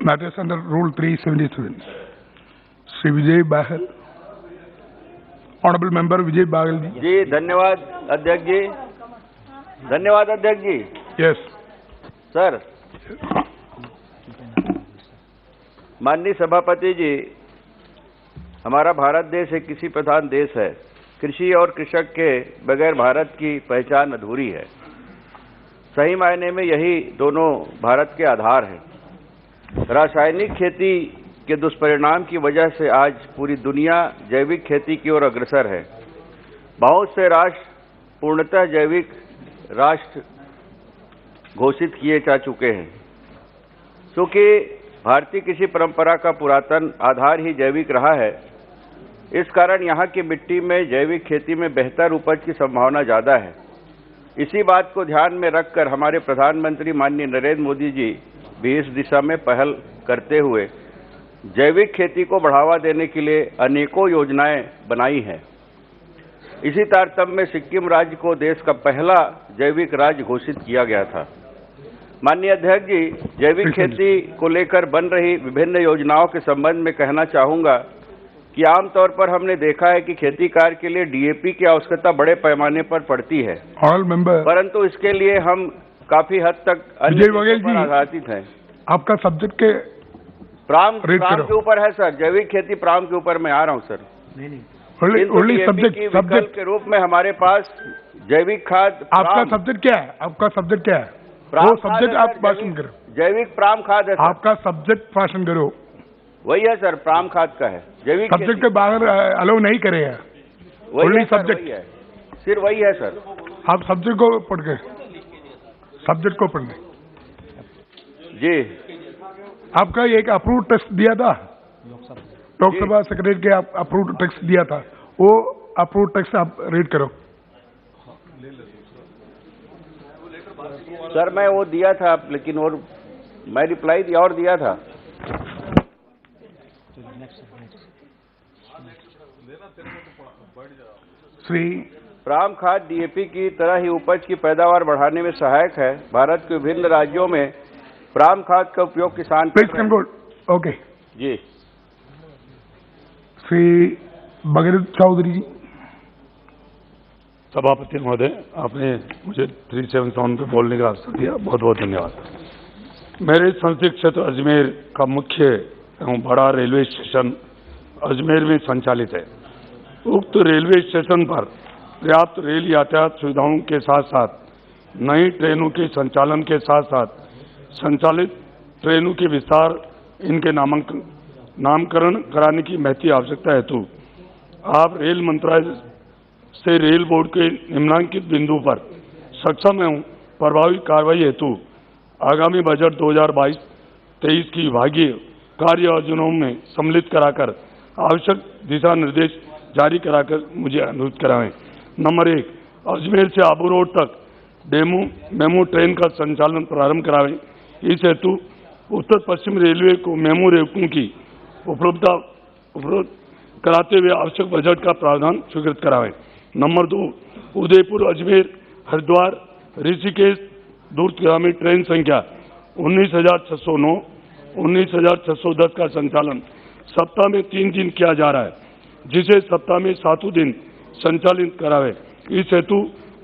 Matters under Rule 377. Sri Vijay Bahal. Honorable Member Vijay Bahal जी धन्यवाद अध्यक्ष जी, धन्यवाद अध्यक्ष जी। Yes. सर, माननीय सभापति जी, हमारा भारत देश एक कृषि प्रधान देश है। कृषि और कृषक के बगैर भारत की पहचान अधूरी है। सही मायने में यही दोनों भारत के आधार हैं। रासायनिक खेती के दुष्परिणाम की वजह से आज पूरी दुनिया जैविक खेती की ओर अग्रसर है। बहुत से राष्ट्र पूर्णतः जैविक राष्ट्र घोषित किए जा चुके हैं। क्योंकि भारतीय कृषि परंपरा का पुरातन आधार ही जैविक रहा है, इस कारण यहाँ की मिट्टी में जैविक खेती में बेहतर उपज की संभावना ज़्यादा है। इसी बात को ध्यान में रखकर हमारे प्रधानमंत्री माननीय नरेंद्र मोदी जी भी इस दिशा में पहल करते हुए जैविक खेती को बढ़ावा देने के लिए अनेकों योजनाएं बनाई हैं। इसी तारतम्य में सिक्किम राज्य को देश का पहला जैविक राज्य घोषित किया गया था। माननीय अध्यक्ष जी, जैविक खेती को लेकर बन रही विभिन्न योजनाओं के संबंध में कहना चाहूँगा कि आमतौर पर हमने देखा है कि खेती कार्य के लिए डीएपी की आवश्यकता बड़े पैमाने पर पड़ती है, परंतु इसके लिए हम काफी हद तक अन्य पर आधारित हैं। आपका सब्जेक्ट के प्राम के ऊपर है सर, जैविक खेती प्राम के ऊपर मैं आ रहा हूँ सर। नहीं सब्जेक्ट के रूप में हमारे पास जैविक खाद। आपका सब्जेक्ट क्या है? आपका सब्जेक्ट क्या है? वो सब्जेक्ट आप भाषण करो। जैविक प्राम खाद है। आपका सब्जेक्ट भाषण करो। वही है सर, प्राम खाद का है। जैविक सब्जेक्ट के बाहर अलाउ नहीं करे हैं। वही सब्जेक्ट है, सिर्फ वही है सर। आप सब्जेक्ट को पढ़ के, सब्जेक्ट को पढ़ ले जी। आपका एक अप्रूव टेक्स्ट दिया था, लोकसभा सेक्रेटरी के अप्रूव टेक्स्ट दिया था, वो अप्रूव टेक्स्ट आप रीड करो। सर मैं वो दिया था, लेकिन और मैं रिप्लाई और दिया था। श्री प्राम खाद डीएपी की तरह ही उपज की पैदावार बढ़ाने में सहायक है। भारत के विभिन्न राज्यों में प्राम खाद का उपयोग किसान ओके जी। श्री भगीरथ चौधरी जी। सभापति महोदय, आपने मुझे 377 पे बोलने का अवसर दिया, बहुत बहुत धन्यवाद। मेरे संसदीय क्षेत्र अजमेर का मुख्य एवं बड़ा रेलवे स्टेशन अजमेर में संचालित है। उक्त रेलवे स्टेशन पर पर्याप्त रेल यातायात सुविधाओं के साथ साथ नई ट्रेनों के संचालन के साथ साथ संचालित ट्रेनों के विस्तार, इनके नामकरण कराने की महती आवश्यकता हेतु आप रेल मंत्रालय से रेल बोर्ड के निम्नांकित बिंदु पर सक्षम एवं प्रभावी कार्रवाई हेतु आगामी बजट 2022-23 की विभागीय कार्य योजनाओं में सम्मिलित कराकर आवश्यक दिशा निर्देश जारी कराकर मुझे अनुरोध कराएं। नंबर 1, अजमेर से आबू रोड तक मेमू ट्रेन का संचालन प्रारंभ कराएं। इस हेतु उत्तर पश्चिम रेलवे को मेमू रेकों की उपलब्ध कराते हुए आवश्यक बजट का प्रावधान स्वीकृत कराएं। नंबर 2, उदयपुर अजमेर हरिद्वार ऋषिकेश दूरगामी ट्रेन संख्या 19,609, 19,610 का संचालन सप्ताह में 3 दिन किया जा रहा है, जिसे सप्ताह में 7 दिन संचालित करावे। इस हेतु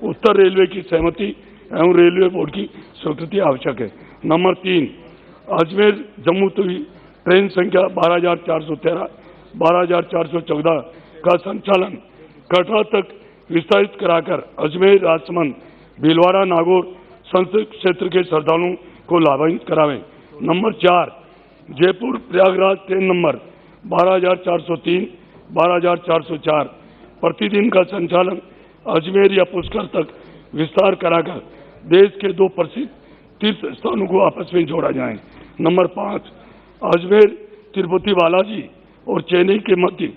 उत्तर रेलवे की सहमति एवं रेलवे बोर्ड की स्वीकृति आवश्यक है। नंबर 3, अजमेर जम्मू तवी ट्रेन संख्या 12,413, 12,414 का संचालन कटरा तक विस्तारित कराकर अजमेर राजसमंद भीलवाड़ा नागौर संसदीय क्षेत्र के श्रद्धालुओं को लाभान्वित करावें। Number 4, Jaipur Prayagraj train number 12,403, 12,404 प्रतिदिन का संचालन अजमेर या पुष्कर तक विस्तार कराकर देश के 2 प्रसिद्ध तीर्थ स्थानों को आपस में जोड़ा जाए। नंबर 5, अजमेर तिरुपति बालाजी और चेन्नई के मध्य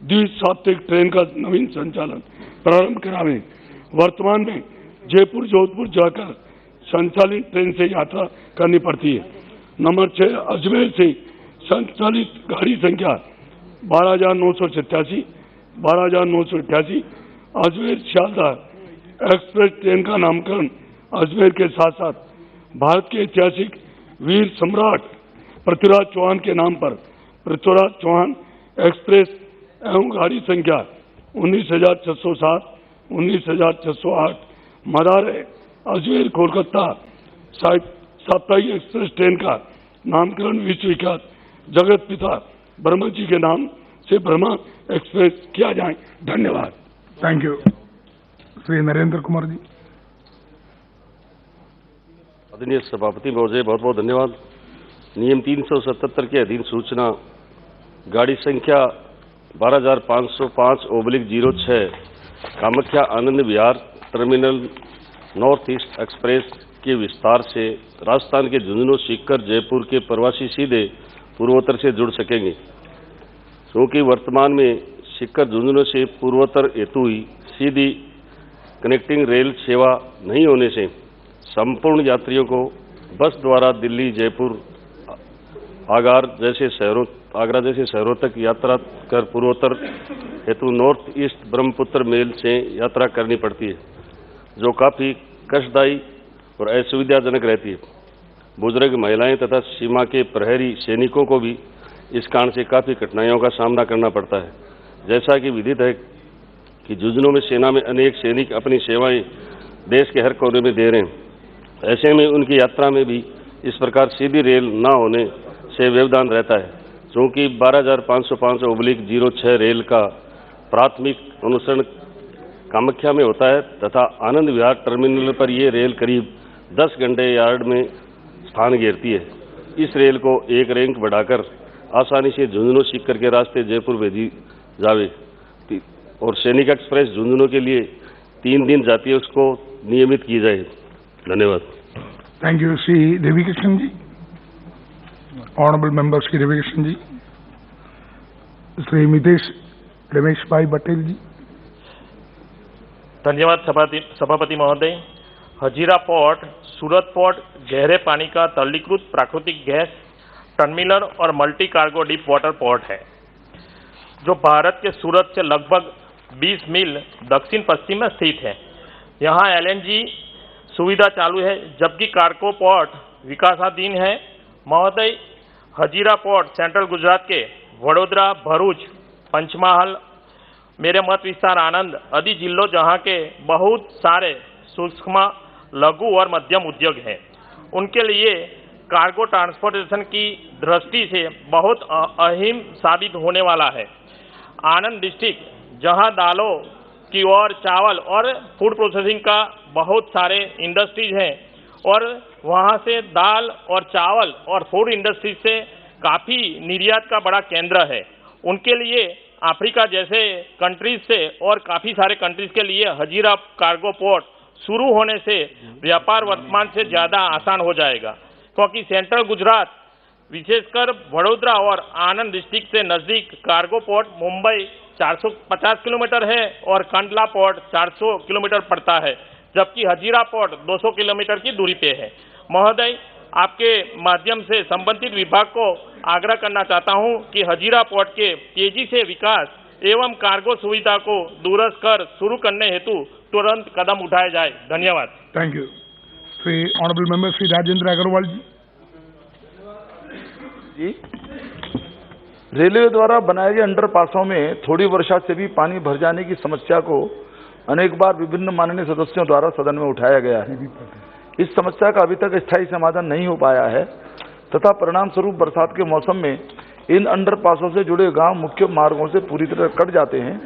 द्विसाप्ताहिक ट्रेन का नवीन संचालन प्रारंभ करावें। वर्तमान में जयपुर जोधपुर जाकर संचालित ट्रेन से यात्रा करनी पड़ती है। नंबर 6, अजमेर से संचालित गाड़ी संख्या 12,987, 12,988 अजमेर सियालदह एक्सप्रेस ट्रेन का नामकरण अजमेर के साथ साथ भारत के ऐतिहासिक वीर सम्राट पृथ्वीराज चौहान के नाम पर पृथ्वीराज चौहान एक्सप्रेस एवं गाड़ी संख्या 19,607, 19,608 मदार अजमेर कोलकाता साप्ताहिक एक्सप्रेस ट्रेन का नामकरण विश्व विख्यात जगत पिता ब्रह्मा जी के नाम से ब्रह्मा एक्सप्रेस किया जाए। धन्यवाद। Thank you. श्री नरेंद्र कुमार जी। आदरणीय सभापति महोदय, बहुत बहुत धन्यवाद। नियम 377 के अधीन सूचना गाड़ी संख्या 12,505/06 Kamakhya Anand Vihar terminal north east express के विस्तार से राजस्थान के झुंझुनू, सीकर, जयपुर के प्रवासी सीधे पूर्वोत्तर से जुड़ सकेंगे, क्योंकि वर्तमान में सीकर झुंझुनू से पूर्वोत्तर हेतु ही सीधी कनेक्टिंग रेल सेवा नहीं होने से संपूर्ण यात्रियों को बस द्वारा दिल्ली, जयपुर, आगरा जैसे शहरों तक यात्रा कर पूर्वोत्तर हेतु नॉर्थ ईस्ट ब्रह्मपुत्र मेल से यात्रा करनी पड़ती है, जो काफ़ी कष्टदायी और असुविधाजनक रहती है। बुजुर्ग महिलाएं तथा सीमा के प्रहरी सैनिकों को भी इस कारण से काफ़ी कठिनाइयों का सामना करना पड़ता है। जैसा कि विदित है कि झुंझुनू में सेना में अनेक सैनिक अपनी सेवाएं देश के हर कोने में दे रहे हैं। ऐसे में उनकी यात्रा में भी इस प्रकार सीधी रेल न होने से व्यवधान रहता है, क्योंकि 12,505/06 रेल का प्राथमिक अनुसरण कामाख्या में होता है तथा आनंद विहार टर्मिनल पर ये रेल करीब 10 घंटे यार्ड में स्थान घेरती है। इस रेल को एक रैंक बढ़ाकर आसानी से झुंझुनू सीकर के रास्ते जयपुर भेजी जावे और सैनिक एक्सप्रेस झुंझुनू के लिए 3 दिन जाती है, उसको नियमित की जाए। धन्यवाद। Thank you. Shri Ravikrishna ji. Honourable member Shri Ravikrishna ji. Shri Mitesh Ramesh bhai Patel जी। धन्यवाद सभापति महोदय। हजीरा पोर्ट सूरत पोर्ट गहरे पानी का तरलीकृत प्राकृतिक गैस टर्मिनल और multi cargo deep water port है, जो भारत के सूरत से लगभग 20 मील दक्षिण पश्चिम में स्थित है। यहाँ LNG सुविधा चालू है, जबकि कार्गो पोर्ट विकासाधीन है। महोदय, हजीरा पोर्ट सेंट्रल गुजरात के वडोदरा, भरूच, पंचमहाल, मेरे मत विस्तार आनंद आदि जिलों जहाँ के बहुत सारे सूक्ष्म, लघु और मध्यम उद्योग हैं, उनके लिए कार्गो ट्रांसपोर्टेशन की दृष्टि से बहुत अहम साबित होने वाला है। आनंद डिस्ट्रिक्ट जहाँ दालों की और चावल और फूड प्रोसेसिंग का बहुत सारे इंडस्ट्रीज हैं और वहाँ से दाल और चावल और फूड इंडस्ट्री से काफ़ी निर्यात का बड़ा केंद्र है। उनके लिए अफ्रीका जैसे कंट्रीज से और काफ़ी सारे कंट्रीज के लिए हजीरा कार्गो पोर्ट शुरू होने से व्यापार वर्तमान से ज़्यादा आसान हो जाएगा, क्योंकि सेंट्रल गुजरात विशेषकर वडोदरा और आनंद डिस्ट्रिक्ट से नज़दीक कार्गो पोर्ट मुंबई 450 किलोमीटर है और कंडला पोर्ट 400 किलोमीटर पड़ता है, जबकि हजीरा पोर्ट 200 किलोमीटर की दूरी पे है। महोदय, आपके माध्यम से संबंधित विभाग को आग्रह करना चाहता हूं कि हजीरा पोर्ट के तेजी से विकास एवं कार्गो सुविधा को दूरस्थ कर शुरू करने हेतु तुरंत कदम उठाए जाए। धन्यवाद। Thank you. Shri honourable member Shri Rajendra Agrawal ji. Railway द्वारा बनाए गए अंडरपासों में थोड़ी वर्षा से भी पानी भर जाने की समस्या को अनेक बार विभिन्न माननीय सदस्यों द्वारा सदन में उठाया गया है। इस समस्या का अभी तक स्थायी समाधान नहीं हो पाया है तथा परिणाम स्वरूप बरसात के मौसम में इन अंडरपासों से जुड़े गांव मुख्य मार्गों से पूरी तरह कट जाते हैं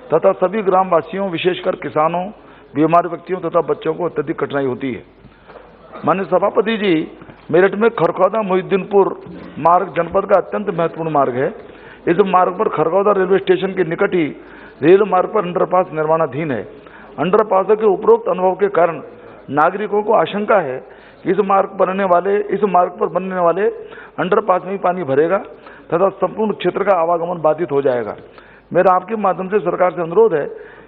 तथा सभी ग्रामवासियों, विशेषकर किसानों, बीमार व्यक्तियों तथा बच्चों को अत्यधिक कठिनाई होती है। माननीय सभापति जी, मेरठ में खरखौदा मोहिद्दीनपुर मार्ग जनपद का अत्यंत महत्वपूर्ण मार्ग है। इस मार्ग पर खरखौदा रेलवे स्टेशन के निकट ही रेल मार्ग पर अंडरपास निर्माणाधीन है। अंडरपासों के उपरोक्त अनुभव के कारण नागरिकों को आशंका है कि इस मार्ग पर बनने वाले अंडरपास में ही पानी भरेगा तथा संपूर्ण क्षेत्र का आवागमन बाधित हो जाएगा। मेरा आपके माध्यम से सरकार से अनुरोध है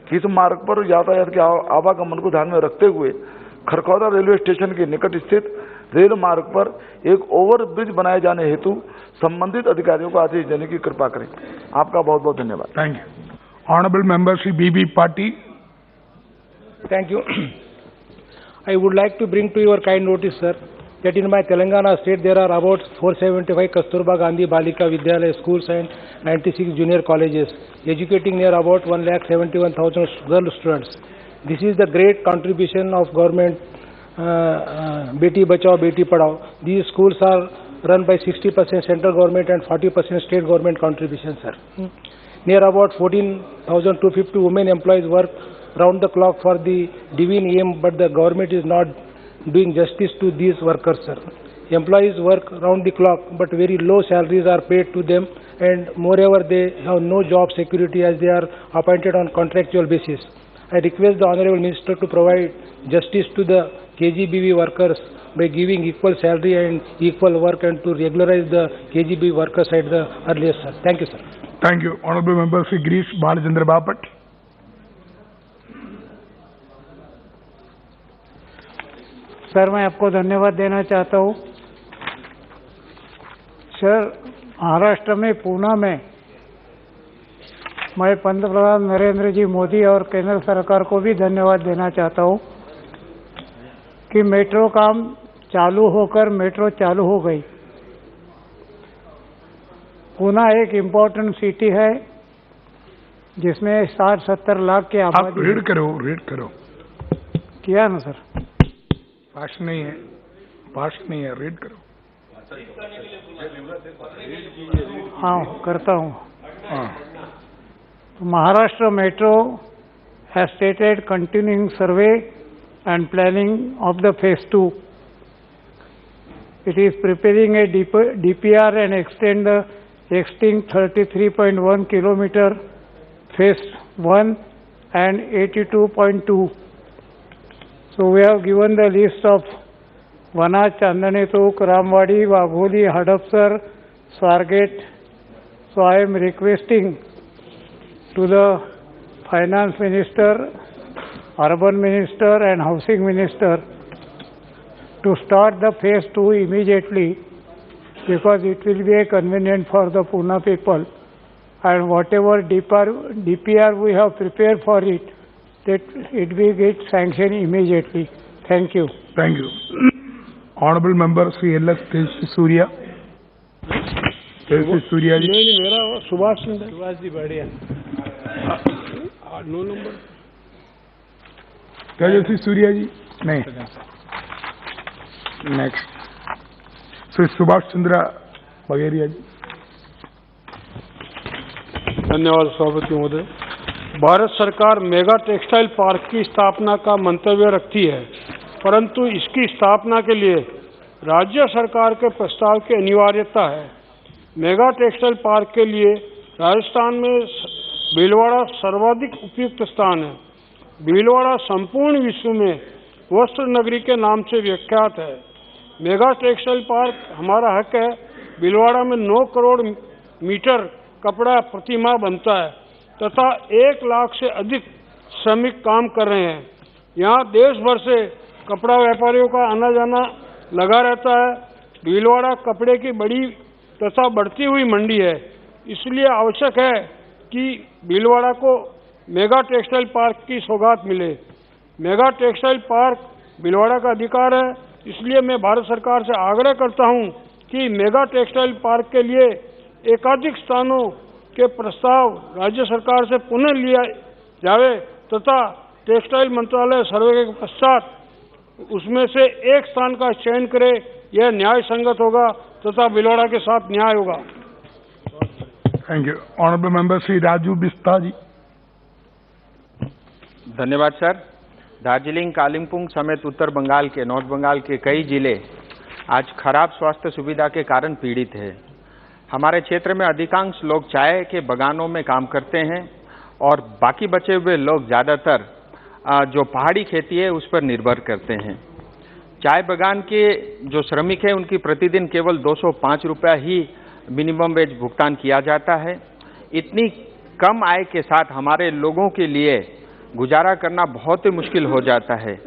कि इस मार्ग पर यातायात के आवागमन को ध्यान में रखते हुए खरखौदा रेलवे स्टेशन के निकट स्थित रेल मार्ग पर एक ओवर ब्रिज बनाए जाने हेतु संबंधित अधिकारियों को आदेश देने की कृपा करें। आपका बहुत बहुत धन्यवाद। Thank you. Honourable member Shri BB Patil. Thank you. I would like to bring to your kind notice, sir, that in my Telangana state there are about 475 Kasturba Gandhi Balika Vidyalaya schools and 96 junior colleges, educating near about 1,71,000 girl students. This is the great contribution of government, Beti Bachao, Beti Padhao. These schools are run by 60% central government and 40% state government contribution, sir. Near about 14,250 women employees work round the clock for the divine aim, but the government is not doing justice to these workers, sir. Employees work round the clock, but very low salaries are paid to them, and moreover, they have no job security as they are appointed on contractual basis. I request the Honorable Minister to provide justice to the KGBV workers by giving equal salary and equal work and to regularize the KGBV workers at the earliest, sir. Thank you, sir. Thank you. Honorable Member Sri Girish Balachandra Bapat. Sir, मैं आपको धन्यवाद देना चाहता हूँ। Sir, Maharashtra में पूना में मैं पंतप्रधान नरेंद्र जी मोदी और केंद्र सरकार को भी धन्यवाद देना चाहता हूँ कि मेट्रो काम चालू होकर मेट्रो चालू हो गई। पूना एक इम्पोर्टेंट सिटी है जिसमें 60-70 लाख की आप आबादी। रीड करो किया ना सर? पास नहीं है, रीड करो। हाँ, करता हूँ। हाँ। Maharashtra Metro has stated continuing survey and planning of the phase 2. It is preparing a DPR and extend the existing 33.1 kilometer phase 1 and 82.2. So we have given the list of Vana, Chandani Tok, Ramwadi, Wagholi, Hadapsar, Swargate. So I am requesting to the Finance Minister, Urban Minister and Housing Minister to start the phase 2 immediately, because it will be a convenient for the Pune people, and whatever DPR we have prepared for it, that it will get sanctioned immediately. Thank you. Thank you. Honorable Member Sri L.S. Surya. Surya ji. नहीं, मेरा सुभाष जी बढ़िया। No number Tejasvi Surya जी नहीं। Next Shri Subhash Chandra बघेरिया जी। धन्यवाद सभापति महोदय। भारत सरकार mega textile park की स्थापना का मंतव्य रखती है, परंतु इसकी स्थापना के लिए राज्य सरकार के प्रस्ताव की अनिवार्यता है। मेगा टेक्सटाइल पार्क के लिए राजस्थान में भीलवाड़ा सर्वाधिक उपयुक्त स्थान है। भीलवाड़ा संपूर्ण विश्व में वस्त्र नगरी के नाम से विख्यात है। मेगा टेक्सटाइल पार्क हमारा हक है। भीलवाड़ा में 9 करोड़ मीटर कपड़ा प्रतिमाह बनता है तथा 1 लाख से अधिक श्रमिक काम कर रहे हैं। यहाँ देश भर से कपड़ा व्यापारियों का आना जाना लगा रहता है। भीलवाड़ा कपड़े की बड़ी तथा बढ़ती हुई मंडी है, इसलिए आवश्यक है कि भीलवाड़ा को मेगा टेक्सटाइल पार्क की सौगात मिले। मेगा टेक्सटाइल पार्क भीलवाड़ा का अधिकार है, इसलिए मैं भारत सरकार से आग्रह करता हूं कि मेगा टेक्सटाइल पार्क के लिए एकाधिक स्थानों के प्रस्ताव राज्य सरकार से पुनः लिया जावे तथा टेक्सटाइल मंत्रालय सर्वे के पश्चात उसमें से एक स्थान का चयन करे। यह न्याय संगत होगा तथा भीलवाड़ा के साथ न्याय होगा। Thank you. Honourable member Shri Raju Bista ji. धन्यवाद सर। दार्जिलिंग, कालिम्पोंग समेत उत्तर बंगाल के, नॉर्थ बंगाल के कई जिले आज खराब स्वास्थ्य सुविधा के कारण पीड़ित है। हमारे क्षेत्र में अधिकांश लोग चाय के बागानों में काम करते हैं और बाकी बचे हुए लोग ज़्यादातर जो पहाड़ी खेती है उस पर निर्भर करते हैं। चाय बागान के जो श्रमिक हैं उनकी प्रतिदिन केवल 205 रुपया ही मिनिमम वेज भुगतान किया जाता है। इतनी कम आय के साथ हमारे लोगों के लिए गुजारा करना बहुत ही मुश्किल हो जाता है।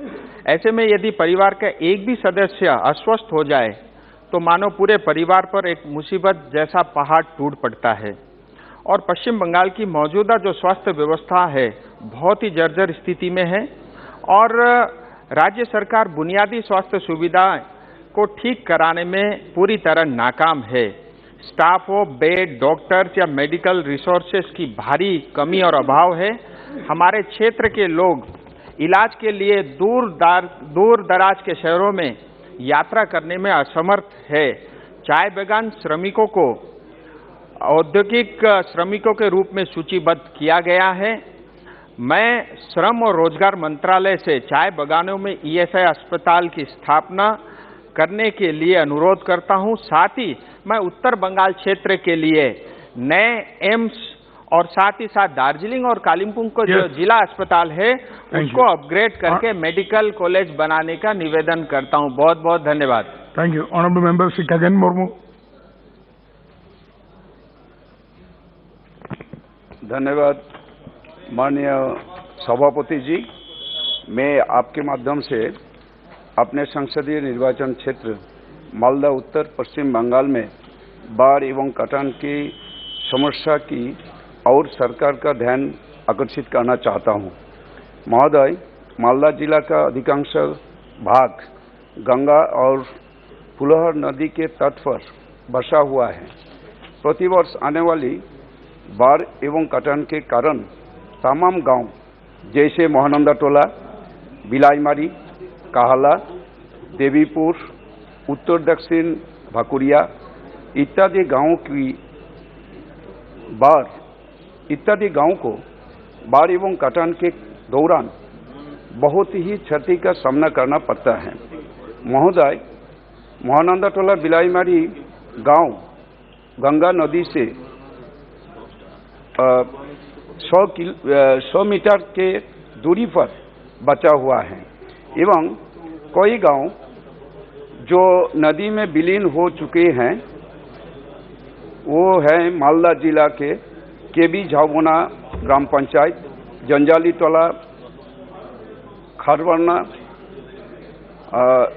ऐसे में यदि परिवार का एक भी सदस्य अस्वस्थ हो जाए तो मानो पूरे परिवार पर एक मुसीबत जैसा पहाड़ टूट पड़ता है। और पश्चिम बंगाल की मौजूदा जो स्वास्थ्य व्यवस्था है बहुत ही जर्जर स्थिति में है और राज्य सरकार बुनियादी स्वास्थ्य सुविधाएं को ठीक कराने में पूरी तरह नाकाम है। स्टाफ ऑफ बेड, डॉक्टर्स या मेडिकल रिसोर्सेज की भारी कमी और अभाव है। हमारे क्षेत्र के लोग इलाज के लिए दूर दराज के शहरों में यात्रा करने में असमर्थ है। चाय बागान श्रमिकों को औद्योगिक श्रमिकों के रूप में सूचीबद्ध किया गया है। मैं श्रम और रोजगार मंत्रालय से चाय बागानों में ईएसआई अस्पताल की स्थापना करने के लिए अनुरोध करता हूं। साथ ही मैं उत्तर बंगाल क्षेत्र के लिए नए एम्स और साथ ही साथ दार्जिलिंग और कालिम्पोंग को जो जिला अस्पताल है उसको अपग्रेड करके मेडिकल कॉलेज बनाने का निवेदन करता हूं। बहुत बहुत धन्यवाद। Thank you. Honourable member Shri Khagen Murmu. धन्यवाद माननीय सभापति जी। मैं आपके माध्यम से अपने संसदीय निर्वाचन क्षेत्र मालदा उत्तर पश्चिम बंगाल में बाढ़ एवं कटान की समस्या की और सरकार का ध्यान आकर्षित करना चाहता हूं। महोदय, मालदा जिला का अधिकांश भाग गंगा और फुलहर नदी के तट पर बसा हुआ है। प्रतिवर्ष आने वाली बाढ़ एवं कटान के कारण तमाम गांव जैसे महानंदा टोला, बिलाईमारी, काहला, देवीपुर, उत्तर दक्षिण भाकुरिया इत्यादि गांवों को बाढ़ एवं कटान के दौरान बहुत ही क्षति का सामना करना पड़ता है। महोदय, महानंदा टोला बिलाईमारी गांव गंगा नदी से 100 मीटर के दूरी पर बचा हुआ है एवं कई गांव जो नदी में विलीन हो चुके हैं वो है मालदा जिला के केबी झाबोना ग्राम पंचायत, जंजाली टोला, खारवरना,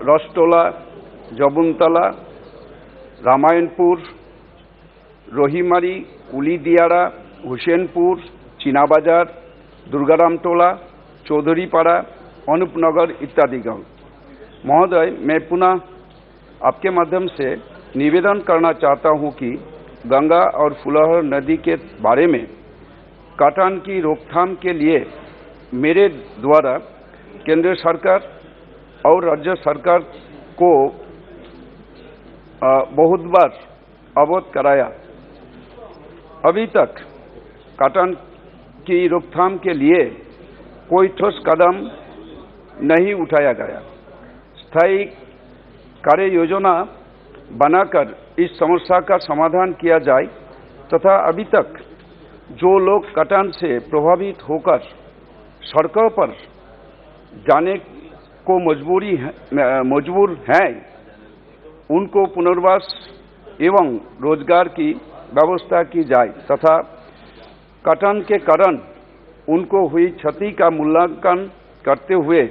रसटोला, जबुनतला, रामायणपुर, रोहिमारी, कुलीदियारा, हुसैनपुर, चीना बाजार, दुर्गाराम टोला, चौधरीपाड़ा, अनूपनगर इत्यादि गांव। महोदय, मैं पुनः आपके माध्यम से निवेदन करना चाहता हूं कि गंगा और फुलहर नदी के बारे में कटान की रोकथाम के लिए मेरे द्वारा केंद्र सरकार और राज्य सरकार को बहुत बार अवगत कराया। अभी तक कटान की रोकथाम के लिए कोई ठोस कदम नहीं उठाया गया। स्थायी कार्य योजना बनाकर इस समस्या का समाधान किया जाए तथा अभी तक जो लोग कटान से प्रभावित होकर सड़कों पर जाने को मजबूर हैं उनको पुनर्वास एवं रोजगार की व्यवस्था की जाए तथा कटान के कारण उनको हुई क्षति का मूल्यांकन करते हुए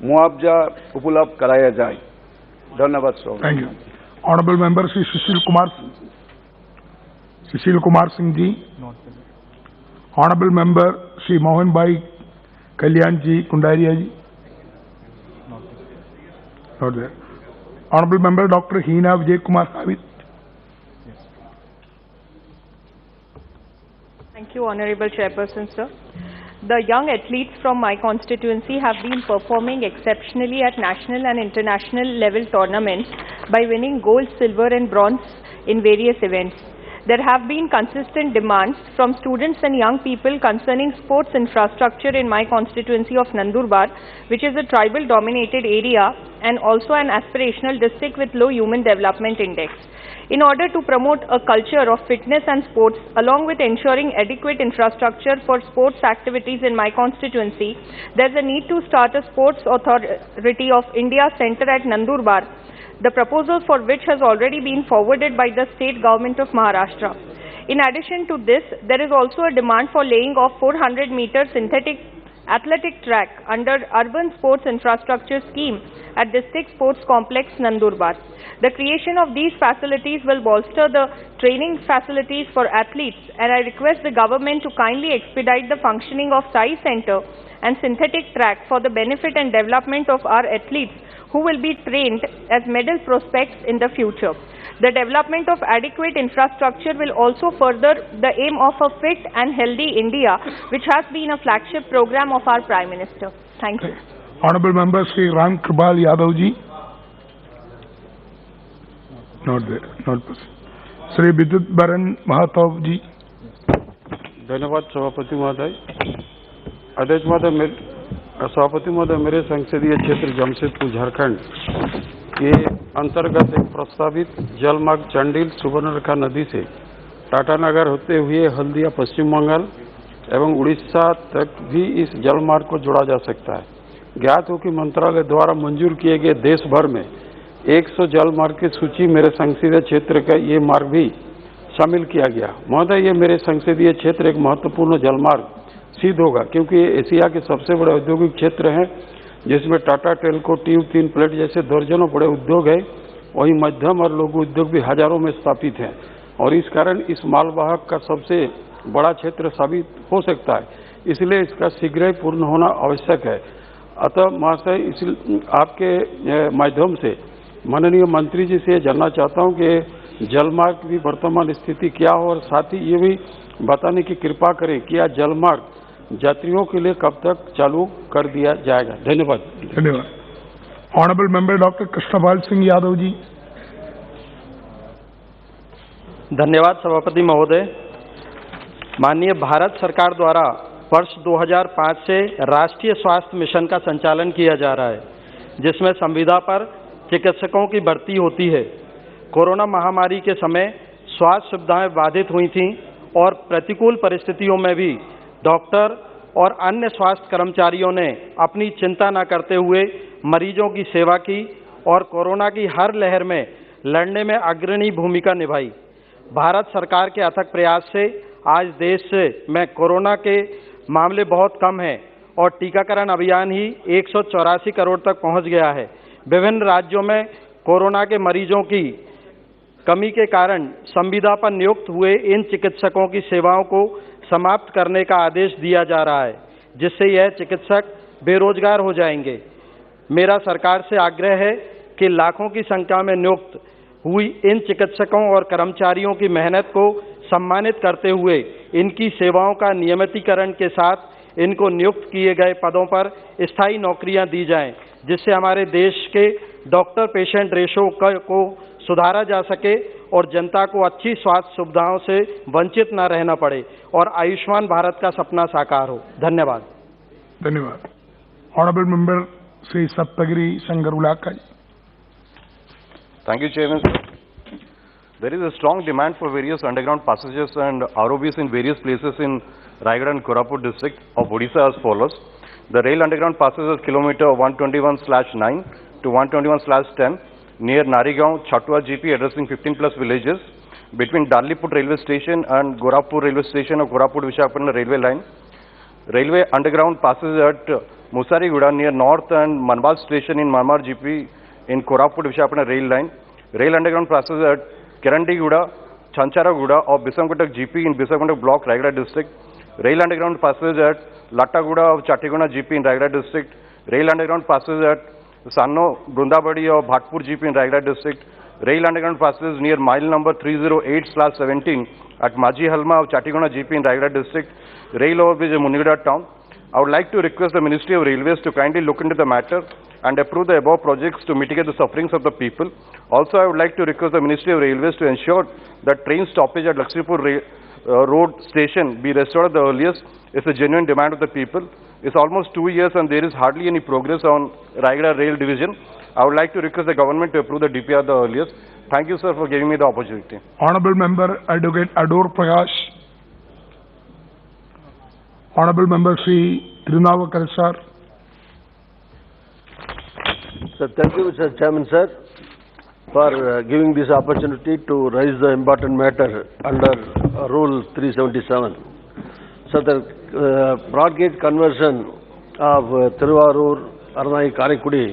मुआवजा उपलब्ध कराया जाए। धन्यवाद sir. Thank you. Honourable member Shri Sushil Kumar Singh ji. Honourable member Shri Mohan bhai Kalyan ji Kundariya ji. Not there. Honourable member doctor Heena Vijay Kumar Savit. Thank you, Honorable Chairperson, sir. The young athletes from my constituency have been performing exceptionally at national and international level tournaments by winning gold, silver and bronze in various events. There have been consistent demands from students and young people concerning sports infrastructure in my constituency of Nandurbar, which is a tribal dominated area and also an aspirational district with low human development index. In order to promote a culture of fitness and sports, along with ensuring adequate infrastructure for sports activities in my constituency, there is a need to start a Sports Authority of India Centre at Nandurbar, the proposal for which has already been forwarded by the state government of Maharashtra. In addition to this, there is also a demand for laying of 400-meter synthetic athletic track under Urban Sports Infrastructure Scheme at District Sports Complex, Nandurbar. The creation of these facilities will bolster the training facilities for athletes, and I request the government to kindly expedite the functioning of Sai Center and synthetic track for the benefit and development of our athletes who will be trained as medal prospects in the future. The development of adequate infrastructure will also further the aim of a fit and healthy India, which has been a flagship program of our Prime Minister. Thank you. Honorable Member Sri Ram Kripal Yadav ji. Not there, not present. Sri Vidyut Baran Mahatav ji. धन्यवाद सभापति महोदय। अध्यक्ष महोदय, सभापति महोदय, मेरे संसदीय क्षेत्र जमशेदपुर झारखंड के अंतर्गत एक प्रस्तावित जलमार्ग चंडील सुवर्णरेखा नदी से टाटानगर होते हुए हल्दिया पश्चिम बंगाल एवं उड़ीसा तक भी इस जलमार्ग को जोड़ा जा सकता है। ज्ञात हो कि मंत्रालय द्वारा मंजूर किए गए देश भर में 100 जलमार्ग की सूची मेरे संसदीय क्षेत्र का ये मार्ग भी शामिल किया गया। महोदय, ये मेरे संसदीय क्षेत्र एक महत्वपूर्ण जलमार्ग सिद्ध होगा, क्योंकि ये एशिया के सबसे बड़े औद्योगिक क्षेत्र हैं, जिसमें टाटा टेल्को, ट्यूब, तीन प्लेट जैसे दर्जनों बड़े उद्योग हैं। वहीं मध्यम और लघु उद्योग भी हजारों में स्थापित हैं, और इस कारण इस मालवाहक का सबसे बड़ा क्षेत्र साबित हो सकता है। इसलिए इसका शीघ्र ही पूर्ण होना आवश्यक है। अतः महाशय, आपके माध्यम से माननीय मंत्री जी से जानना चाहता हूं कि जलमार्ग की वर्तमान स्थिति क्या हो, और साथ ही ये भी बताने की कृपा करें कि यह जलमार्ग यात्रियों के लिए कब तक चालू कर दिया जाएगा। धन्यवाद। धन्यवाद। Honourable member doctor Krishnapal Singh Yadav ji. धन्यवाद सभापति महोदय। माननीय भारत सरकार द्वारा वर्ष 2005 से राष्ट्रीय स्वास्थ्य मिशन का संचालन किया जा रहा है, जिसमें संविदा पर चिकित्सकों की भर्ती होती है। कोरोना महामारी के समय स्वास्थ्य सुविधाएं बाधित हुई थीं, और प्रतिकूल परिस्थितियों में भी डॉक्टर और अन्य स्वास्थ्य कर्मचारियों ने अपनी चिंता न करते हुए मरीजों की सेवा की और कोरोना की हर लहर में लड़ने में अग्रणी भूमिका निभाई। भारत सरकार के अथक प्रयास से आज देश में कोरोना के मामले बहुत कम हैं, और टीकाकरण अभियान ही 184 करोड़ तक पहुंच गया है। विभिन्न राज्यों में कोरोना के मरीजों की कमी के कारण संविदा पर नियुक्त हुए इन चिकित्सकों की सेवाओं को समाप्त करने का आदेश दिया जा रहा है, जिससे यह चिकित्सक बेरोजगार हो जाएंगे। मेरा सरकार से आग्रह है कि लाखों की संख्या में नियुक्त हुई इन चिकित्सकों और कर्मचारियों की मेहनत को सम्मानित करते हुए इनकी सेवाओं का नियमितीकरण के साथ इनको नियुक्त किए गए पदों पर स्थायी नौकरियां दी जाएं, जिससे हमारे देश के डॉक्टर पेशेंट रेशो को सुधारा जा सके और जनता को अच्छी स्वास्थ्य सुविधाओं से वंचित न रहना पड़े और आयुष्मान भारत का सपना साकार हो। धन्यवाद। धन्यवाद। Honourable member Shri Saptagiri Sankar Ulaka ji. Thank you, Chairman. There is a strong demand for various underground passages and ROBs in various places in Raigad and Koraput district of Odisha as follows. The rail underground passages kilometer 121/9 to 121/10 near Narigaon, Chatua GP addressing 15 plus villages between Darliput railway station and Gorapur railway station of Koraput Visakhapatnam railway line. Railway underground passes at Musariguda near North and Manbal station in Marmar GP in Koraput Visakhapatnam rail line. Rail underground passes at Kirandigуда, Chancharaguda of Bisamkotak GP in Bisamkotak block, Raigad district. Rail underground passes at Lataguda of Chatigona GP in Raigad district. Rail underground passes at Sanno Brundabadi of Bhatpur GP in Raigad district. Rail underground passes near mile number 308/17 at Maji Halma of Chatigona GP in Raigad district. Rail overbridge in Munigada town. I would like to request the Ministry of Railways to kindly look into the matter and approve the above projects to mitigate the sufferings of the people. Also, I would like to request the Ministry of Railways to ensure that train stoppage at Laksabha road station be restored at the earliest. It's a genuine demand of the people. It's almost 2 years and there is hardly any progress on Raigada rail division. I would like to request the government to approve the DPR at the earliest. Thank you, sir, for giving me the opportunity. Honorable Member Advocate Ador Prakash. Honorable Member Sri Tirunavakar sir. Sir, thank you, Mr. Chairman, sir, for giving this opportunity to raise the important matter under Rule 377. So the broad gauge conversion of Thiruvarur, Aranai, Karaikudi,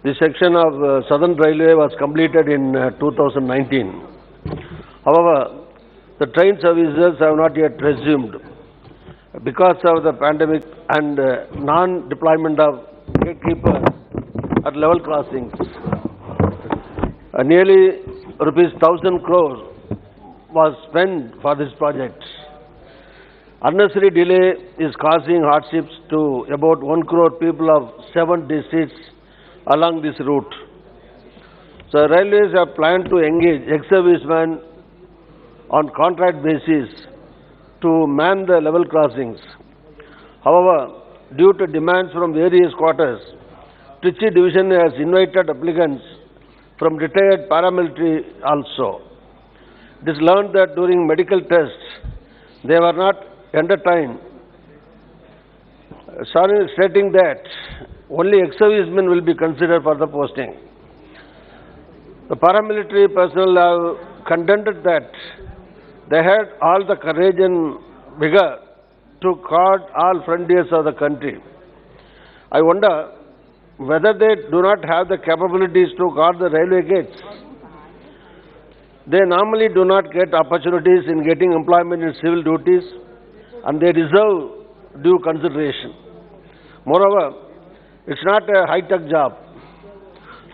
this section of Southern Railway was completed in 2019. However, the train services have not yet resumed because of the pandemic and non-deployment of gatekeepers at level crossings. Nearly rupees 1,000 crores was spent for this project. Unnecessary delay is causing hardships to about 1 crore people of 7 districts along this route. So railways have planned to engage ex-servicemen on contract basis to man the level crossings. However, due to demands from various quarters, Trichy division has invited applicants from retired paramilitary also. It is learned that during medical tests, they were not entertained, stating that only ex-servicemen will be considered for the posting. The paramilitary personnel have contended that they had all the courage and vigor to guard all frontiers of the country. I wonder whether they do not have the capabilities to guard the railway gates. They normally do not get opportunities in getting employment in civil duties, and they deserve due consideration. Moreover, it's not a high-tech job.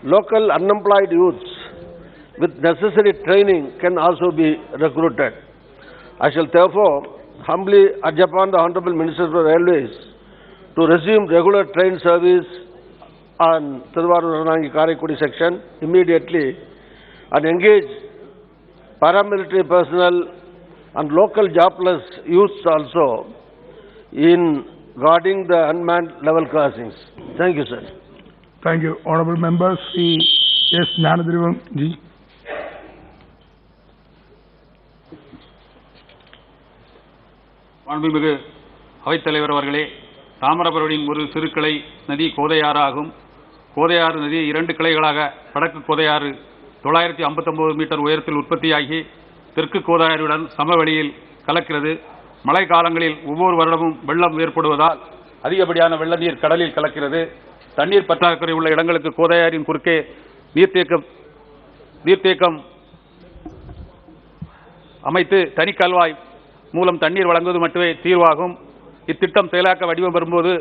Local unemployed youths with necessary training can also be recruited. I shall therefore humbly urge upon the Honorable Minister for Railways to resume regular train service on Thiruvarur-Karaikudi section immediately and engage paramilitary personnel and local jobless youths also in guarding the unmanned level crossings. Thank you, sir. Thank you. Honorable members, S. Gnanadrivam ji. மாண்புமிகு அவைத்தலைவர் அவர்களே, தாமிரபரணியின் ஒரு சிறு கிளை நதி கோதையாறு ஆகும். கோதையாறு நதி 2 கிளைகளாக வடக்கு கோதையாறு 959 மீட்டர் உயரத்தில் உற்பத்தியாகி தெற்கு கோதையாறுடன் சமவெளியில் கலக்கிறது. மழை காலங்களில் ஒவ்வொரு வருடமும் வெள்ளம் ஏற்படுவதால் அதிகப்படியான வெள்ள நீர் கடலில் கலக்கிறது. தண்ணீர் பற்றாக்குறை உள்ள இடங்களுக்கு கோதையாறின் குறுக்கே நீர்த்தேக்கம் அமைத்து தனிக்கல்வாய் மூலம் தண்ணீர் வழங்குவது மட்டுமே தீர்வாகும். இத்திட்டம் செயலாக்க வடிவம் வரும்போது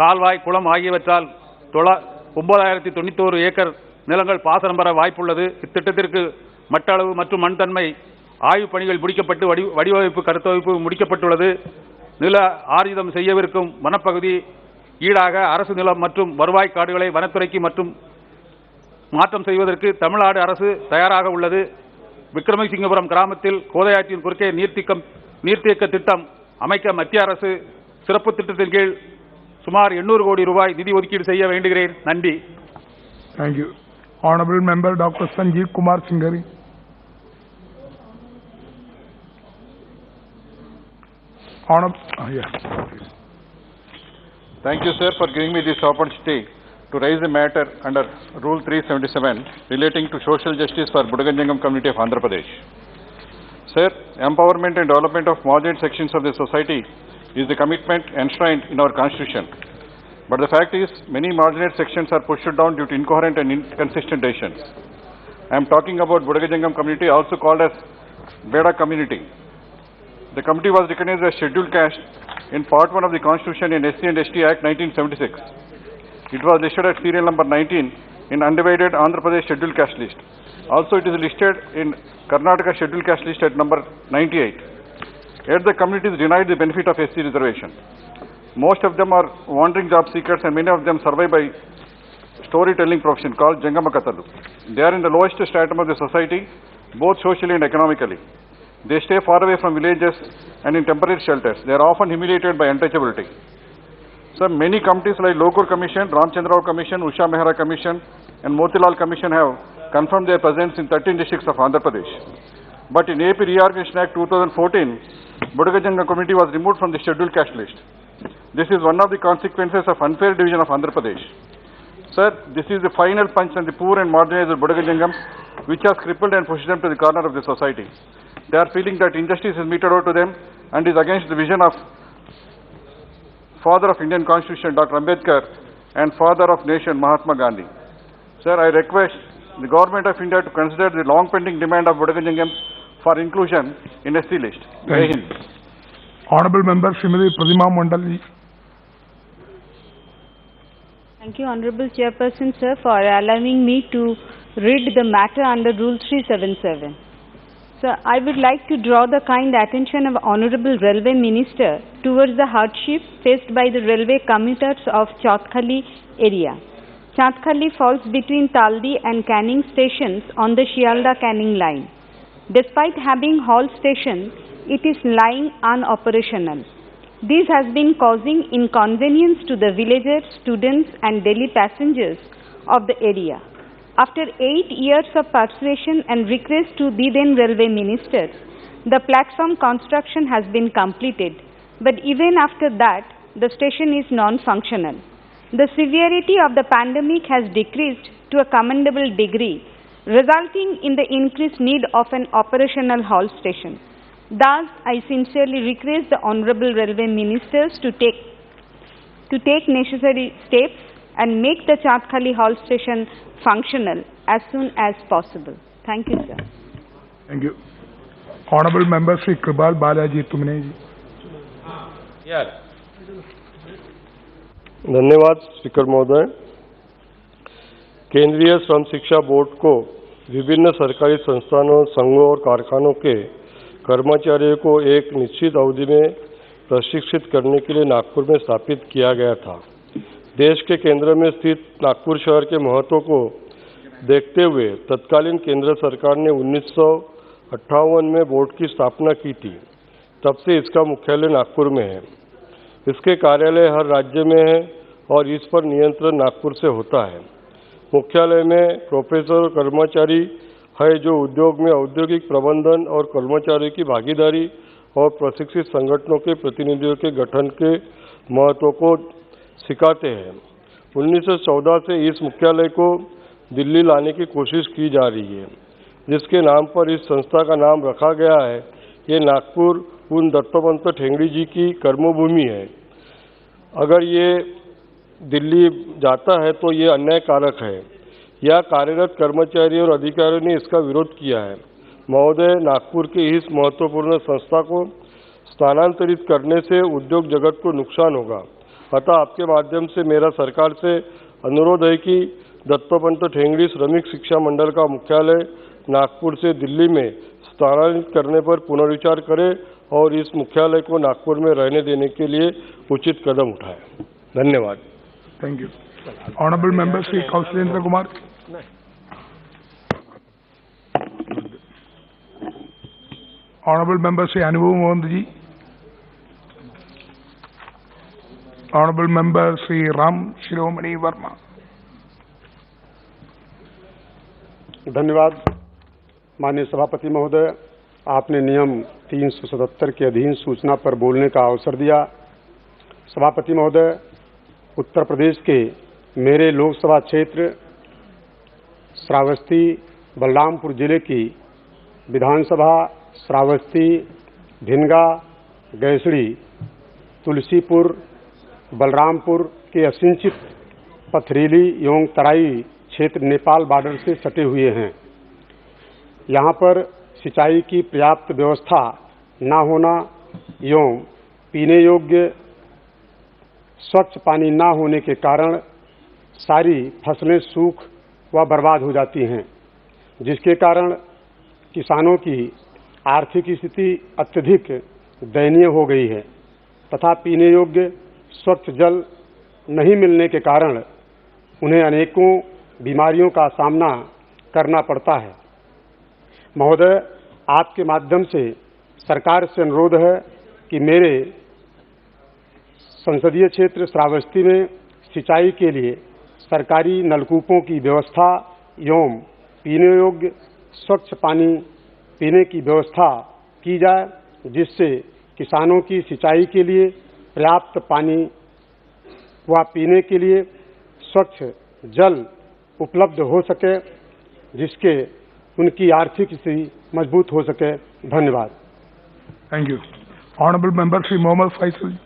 கால்வாய், குளம் ஆகியவற்றால் 9091 ஏக்கர் நிலங்கள் பாசனம் பெற வாய்ப்புள்ளது. இத்திட்டத்திற்கு மட்ட அளவு மற்றும் மண் தன்மை ஆய்வுப் பணிகள் முடிக்கப்பட்டு வடிவமைப்பு கருத்தமைப்பு முடிக்கப்பட்டுள்ளது. நில ஆர்ஜிதம் செய்யவிருக்கும் வனப்பகுதி ஈடாக அரசு நிலம் மற்றும் வருவாய் காடுகளை வனத்துறைக்கு மற்றும் மாற்றம் செய்வதற்கு தமிழ்நாடு அரசு தயாராக உள்ளது. விக்ரமசிங்கபுரம் கிராமத்தில் கோதையாற்றின் குறுக்கே நீர்த்தேக்க திட்டம் அமைக்க மத்திய அரசு சிறப்பு திட்டத்தின் கீழ் சுமார் 800 கோடி ரூபாய் நிதி ஒதுக்கீடு செய்ய வேண்டுகிறேன். நன்றி. Thank you. Honorable Member Dr. Sanjeev Kumar Singhari. Thank you, sir, for giving me this opportunity to raise a matter under Rule 377 relating to social justice for Budaganjangam community of Andhra Pradesh. Sir, empowerment and development of marginalized sections of the society is the commitment enshrined in our constitution. But the fact is, many marginalized sections are pushed down due to incoherent and inconsistent decisions. I am talking about Budaganjangam community, also called as Beda community. The community was recognized as scheduled caste in Part 1 of the Constitution in SC and ST Act 1976. It was listed at serial number 19 in undivided Andhra Pradesh scheduled caste list. Also, it is listed in Karnataka scheduled caste list at number 98. Yet the community is denied the benefit of SC reservation. Most of them are wandering job seekers, and many of them survive by storytelling profession called Jangama Kathalu. They are in the lowest stratum of the society, both socially and economically. They stay far away from villages and in temporary shelters. They are often humiliated by untouchability. So many committees like Lokur Commission, Ramchandra Rao Commission, Usha Mehra Commission and Motilal Commission have confirmed their presence in 13 districts of Andhra Pradesh. But in AP Reorganization Act 2014, Budaganjangam community was removed from the scheduled caste list. This is one of the consequences of unfair division of Andhra Pradesh. Sir, this is the final punch on the poor and marginalized of Budaganjangam, which has crippled and pushed them to the corner of the society. They are feeling that injustice is meted out to them and is against the vision of father of Indian Constitution, Dr. Ambedkar, and father of nation, Mahatma Gandhi. Sir, I request the Government of India to consider the long-pending demand of Budaganjangam for inclusion in SC list. Thank you. Honorable Member Srimati Pradima Mandal ji. Thank you, Honorable Chairperson, sir, for allowing me to read the matter under Rule 377. Sir, I would like to draw the kind attention of Honorable Railway Minister towards the hardship faced by the railway commuters of Chautkhali area. Chautkhali falls between Taldi and Canning stations on the Shialda-Canning line. Despite having halt station, it is lying unoperational. This has been causing inconvenience to the villagers, students and daily passengers of the area. After 8 years of persuasion and request to the then railway minister, the platform construction has been completed. But even after that, the station is non-functional. The severity of the pandemic has decreased to a commendable degree, resulting in the increased need of an operational halt station. Thus, I sincerely request the Honorable Railway Ministers to take necessary steps and make the Chautkhali halt station functional as soon as possible. Thank you, sir. Thank you. Honorable Member Sri Kripal Balaji Tumne ji. Yes. धन्यवाद speaker महोदय। केंद्रीय श्रम शिक्षा board को विभिन्न सरकारी संस्थानों, संघों और कारखानों के कर्मचारियों को एक निश्चित अवधि में प्रशिक्षित करने के लिए नागपुर में स्थापित किया गया था। देश के केंद्र में स्थित नागपुर शहर के महत्व को देखते हुए तत्कालीन केंद्र सरकार ने 1958 में बोर्ड की स्थापना की थी। तब से इसका मुख्यालय नागपुर में है। इसके कार्यालय हर राज्य में है और इस पर नियंत्रण नागपुर से होता है। मुख्यालय में प्रोफेसर और कर्मचारी है जो उद्योग में औद्योगिक प्रबंधन और कर्मचारियों की भागीदारी और प्रशिक्षित संगठनों के प्रतिनिधियों के गठन के महत्व को सिखाते हैं। 1914 से इस मुख्यालय को दिल्ली लाने की कोशिश की जा रही है, जिसके नाम पर इस संस्था का नाम रखा गया है। ये नागपुर उन दत्तोपंत ठेंगड़ी जी की कर्मभूमि है। अगर ये दिल्ली जाता है तो ये अन्यायकारक है। यह कार्यरत कर्मचारी और अधिकारियों ने इसका विरोध किया है। महोदय, नागपुर की इस महत्वपूर्ण संस्था को स्थानांतरित करने से उद्योग जगत को नुकसान होगा। अतः आपके माध्यम से मेरा सरकार से अनुरोध है कि दत्तोपंत ठेंगड़ी श्रमिक शिक्षा मंडल का मुख्यालय नागपुर से दिल्ली में स्थानांतरित करने पर पुनर्विचार करें और इस मुख्यालय को नागपुर में रहने देने के लिए उचित कदम उठाएं। धन्यवाद। Thank you. Honourable member Shri Kaushalendra Kumar. Honourable member Shri Anubhav Mohan ji. Honourable member Shri Ram Shiromani Verma. धन्यवाद। माननीय सभापति महोदय, आपने नियम 377 के अधीन सूचना पर बोलने का अवसर दिया। सभापति महोदय, उत्तर प्रदेश के मेरे लोकसभा क्षेत्र श्रावस्ती बलरामपुर जिले की विधानसभा श्रावस्ती, भिनगा, गैसड़ी, तुलसीपुर, बलरामपुर के असिंचित पथरीली एवं तराई क्षेत्र नेपाल बॉर्डर से सटे हुए हैं। यहाँ पर सिंचाई की पर्याप्त व्यवस्था न होना एवं पीने योग्य स्वच्छ पानी न होने के कारण सारी फसलें सूख व बर्बाद हो जाती हैं, जिसके कारण किसानों की आर्थिक स्थिति अत्यधिक दयनीय हो गई है तथा पीने योग्य स्वच्छ जल नहीं मिलने के कारण उन्हें अनेकों बीमारियों का सामना करना पड़ता है। महोदय, आपके माध्यम से सरकार से अनुरोध है कि मेरे संसदीय क्षेत्र श्रावस्ती में सिंचाई के लिए सरकारी नलकूपों की व्यवस्था एवं पीने योग्य स्वच्छ पानी पीने की व्यवस्था की जाए, जिससे किसानों की सिंचाई के लिए पर्याप्त पानी व पीने के लिए स्वच्छ जल उपलब्ध हो सके, जिसके उनकी आर्थिक स्थिति मजबूत हो सके। धन्यवाद। Thank you. Honourable member Shri Mohammad Faisal.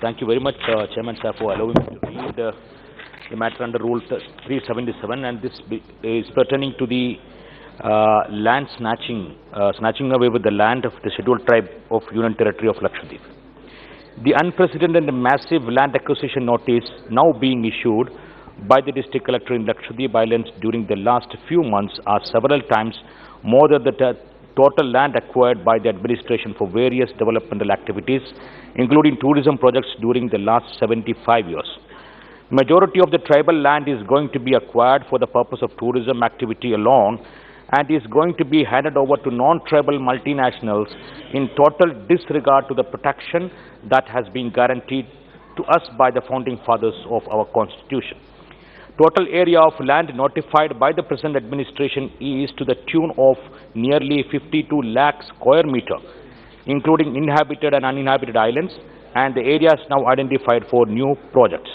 Thank you very much, Chairman Sir, for allowing me to read the matter under Rule 377, and this is pertaining to the land snatching away with the land of the scheduled tribe of Union Territory of Lakshadweep. The unprecedented and massive land acquisition notice now being issued by the District Collector in Lakshadweep Islands during the last few months are several times more than the total land acquired by the administration for various developmental activities, including tourism projects during the last 75 years. Majority of the tribal land is going to be acquired for the purpose of tourism activity alone and is going to be handed over to non-tribal multinationals in total disregard to the protection that has been guaranteed to us by the founding fathers of our Constitution. Total area of land notified by the present administration is to the tune of nearly 52 lakh square meter, including inhabited and uninhabited islands, and the areas now identified for new projects.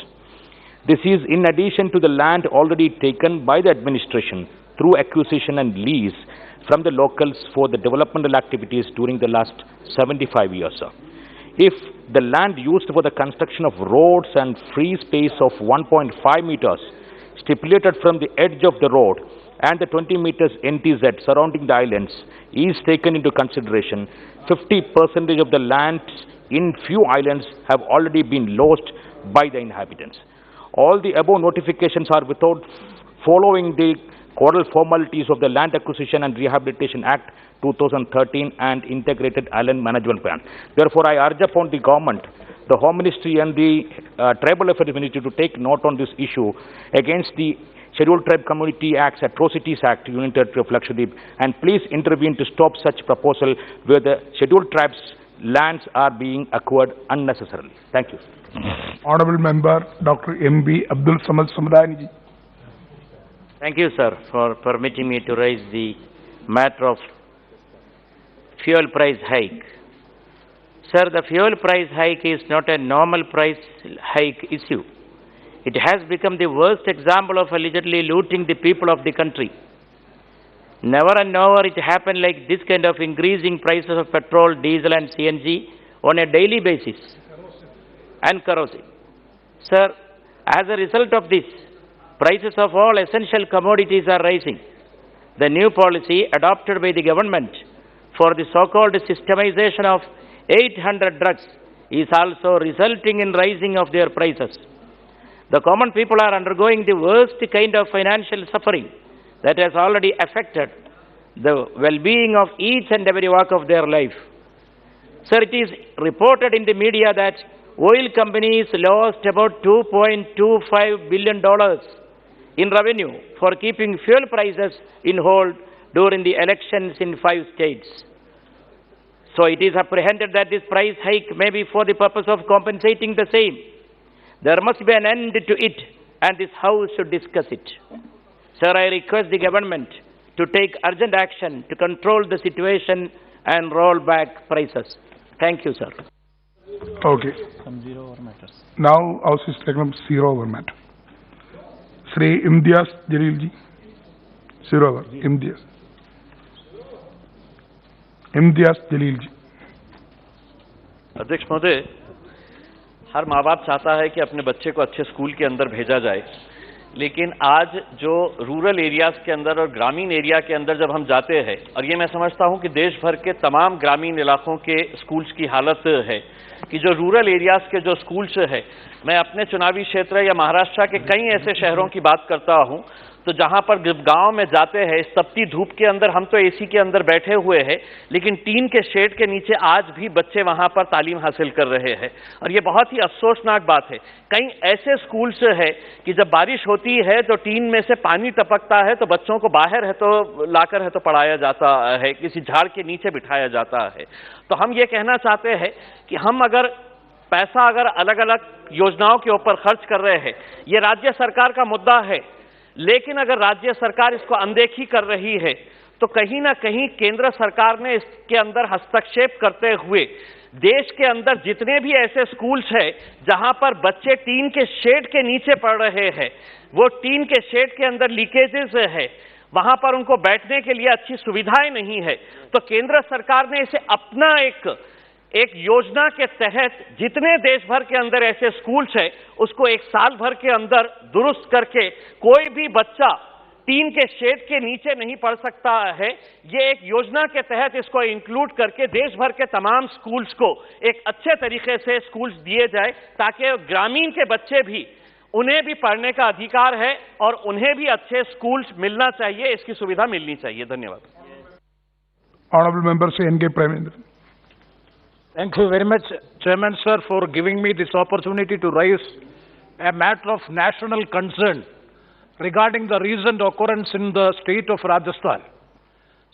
This is in addition to the land already taken by the administration through acquisition and lease from the locals for the developmental activities during the last 75 years. Sir. If the land used for the construction of roads and free space of 1.5 meters stipulated from the edge of the road and the 20 meters NTZ surrounding the islands is taken into consideration, 50% of the land in few islands have already been lost by the inhabitants. All the above notifications are without following the caudal formalities of the Land Acquisition and Rehabilitation Act 2013 and Integrated Island Management Plan. Therefore, I urge upon the government, the Home Ministry and the Tribal Affairs Ministry to take note on this issue against the Scheduled Tribe Community Acts, Atrocities Act, Union Territory of Lakshadweep, and please intervene to stop such proposal where the Scheduled Tribes lands are being acquired unnecessarily. Thank you. Honorable Member Dr. M.B. Abdul Samad Samadani ji. Thank you, sir, for permitting me to raise the matter of fuel price hike. Sir, the fuel price hike is not a normal price hike issue. It has become the worst example of allegedly looting the people of the country. Never and never it happened like this kind of increasing prices of petrol, diesel and CNG on a daily basis and kerosene. Sir, as a result of this, prices of all essential commodities are rising. The new policy adopted by the government for the so-called systemization of 800 drugs is also resulting in rising of their prices. The common people are undergoing the worst kind of financial suffering that has already affected the well-being of each and every walk of their life. Sir, it is reported in the media that oil companies lost about $2.25 billion in revenue for keeping fuel prices in hold during the elections in 5 states. So it is apprehended that this price hike may be for the purpose of compensating the same. There must be an end to it, and this House should discuss it. Sir, I request the government to take urgent action to control the situation and roll back prices. Thank you, sir. Okay. Now, House is taking up 0 over matter. Sri Imtiaz Jalil ji. 0 over. Imtiaz. Imtiaz Jalil ji. अध्यक्ष महोदय, हर माँ बाप चाहता है कि अपने बच्चे को अच्छे स्कूल के अंदर भेजा जाए, लेकिन आज जो रूरल एरियाज के अंदर और ग्रामीण एरिया के अंदर जब हम जाते हैं, और ये मैं समझता हूं कि देश भर के तमाम ग्रामीण इलाकों के स्कूल्स की हालत है कि जो रूरल एरियाज के जो स्कूल्स है, मैं अपने चुनावी क्षेत्र या महाराष्ट्र के कई ऐसे शहरों की बात करता हूं तो जहां पर गांव में जाते हैं, तपती धूप के अंदर हम तो एसी के अंदर बैठे हुए हैं, लेकिन टीन के शेड के नीचे आज भी बच्चे वहां पर तालीम हासिल कर रहे हैं, और ये बहुत ही अफसोसनाक बात है। कई ऐसे स्कूल्स है कि जब बारिश होती है तो टीन में से पानी टपकता है तो बच्चों को बाहर है तो लाकर है तो पढ़ाया जाता है, किसी झाड़ के नीचे बिठाया जाता है। तो हम ये कहना चाहते हैं कि हम अगर पैसा अगर अलग अलग योजनाओं के ऊपर खर्च कर रहे हैं, ये राज्य सरकार का मुद्दा है, लेकिन अगर राज्य सरकार इसको अनदेखी कर रही है तो कहीं ना कहीं केंद्र सरकार ने इसके अंदर हस्तक्षेप करते हुए देश के अंदर जितने भी ऐसे स्कूल्स हैं जहां पर बच्चे टीन के शेड के नीचे पढ़ रहे हैं, वो टीन के शेड के अंदर लीकेजेस है, वहां पर उनको बैठने के लिए अच्छी सुविधाएं नहीं है, तो केंद्र सरकार ने इसे अपना एक एक योजना के तहत जितने देश भर के अंदर ऐसे स्कूल्स हैं उसको एक साल भर के अंदर दुरुस्त करके कोई भी बच्चा टीन के शेड के नीचे नहीं पढ़ सकता है। ये एक योजना के तहत इसको इंक्लूड करके देश भर के तमाम स्कूल्स को एक अच्छे तरीके से स्कूल्स दिए जाए ताकि ग्रामीण के बच्चे भी, उन्हें भी पढ़ने का अधिकार है और उन्हें भी अच्छे स्कूल्स मिलना चाहिए, इसकी सुविधा मिलनी चाहिए। धन्यवाद। Honorable Member N.K. Premendra. Thank you very much, Chairman sir, for giving me this opportunity to raise a matter of national concern regarding the recent occurrence in the state of Rajasthan.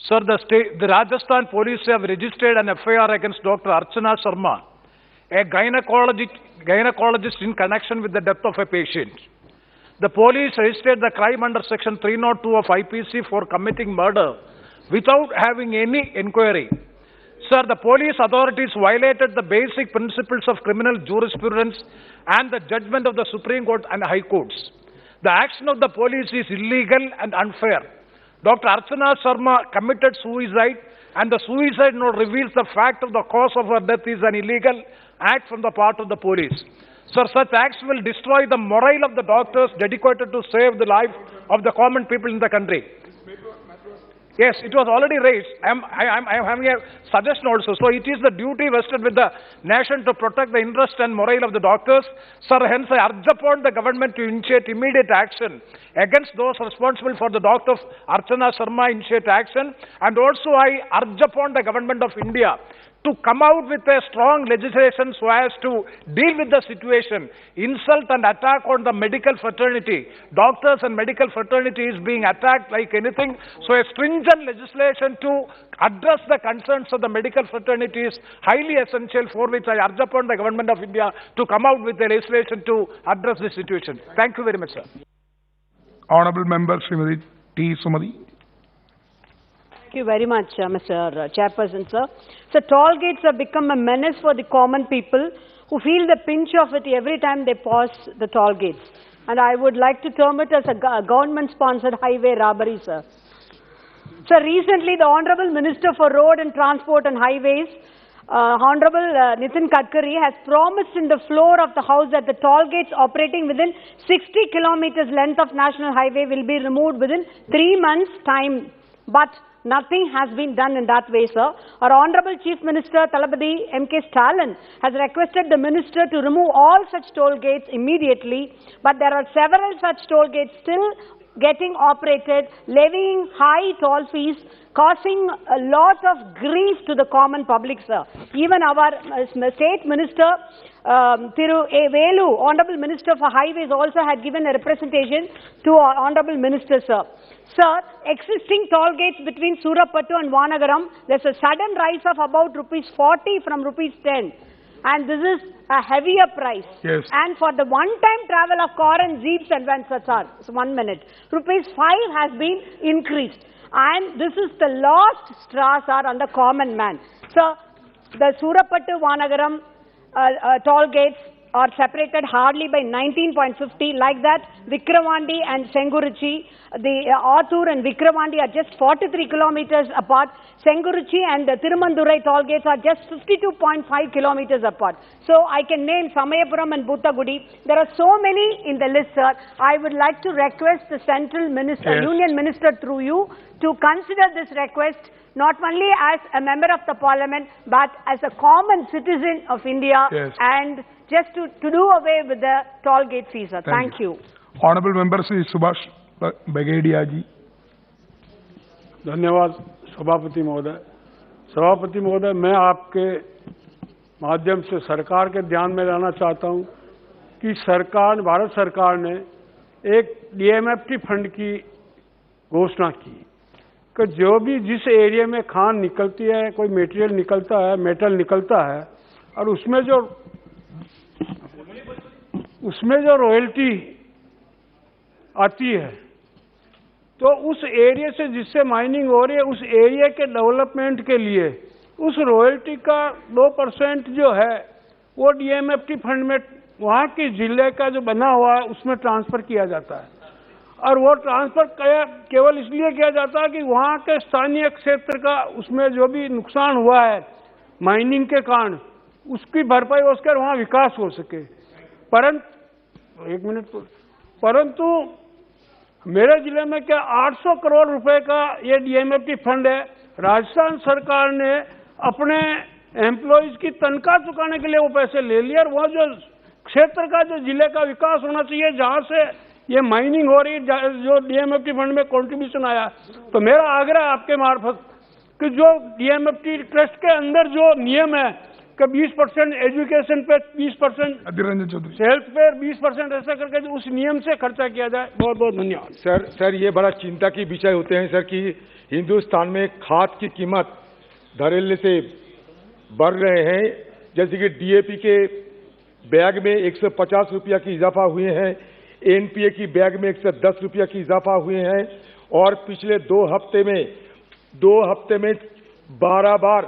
Sir, the Rajasthan police have registered an FIR against Dr. Archana Sharma, a gynecologist in connection with the death of a patient. The police registered the crime under Section 302 of IPC for committing murder without having any inquiry. Sir, the police authorities violated the basic principles of criminal jurisprudence and the judgment of the Supreme Court and High Courts. The action of the police is illegal and unfair. Dr. Archana Sharma committed suicide, and the suicide note reveals the fact of the cause of her death is an illegal act from the part of the police. Sir, such acts will destroy the morale of the doctors dedicated to save the life of the common people in the country. Yes, it was already raised. I am having a suggestion also. So it is the duty vested with the nation to protect the interest and morale of the doctors. Sir, hence I urge upon the government to initiate immediate action against those responsible for the death of Archana Sharma, initiate action. And also I urge upon the government of India to come out with a strong legislation so as to deal with the situation. Insult and attack on the medical fraternity. Doctors and medical fraternity is being attacked like anything. So a stringent legislation to address the concerns of the medical fraternity is highly essential, for which I urge upon the government of India to come out with a legislation to address this situation. Thank you very much, sir. Honorable Member Srimati T. Sumadi. Thank you very much, Mr. Chairperson, sir. So toll gates have become a menace for the common people who feel the pinch of it every time they pass the toll gates. And I would like to term it as a government-sponsored highway robbery, sir. So recently, the Honorable Minister for Road and Transport and Highways, Honorable Nitin Gadkari, has promised in the floor of the House that the toll gates operating within 60 kilometers length of National Highway will be removed within 3 months' time. But nothing has been done in that way, sir. Our Honorable Chief Minister, Thalapathy M.K. Stalin, has requested the Minister to remove all such toll gates immediately, but there are several such toll gates still getting operated, levying high toll fees, causing a lot of grief to the common public, sir. Even our State Minister, Thiru A. Velu, Honorable Minister for Highways, also had given a representation to our Honorable Minister, sir. Sir, existing toll gates between Surapattu and Vanagaram, there's a sudden rise of about ₹40 from ₹10. And this is a heavier price. Yes. And for the one-time travel of car and jeeps and vans, sir, ₹1 minute, ₹5 has been increased. And this is the last straw, sir, on the common man. So, the Surapattu-Vanagaram toll gates are separated hardly by 19.50. Like that, Vikramandi and Sengurichi, the Attur and Vikramandi are just 43 kilometers apart. Sengurichi and the Tirumandurai toll gates are just 52.5 kilometers apart. So I can name Samayapuram and Bhuttagudi. There are so many in the list, sir. I would like to request the Central Minister, Yes. Union Minister through you, to consider this request not only as a member of the Parliament, but as a common citizen of India, Yes. and just to do away with the toll gate fees, sir. Thank you. Honorable Member Sri Subhash Bagedia ji. धन्यवाद सभापति महोदय। सभापति महोदय, मैं आपके माध्यम से सरकार के ध्यान में लाना चाहता हूं कि भारत सरकार ने एक डीएमएफटी फंड की घोषणा की कि जो भी जिस एरिया में खान निकलती है, कोई मेटेरियल निकलता है, मेटल निकलता है, और उसमें जो रॉयल्टी आती है, तो उस एरिया से जिससे माइनिंग हो रही है, उस एरिया के डेवलपमेंट के लिए उस रॉयल्टी का 2% जो है वो डीएमएफटी फंड में वहाँ के जिले का जो बना हुआ है उसमें ट्रांसफर किया जाता है। और वो ट्रांसफर केवल इसलिए किया जाता है कि वहाँ के स्थानीय क्षेत्र का उसमें जो भी नुकसान हुआ है माइनिंग के कारण उसकी भरपाई हो सके और वहाँ विकास हो सके। परंतु मेरे जिले में क्या 800 करोड़ रुपए का ये डीएमएफटी फंड है। राजस्थान सरकार ने अपने एम्प्लॉइज की तनख्वाह चुकाने के लिए वो पैसे ले लिए और वो जो क्षेत्र का जो जिले का विकास होना चाहिए जहां से ये माइनिंग हो रही जो डीएमएफटी फंड में कंट्रीब्यूशन आया, तो मेरा आग्रह आपके मार्फत कि जो डीएमएफटी ट्रस्ट के अंदर जो नियम है कि 20% एजुकेशन पे 20% हेल्थ पे 20% ऐसा करके उस नियम से खर्चा किया जाए। बहुत बहुत धन्यवाद। सर ये बड़ा चिंता की विषय होते हैं सर कि हिंदुस्तान में खाद की कीमत धड़ल्ले से बढ़ रहे हैं। जैसे कि डीएपी के बैग में 150 रुपया की इजाफा हुए हैं, एनपीए की बैग में 110 रुपया की इजाफा हुए हैं और पिछले 2 हफ्ते में 12 बार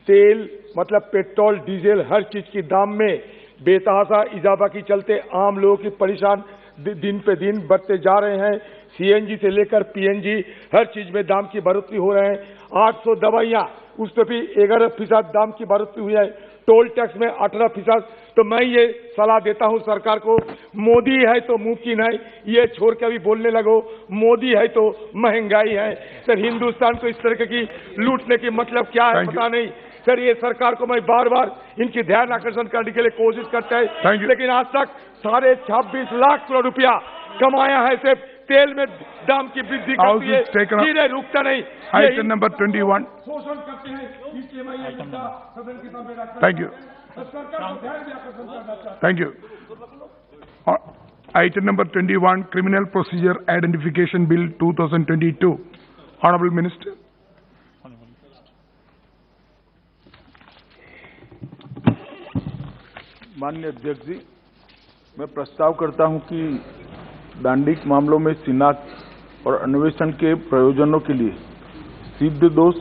तेल मतलब पेट्रोल डीजल हर चीज की दाम में बेतहाशा इजाफा के चलते आम लोगों की परेशान दिन पे दिन बढ़ते जा रहे हैं। सीएनजी से लेकर पीएनजी हर चीज में दाम की बढ़ोतरी हो रहे हैं। 800 दवाइयां उस पर भी 11% दाम की बढ़ोतरी हुई है। टोल टैक्स में 18%। तो मैं ये सलाह देता हूं सरकार को, मोदी है तो मुमकिन है, ये छोड़ के अभी बोलने लगो मोदी है तो महंगाई है। सर हिंदुस्तान को इस तरह की लूटने की मतलब क्या है पता नहीं। सर ये सरकार को मैं बार बार इनकी ध्यान आकर्षण करने के लिए कोशिश करता है, लेकिन आज तक 26.5 लाख करोड़ रुपया कमाया है। सिर्फ तेल में दाम की वृद्धि करती है, धीरे रुकता नहीं। Item number 21. शोषण करते हैं। Thank you. Thank you. Item number 21, Criminal Procedure Identification Bill 2022. Honorable Minister. माननीय अध्यक्ष जी, मैं प्रस्ताव करता हूं कि दांडिक मामलों में शिनाख्त और अन्वेषण के प्रयोजनों के लिए सिद्ध दोष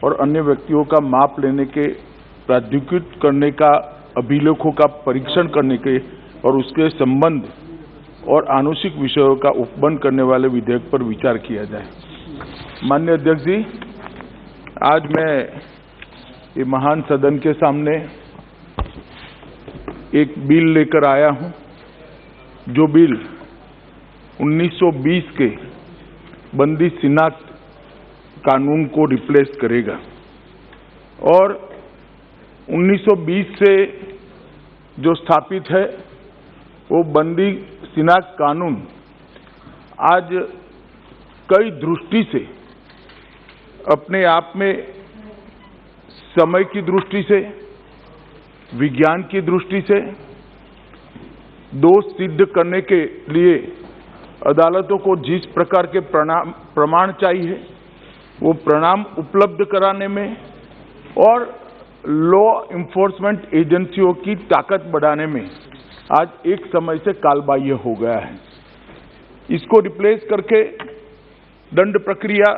और अन्य व्यक्तियों का माप लेने के प्राधिकृत करने का अभिलेखों का परीक्षण करने के और उसके संबंध और आनुषिक विषयों का उपबंध करने वाले विधेयक पर विचार किया जाए। माननीय अध्यक्ष जी, आज मैं ये महान सदन के सामने एक बिल लेकर आया हूं, जो बिल 1920 के बंदी शिनाख्त कानून को रिप्लेस करेगा और 1920 से जो स्थापित है वो बंदी शिनाख्त कानून आज कई दृष्टि से अपने आप में समय की दृष्टि से, विज्ञान की दृष्टि से दोष सिद्ध करने के लिए अदालतों को जिस प्रकार के प्रमाण चाहिए वो प्रमाण उपलब्ध कराने में और लॉ इन्फोर्समेंट एजेंसियों की ताकत बढ़ाने में आज एक समय से कालबाह्य हो गया है। इसको रिप्लेस करके दंड प्रक्रिया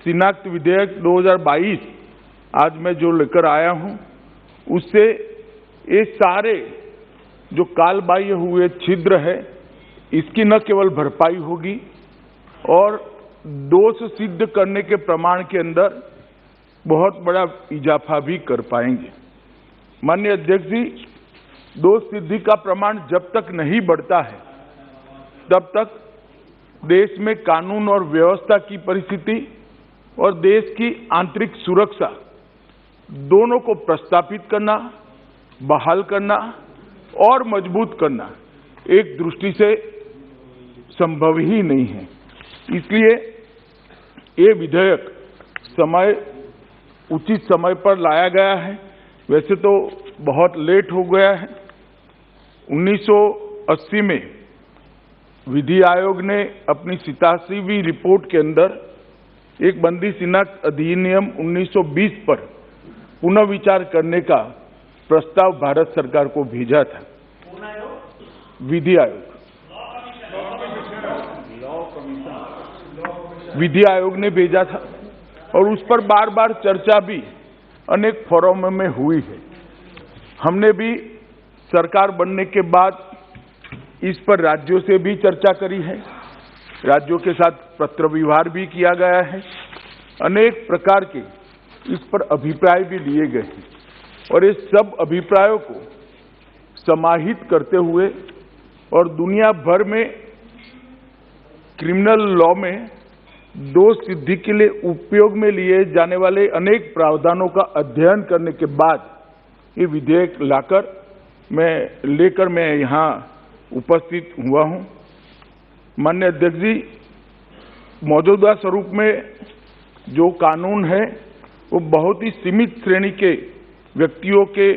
शिनाख्त विधेयक 2022 आज मैं जो लेकर आया हूं, उससे ये सारे जो कालबाह्य हुए छिद्र है इसकी न केवल भरपाई होगी और दोष सिद्ध करने के प्रमाण के अंदर बहुत बड़ा इजाफा भी कर पाएंगे। माननीय अध्यक्ष जी, दोष सिद्धि का प्रमाण जब तक नहीं बढ़ता है तब तक देश में कानून और व्यवस्था की परिस्थिति और देश की आंतरिक सुरक्षा दोनों को प्रस्तापित करना, बहाल करना और मजबूत करना एक दृष्टि से संभव ही नहीं है। इसलिए ये विधेयक उचित समय पर लाया गया है। वैसे तो बहुत लेट हो गया है। 1980 में विधि आयोग ने अपनी 87वीं रिपोर्ट के अंदर एक बंदी शिनाख्त अधिनियम 1920 पर पुनः विचार करने का प्रस्ताव भारत सरकार को भेजा था। विधि आयोग ने भेजा था और उस पर बार बार चर्चा भी अनेक फोरम में हुई है। हमने भी सरकार बनने के बाद इस पर राज्यों से भी चर्चा करी है, राज्यों के साथ पत्र व्यवहार भी किया गया है, अनेक प्रकार के इस पर अभिप्राय भी लिए गए हैं। और इस सब अभिप्रायों को समाहित करते हुए और दुनिया भर में क्रिमिनल लॉ में दोष सिद्धि के लिए उपयोग में लिए जाने वाले अनेक प्रावधानों का अध्ययन करने के बाद ये विधेयक लेकर मैं यहाँ उपस्थित हुआ हूँ। माननीय अध्यक्ष जी, मौजूदा स्वरूप में जो कानून है वो बहुत ही सीमित श्रेणी के व्यक्तियों के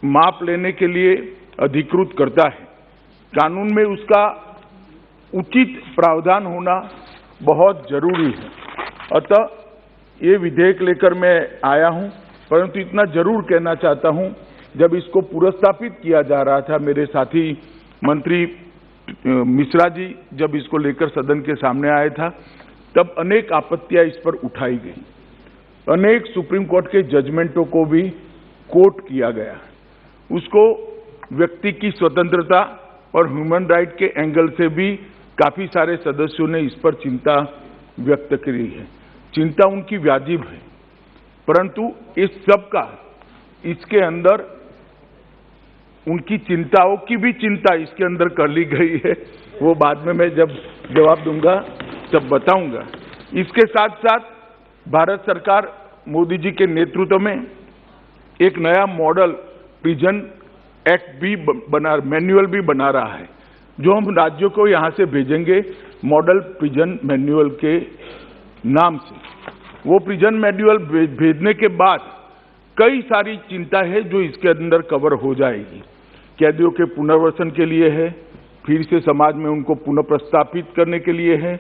माप लेने के लिए अधिकृत करता है। कानून में उसका उचित प्रावधान होना बहुत जरूरी है। अतः ये विधेयक लेकर मैं आया हूं, परंतु इतना जरूर कहना चाहता हूं, जब इसको पुरस्तापित किया जा रहा था, मेरे साथी मंत्री मिश्रा जी जब इसको लेकर सदन के सामने आया था, तब अनेक आपत्तियां इस पर उठाई गई। अनेक सुप्रीम कोर्ट के जजमेंटों को भी कोट किया गया। उसको व्यक्ति की स्वतंत्रता और ह्यूमन राइट के एंगल से भी काफी सारे सदस्यों ने इस पर चिंता व्यक्त की है। चिंता उनकी वाजिब है, परंतु इस सब का इसके अंदर उनकी चिंताओं की भी चिंता इसके अंदर कर ली गई है। वो बाद में मैं जब जवाब दूंगा तब बताऊंगा। इसके साथ साथ भारत सरकार मोदी जी के नेतृत्व में एक नया मॉडल प्रिजन एक्ट भी मैनुअल भी बना रहा है, जो हम राज्यों को यहां से भेजेंगे मॉडल प्रिजन मैनुअल के नाम से। वो प्रिजन मैनुअल भेजने के बाद कई सारी चिंता है जो इसके अंदर कवर हो जाएगी। कैदियों के पुनर्वसन के लिए है, फिर से समाज में उनको पुनः प्रस्थापित करने के लिए है,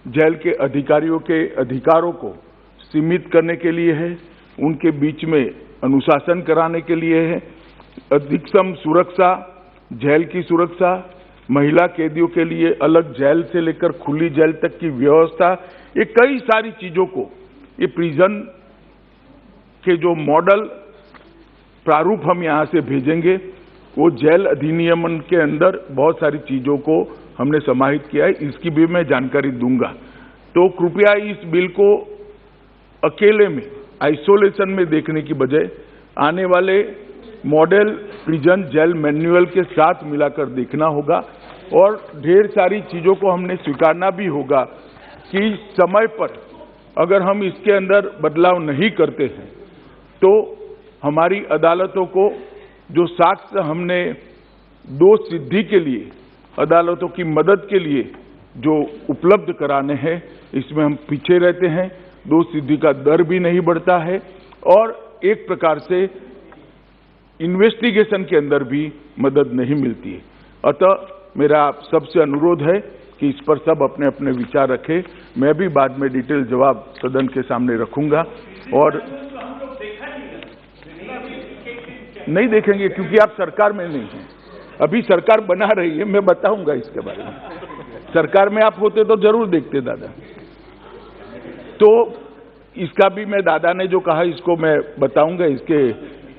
जेल के अधिकारियों के अधिकारों को सीमित करने के लिए है, उनके बीच में अनुशासन कराने के लिए है, अधिकतम सुरक्षा, जेल की सुरक्षा, महिला कैदियों के लिए अलग जेल से लेकर खुली जेल तक की व्यवस्था, ये कई सारी चीजों को ये प्रिजन के जो मॉडल प्रारूप हम यहां से भेजेंगे, वो जेल अधिनियम के अंदर बहुत सारी चीजों को हमने समाहित किया है। इसकी भी मैं जानकारी दूंगा। तो कृपया इस बिल को अकेले में आइसोलेशन में देखने की बजाय आने वाले मॉडल प्रिजन जेल मैनुअल के साथ मिलाकर देखना होगा, और ढेर सारी चीजों को हमने स्वीकारना भी होगा कि समय पर अगर हम इसके अंदर बदलाव नहीं करते हैं तो हमारी अदालतों को जो साक्ष्य हमने दोष सिद्धि के लिए अदालतों की मदद के लिए जो उपलब्ध कराने हैं, इसमें हम पीछे रहते हैं, दोष सिद्धि का दर भी नहीं बढ़ता है, और एक प्रकार से इन्वेस्टिगेशन के अंदर भी मदद नहीं मिलती है। अतः मेरा आप सबसे अनुरोध है कि इस पर सब अपने अपने विचार रखें। मैं भी बाद में डिटेल जवाब सदन के सामने रखूंगा, और नहीं देखेंगे क्योंकि आप सरकार में नहीं हैं। अभी सरकार बना रही है, मैं बताऊंगा इसके बारे में। सरकार में आप होते तो जरूर देखते दादा। तो इसका भी मैं दादा ने जो कहा इसको मैं बताऊंगा, इसके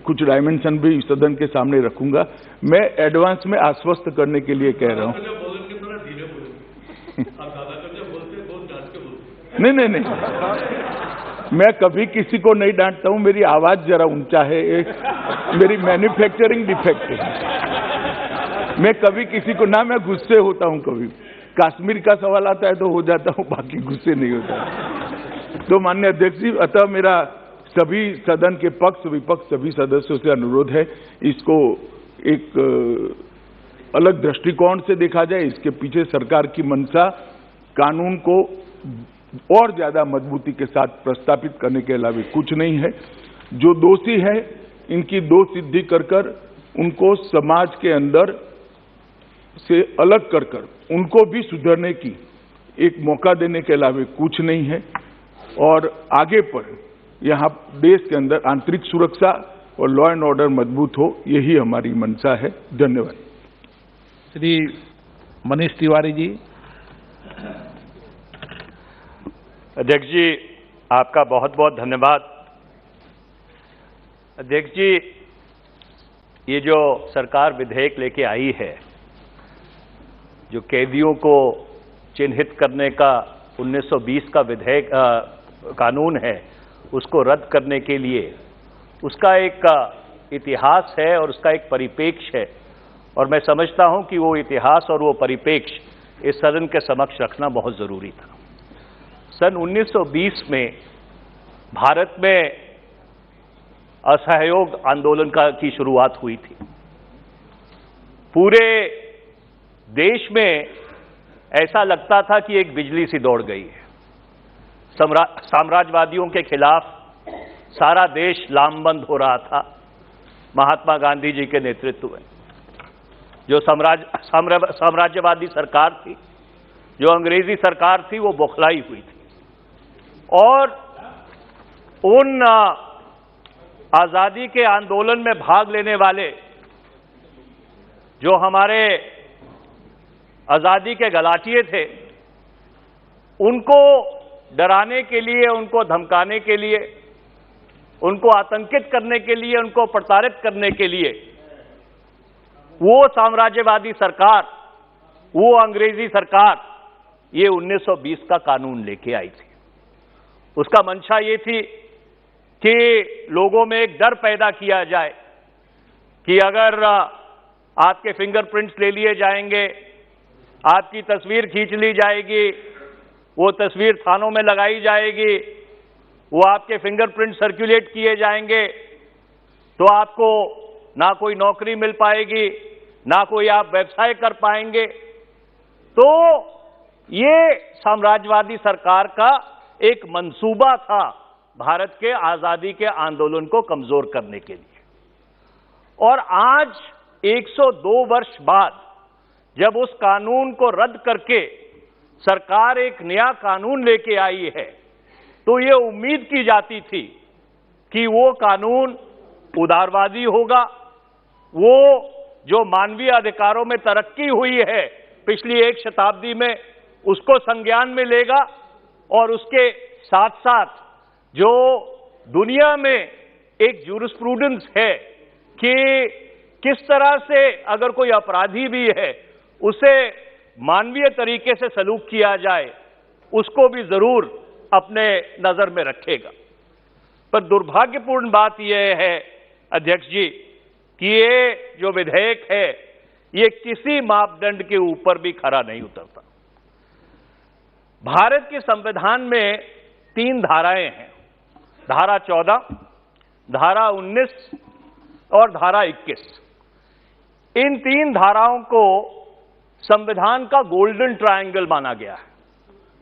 कुछ डायमेंशन भी सदन के सामने रखूंगा। मैं एडवांस में आश्वस्त करने के लिए कह रहा हूं। नहीं, मैं कभी किसी को नहीं डांटता हूं। मेरी आवाज जरा ऊंचा है, मेरी मैन्युफैक्चरिंग डिफेक्ट है। मैं कभी किसी को ना, मैं गुस्से होता हूं। कभी कश्मीर का सवाल आता है तो हो जाता हूं, बाकी गुस्से नहीं होता। तो माननीय अध्यक्ष जी, अतः मेरा सभी सदन के पक्ष विपक्ष सभी सदस्यों से अनुरोध है, इसको एक अलग दृष्टिकोण से देखा जाए। इसके पीछे सरकार की मंशा कानून को और ज्यादा मजबूती के साथ प्रस्तापित करने के अलावा कुछ नहीं है। जो दोषी है इनकी दोष सिद्धि कर उनको समाज के अंदर से अलग कर उनको भी सुधरने की एक मौका देने के अलावा कुछ नहीं है। और आगे पर यहाँ देश के अंदर आंतरिक सुरक्षा और लॉ एंड ऑर्डर मजबूत हो, यही हमारी मंशा है। धन्यवाद। श्री मनीष तिवारी जी। अध्यक्ष जी, आपका बहुत बहुत धन्यवाद। अध्यक्ष जी, ये जो सरकार विधेयक लेके आई है, जो कैदियों को चिन्हित करने का 1920 का विधेयक कानून है, उसको रद्द करने के लिए उसका एक इतिहास है और उसका एक परिप्रेक्ष्य है, और मैं समझता हूं कि वो इतिहास और वो परिप्रेक्ष्य इस सदन के समक्ष रखना बहुत जरूरी था। सन 1920 में भारत में असहयोग आंदोलन की शुरुआत हुई थी। पूरे देश में ऐसा लगता था कि एक बिजली सी दौड़ गई है। साम्राज्यवादियों के खिलाफ सारा देश लामबंद हो रहा था। महात्मा गांधी जी के नेतृत्व में जो साम्राज्यवादी सरकार थी, जो अंग्रेजी सरकार थी, वो बौखलाई हुई थी। और उन आजादी के आंदोलन में भाग लेने वाले जो हमारे आजादी के गलाटिए थे, उनको डराने के लिए, उनको धमकाने के लिए, उनको आतंकित करने के लिए, उनको प्रताड़ित करने के लिए वो साम्राज्यवादी सरकार, वो अंग्रेजी सरकार ये 1920 का कानून लेके आई थी। उसका मंशा ये थी कि लोगों में एक डर पैदा किया जाए कि अगर आपके फिंगरप्रिंट्स ले लिए जाएंगे, आपकी तस्वीर खींच ली जाएगी, वो तस्वीर थानों में लगाई जाएगी, वो आपके फिंगरप्रिंट सर्कुलेट किए जाएंगे, तो आपको ना कोई नौकरी मिल पाएगी, ना कोई आप व्यवसाय कर पाएंगे। तो ये साम्राज्यवादी सरकार का एक मंसूबा था भारत के आजादी के आंदोलन को कमजोर करने के लिए। और आज 102 वर्ष बाद जब उस कानून को रद्द करके सरकार एक नया कानून लेके आई है, तो ये उम्मीद की जाती थी कि वो कानून उदारवादी होगा, वो जो मानवीय अधिकारों में तरक्की हुई है पिछली एक शताब्दी में, उसको संज्ञान में लेगा, और उसके साथ साथ जो दुनिया में एक जूरिस्प्रूडेंस है कि किस तरह से अगर कोई अपराधी भी है उसे मानवीय तरीके से सलूक किया जाए, उसको भी जरूर अपने नजर में रखेगा। पर दुर्भाग्यपूर्ण बात यह है अध्यक्ष जी कि ये जो विधेयक है ये किसी मापदंड के ऊपर भी खरा नहीं उतरता। भारत के संविधान में 3 धाराएं हैं, धारा 14, धारा 19 और धारा 21। इन 3 धाराओं को संविधान का गोल्डन ट्रायंगल माना गया है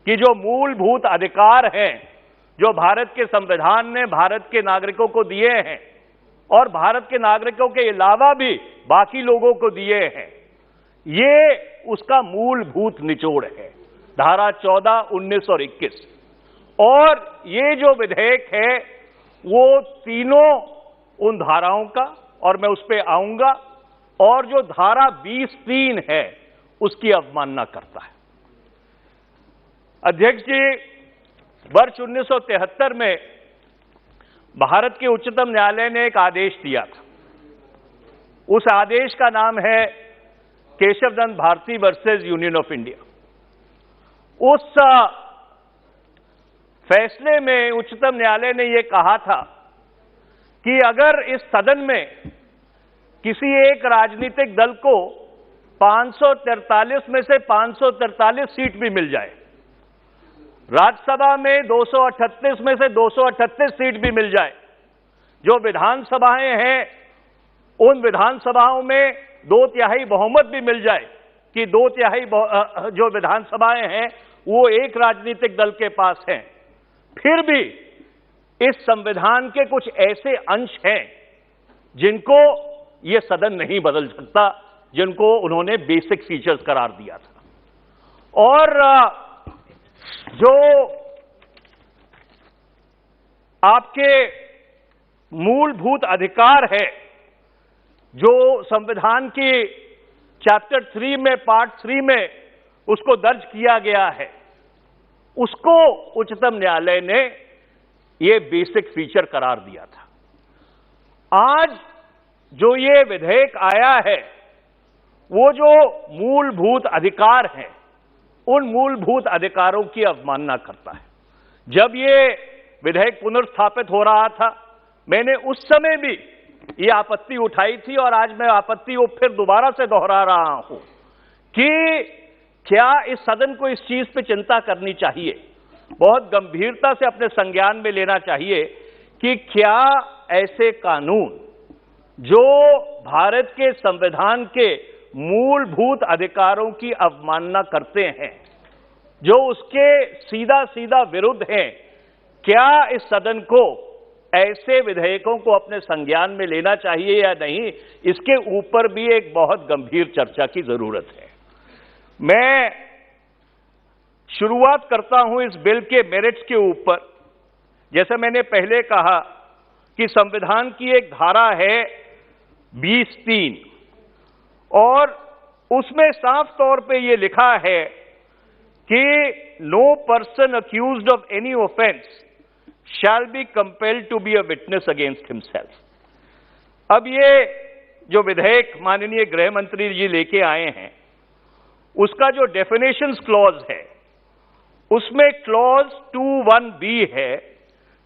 कि जो मूलभूत अधिकार हैं जो भारत के संविधान ने भारत के नागरिकों को दिए हैं और भारत के नागरिकों के अलावा भी बाकी लोगों को दिए हैं, ये उसका मूलभूत निचोड़ है, धारा 14, 19 और 21। और ये जो विधेयक है वो तीनों उन धाराओं का, और मैं उस पर आऊंगा, और जो धारा 20(3) है उसकी अवमानना करता है। अध्यक्ष जी, वर्ष 1973 में भारत के उच्चतम न्यायालय ने एक आदेश दिया था। उस आदेश का नाम है Keshavchandra Bharati versus union of India. उस फैसले में उच्चतम न्यायालय ने यह कहा था कि अगर इस सदन में किसी एक राजनीतिक दल को 543 में से 543 सीट भी मिल जाए, राज्यसभा में 238 में से 238 सीट भी मिल जाए, जो विधानसभाएं हैं उन विधानसभाओं में 2/3 बहुमत भी मिल जाए कि 2/3 जो विधानसभाएं हैं वो एक राजनीतिक दल के पास हैं, फिर भी इस संविधान के कुछ ऐसे अंश हैं जिनको ये सदन नहीं बदल सकता, जिनको उन्होंने बेसिक फीचर्स करार दिया था। और जो आपके मूलभूत अधिकार है जो संविधान की चैप्टर 3 में, पार्ट 3 में उसको दर्ज किया गया है, उसको उच्चतम न्यायालय ने ये बेसिक फीचर करार दिया था। आज जो ये विधेयक आया है वो जो मूलभूत अधिकार हैं उन मूलभूत अधिकारों की अवमानना करता है। जब ये विधेयक पुनर्स्थापित हो रहा था, मैंने उस समय भी ये आपत्ति उठाई थी और आज मैं आपत्ति को फिर दोबारा से दोहरा रहा हूं कि क्या इस सदन को इस चीज पे चिंता करनी चाहिए, बहुत गंभीरता से अपने संज्ञान में लेना चाहिए कि क्या ऐसे कानून जो भारत के संविधान के मूलभूत अधिकारों की अवमानना करते हैं, जो उसके सीधा सीधा विरुद्ध हैं, क्या इस सदन को ऐसे विधेयकों को अपने संज्ञान में लेना चाहिए या नहीं, इसके ऊपर भी एक बहुत गंभीर चर्चा की जरूरत है। मैं शुरुआत करता हूं इस बिल के मेरिट्स के ऊपर। जैसे मैंने पहले कहा कि संविधान की एक धारा है 20(3) और उसमें साफ तौर पे ये लिखा है कि no person accused of any offence shall be compelled to be a witness against himself. अब ये जो विधेयक माननीय गृह मंत्री जी लेके आए हैं, उसका जो डेफिनेशंस क्लॉज है, उसमें क्लॉज 2(1)(b) है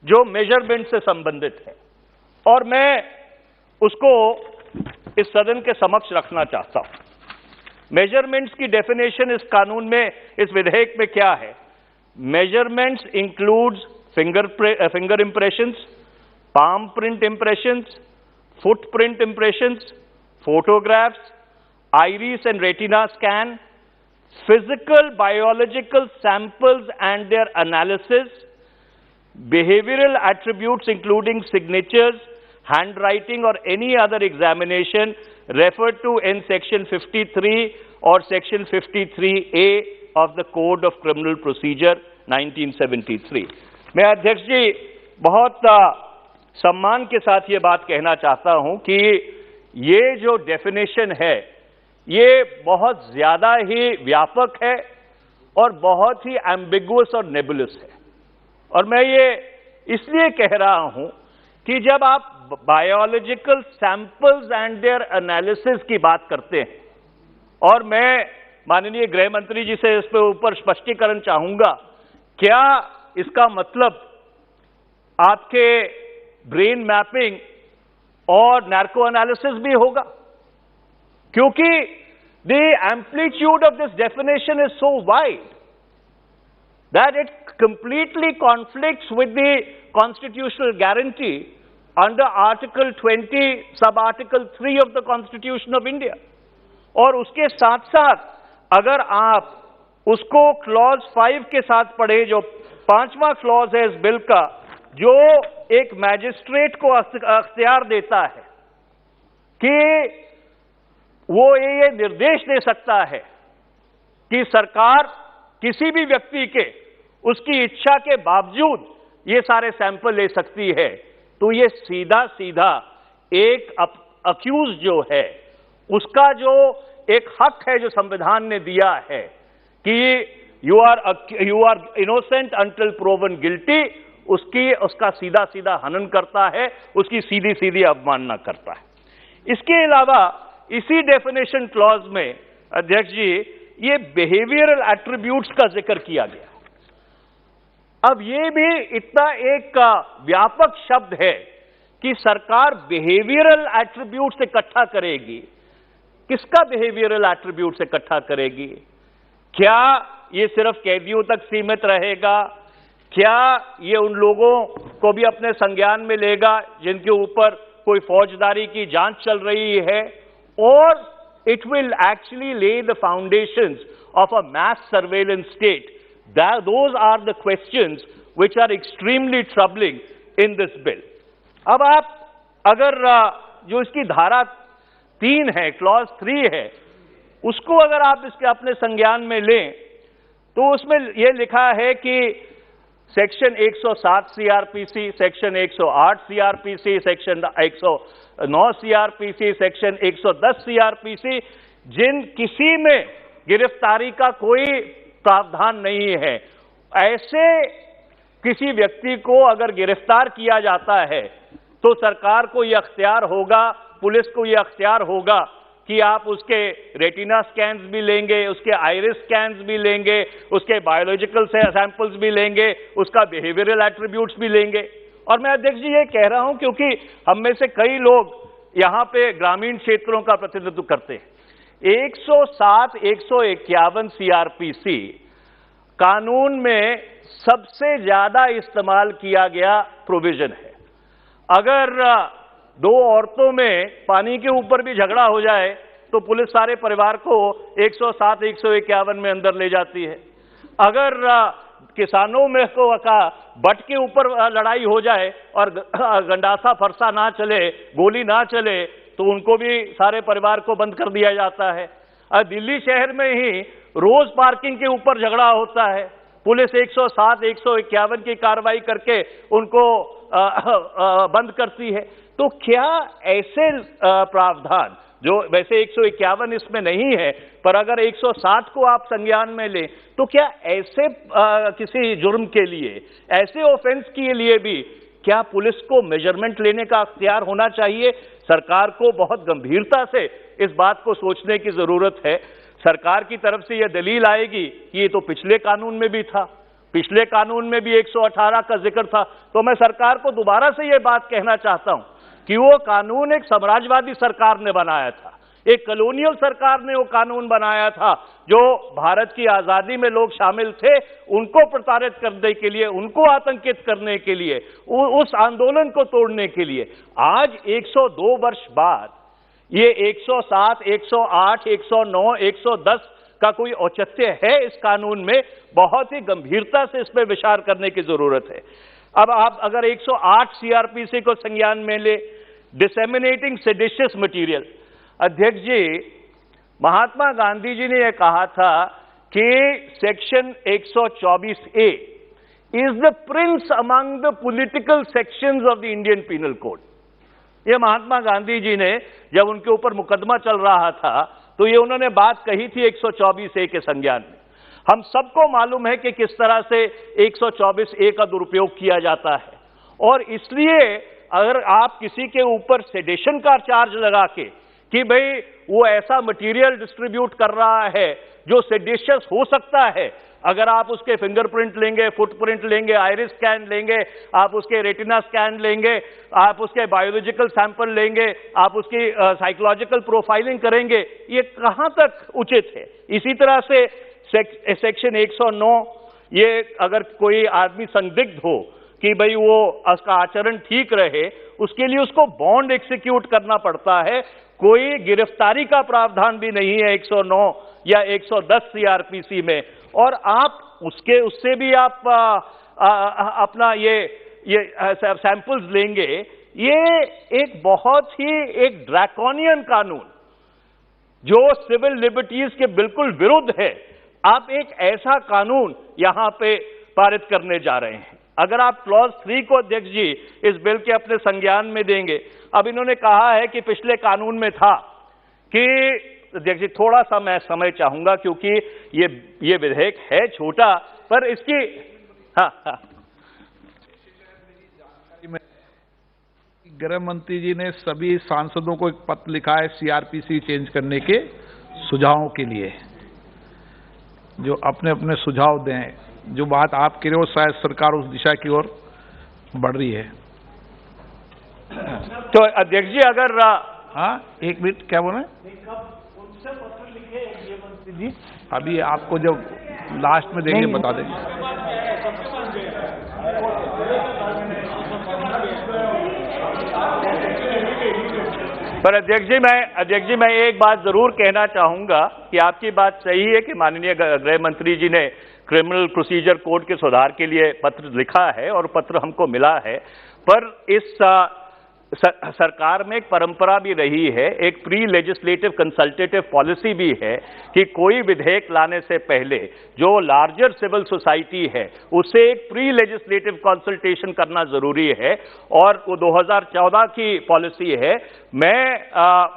जो मेजरमेंट से संबंधित है, और मैं उसको इस सदन के समक्ष रखना चाहता हूं। मेजरमेंट्स की डेफिनेशन इस कानून में, इस विधेयक में क्या है? Measurements includes finger impressions, palm print impressions, footprint impressions, photographs, iris and retina scan, physical biological samples and their analysis, behavioral attributes including signatures, handwriting or any other examination referred to in section 53 or section 53A of the Code of Criminal Procedure 1973। मैं अध्यक्ष जी बहुत सम्मान के साथ ये बात कहना चाहता हूं कि ये जो डेफिनेशन है ये बहुत ज्यादा ही व्यापक है और बहुत ही एम्बिगुअस और नेबुलस है। और मैं ये इसलिए कह रहा हूं कि जब आप biological samples and their analysis की बात करते हैं, और मैं माननीय गृह मंत्री जी से इस पे ऊपर स्पष्टीकरण चाहूंगा, क्या इसका मतलब आपके ब्रेन मैपिंग और नार्को एनालिसिस भी होगा? क्योंकि the amplitude of this definition is so wide that it completely conflicts with the constitutional guarantee under article 20 sub article 3 of the constitution of India. और उसके साथ साथ अगर आप उसको क्लॉज 5 के साथ पढ़े, जो 5वां क्लॉज है इस बिल का, जो एक मैजिस्ट्रेट को अख्तियार देता है कि वो ये निर्देश दे सकता है कि सरकार किसी भी व्यक्ति के उसकी इच्छा के बावजूद ये सारे सैंपल ले सकती है, तो ये सीधा सीधा एक अक्यूज जो है उसका जो एक हक है जो संविधान ने दिया है कि you are innocent until proven guilty, उसका सीधा सीधा हनन करता है, उसकी सीधी सीधी अवमानना करता है। इसके अलावा इसी डेफिनेशन क्लॉज में अध्यक्ष जी ये बिहेवियरल एट्रीब्यूट्स का जिक्र किया गया। अब ये भी इतना एक व्यापक शब्द है कि सरकार बिहेवियरल एट्रीब्यूट्स इकट्ठा करेगी। किसका बिहेवियरल एट्रीब्यूट्स इकट्ठा करेगी? क्या ये सिर्फ कैदियों तक सीमित रहेगा? क्या ये उन लोगों को भी अपने संज्ञान में लेगा जिनके ऊपर कोई फौजदारी की जांच चल रही है? और it will actually lay the foundations of a mass surveillance state. Those are the questions which are extremely troubling in this bill. अब आप अगर जो इसकी धारा 3 है, क्लॉज 3 है, उसको अगर आप इसके अपने संज्ञान में लें तो उसमें यह लिखा है कि section 107 CRPC, section 108 CRPC, section 109 CRPC, section 110 CRPC, जिन किसी में गिरफ्तारी का कोई प्रावधान नहीं है, ऐसे किसी व्यक्ति को अगर गिरफ्तार किया जाता है तो सरकार को यह अख्तियार होगा, पुलिस को यह अख्तियार होगा कि आप उसके रेटिना स्कैन्स भी लेंगे, उसके आइरिस स्कैन्स भी लेंगे, उसके बायोलॉजिकल सैंपल्स भी लेंगे, उसका बिहेवियरल एट्रीब्यूट्स भी लेंगे। और मैं अध्यक्ष जी ये कह रहा हूं क्योंकि हम में से कई लोग यहां पे ग्रामीण क्षेत्रों का प्रतिनिधित्व करते हैं। 107, 151 सीआरपीसी कानून में सबसे ज्यादा इस्तेमाल किया गया प्रोविजन है। अगर दो औरतों में पानी के ऊपर भी झगड़ा हो जाए तो पुलिस सारे परिवार को 107, 151 में अंदर ले जाती है। अगर किसानों में को का बट के ऊपर लड़ाई हो जाए और गंडासा फरसा ना चले, गोली ना चले, तो उनको भी सारे परिवार को बंद कर दिया जाता है। दिल्ली शहर में ही रोज पार्किंग के ऊपर झगड़ा होता है, पुलिस 107, 151 की कार्रवाई करके उनको बंद करती है। तो क्या ऐसे प्रावधान, जो वैसे 151 इसमें नहीं है, पर अगर 107 को आप संज्ञान में लें, तो क्या ऐसे किसी जुर्म के लिए, ऐसे ऑफेंस के लिए भी क्या पुलिस को मेजरमेंट लेने का अख्तियार होना चाहिए? सरकार को बहुत गंभीरता से इस बात को सोचने की जरूरत है। सरकार की तरफ से यह दलील आएगी कि ये तो पिछले कानून में भी था, पिछले कानून में भी 118 का जिक्र था, तो मैं सरकार को दोबारा से यह बात कहना चाहता हूं कि वो कानून एक साम्राज्यवादी सरकार ने बनाया था, एक कॉलोनियल सरकार ने वो कानून बनाया था, जो भारत की आजादी में लोग शामिल थे उनको प्रताड़ित करने के लिए, उनको आतंकित करने के लिए, उस आंदोलन को तोड़ने के लिए। आज 102 वर्ष बाद ये 107, 108, 109, 110 का कोई औचित्य है इस कानून में? बहुत ही गंभीरता से इस पर विचार करने की जरूरत है। अब आप अगर 108 सीआरपीसी को संज्ञान में ले, डिसेमिनेटिंग सेडिशियस मटेरियल, अध्यक्ष जी, महात्मा गांधी जी ने यह कहा था कि section 124A is the prince among the political sections of the Indian penal code. यह महात्मा गांधी जी ने, जब उनके ऊपर मुकदमा चल रहा था, तो ये उन्होंने बात कही थी 124A के संज्ञान में। हम सबको मालूम है कि किस तरह से 124A का दुरुपयोग किया जाता है, और इसलिए अगर आप किसी के ऊपर सेडेशन का चार्ज लगा के कि भाई वो ऐसा मटेरियल डिस्ट्रीब्यूट कर रहा है जो सेडिशियस हो सकता है, अगर आप उसके फिंगरप्रिंट लेंगे, फुटप्रिंट लेंगे, आइरिस स्कैन लेंगे, आप उसके रेटिना स्कैन लेंगे, आप उसके बायोलॉजिकल सैंपल लेंगे, आप उसकी साइकोलॉजिकल प्रोफाइलिंग करेंगे, ये कहां तक उचित है? इसी तरह से सेक्शन 109, ये अगर कोई आदमी संदिग्ध हो कि भाई वो उसका आचरण ठीक रहे, उसके लिए उसको बॉन्ड एक्सिक्यूट करना पड़ता है। कोई गिरफ्तारी का प्रावधान भी नहीं है 109 या 110 सीआरपीसी में, और आप उससे भी आप अपना ये सैंपल्स लेंगे। ये एक बहुत ही एक ड्रैकोनियन कानून, जो सिविल लिबर्टीज के बिल्कुल विरुद्ध है, आप एक ऐसा कानून यहां पे पारित करने जा रहे हैं। अगर आप क्लॉज 3 को अध्यक्ष जी इस बिल के अपने संज्ञान में देंगे, अब इन्होंने कहा है कि पिछले कानून में था कि, अध्यक्ष जी थोड़ा सा मैं समय चाहूंगा क्योंकि ये विधेयक है छोटा, पर इसकी हाँ गृह मंत्री जी ने सभी सांसदों को एक पत्र लिखा है सीआरपीसी चेंज करने के सुझावों के लिए, जो अपने अपने सुझाव दें। जो बात आप कह रहे हो शायद सरकार उस दिशा की ओर बढ़ रही है। तो अध्यक्ष जी अगर हाँ, एक मिनट, क्या बोल रहे हैं? जी अभी आपको जब लास्ट में देंगे बता देंगे। पर अध्यक्ष जी मैं एक बात जरूर कहना चाहूंगा कि आपकी बात सही है कि माननीय गृह मंत्री जी ने क्रिमिनल प्रोसीजर कोड के सुधार के लिए पत्र लिखा है और पत्र हमको मिला है, पर इस सरकार में एक परंपरा भी रही है, एक प्री लेजिस्लेटिव कंसल्टेटिव पॉलिसी भी है कि कोई विधेयक लाने से पहले जो लार्जर सिविल सोसाइटी है उसे एक प्री लेजिस्लेटिव कंसल्टेशन करना जरूरी है, और वो 2014 की पॉलिसी है। मैं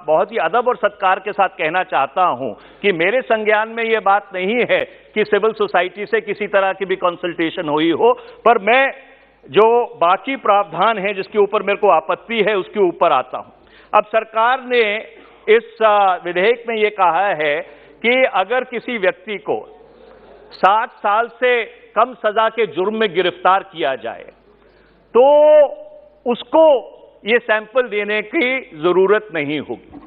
बहुत ही अदब और सत्कार के साथ कहना चाहता हूं कि मेरे संज्ञान में ये बात नहीं है कि सिविल सोसाइटी से किसी तरह की भी कंसल्टेशन हुई हो, पर मैं जो बाकी प्रावधान है जिसके ऊपर मेरे को आपत्ति है उसके ऊपर आता हूं। अब सरकार ने इस विधेयक में यह कहा है कि अगर किसी व्यक्ति को 7 साल से कम सजा के जुर्म में गिरफ्तार किया जाए तो उसको ये सैंपल देने की जरूरत नहीं होगी।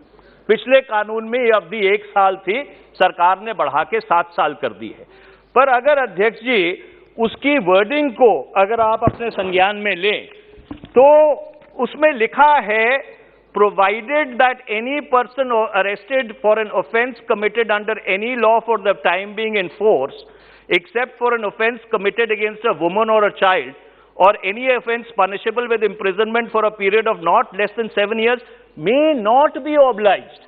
पिछले कानून में ये अवधि 1 साल थी, सरकार ने बढ़ा के 7 साल कर दी है। पर अगर अध्यक्ष जी उसकी वर्डिंग को अगर आप अपने संज्ञान में लें तो उसमें लिखा है provided that any person arrested for an offense committed under any law for the time being in force, except for an offense committed against a woman or a child, or any offense punishable with imprisonment for a period of not less than 7 years, may not be obliged.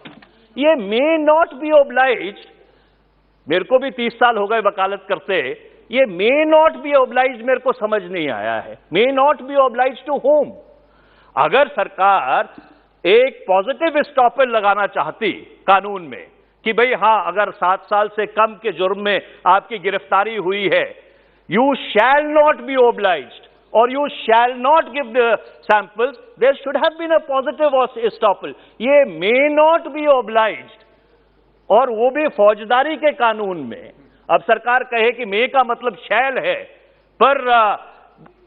ये may not be obliged, मेरे को भी 30 साल हो गए वकालत करते, ये may not be obliged मेरे को समझ नहीं आया है। may not be obliged to whom? अगर सरकार एक पॉजिटिव स्टॉपेज लगाना चाहती कानून में कि भाई हां, अगर 7 साल से कम के जुर्म में आपकी गिरफ्तारी हुई है, you shall not be obliged और you shall not give the samples, there should have been a positive stoppage. ये मे नॉट बी ओब्लाइज्ड, और वो भी फौजदारी के कानून में। अब सरकार कहे कि मे का मतलब शैल है, पर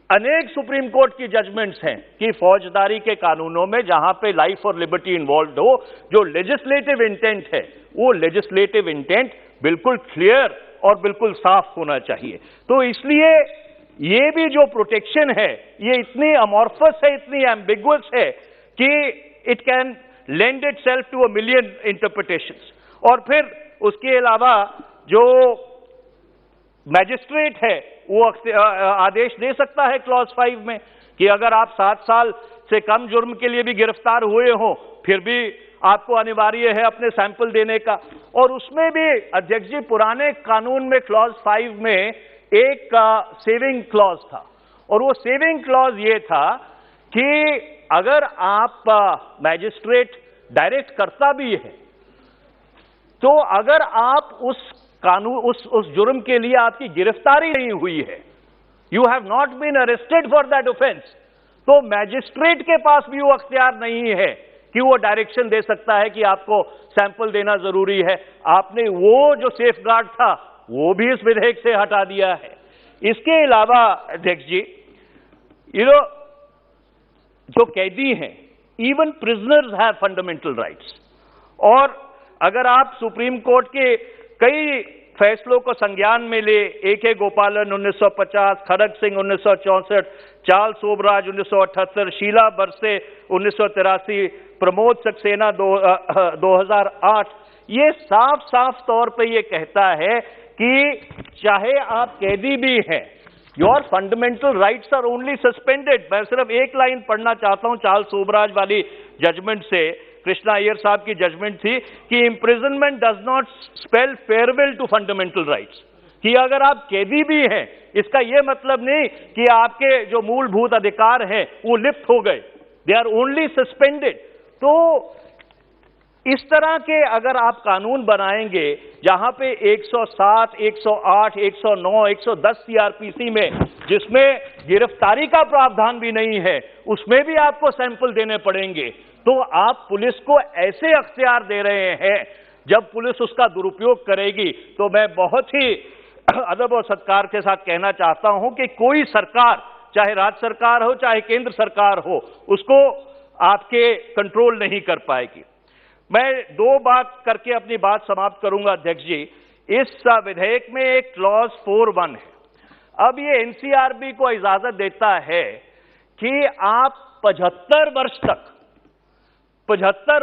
अनेक सुप्रीम कोर्ट की जजमेंट्स हैं कि फौजदारी के कानूनों में जहां पे लाइफ और लिबर्टी इन्वॉल्व हो, जो लेजिस्लेटिव इंटेंट है वो लेजिस्लेटिव इंटेंट बिल्कुल क्लियर और बिल्कुल साफ होना चाहिए। तो इसलिए ये भी जो प्रोटेक्शन है ये इतनी अमॉर्फस है, इतनी एम्बिगुअस है कि it can lend itself to a million interpretations. और फिर उसके अलावा जो मैजिस्ट्रेट है वो आदेश दे सकता है क्लॉज 5 में कि अगर आप 7 साल से कम जुर्म के लिए भी गिरफ्तार हुए हो फिर भी आपको अनिवार्य है अपने सैंपल देने का। और उसमें भी अध्यक्ष जी पुराने कानून में क्लॉज 5 में एक सेविंग क्लॉज था, और वो सेविंग क्लॉज ये था कि अगर आप मैजिस्ट्रेट डायरेक्ट करता भी है तो अगर आप उस कानून उस जुर्म के लिए आपकी गिरफ्तारी नहीं हुई है, you have not been arrested for that offence, तो मैजिस्ट्रेट के पास भी वो अख्तियार नहीं है कि वो डायरेक्शन दे सकता है कि आपको सैंपल देना जरूरी है। आपने वो जो सेफ गार्ड था वो भी इस विधेयक से हटा दिया है। इसके अलावा अध्यक्ष जी जो कैदी हैं, even prisoners have fundamental rights, और अगर आप सुप्रीम कोर्ट के कई फैसलों को संज्ञान में ले, A.K. गोपालन 1950, खड़ग सिंह 1964, चार्ल्स सोबराज 1978, शीला बरसे 1983, प्रमोद सक्सेना 2008, ये साफ साफ तौर पे ये कहता है कि चाहे आप कैदी भी हैं, your fundamental rights are only suspended. मैं सिर्फ एक लाइन पढ़ना चाहता हूं चार्ल्स सोबराज वाली जजमेंट से, कृष्णा अय्यर साहब की जजमेंट थी कि imprisonment does not spell farewell to fundamental rights, कि अगर आप कैदी भी हैं इसका यह मतलब नहीं कि आपके जो मूलभूत अधिकार हैं वो लिप्त हो गए, दे आर ओनली सस्पेंडेड। तो इस तरह के अगर आप कानून बनाएंगे जहां पे 107, 108, 109, 110 सीआरपीसी में जिसमें गिरफ्तारी का प्रावधान भी नहीं है उसमें भी आपको सैंपल देने पड़ेंगे, तो आप पुलिस को ऐसे अख्तियार दे रहे हैं जब पुलिस उसका दुरुपयोग करेगी। तो मैं बहुत ही अदब और सत्कार के साथ कहना चाहता हूं कि कोई सरकार, चाहे राज्य सरकार हो चाहे केंद्र सरकार हो, उसको आपके कंट्रोल नहीं कर पाएगी। मैं 2 बात करके अपनी बात समाप्त करूंगा अध्यक्ष जी। इस विधेयक में एक क्लॉज 4(1) है। अब ये एनसीआरबी को इजाजत देता है कि आप 75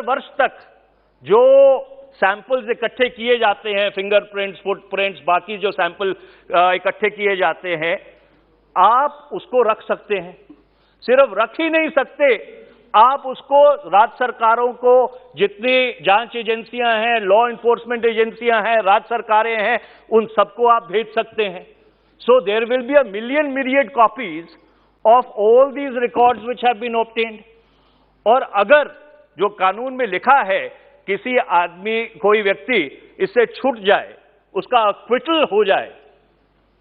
वर्ष तक जो सैंपल्स इकट्ठे किए जाते हैं, फिंगरप्रिंट्स, फुटप्रिंट्स, बाकी जो सैंपल इकट्ठे किए जाते हैं, आप उसको रख सकते हैं। सिर्फ रख ही नहीं सकते, आप उसको राज्य सरकारों को, जितनी जांच एजेंसियां हैं, लॉ इन्फोर्समेंट एजेंसियां हैं, राज्य सरकारें हैं, उन सबको आप भेज सकते हैं। So there will be a myriad copies of all these records which have been obtained. और अगर जो कानून में लिखा है किसी आदमी, कोई व्यक्ति इससे छूट जाए, उसका अक्विटल हो जाए,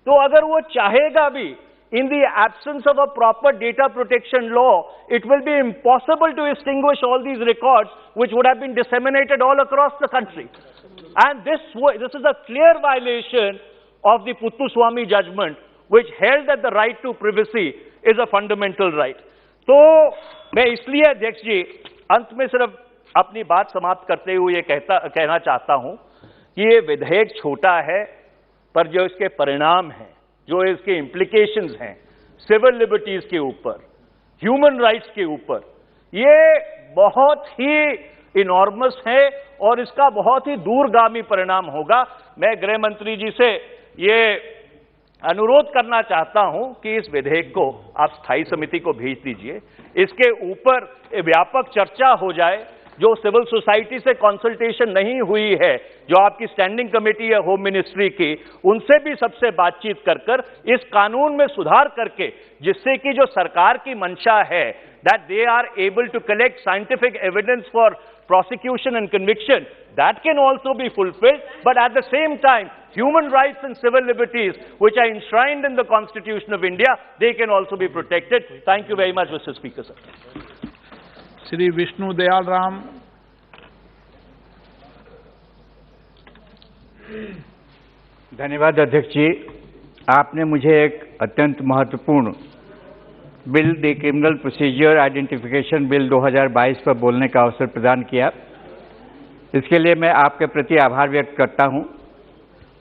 तो अगर वो चाहेगा भी, in the absence of a proper data protection law, it will be impossible to extinguish all these records which would have been disseminated all across the country. And this is a clear violation of the Puttaswamy judgment, which held that the right to privacy is a fundamental right. तो मैं इसलिए अध्यक्ष जी अंत में सिर्फ अपनी बात समाप्त करते हुए ये कहना चाहता हूं कि ये विधेयक छोटा है, पर जो इसके परिणाम हैं, जो इसके इम्प्लीकेशंस हैं सिविल लिबर्टीज के ऊपर, ह्यूमन राइट्स के ऊपर, ये बहुत ही इनॉर्मस है और इसका बहुत ही दूरगामी परिणाम होगा। मैं गृह मंत्री जी से ये अनुरोध करना चाहता हूं कि इस विधेयक को आप स्थायी समिति को भेज दीजिए, इसके ऊपर व्यापक चर्चा हो जाए, जो सिविल सोसाइटी से कंसल्टेशन नहीं हुई है, जो आपकी स्टैंडिंग कमेटी है होम मिनिस्ट्री की, उनसे भी सबसे बातचीत कर कर इस कानून में सुधार करके, जिससे कि जो सरकार की मंशा है that they are able to collect scientific evidence for prosecution and conviction, that can also be fulfilled, but at the same time human rights and civil liberties which are enshrined in the Constitution of India, they can also be protected. Thank you very much, Mr. Speaker, sir. Shri Vishnu Dayal Ram. धन्यवाद अध्यक्ष जी, आपने मुझे एक अत्यंत महत्वपूर्ण bill the criminal procedure identification bill 2022 पर बोलने का अवसर प्रदान किया। इसके लिए मैं आपके प्रति आभार व्यक्त करता हूं।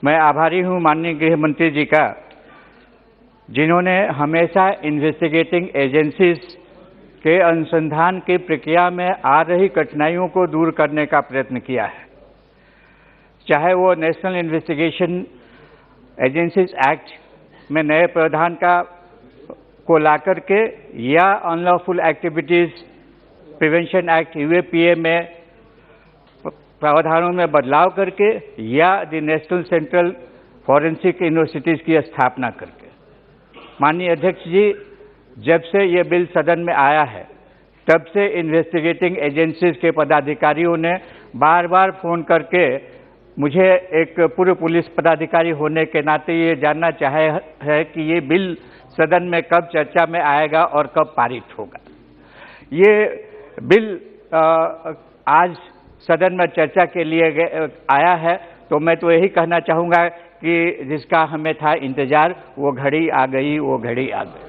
मैं आभारी हूं माननीय गृह मंत्री जी का, जिन्होंने हमेशा इन्वेस्टिगेटिंग एजेंसीज के अनुसंधान की प्रक्रिया में आ रही कठिनाइयों को दूर करने का प्रयत्न किया है। चाहे वो नेशनल इन्वेस्टिगेशन एजेंसीज एक्ट में नए प्रावधान को लाकर के, या unlawful activities prevention act UAPA में प्रावधानों में बदलाव करके, या the national central forensic universities की स्थापना करके। माननीय अध्यक्ष जी, जब से ये बिल सदन में आया है, तब से इन्वेस्टिगेटिंग एजेंसीज के पदाधिकारियों ने बार बार फोन करके मुझे एक पूर्व पुलिस पदाधिकारी होने के नाते ये जानना चाहे है कि ये बिल सदन में कब चर्चा में आएगा और कब पारित होगा। ये बिल आज सदन में चर्चा के लिए आया है, तो मैं तो यही कहना चाहूँगा कि जिसका हमें था इंतजार, वो घड़ी आ गई, वो घड़ी आ गई।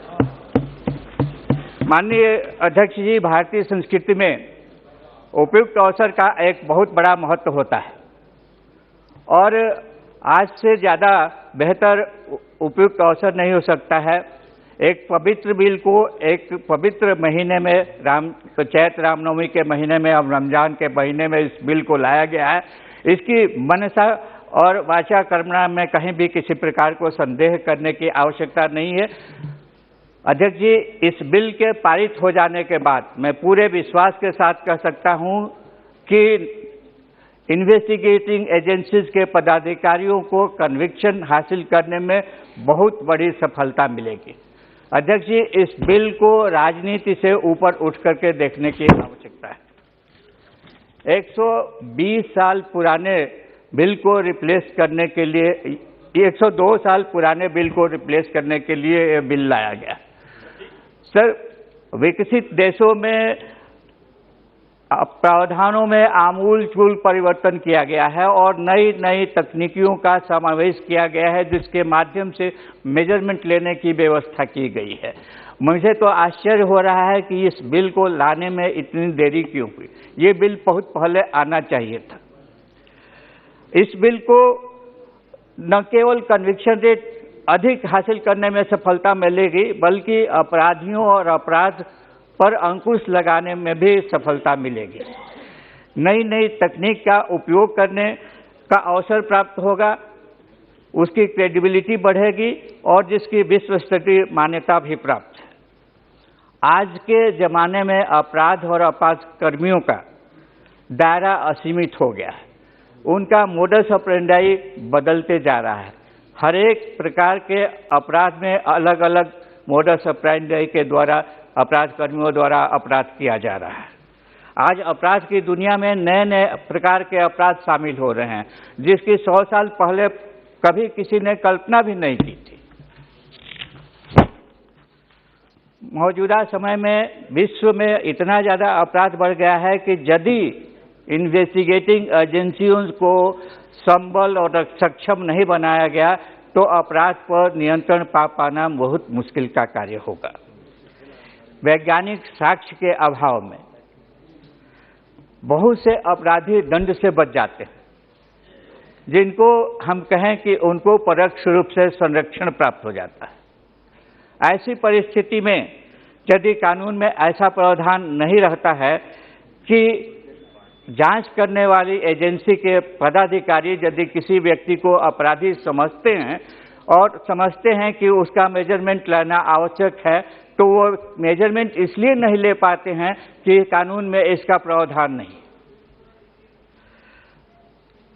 माननीय अध्यक्ष जी, भारतीय संस्कृति में उपयुक्त अवसर का एक बहुत बड़ा महत्व होता है, और आज से ज़्यादा बेहतर उपयुक्त अवसर नहीं हो सकता है। एक पवित्र बिल को एक पवित्र महीने में, चैत्र रामनवमी के महीने में और रमजान के महीने में इस बिल को लाया गया है। इसकी मनसा और वाचा कर्मणा में कहीं भी किसी प्रकार को संदेह करने की आवश्यकता नहीं है। अध्यक्ष जी, इस बिल के पारित हो जाने के बाद मैं पूरे विश्वास के साथ कह सकता हूं कि इन्वेस्टिगेटिंग एजेंसीज के पदाधिकारियों को कन्विक्शन हासिल करने में बहुत बड़ी सफलता मिलेगी। अध्यक्ष जी, इस बिल को राजनीति से ऊपर उठ करके देखने की आवश्यकता है। 120 साल पुराने बिल को रिप्लेस करने के लिए, 102 साल पुराने बिल को रिप्लेस करने के लिए ये बिल लाया गया। सर, विकसित देशों में प्रावधानों में आमूल-चूल परिवर्तन किया गया है और नई नई तकनीकियों का समावेश किया गया है, जिसके माध्यम से मेजरमेंट लेने की व्यवस्था की गई है। मुझे तो आश्चर्य हो रहा है कि इस बिल को लाने में इतनी देरी क्यों हुई। ये बिल बहुत पहले आना चाहिए था। इस बिल को न केवल कन्विक्शन रेट अधिक हासिल करने में सफलता मिलेगी, बल्कि अपराधियों और अपराध पर अंकुश लगाने में भी सफलता मिलेगी। नई नई तकनीक का उपयोग करने का अवसर प्राप्त होगा, उसकी क्रेडिबिलिटी बढ़ेगी और जिसकी विश्व स्तरीय मान्यता भी प्राप्त है। आज के ज़माने में अपराध और अपराध कर्मियों का दायरा असीमित हो गया है। उनका मोडस ऑपरेंडाई बदलते जा रहा है। हर एक प्रकार के अपराध में अलग अलग मोडस ऑपरेंडाई के द्वारा अपराध कर्मियों द्वारा अपराध किया जा रहा है। आज अपराध की दुनिया में नए नए प्रकार के अपराध शामिल हो रहे हैं, जिसकी 100 साल पहले कभी किसी ने कल्पना भी नहीं की थी। मौजूदा समय में विश्व में इतना ज़्यादा अपराध बढ़ गया है कि यदि इन्वेस्टिगेटिंग एजेंसियों को संबल और सक्षम नहीं बनाया गया तो अपराध पर नियंत्रण पा पाना बहुत मुश्किल का कार्य होगा। वैज्ञानिक साक्ष्य के अभाव में बहुत से अपराधी दंड से बच जाते हैं, जिनको हम कहें कि उनको परोक्ष रूप से संरक्षण प्राप्त हो जाता है। ऐसी परिस्थिति में यदि कानून में ऐसा प्रावधान नहीं रहता है कि जांच करने वाली एजेंसी के पदाधिकारी यदि किसी व्यक्ति को अपराधी समझते हैं और समझते हैं कि उसका मेजरमेंट लेना आवश्यक है, तो वो मेजरमेंट इसलिए नहीं ले पाते हैं कि कानून में इसका प्रावधान नहीं।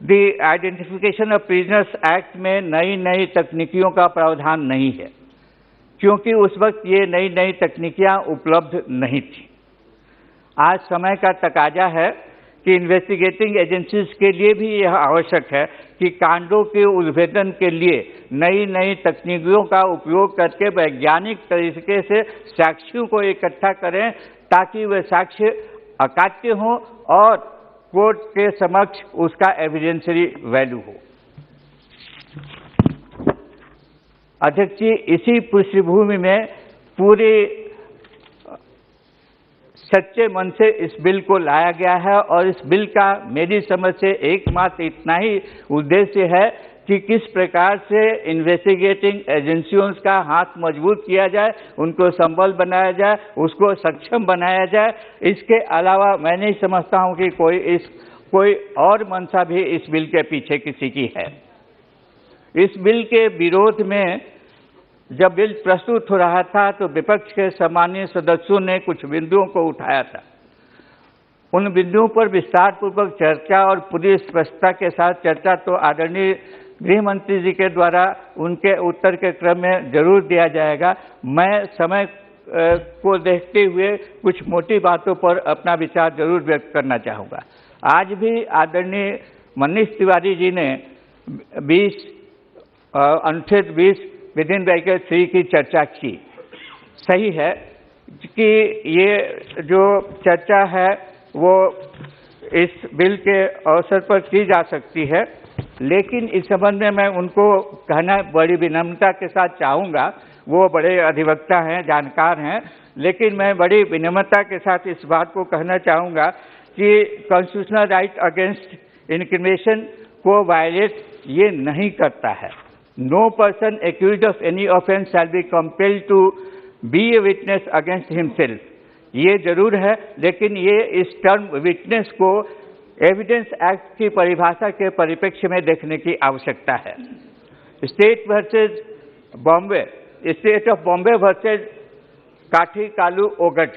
The identification of prisoners act में नई नई तकनीकियों का प्रावधान नहीं है, क्योंकि उस वक्त ये नई नई तकनीकियां उपलब्ध नहीं थी। आज समय का तकाजा है कि इन्वेस्टिगेटिंग एजेंसीज के लिए भी यह आवश्यक है कि कांडों के उद्भेदन के लिए नई नई तकनीकों का उपयोग करके वैज्ञानिक तरीके से साक्ष्यों को इकट्ठा करें, ताकि वे साक्ष्य अकाट्य हों और कोर्ट के समक्ष उसका एविडेंशियरी वैल्यू हो। अध्यक्ष जी, इसी पृष्ठभूमि में पूरे सच्चे मन से इस बिल को लाया गया है और इस बिल का मेरी समझ से एकमात्र इतना ही उद्देश्य है कि किस प्रकार से इन्वेस्टिगेटिंग एजेंसियों का हाथ मजबूत किया जाए, उनको संबल बनाया जाए, उसको सक्षम बनाया जाए। इसके अलावा मैं नहीं समझता हूं कि कोई और मंशा भी इस बिल के पीछे किसी की है। इस बिल के विरोध में जब बिल प्रस्तुत हो रहा था तो विपक्ष के सम्मानीय सदस्यों ने कुछ बिंदुओं को उठाया था। उन बिंदुओं पर विस्तार पूर्वक चर्चा और पूरी स्पष्टता के साथ चर्चा तो आदरणीय गृह मंत्री जी के द्वारा उनके उत्तर के क्रम में जरूर दिया जाएगा। मैं समय को देखते हुए कुछ मोटी बातों पर अपना विचार जरूर व्यक्त करना चाहूँगा। आज भी आदरणीय मनीष तिवारी जी ने अनुच्छेद 20 विदिन ब्रैकेट 3 की चर्चा की। सही है कि ये जो चर्चा है वो इस बिल के अवसर पर की जा सकती है, लेकिन इस संबंध में मैं उनको कहना बड़ी विनम्रता के साथ चाहूँगा। वो बड़े अधिवक्ता हैं, जानकार हैं, लेकिन मैं बड़ी विनम्रता के साथ इस बात को कहना चाहूँगा कि कॉन्स्टिट्यूशनल राइट अगेंस्ट इंक्रिमिनेशन को वायलेट ये नहीं करता है। No person accused of any offence shall be compelled to be a witness against himself. ये जरूर है, लेकिन ये इस टर्म विटनेस को एविडेंस एक्ट की परिभाषा के परिप्रेक्ष्य में देखने की आवश्यकता है। स्टेट ऑफ बॉम्बे वर्सेज काठी कालू ओगट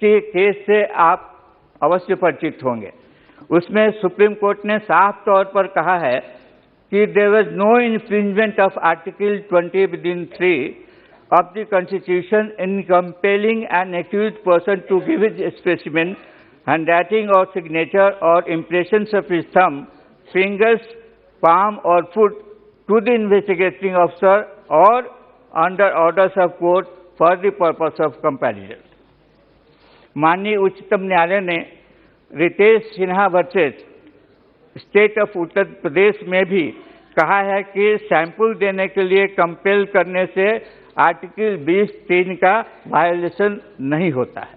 के केस से आप अवश्य परिचित होंगे। उसमें सुप्रीम कोर्ट ने साफ तौर पर कहा है कि there was no infringement of Article 20(3) of the Constitution in compelling an accused person to give his specimen, handwriting or signature or impressions of his thumb, fingers, palm or foot to the investigating officer or under orders of court for the purpose of comparison. माननीय उच्चतम न्यायालय ने Ritesh Sinha versus state of Uttar Pradesh में भी कहा है कि sample देने के लिए कंपेल करने से आर्टिकल 20(3) का वायलेशन नहीं होता है।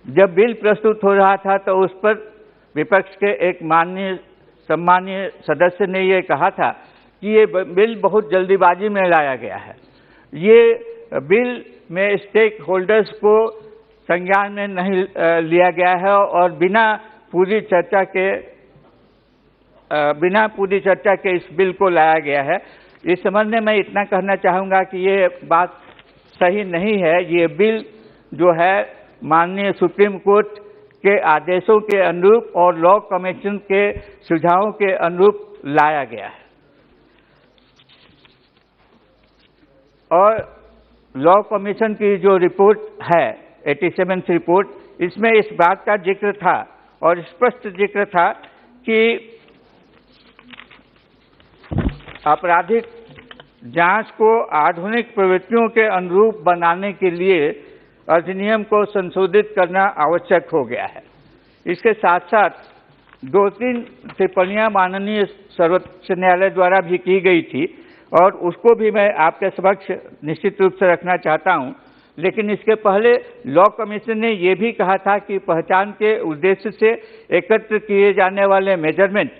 जब बिल प्रस्तुत हो रहा था तो उस पर विपक्ष के एक सम्मानीय सदस्य ने ये कहा था कि ये बिल बहुत जल्दीबाजी में लाया गया है। ये बिल में स्टेक होल्डर्स को संज्ञान में नहीं लिया गया है और बिना पूरी चर्चा के इस बिल को लाया गया है। इस संबंध में मैं इतना कहना चाहूँगा कि ये बात सही नहीं है। ये बिल जो है माननीय सुप्रीम कोर्ट के आदेशों के अनुरूप और लॉ कमीशन के सुझावों के अनुरूप लाया गया है और लॉ कमीशन की जो रिपोर्ट है 87th रिपोर्ट, इसमें इस बात का जिक्र था और स्पष्ट जिक्र था कि आपराधिक जांच को आधुनिक प्रवृत्तियों के अनुरूप बनाने के लिए अधिनियम को संशोधित करना आवश्यक हो गया है। इसके साथ साथ 2-3 टिप्पणियां माननीय सर्वोच्च न्यायालय द्वारा भी की गई थी और उसको भी मैं आपके समक्ष निश्चित रूप से रखना चाहता हूं लेकिन इसके पहले लॉ कमीशन ने यह भी कहा था कि पहचान के उद्देश्य से एकत्र किए जाने वाले मेजरमेंट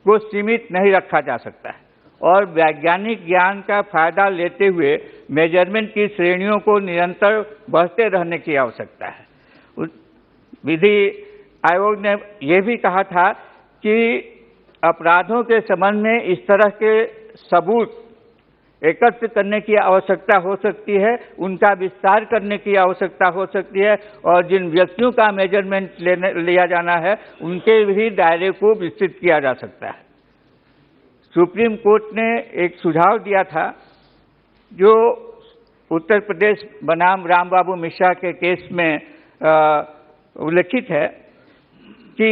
को सीमित नहीं रखा जा सकता है और वैज्ञानिक ज्ञान का फायदा लेते हुए मेजरमेंट की श्रेणियों को निरंतर बढ़ते रहने की आवश्यकता है। विधि आयोग ने यह भी कहा था कि अपराधों के संबंध में इस तरह के सबूत एकत्र करने की आवश्यकता हो सकती है, उनका विस्तार करने की आवश्यकता हो सकती है और जिन व्यक्तियों का मेजरमेंट लिया जाना है उनके भी दायरे को विस्तृत किया जा सकता है। सुप्रीम कोर्ट ने एक सुझाव दिया था जो उत्तर प्रदेश बनाम राम बाबू मिश्रा के केस में उल्लिखित है कि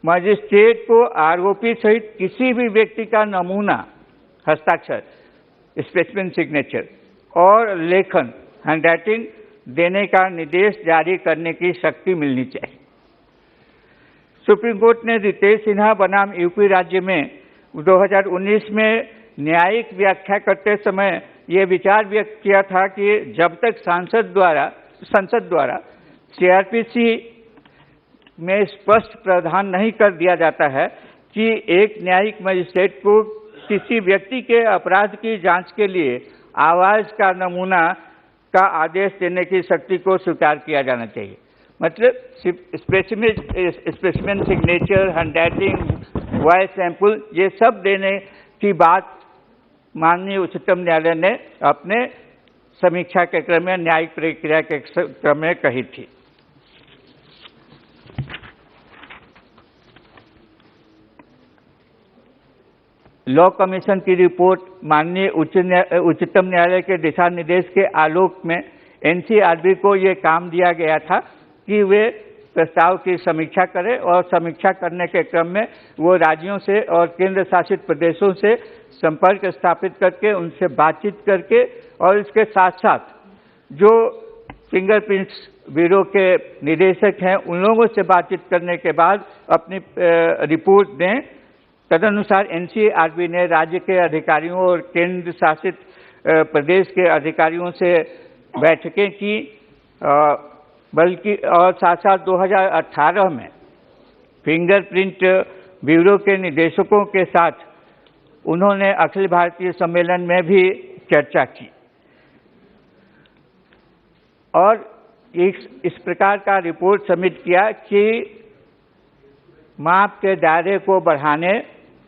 मजिस्ट्रेट को आरोपी सहित किसी भी व्यक्ति का नमूना हस्ताक्षर, स्पेसिमेन सिग्नेचर और लेखन हैंडराइटिंग देने का निर्देश जारी करने की शक्ति मिलनी चाहिए। सुप्रीम कोर्ट ने रितेश सिन्हा बनाम यूपी राज्य में 2019 में न्यायिक व्याख्या करते समय ये विचार व्यक्त किया था कि जब तक संसद द्वारा सीआरपीसी में स्पष्ट प्रावधान नहीं कर दिया जाता है कि एक न्यायिक मजिस्ट्रेट को किसी व्यक्ति के अपराध की जांच के लिए आवाज का नमूना का आदेश देने की शक्ति को स्वीकार किया जाना चाहिए। मतलब specimen signature, handwriting, voice sample, ये सब देने की बात माननीय उच्चतम न्यायालय ने अपने समीक्षा के क्रम में, न्यायिक प्रक्रिया के क्रम में कही थी। लॉ कमीशन की रिपोर्ट माननीय उच्चतम न्यायालय के दिशा निर्देश के आलोक में एनसीआरबी को ये काम दिया गया था कि वे प्रस्ताव की समीक्षा करें और समीक्षा करने के क्रम में वो राज्यों से और केंद्र शासित प्रदेशों से संपर्क स्थापित करके उनसे बातचीत करके और इसके साथ साथ जो फिंगरप्रिंट्स ब्यूरो के निदेशक हैं उन लोगों से बातचीत करने के बाद अपनी रिपोर्ट दें। तदनुसार एनसीआरबी ने राज्य के अधिकारियों और केंद्र शासित प्रदेश के अधिकारियों से बैठकें की, बल्कि और साथ साथ 2018 में फिंगरप्रिंट ब्यूरो के निदेशकों के साथ उन्होंने अखिल भारतीय सम्मेलन में भी चर्चा की और इस प्रकार का रिपोर्ट सबमिट किया कि माप के दायरे को बढ़ाने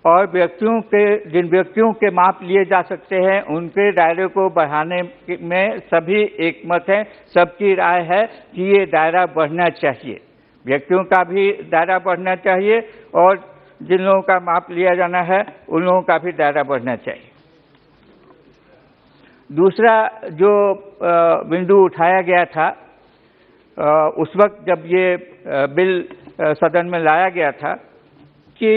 और जिन व्यक्तियों के माप लिए जा सकते हैं उनके दायरे को बढ़ाने में सभी एकमत हैं, सबकी राय है कि ये दायरा बढ़ना चाहिए, व्यक्तियों का भी दायरा बढ़ना चाहिए और जिन लोगों का माप लिया जाना है उन लोगों का भी दायरा बढ़ना चाहिए। दूसरा जो बिंदु उठाया गया था उस वक्त जब ये बिल सदन में लाया गया था कि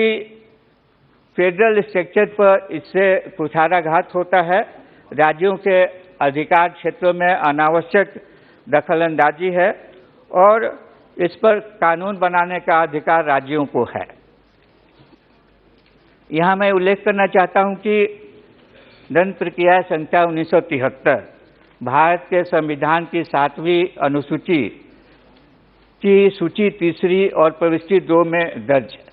फेडरल स्ट्रक्चर पर इससे कुठाराघात होता है, राज्यों के अधिकार क्षेत्रों में अनावश्यक दखलंदाजी है और इस पर कानून बनाने का अधिकार राज्यों को है। यहाँ मैं उल्लेख करना चाहता हूँ कि दंड प्रक्रिया संख्या 1973 भारत के संविधान की 7वीं अनुसूची की सूची 3 और प्रविष्टि 2 में दर्ज है।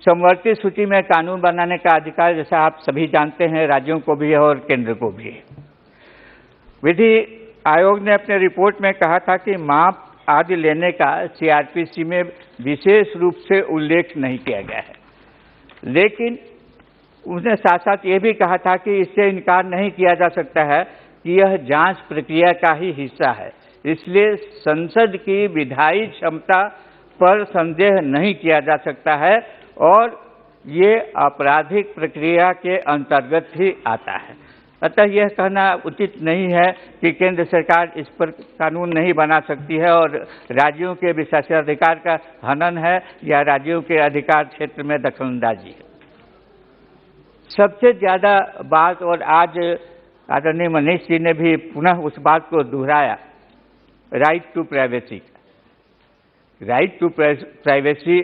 समवर्ती सूची में कानून बनाने का अधिकार, जैसा आप सभी जानते हैं, राज्यों को भी है और केंद्र को भी है। विधि आयोग ने अपने रिपोर्ट में कहा था कि माप आदि लेने का सीआरपीसी में विशेष रूप से उल्लेख नहीं किया गया है, लेकिन उसने साथ साथ ये भी कहा था कि इससे इनकार नहीं किया जा सकता है कि यह जांच प्रक्रिया का ही हिस्सा है, इसलिए संसद की विधायी क्षमता पर संदेह नहीं किया जा सकता है और ये आपराधिक प्रक्रिया के अंतर्गत ही आता है। अतः यह कहना उचित नहीं है कि केंद्र सरकार इस पर कानून नहीं बना सकती है और राज्यों के विशेषाधिकार का हनन है या राज्यों के अधिकार क्षेत्र में दखलंदाजी है। सबसे ज़्यादा बात, और आज आदरणीय मनीष जी ने भी पुनः उस बात को दोहराया, right to privacy. Right to privacy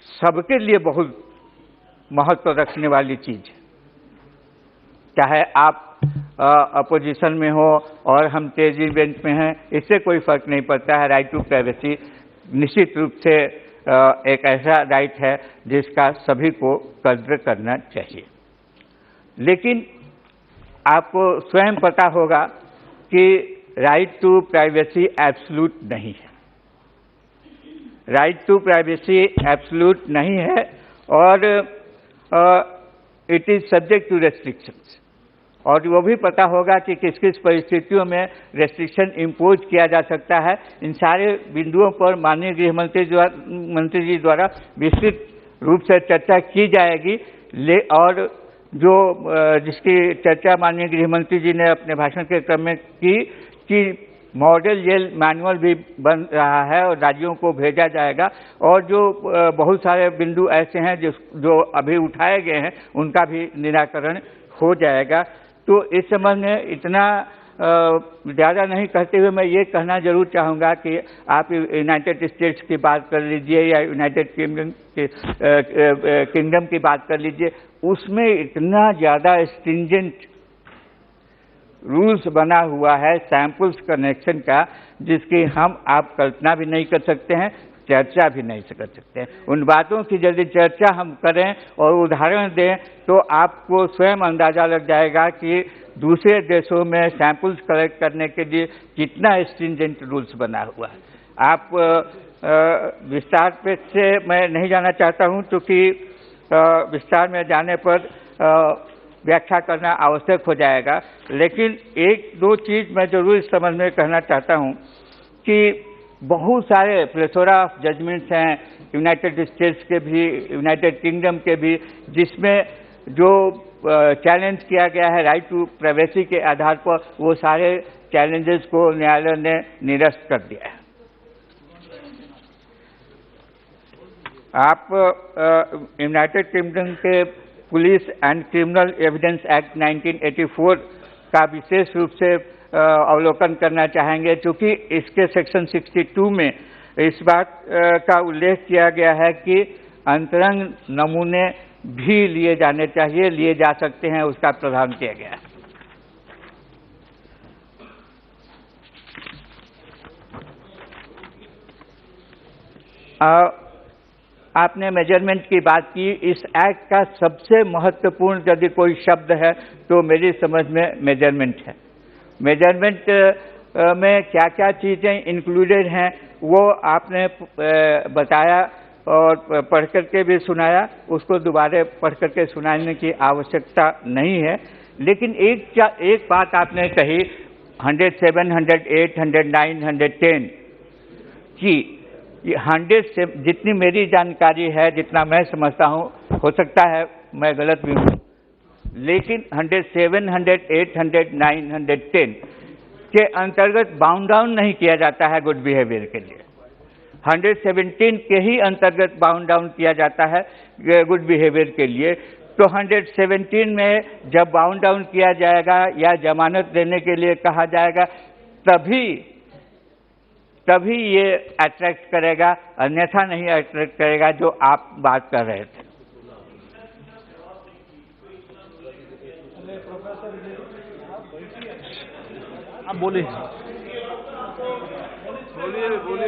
सबके लिए बहुत महत्व रखने वाली चीज है। चाहे आप अपोजिशन में हो और हम तेजी बेंच में हैं, इससे कोई फर्क नहीं पड़ता है। राइट टू प्राइवेसी निश्चित रूप से एक ऐसा राइट है जिसका सभी को कद्र करना चाहिए। लेकिन आपको स्वयं पता होगा कि राइट टू प्राइवेसी एब्सोल्यूट नहीं है। राइट टू प्राइवेसी एब्सोल्यूट नहीं है और it is subject to restrictions. और वो भी पता होगा कि किस किस परिस्थितियों में रेस्ट्रिक्शन इम्पोज किया जा सकता है। इन सारे बिंदुओं पर माननीय गृह मंत्री जी द्वारा विस्तृत रूप से चर्चा की जाएगी। और जो जिसकी चर्चा माननीय गृह मंत्री जी ने अपने भाषण के क्रम में की कि मॉडल जेल मैनुअल भी बन रहा है और राज्यों को भेजा जाएगा, और जो बहुत सारे बिंदु ऐसे हैं जो अभी उठाए गए हैं उनका भी निराकरण हो जाएगा। तो इस संबंध में इतना ज़्यादा नहीं कहते हुए मैं ये कहना जरूर चाहूँगा कि आप यूनाइटेड स्टेट्स की बात कर लीजिए या यूनाइटेड किंगडम की बात कर लीजिए, उसमें इतना ज़्यादा स्ट्रिंजेंट रूल्स बना हुआ है सैंपल्स कनेक्शन का, जिसकी हम आप कल्पना भी नहीं कर सकते हैं, चर्चा भी नहीं कर सकते हैं। उन बातों की यदि चर्चा हम करें और उदाहरण दें तो आपको स्वयं अंदाजा लग जाएगा कि दूसरे देशों में सैंपल्स कलेक्ट करने के लिए कितना स्ट्रिंजेंट रूल्स बना हुआ है। आप विस्तार पे से मैं नहीं जाना चाहता हूं, क्योंकि विस्तार में जाने पर व्याख्या करना आवश्यक हो जाएगा। लेकिन एक दो चीज़ मैं जरूर इस संबंध में कहना चाहता हूं कि बहुत सारे प्लेथोरा ऑफ जजमेंट्स हैं यूनाइटेड स्टेट्स के भी, यूनाइटेड किंगडम के भी, जिसमें जो चैलेंज किया गया है राइट टू प्राइवेसी के आधार पर, वो सारे चैलेंजेस को न्यायालय ने निरस्त कर दिया है। आप यूनाइटेड किंगडम के police and criminal evidence act 1984 का विशेष रूप से अवलोकन करना चाहेंगे, क्योंकि इसके सेक्शन 62 में इस बात का उल्लेख किया गया है कि अंतरंग नमूने भी लिए जाने चाहिए, लिए जा सकते हैं, उसका प्रावधान किया गया है। आपने मेजरमेंट की बात की। इस एक्ट का सबसे महत्वपूर्ण यदि कोई शब्द है तो मेरी समझ में मेजरमेंट है। मेजरमेंट में क्या क्या चीज़ें इंक्लूडेड हैं वो आपने बताया और पढ़ करके भी सुनाया, उसको दोबारा पढ़ करके सुनाने की आवश्यकता नहीं है। लेकिन एक बात आपने कही 107, 108, 109, 110 की 100 से जितनी मेरी जानकारी है, जितना मैं समझता हूँ, हो सकता है मैं गलत भी हूँ, लेकिन 107, 108, 109, 110 के अंतर्गत बाउंड डाउन नहीं किया जाता है गुड बिहेवियर के लिए। 117 के ही अंतर्गत बाउंड डाउन किया जाता है गुड बिहेवियर के लिए। तो 117 में जब बाउंड डाउन किया जाएगा या जमानत देने के लिए कहा जाएगा, तभी ये अट्रैक्ट करेगा, अन्यथा नहीं अट्रैक्ट करेगा, जो आप बात कर रहे थे। आप बोलिए।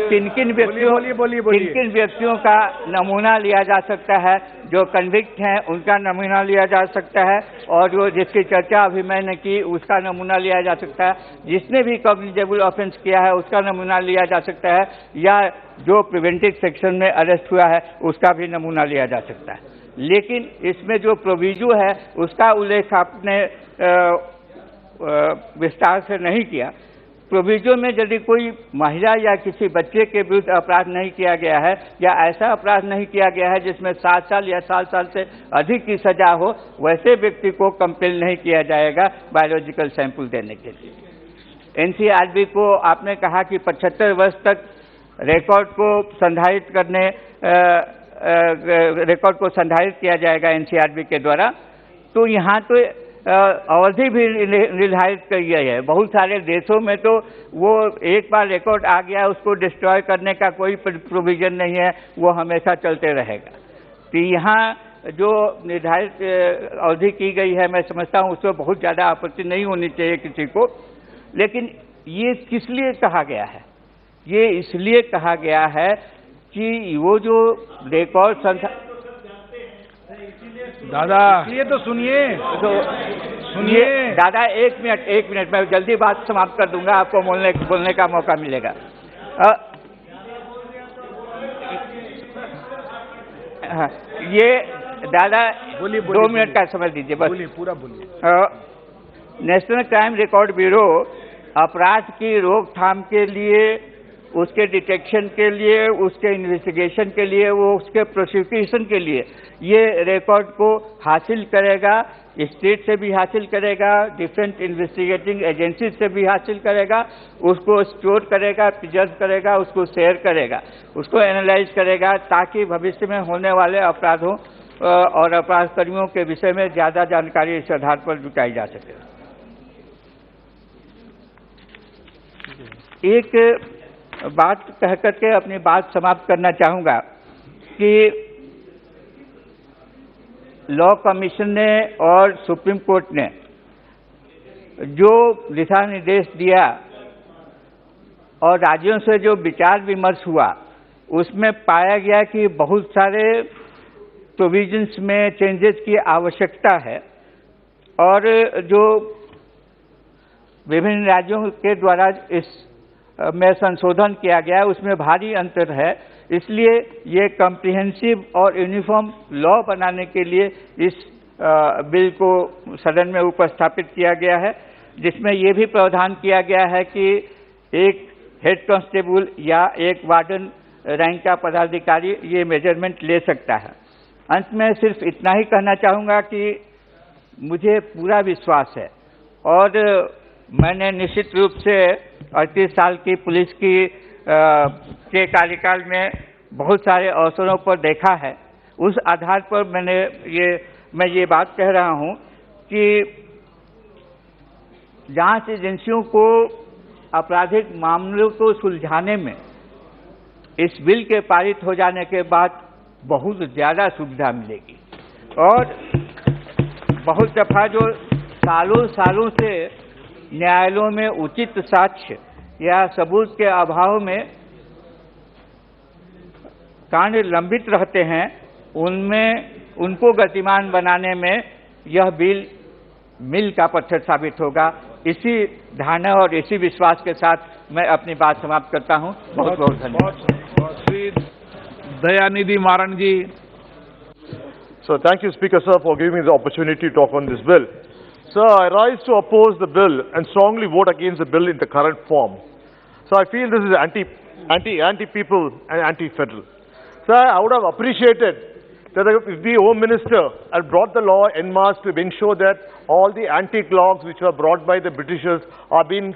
किन किन व्यक्तियों का नमूना लिया जा सकता है? जो कन्विक्ट हैं उनका नमूना लिया जा सकता है, और जो जिसकी चर्चा अभी मैंने की उसका नमूना लिया जा सकता है, जिसने भी कॉग्निजेबल ऑफेंस किया है उसका नमूना लिया जा सकता है, या जो प्रिवेंटिव सेक्शन में अरेस्ट हुआ है उसका भी नमूना लिया जा सकता है। लेकिन इसमें जो प्रोविजो है उसका उल्लेख आपने विस्तार से नहीं किया। प्रोविजो में यदि कोई महिला या किसी बच्चे के विरुद्ध अपराध नहीं किया गया है, या ऐसा अपराध नहीं किया गया है जिसमें 7 साल या 7 साल से अधिक की सजा हो, वैसे व्यक्ति को कंपेल नहीं किया जाएगा बायोलॉजिकल सैंपल देने के लिए। एनसीआरबी को आपने कहा कि 75 वर्ष तक रिकॉर्ड को संधारित किया जाएगा एनसीआरबी के द्वारा। तो यहाँ तो अवधि भी निर्धारित की गई है। बहुत सारे देशों में तो वो एक बार रिकॉर्ड आ गया उसको डिस्ट्रॉय करने का कोई प्रोविजन नहीं है, वो हमेशा चलते रहेगा। तो यहाँ जो निर्धारित अवधि की गई है, मैं समझता हूँ उसमें बहुत ज़्यादा आपत्ति नहीं होनी चाहिए किसी को। लेकिन ये किस लिए कहा गया है? ये इसलिए कहा गया है कि वो जो रिकॉर्ड संख्या दादा ये तो सुनिए दादा, एक मिनट, मैं जल्दी बात समाप्त कर दूंगा, आपको बोलने का मौका मिलेगा। ये दादा 2 मिनट का समय दीजिए बस। पूरा बोलिए। नेशनल क्राइम रिकॉर्ड ब्यूरो अपराध की रोकथाम के लिए, उसके डिटेक्शन के लिए, उसके इन्वेस्टिगेशन के लिए, वो उसके प्रोसिक्यूशन के लिए ये रिकॉर्ड को हासिल करेगा, स्टेट से भी हासिल करेगा, डिफरेंट इन्वेस्टिगेटिंग एजेंसीज से भी हासिल करेगा, उसको स्टोर करेगा, प्रिजर्व करेगा, उसको शेयर करेगा, उसको एनालाइज करेगा, ताकि भविष्य में होने वाले अपराधों और अपराध कर्मियों के विषय में ज़्यादा जानकारी इस आधार पर जुटाई जा सके। एक बात कह करके अपनी बात समाप्त करना चाहूँगा कि लॉ कमीशन ने और सुप्रीम कोर्ट ने जो दिशा निर्देश दिया और राज्यों से जो विचार विमर्श हुआ, उसमें पाया गया कि बहुत सारे प्रोविजंस में चेंजेस की आवश्यकता है और जो विभिन्न राज्यों के द्वारा इस में संशोधन किया गया है उसमें भारी अंतर है। इसलिए ये कम्प्रिहेंसिव और यूनिफॉर्म लॉ बनाने के लिए इस बिल को सदन में उपस्थापित किया गया है, जिसमें ये भी प्रावधान किया गया है कि एक हेड कांस्टेबल या एक वार्डन रैंक का पदाधिकारी ये मेजरमेंट ले सकता है। अंत में सिर्फ इतना ही कहना चाहूँगा कि मुझे पूरा विश्वास है और मैंने निश्चित रूप से 38 साल की पुलिस की के कार्यकाल में बहुत सारे अवसरों पर देखा है। उस आधार पर मैं ये बात कह रहा हूँ कि जांच एजेंसियों को आपराधिक मामलों को सुलझाने में इस बिल के पारित हो जाने के बाद बहुत ज़्यादा सुविधा मिलेगी और बहुत दफ़ा जो सालों से न्यायालयों में उचित साक्ष्य या सबूत के अभाव में कांड लंबित रहते हैं, उनमें उनको गतिमान बनाने में यह बिल मील का पत्थर साबित होगा। इसी धारणा और इसी विश्वास के साथ मैं अपनी बात समाप्त करता हूं। बहुत बहुत धन्यवाद। दयानिधि मारन जी। So thank you, Speaker Sir, for giving me the opportunity to talk on this bill. Sir, I rise to oppose the bill and strongly vote against the bill in the current form. So I feel this is anti-people and anti-federal. Sir, I would have appreciated that if the Home Minister had brought the law en masse to ensure that all the antique logs which were brought by the Britishers are being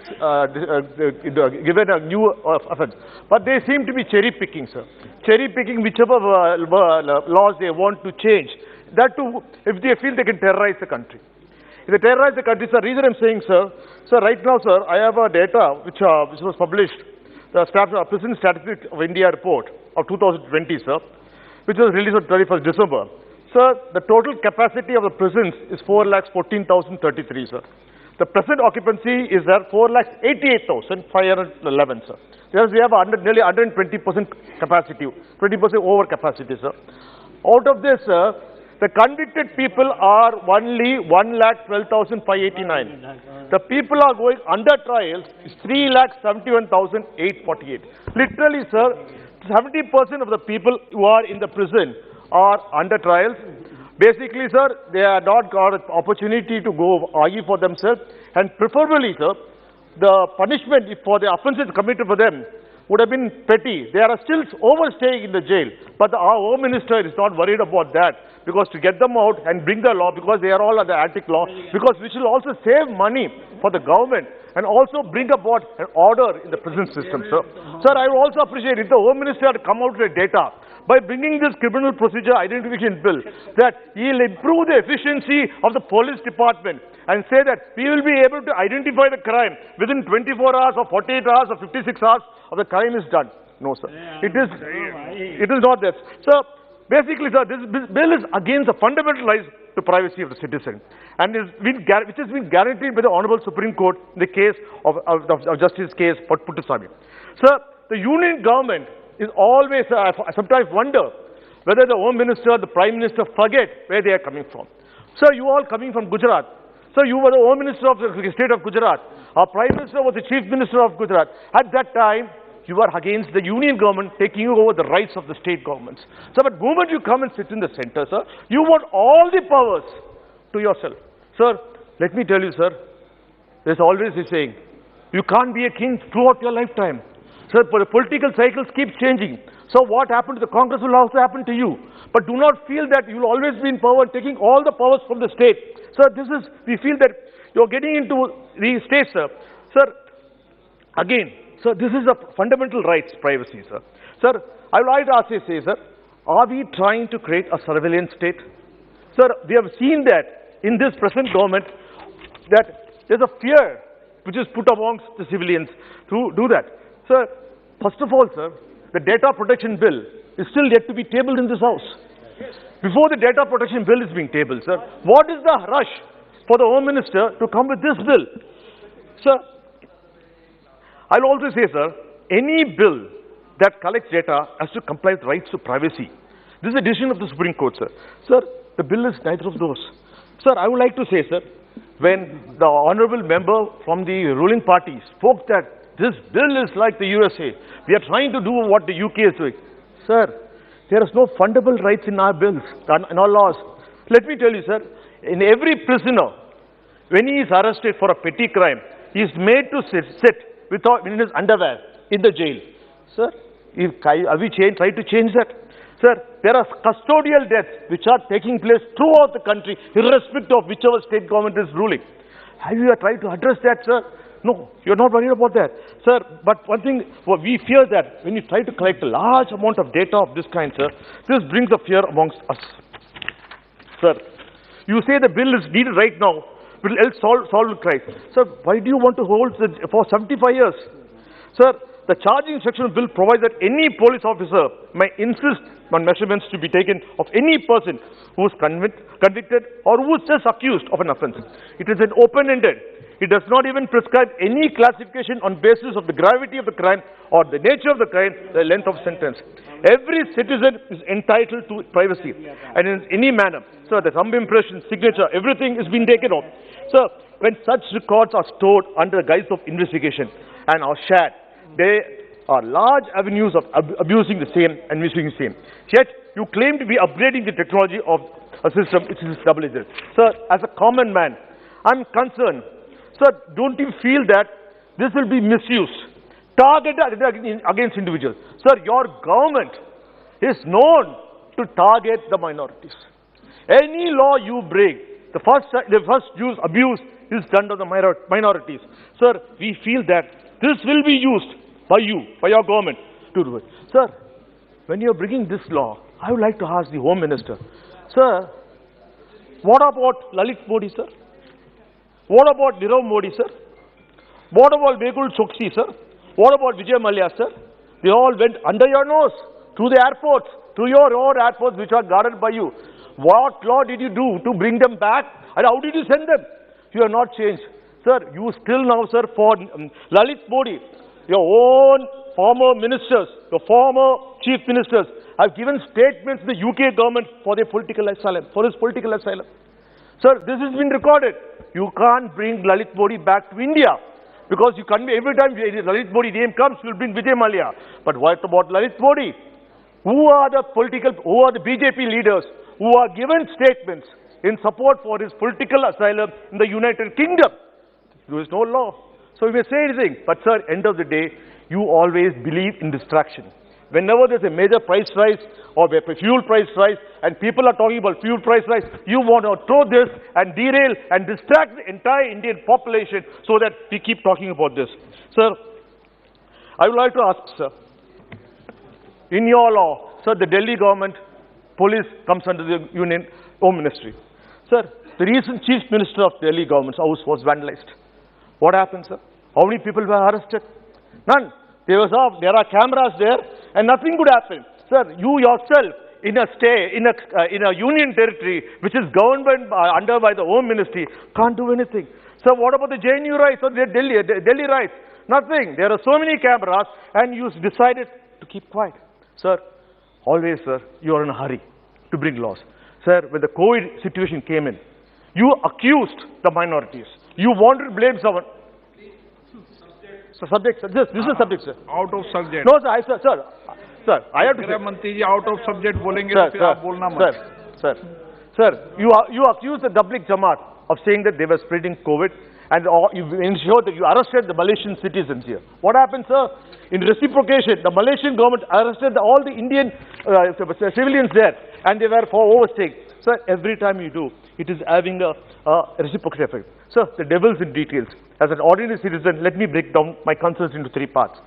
given a new offense. But they seem to be cherry-picking, sir. Cherry-picking whichever laws they want to change. That too, if they feel they can terrorize the country. If they terrorize the country, sir, reason I'm saying, sir, right now, sir, I have a data which was published, the Prison Statistics of India report of 2020, sir, which was released on 31st December. Sir, the total capacity of the prisons is 4,14,033, sir. The present occupancy is there 4,88,511, sir. Whereas we have nearly 120% capacity, 20% over capacity, sir. Out of this, sir, the convicted people are only 1,12,589. The people are going under trials is 3,71,848. Literally, sir, 70% of the people who are in the prison are under trials. Basically, sir, they have not got an opportunity to go argue for themselves, and preferably, sir, the punishment for the offences committed for them would have been petty. They are still overstaying in the jail, but our Home Minister is not worried about that, because to get them out and bring the law, because they are all under antique law, because which will also save money for the government and also bring about an order in the prison system, sir. Sir, I would also appreciate if the Home Minister had come out with data by bringing this criminal procedure identification bill, that he will improve the efficiency of the police department and say that we will be able to identify the crime within 24 hours or 48 hours or 56 hours of the crime is done. No, sir. It is not that. Sir, basically, sir, this bill is against the fundamental rights to privacy of the citizen, and which has been guaranteed by the Honorable Supreme Court in the case of Justice case Puttaswamy. Sir, the union government is always, I sometimes wonder whether the Home Minister, the Prime Minister forget where they are coming from. Sir, you all coming from Gujarat. Sir, you were the Home Minister of the state of Gujarat. Our Prime Minister was the Chief Minister of Gujarat. At that time, you were against the union government taking over the rights of the state governments. So, but the moment you come and sit in the center, sir, you want all the powers to yourself. Sir, let me tell you, sir, there's always a saying, you can't be a king throughout your lifetime. Sir, the political cycles keep changing. So what happened to the Congress will also happen to you. But do not feel that you will always be in power, taking all the powers from the state. Sir, we feel that you're getting into the state, sir. Sir, again, sir, this is a fundamental rights, privacy, sir. Sir, I would like to ask you, sir, are we trying to create a surveillance state? Sir, we have seen that in this present government, that there's a fear which is put amongst the civilians to do that. Sir, first of all, sir, the data protection bill is still yet to be tabled in this house. Before the data protection bill is being tabled, sir, what is the rush for the Home Minister to come with this bill? Sir, I'll also say, sir, any bill that collects data has to comply with rights to privacy. This is a decision of the Supreme Court, sir. Sir, the bill is neither of those. Sir, I would like to say, sir, when the honorable member from the ruling party spoke that this bill is like the USA, we are trying to do what the UK is doing. Sir, there is no fundamental rights in our bills, in our laws. Let me tell you, sir, in every prisoner, when he is arrested for a petty crime, he is made to sit in his underwear in the jail. Sir, have we tried to change that? Sir, there are custodial deaths which are taking place throughout the country, irrespective of whichever state government is ruling. Have you tried to address that, sir? No, you're not worried about that. Sir, but one thing, we fear that when you try to collect a large amount of data of this kind, sir, this brings a fear amongst us. Sir, you say the bill is needed right now, will help solve the crisis. Sir, why do you want to hold it for 75 years? Sir, the charging section bill provides that any police officer may insist on measurements to be taken of any person who is convicted or who is just accused of an offence. It is an open-ended. It does not even prescribe any classification on basis of the gravity of the crime or the nature of the crime, the length of sentence. Every citizen is entitled to privacy and in any manner. So the thumb impression, signature, everything is being taken off. So when such records are stored under the guise of investigation and are shared, there are large avenues of abusing the same and misusing the same. Yet you claim to be upgrading the technology of a system which is double-edged. Sir, as a common man, I'm concerned. Sir, don't you feel that this will be misused, targeted against individuals? Sir, your government is known to target the minorities. Any law you break, the first abuse is done to the minorities. Sir, we feel that this will be used by you, by your government to do it. Sir, when you are bringing this law, I would like to ask the Home Minister, sir, what about Lalit Modi, sir? What about Nirav Modi, sir? What about Mehul Choksi, sir? What about Vijay Mallya, sir? They all went under your nose, through the airports, through your own airports which are guarded by you. What law did you do to bring them back? And how did you send them? You have not changed. Sir, you still now, sir, for Lalit Modi, your own former ministers, your former chief ministers have given statements to the UK government for their political asylum, for his political asylum. Sir, this has been recorded. You can't bring Lalit Modi back to India because you can't be, every time Lalit Modi name comes, you will bring Vijay Mallya. But what about Lalit Modi? Who are the BJP leaders who are given statements in support for his political asylum in the United Kingdom? There is no law. So you may say anything, but sir, end of the day, you always believe in distraction. Whenever there's a major price rise or a fuel price rise and people are talking about fuel price rise, you want to throw this and derail and distract the entire Indian population so that we keep talking about this. Sir, I would like to ask, sir, in your law, sir, the Delhi government, police comes under the Union Home Ministry. Sir, the recent Chief Minister of Delhi government's house was vandalized. What happened, sir? How many people were arrested? None. There are cameras there and nothing could happen. Sir, you yourself, in a union territory which is governed by the Home Ministry can't do anything. So what about the JNU riots or the Delhi riots? Nothing. There are so many cameras and you decided to keep quiet. Sir, always, sir, you are in a hurry to bring laws. Sir, when the COVID situation came in, you accused the minorities. You wanted to blame someone. So subject, sir. This is subject, sir. Out of subject. No, sir, sir, I have to say. मंत्री जी out of subject बोलेंगे तो फिर आप बोलना मत. Sir, you accused the Tabligh Jamaat of saying that they were spreading COVID, and you ensured that you arrested the Malaysian citizens here. What happened, sir? In reciprocation, the Malaysian government arrested all the Indian civilians there, and they were for overstaying. Sir, every time you do, it is having a reciprocal effect. Sir, the devil's in details. As an ordinary citizen, let me break down my concerns into three parts.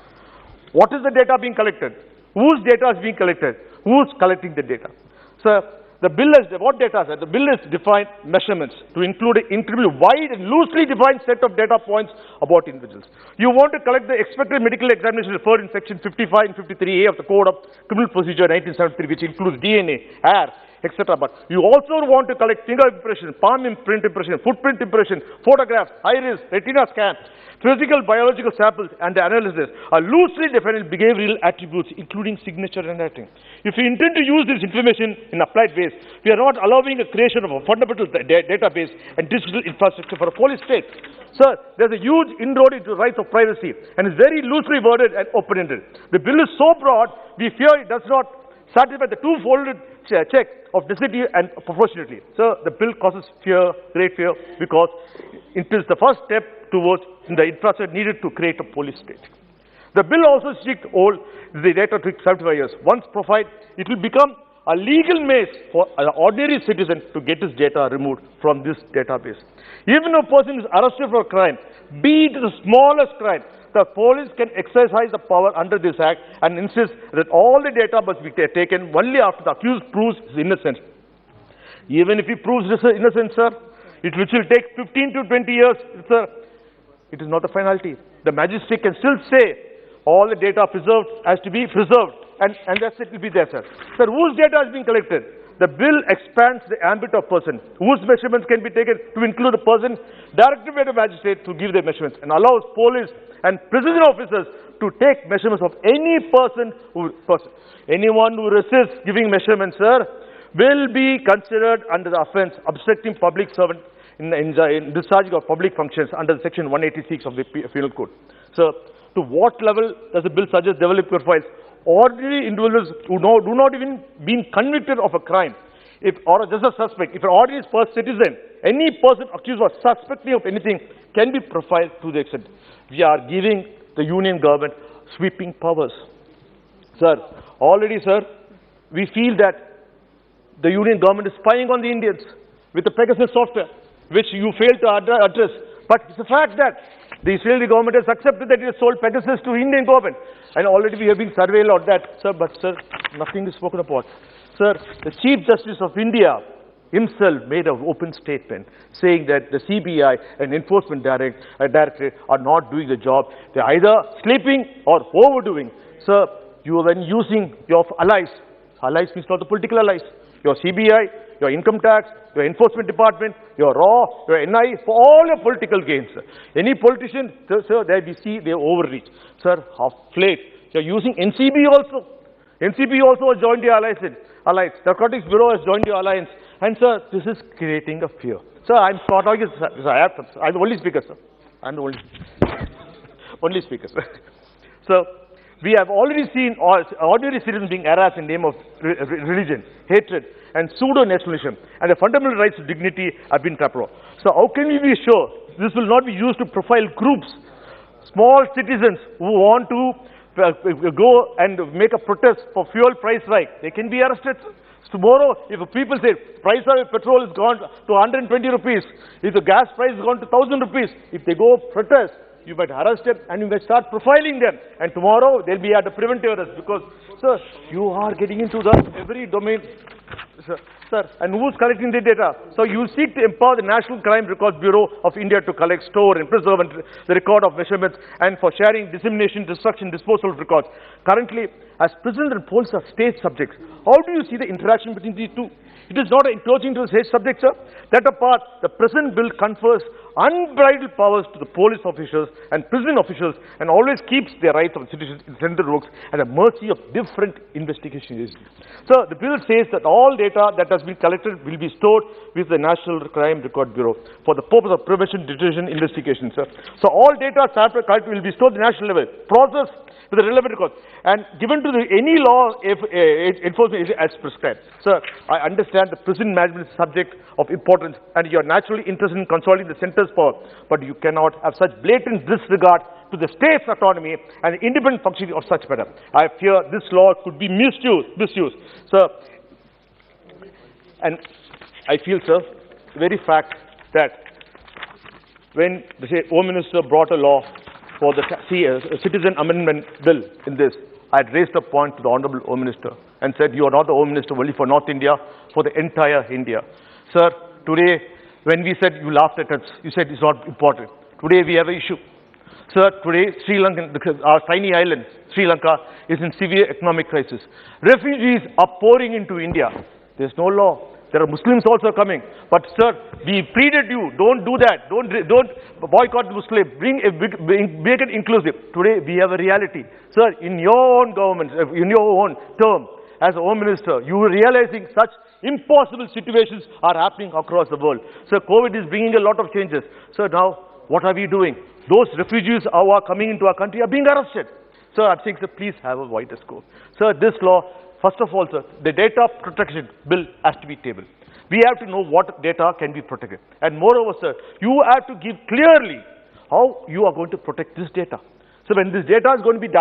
What is the data being collected? Whose data is being collected? Who is collecting the data? Sir, the bill has, what data, sir? The bill has defined measurements to include an incredibly wide and loosely defined set of data points about individuals. You want to collect the expected medical examination referred in section 55 and 53A of the Code of Criminal Procedure 1973, which includes DNA, hair, etc. But you also want to collect finger impression, palm imprint impression, footprint impression, photographs, iris, retina scan, physical biological samples, and the analysis are loosely defined behavioral attributes, including signature and handwriting. If we intend to use this information in applied ways, we are not allowing a creation of a fundamental database and digital infrastructure for a police state. Sir, there's a huge inroad into the rights of privacy and is very loosely worded and open-ended. The bill is so broad, we fear it does not satisfy the two-folded check of necessity and proportionality. So the bill causes fear, great fear, because it is the first step towards the infrastructure needed to create a police state. The bill also seeks to hold the data to 75 years. Once profiled, it will become a legal maze for an ordinary citizen to get his data removed from this database. Even if a person is arrested for a crime, be it the smallest crime, the police can exercise the power under this act and insist that all the data must be taken only after the accused proves his innocence. Even if he proves his innocence, sir, which will take 15 to 20 years, sir, it is not a finality. The magistrate can still say all the data preserved has to be preserved, and that's it will be there, sir. Sir, whose data is being collected? The bill expands the ambit of person, whose measurements can be taken to include the person directed by the magistrate to give their measurements, and allows police and prison officers to take measurements of any person anyone who resists giving measurements, sir, will be considered under the offence obstructing public servant in discharging of public functions under section 186 of the Penal Code. So, to what level does the bill suggest develop profiles? Ordinary individuals who do not even been convicted of a crime, or just a suspect, if an ordinary citizen, any person accused or suspected of anything can be profiled to the extent. We are giving the union government sweeping powers. Sir, already, sir, we feel that the union government is spying on the Indians with the Pegasus software, which you failed to address. But it's a fact that the Israeli government has accepted that it has sold Pegasus to Indian government. And already we have been surveilled on that, sir. But, sir, nothing is spoken about. Sir, the Chief Justice of India himself made an open statement saying that the CBI and Enforcement Directorate are not doing the job. They're either sleeping or overdoing. Sir, you have been using your allies. Allies means not the political allies. Your CBI, your income tax, your enforcement department, your RAW, your NI, for all your political gains. Sir. Any politician, sir, there we see they overreach. Sir, half late. You're using NCB also. NCB also has joined the alliance. Narcotics Bureau has joined the alliance. And sir, this is creating a fear. Sir, I'm not arguing, sir. I'm the only speaker, sir. I'm the only speaker, sir. So, we have already seen ordinary citizens being harassed in the name of religion, hatred, and pseudo-nationalism, and the fundamental rights to dignity have been trampled on. So how can we be sure this will not be used to profile groups, small citizens who want to go and make a protest for fuel price hike? They can be arrested. Tomorrow, if people say price of petrol is gone to 120 rupees, if the gas price is gone to 1,000 rupees, if they go protest, you might arrest them and you might start profiling them. And tomorrow they'll be at a preventive arrest because, sir, you are getting into the every domain. Sir, and who's collecting the data? So you seek to empower the National Crime Records Bureau of India to collect, store and preserve the record of measurements and for sharing, dissemination, destruction, disposal of records. Currently, as president and polls are state subjects, how do you see the interaction between these two? It is not encroaching to the state subject, sir. That apart, the present bill confers unbridled powers to the police officials and prison officials and always keeps their rights of citizens in central rooks at the mercy of different investigation agencies. So the bill says that all data that has been collected will be stored with the National Crime Record Bureau for the purpose of prevention, detection, investigation, sir. So all data sample collected will be stored at the national level, processed with the relevant records and given to any law enforcement agency as prescribed. Sir, I understand the prison management is subject of importance and you are naturally interested in consolidating the centre's power, but you cannot have such blatant disregard to the state's autonomy and the independent functioning of such matter. I fear this law could be misused. Sir, and I feel, sir, the very fact that when the Home Minister brought a law for the citizen amendment bill in this, I had raised a point to the Honorable Home Minister and said, you are not the Home Minister only for North India, for the entire India. Sir, today, when we said you laughed at us, you said it's not important. Today we have an issue. Sir, today Sri Lanka, our tiny island, Sri Lanka, is in severe economic crisis. Refugees are pouring into India. There's no law. There are Muslims also coming. But sir, we pleaded you, don't do that. Don't boycott the Muslim. Make it inclusive. Today we have a reality. Sir, in your own government, in your own term, as a Home Minister, you are realizing such impossible situations are happening across the world. Sir, COVID is bringing a lot of changes. Sir, now what are we doing? Those refugees who are coming into our country are being arrested. Sir, I'm saying, sir, please have a wider scope. Sir, this law, first of all, sir, the data protection bill has to be tabled. We have to know what data can be protected. And moreover, sir, you have to give clearly how you are going to protect this data. So when this data is going to be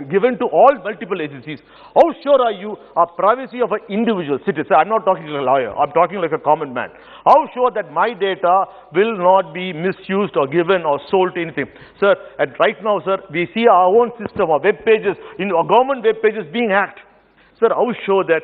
given to all multiple agencies, how sure are you of privacy of an individual citizen? I'm not talking like a lawyer, I'm talking like a common man. How sure that my data will not be misused or given or sold to anything? Sir, and right now, sir, we see our own system, our web pages, our government web pages being hacked. Sir, how sure that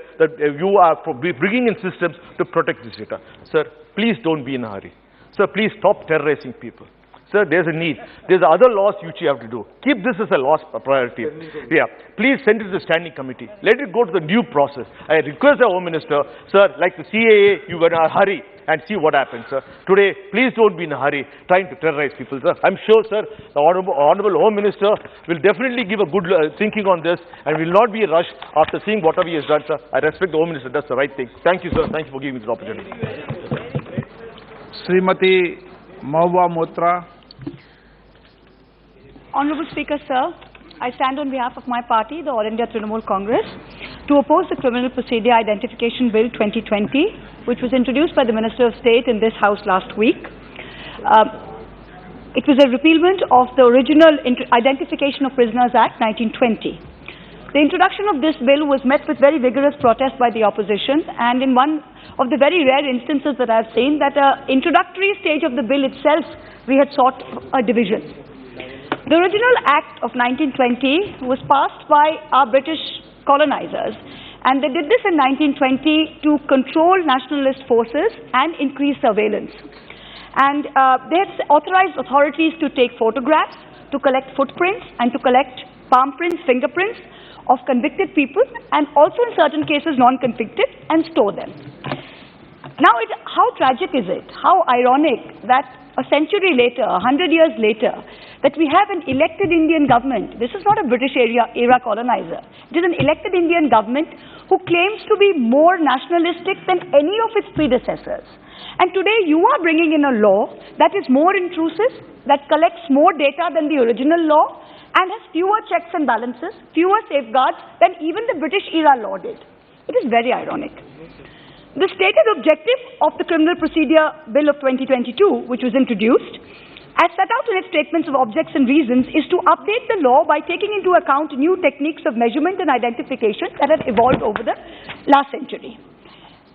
you are bringing in systems to protect this data? Sir, please don't be in a hurry. Sir, please stop terrorizing people. Sir, there's a need. There's other laws which you have to do. Keep this as a law priority. Yeah. Please send it to the standing committee. Let it go to the due process. I request the Home Minister, sir, like the CAA, you were in a hurry and see what happens, sir. Today, please don't be in a hurry trying to terrorize people, sir. I'm sure, sir, the Honorable Home Minister will definitely give a good thinking on this and will not be rushed after seeing whatever he has done, sir. I respect the Home Minister does the right thing. Thank you, sir. Thank you for giving me this opportunity. Srimati Mahua Motra. Honorable Speaker, sir, I stand on behalf of my party, the All India Trinamool Congress, to oppose the Criminal Procedure Identification Bill 2020, which was introduced by the Minister of State in this House last week. It was a repealment of the original Identification of Prisoners Act 1920. The introduction of this bill was met with very vigorous protest by the opposition, and in one of the very rare instances that I've seen, that introductory stage of the bill itself, we had sought a division. The original Act of 1920 was passed by our British colonizers, and they did this in 1920 to control nationalist forces and increase surveillance. And they had authorized authorities to take photographs, to collect footprints, and to collect palm prints, fingerprints of convicted people, and also in certain cases non-convicted, and store them. Now, how tragic is it, how ironic that a century later, 100 years later, that we have an elected Indian government. This is not a British era colonizer. It is an elected Indian government who claims to be more nationalistic than any of its predecessors. And today you are bringing in a law that is more intrusive, that collects more data than the original law, and has fewer checks and balances, fewer safeguards than even the British era law did. It is very ironic. The stated objective of the Criminal Procedure Bill of 2022, which was introduced, as set out in its statements of objects and reasons, is to update the law by taking into account new techniques of measurement and identification that have evolved over the last century.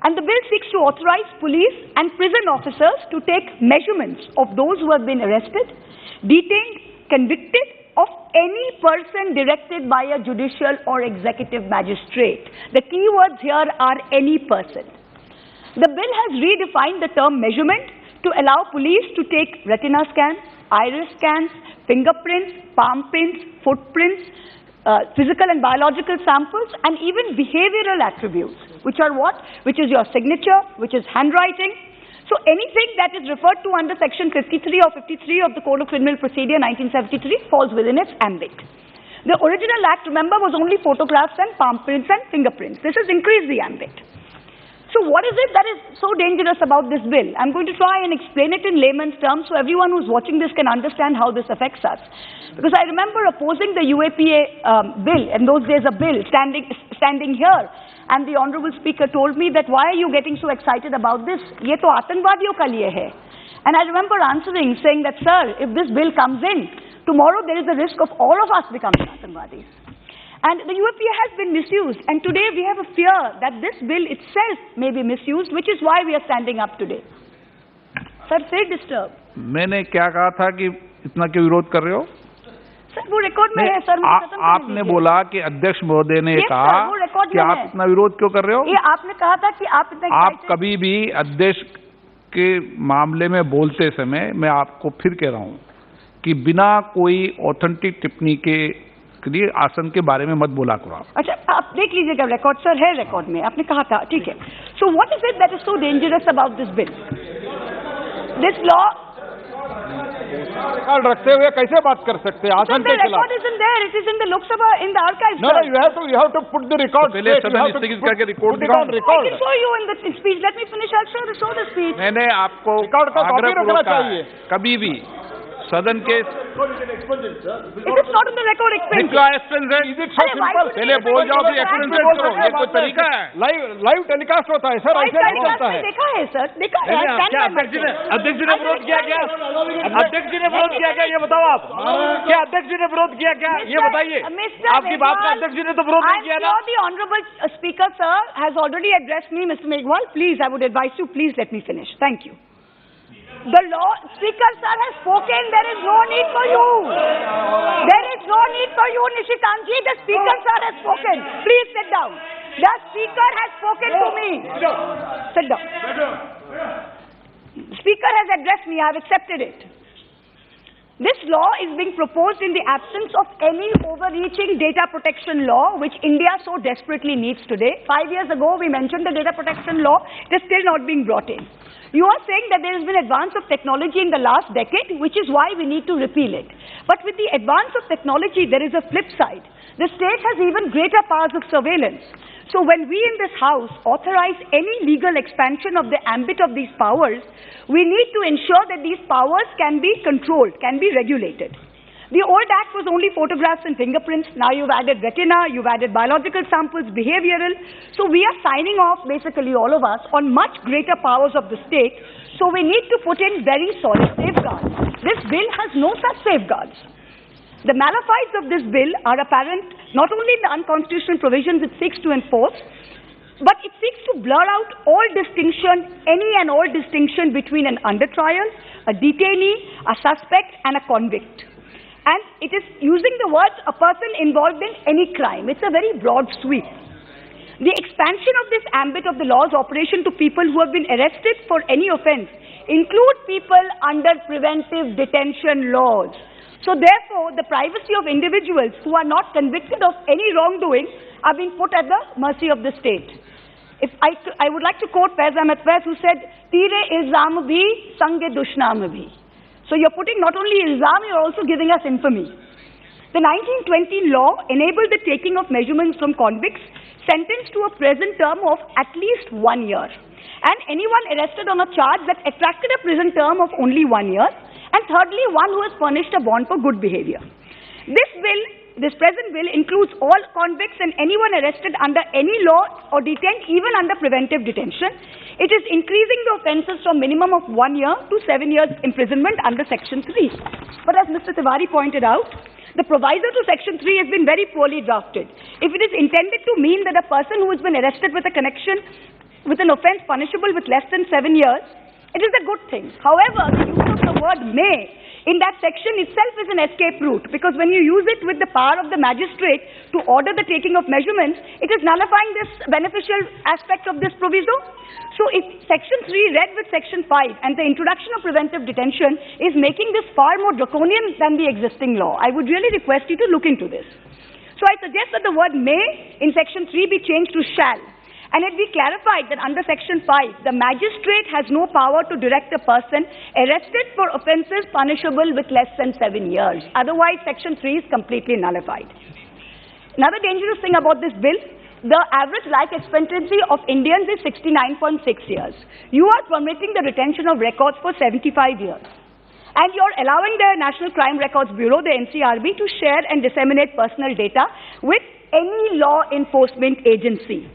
And the bill seeks to authorize police and prison officers to take measurements of those who have been arrested, detained, convicted of any person directed by a judicial or executive magistrate. The key words here are any person. The bill has redefined the term measurement to allow police to take retina scans, iris scans, fingerprints, palm prints, footprints, physical and biological samples, and even behavioral attributes, which are what? Which is your signature, which is handwriting. So anything that is referred to under section 53 or 53 of the Code of Criminal Procedure 1973 falls within its ambit. The original act, remember, was only photographs and palm prints and fingerprints. This has increased the ambit. So what is it that is so dangerous about this bill? I'm going to try and explain it in layman's terms so everyone who's watching this can understand how this affects us. Because I remember opposing the UAPA bill, in those days a bill, standing here, and the Honorable Speaker told me that why are you getting so excited about this? Ye to aatankwadiyon ka liye hai. And I remember answering, saying that, sir, if this bill comes in, tomorrow there is a risk of all of us becoming aatanwadis. And the UAPA has been misused, and today we have a fear that this bill itself may be misused, which is why we are standing up today. Sir, say disturb. मैंने क्या कहा था कि इतना क्यों विरोध कर रहे हो? सर वो रिकॉर्ड में है सर। आपने बोला कि अध्यक्ष महोदय ने कहा कि आप इतना विरोध क्यों कर रहे हो? ये आपने कहा था कि आप कभी भी अध्यक्ष के मामले में बोलते समय मैं आपको फिर कह रहा हूँ कि बिना कोई ऑथेंटिक टिप्पणी के लिए आसन के बारे में मत बोला करो। अच्छा, आप देख लीजिएगा रिकॉर्ड, सर है रिकॉर्ड में, आपने कहा था, ठीक है। So what is it that is so dangerous about this bill? This law record रखते हुए कैसे बात कर सकते हैं आसन के खिलाफ? Record is in their, it is in the Lok Sabha in the archives. No, you have to put the record. पहले सदन स्थगित करके record I can show you in the speech. Let me finish. I'll show the speech. मैंने आपको record का copy रखना चाहिए। कभी भी सदन के It is not in the record expense. Is it so simple? पहले बोल जाओ फिर एक्सप्लेन करो, ये कोई तरीका है? लाइव टेलीकास्ट होता है सर, ऐसे नहीं होता है। देखा है सर, देखा है। क्या अध्यक्ष जी ने विरोध किया क्या? अध्यक्ष जी ने विरोध किया क्या, ये बताओ आप। क्या अध्यक्ष जी ने विरोध किया क्या, ये बताइए। आपकी बात का अध्यक्ष जी ने तो विरोध नहीं किया ना। The honorable speaker sir has already addressed me, Mr. Meghwal. Please, I would advise you, please let me finish. Thank you. The law speaker sir has spoken. There is no need for you. There is no need for you, Nishikanji. The speaker sir has spoken. Please sit down. The speaker has spoken to me. Sit down. Speaker has addressed me. I have accepted it. This law is being proposed in the absence of any overreaching data protection law, which India so desperately needs today. 5 years ago, we mentioned the data protection law. It is still not being brought in. You are saying that there has been advance of technology in the last decade, which is why we need to repeal it. But with the advance of technology, there is a flip side. The state has even greater powers of surveillance. So when we in this House authorize any legal expansion of the ambit of these powers, we need to ensure that these powers can be controlled, can be regulated. The old act was only photographs and fingerprints. Now you've added retina, you've added biological samples, behavioral. So we are signing off, basically all of us, on much greater powers of the state. So we need to put in very solid safeguards. This bill has no such safeguards. The malafide of this bill are apparent not only in the unconstitutional provisions it seeks to enforce, but it seeks to blur out all distinction, any and all distinction between an under trial, a detainee, a suspect, and a convict. And it is using the words a person involved in any crime. It's a very broad sweep. The expansion of this ambit of the law's operation to people who have been arrested for any offense include people under preventive detention laws. So therefore, the privacy of individuals who are not convicted of any wrongdoing are being put at the mercy of the state. If I would like to quote Faiz Ahmed Faiz, who said, "Tere ilzam bhi, sange dushnam bhi." So you're putting not only ilzam, you're also giving us infamy. The 1920 law enabled the taking of measurements from convicts sentenced to a prison term of at least 1 year. And anyone arrested on a charge that attracted a prison term of only 1 year. And thirdly, one who has furnished a bond for good behavior. This present bill includes all convicts and anyone arrested under any law or detained even under preventive detention. It is increasing the offences from minimum of 1 year to 7 years imprisonment under Section 3. But as Mr. Tiwari pointed out, the proviso to Section 3 has been very poorly drafted. If it is intended to mean that a person who has been arrested with a connection with an offence punishable with less than 7 years, it is a good thing. However, the use of the word may in that section itself is an escape route, because when you use it with the power of the magistrate to order the taking of measurements, it is nullifying this beneficial aspect of this proviso. So if Section 3 read with Section 5 and the introduction of preventive detention is making this far more draconian than the existing law, I would really request you to look into this. So I suggest that the word may in Section 3 be changed to shall. And it be clarified that under Section 5, the magistrate has no power to direct a person arrested for offences punishable with less than 7 years. Otherwise, Section 3 is completely nullified. Another dangerous thing about this bill, the average life expectancy of Indians is 69.6 years. You are permitting the retention of records for 75 years. And you're allowing the National Crime Records Bureau, the NCRB, to share and disseminate personal data with any law enforcement agency.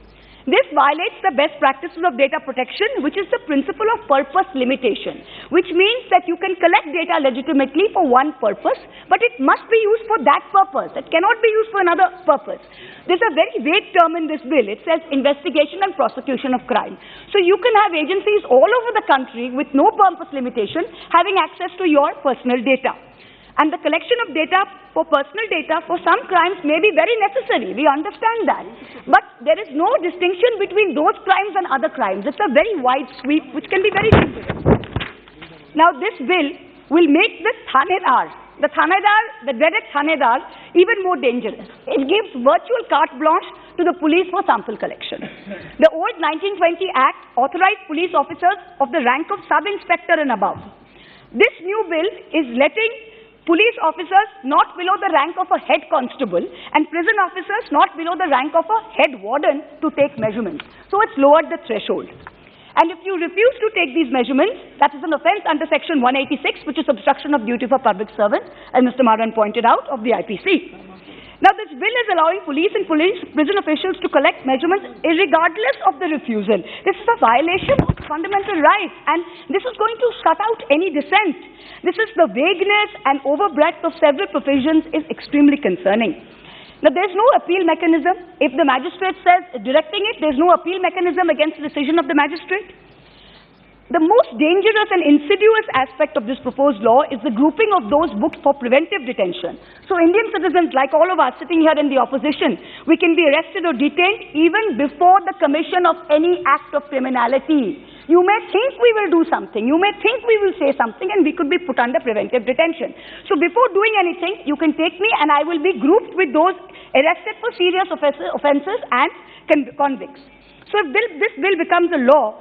This violates the best practices of data protection, which is the principle of purpose limitation, which means that you can collect data legitimately for one purpose, but it must be used for that purpose. It cannot be used for another purpose. There's a very vague term in this bill. It says investigation and prosecution of crime. So you can have agencies all over the country with no purpose limitation having access to your personal data. And the collection of data for personal data for some crimes may be very necessary. We understand that. But there is no distinction between those crimes and other crimes. It's a very wide sweep which can be very dangerous. Now this bill will make the dreaded Thanedar, even more dangerous. It gives virtual carte blanche to the police for sample collection. The old 1920 Act authorized police officers of the rank of sub-inspector and above. This new bill is letting police officers not below the rank of a head constable and prison officers not below the rank of a head warden to take measurements. So it's lowered the threshold. And if you refuse to take these measurements, that is an offence under Section 186, which is obstruction of duty for public servant, as Mr. Maran pointed out, of the IPC. Now this bill is allowing police and prison officials to collect measurements regardless of the refusal. This is a violation of fundamental rights, and this is going to shut out any dissent. This is the vagueness and overbreadth of several provisions is extremely concerning. Now there's no appeal mechanism. If the magistrate says directing it, there's no appeal mechanism against the decision of the magistrate. The most dangerous and insidious aspect of this proposed law is the grouping of those booked for preventive detention. So Indian citizens, like all of us sitting here in the opposition, we can be arrested or detained even before the commission of any act of criminality. You may think we will do something, you may think we will say something, and we could be put under preventive detention. So before doing anything, you can take me and I will be grouped with those arrested for serious offences and convicts. So if this bill becomes a law,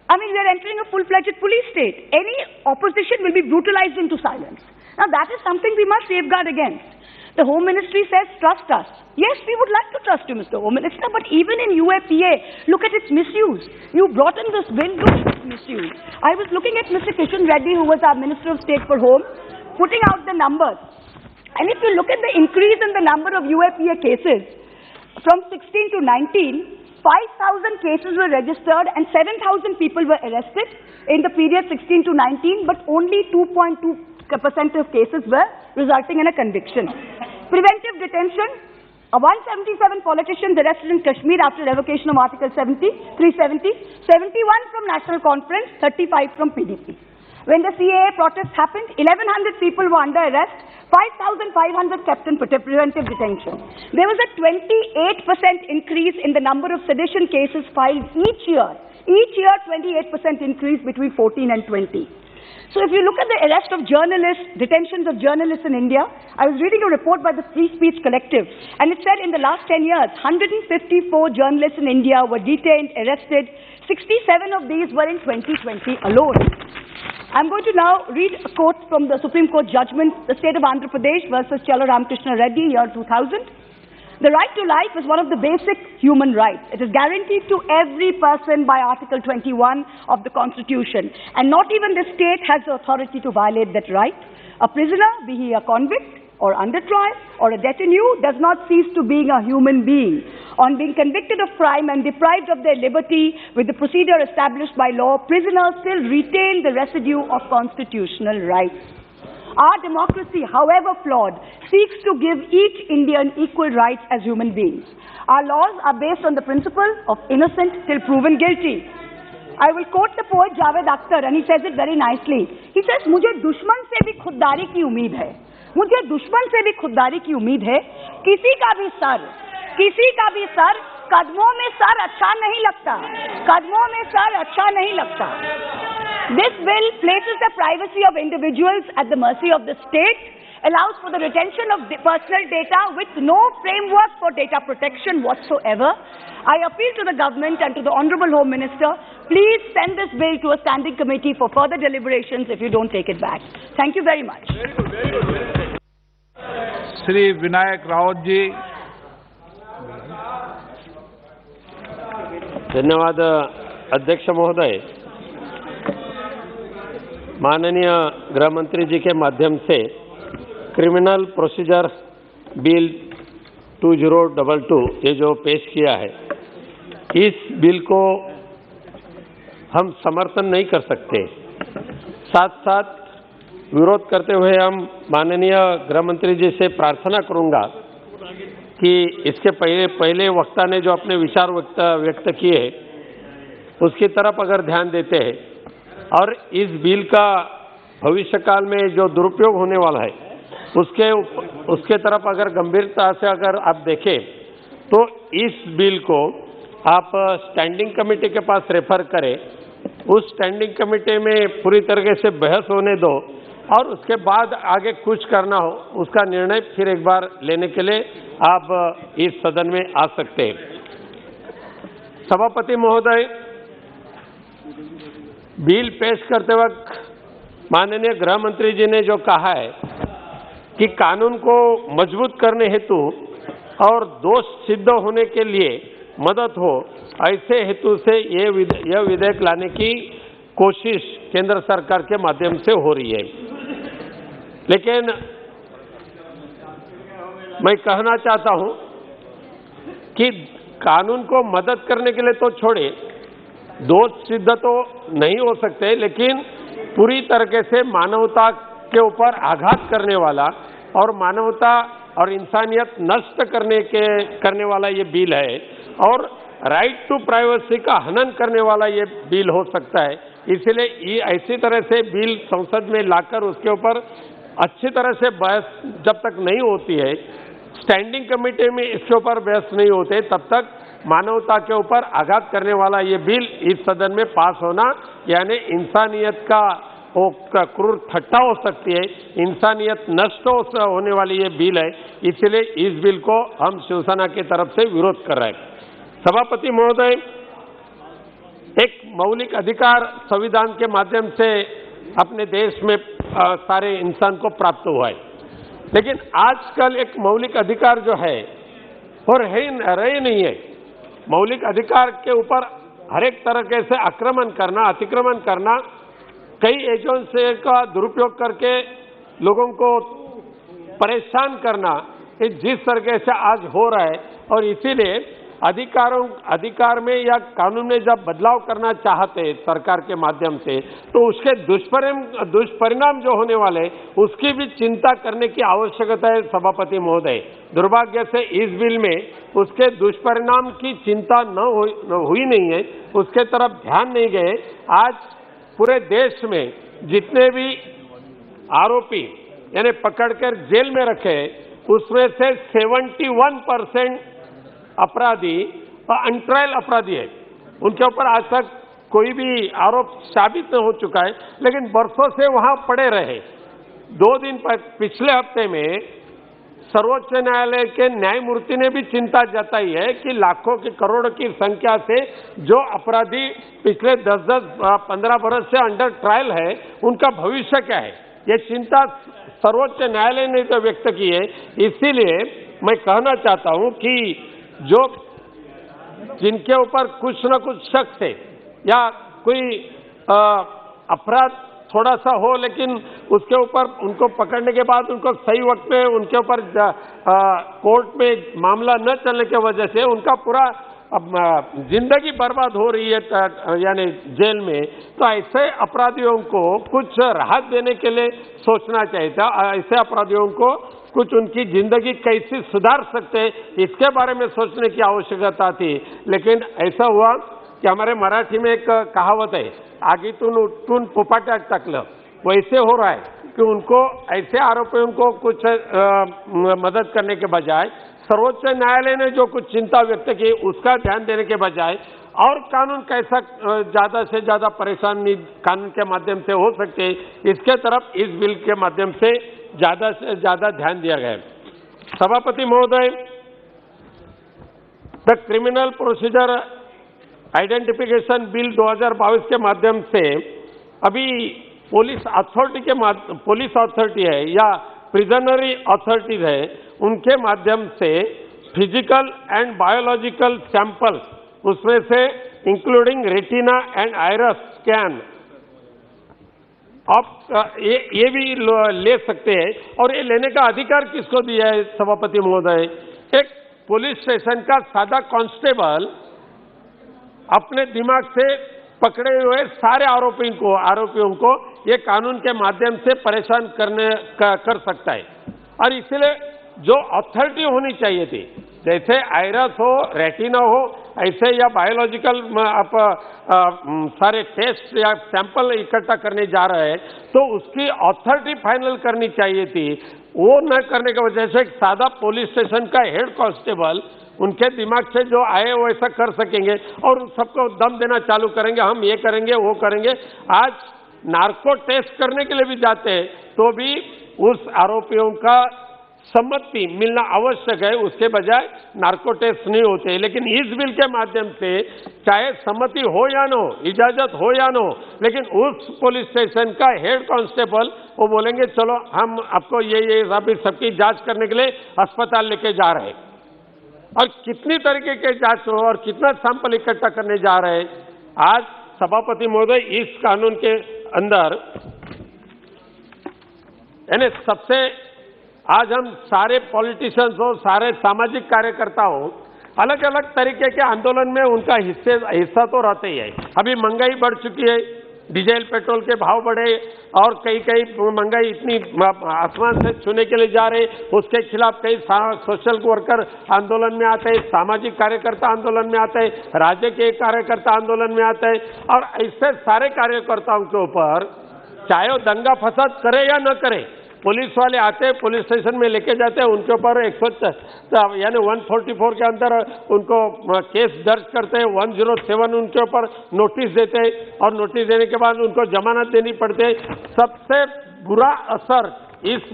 I mean, we are entering a full-fledged police state. Any opposition will be brutalized into silence. Now, that is something we must safeguard against. The Home Ministry says, trust us. Yes, we would like to trust you, Mr. Home Minister, but even in UAPA, look at its misuse. You brought in this bill, look at its misuse. I was looking at Mr. Kishan Reddy, who was our Minister of State for Home, putting out the numbers. And if you look at the increase in the number of UAPA cases, from 16 to 19, 5,000 cases were registered and 7,000 people were arrested in the period 16 to 19, but only 2.2% of cases were resulting in a conviction. Preventive detention, 177 politicians arrested in Kashmir after revocation of Article 370, 71 from National Conference, 35 from PDP. When the CAA protests happened, 1,100 people were under arrest, 5,500 kept in preventive detention. There was a 28% increase in the number of sedition cases filed each year. Each year, 28% increase between 14 and 20. So if you look at the arrest of journalists, detentions of journalists in India, I was reading a report by the Free Speech Collective, and it said in the last 10 years, 154 journalists in India were detained, arrested. 67 of these were in 2020 alone. I'm going to now read a quote from the Supreme Court judgment, the state of Andhra Pradesh versus Challa Ramakrishna Reddy, year 2000. The right to life is one of the basic human rights. It is guaranteed to every person by Article 21 of the Constitution, and not even the state has the authority to violate that right. A prisoner, be he a convict or under trial or a détenu, does not cease to being a human being. On being convicted of crime and deprived of their liberty with the procedure established by law, prisoners still retain the residue of constitutional rights. Our democracy, however flawed, seeks to give each Indian equal rights as human beings. Our laws are based on the principle of innocent till proven guilty. I will quote the poet Javed Akhtar, and he says it very nicely. He says, मुझे दुश्मन से भी खुददारी की उम्मीद है, मुझे दुश्मन से भी खुददारी की उम्मीद है, किसी का भी सर कदमों में सर अच्छा नहीं लगता, कदमों में सर अच्छा नहीं लगता. This bill places the privacy of individuals at the mercy of the state, allows for the retention of personal data with no framework for data protection whatsoever. I appeal to the government and to the Honorable Home Minister, please send this bill to a standing committee for further deliberations if you don't take it back. Thank you very much. Shri Vinayak Raut जी. धन्यवाद अध्यक्ष महोदय. माननीय गृह मंत्री जी के माध्यम से criminal procedure bill 2022 ये जो पेश किया है, इस बिल को हम समर्थन नहीं कर सकते. साथ साथ विरोध करते हुए हम माननीय गृह मंत्री जी से प्रार्थना करूंगा कि इसके पहले वक्ता ने जो अपने विचार व्यक्त किए उसकी तरफ अगर ध्यान देते हैं और इस बिल का भविष्य काल में जो दुरुपयोग होने वाला है उसके तरफ अगर गंभीरता से अगर आप देखें तो इस बिल को आप स्टैंडिंग कमेटी के पास रेफर करें. उस स्टैंडिंग कमेटी में पूरी तरीके से बहस होने दो और उसके बाद आगे कुछ करना हो उसका निर्णय फिर एक बार लेने के लिए आप इस सदन में आ सकते हैं. सभापति महोदय, बिल पेश करते वक्त माननीय गृह मंत्री जी ने जो कहा है कि कानून को मजबूत करने हेतु और दोष सिद्ध होने के लिए मदद हो, ऐसे हेतु से यह विधेयक लाने की कोशिश केंद्र सरकार के माध्यम से हो रही है. लेकिन मैं कहना चाहता हूं कि कानून को मदद करने के लिए तो छोड़े, दोष सिद्ध तो नहीं हो सकते, लेकिन पूरी तरीके से मानवता के ऊपर आघात करने वाला और मानवता और इंसानियत नष्ट करने वाला ये बिल है और राइट टू प्राइवेसी का हनन करने वाला ये बिल हो सकता है. इसलिए ऐसी तरह से बिल संसद में लाकर उसके ऊपर अच्छी तरह से बहस जब तक नहीं होती है, स्टैंडिंग कमेटी में इसके ऊपर बहस नहीं होते, तब तक मानवता के ऊपर आघात करने वाला ये बिल इस सदन में पास होना यानी इंसानियत का क्रूर ठट्टा हो सकती है, इंसानियत नष्ट होने वाली ये बिल है. इसलिए इस बिल को हम शिवसेना की तरफ से विरोध कर रहे हैं. सभापति महोदय, एक मौलिक अधिकार संविधान के माध्यम से अपने देश में सारे इंसान को प्राप्त हुआ है, लेकिन आजकल एक मौलिक अधिकार जो है और रहे नहीं है. मौलिक अधिकार के ऊपर हर एक तरीके से आक्रमण करना, अतिक्रमण करना, कई एजेंसी का दुरुपयोग करके लोगों को परेशान करना, ये जिस तरीके से आज हो रहा है और इसीलिए अधिकार में या कानून में जब बदलाव करना चाहते हैं सरकार के माध्यम से, तो उसके दुष्परिणाम जो होने वाले उसकी भी चिंता करने की आवश्यकता है. सभापति महोदय, दुर्भाग्य से इस बिल में उसके दुष्परिणाम की चिंता हुई नहीं है, उसके तरफ ध्यान नहीं गए. आज पूरे देश में जितने भी आरोपी यानी पकड़कर जेल में रखे उसमें से 71% अपराधी अनट्रायल अपराधी है. उनके ऊपर आज तक कोई भी आरोप साबित नहीं हो चुका है, लेकिन बरसों से वहां पड़े रहे. 2 दिन पिछले हफ्ते में सर्वोच्च न्यायालय के न्यायमूर्ति ने भी चिंता जताई है कि लाखों की करोड़ों की संख्या से जो अपराधी पिछले 10-15 बरस से अंडर ट्रायल है उनका भविष्य क्या है, ये चिंता सर्वोच्च न्यायालय ने तो व्यक्त की है. इसीलिए मैं कहना चाहता हूं कि जो जिनके ऊपर कुछ न कुछ शक है या कोई अपराध थोड़ा सा हो, लेकिन उसके ऊपर उनको पकड़ने के बाद उनको सही वक्त में उनके ऊपर कोर्ट में मामला न चलने की वजह से उनका पूरा जिंदगी बर्बाद हो रही है यानी जेल में, तो ऐसे अपराधियों को कुछ राहत देने के लिए सोचना चाहिए था. ऐसे अपराधियों को कुछ उनकी जिंदगी कैसे सुधार सकते हैं इसके बारे में सोचने की आवश्यकता थी, लेकिन ऐसा हुआ कि हमारे मराठी में एक कहावत है, आगीतून उठून पोपाट्यात टाकलं, वैसे हो रहा है कि उनको ऐसे आरोपियों को कुछ मदद करने के बजाय सर्वोच्च न्यायालय ने जो कुछ चिंता व्यक्त की उसका ध्यान देने के बजाय और कानून कैसा ज्यादा से ज्यादा परेशानी कानून के माध्यम से हो सकते इसके तरफ इस बिल के माध्यम से ज्यादा ध्यान दिया गया है। सभापति महोदय, the criminal procedure identification bill 2022 के माध्यम से अभी पुलिस अथॉरिटी है या प्रिजनरी अथॉरिटीज है, उनके माध्यम से फिजिकल एंड बायोलॉजिकल सैंपल, उसमें से including retina and iris scan आप ये भी ले सकते हैं। और ये लेने का अधिकार किसको दिया है सभापति महोदय? एक पुलिस स्टेशन का सादा कांस्टेबल अपने दिमाग से पकड़े हुए सारे आरोपियों को ये कानून के माध्यम से परेशान कर सकता है। और इसलिए जो अथॉरिटी होनी चाहिए थी, जैसे आइरस हो, रेटिना हो, ऐसे या बायोलॉजिकल आप सारे टेस्ट या सैंपल इकट्ठा करने जा रहे हैं तो उसकी अथॉरिटी फाइनल करनी चाहिए थी। वो न करने की वजह से एक सादा पुलिस स्टेशन का हेड कांस्टेबल उनके दिमाग से जो आए वैसा कर सकेंगे और सबको दम देना चालू करेंगे, हम ये करेंगे वो करेंगे। आज नार्को टेस्ट करने के लिए भी जाते हैं तो भी उस आरोपियों का सम्मति मिलना आवश्यक है, उसके बजाय नार्को टेस्ट नहीं होते। लेकिन इस बिल के माध्यम से चाहे सम्मति हो या न हो, इजाजत हो या न हो, लेकिन उस पुलिस स्टेशन का हेड कांस्टेबल वो बोलेंगे चलो हम आपको ये सबकी जांच करने के लिए अस्पताल लेके जा रहे हैं। और कितनी तरीके के जांच हो और कितना सैंपल इकट्ठा करने जा रहे हैं। आज सभापति महोदय इस कानून के अंदर यानी सबसे आज हम सारे पॉलिटिशियंस हो, सारे सामाजिक कार्यकर्ता हो, अलग अलग तरीके के आंदोलन में उनका हिस्सा तो रहते ही है। अभी महंगाई बढ़ चुकी है, डीजल पेट्रोल के भाव बढ़े और कई महंगाई इतनी आसमान से छूने के लिए जा रहे, उसके खिलाफ कई सोशल वर्कर आंदोलन में आते हैं, सामाजिक कार्यकर्ता आंदोलन में आते हैं, राज्य के कार्यकर्ता आंदोलन में आते हैं। और ऐसे सारे कार्यकर्ताओं के ऊपर चाहे वो दंगा फसाद करे या न करे, पुलिस वाले आते हैं, पुलिस स्टेशन में लेके जाते हैं, उनके ऊपर 144 के अंदर उनको केस दर्ज करते हैं, 107 उनके ऊपर नोटिस देते हैं और नोटिस देने के बाद उनको जमानत देनी पड़ती है। सबसे बुरा असर इस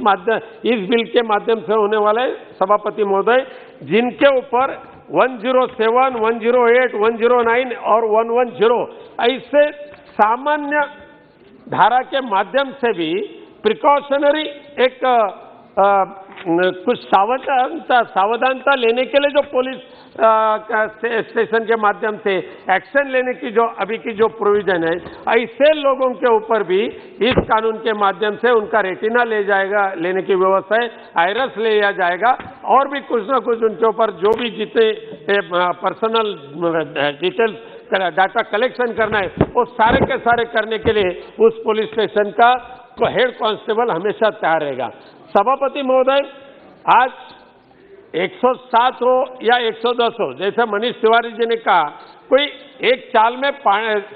बिल के माध्यम से होने वाले सभापति महोदय, जिनके ऊपर 107, 108, 109 और 110 ऐसे सामान्य धारा के माध्यम से भी प्रिकॉशनरी एक कुछ सावधानता लेने के लिए जो पुलिस स्टेशन के माध्यम से एक्शन लेने की जो अभी की जो प्रोविजन है, ऐसे लोगों के ऊपर भी इस कानून के माध्यम से उनका रेटिना लेने की व्यवस्था है, आइरस ले लिया जाएगा और भी कुछ ना कुछ उनके ऊपर जो भी जितने पर्सनल डिटेल्स डाटा कलेक्शन करना है वो सारे के सारे करने के लिए उस पुलिस स्टेशन का हेड कांस्टेबल हमेशा तैयार रहेगा। सभापति महोदय, आज 107 हो या 110 हो, जैसे मनीष तिवारी जी ने कहा, कोई एक चाल में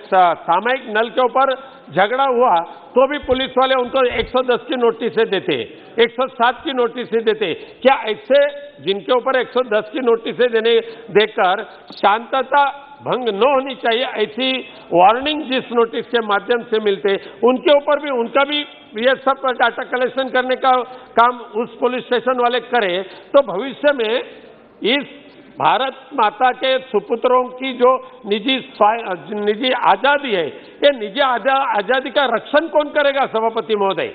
सामयिक नल के ऊपर झगड़ा हुआ तो भी पुलिस वाले उनको 110 की नोटिस देते, 107 की नोटिस देते। क्या ऐसे जिनके ऊपर 110 की नोटिस देकर शांतता भंग न होनी चाहिए, ऐसी वार्निंग जिस नोटिस के माध्यम से मिलते उनके ऊपर भी उनका भी ये सब डाटा कलेक्शन करने का काम उस पुलिस स्टेशन वाले करें तो भविष्य में इस भारत माता के सुपुत्रों की जो निजी आजादी है, ये निजी आजादी का रक्षण कौन करेगा सभापति महोदय?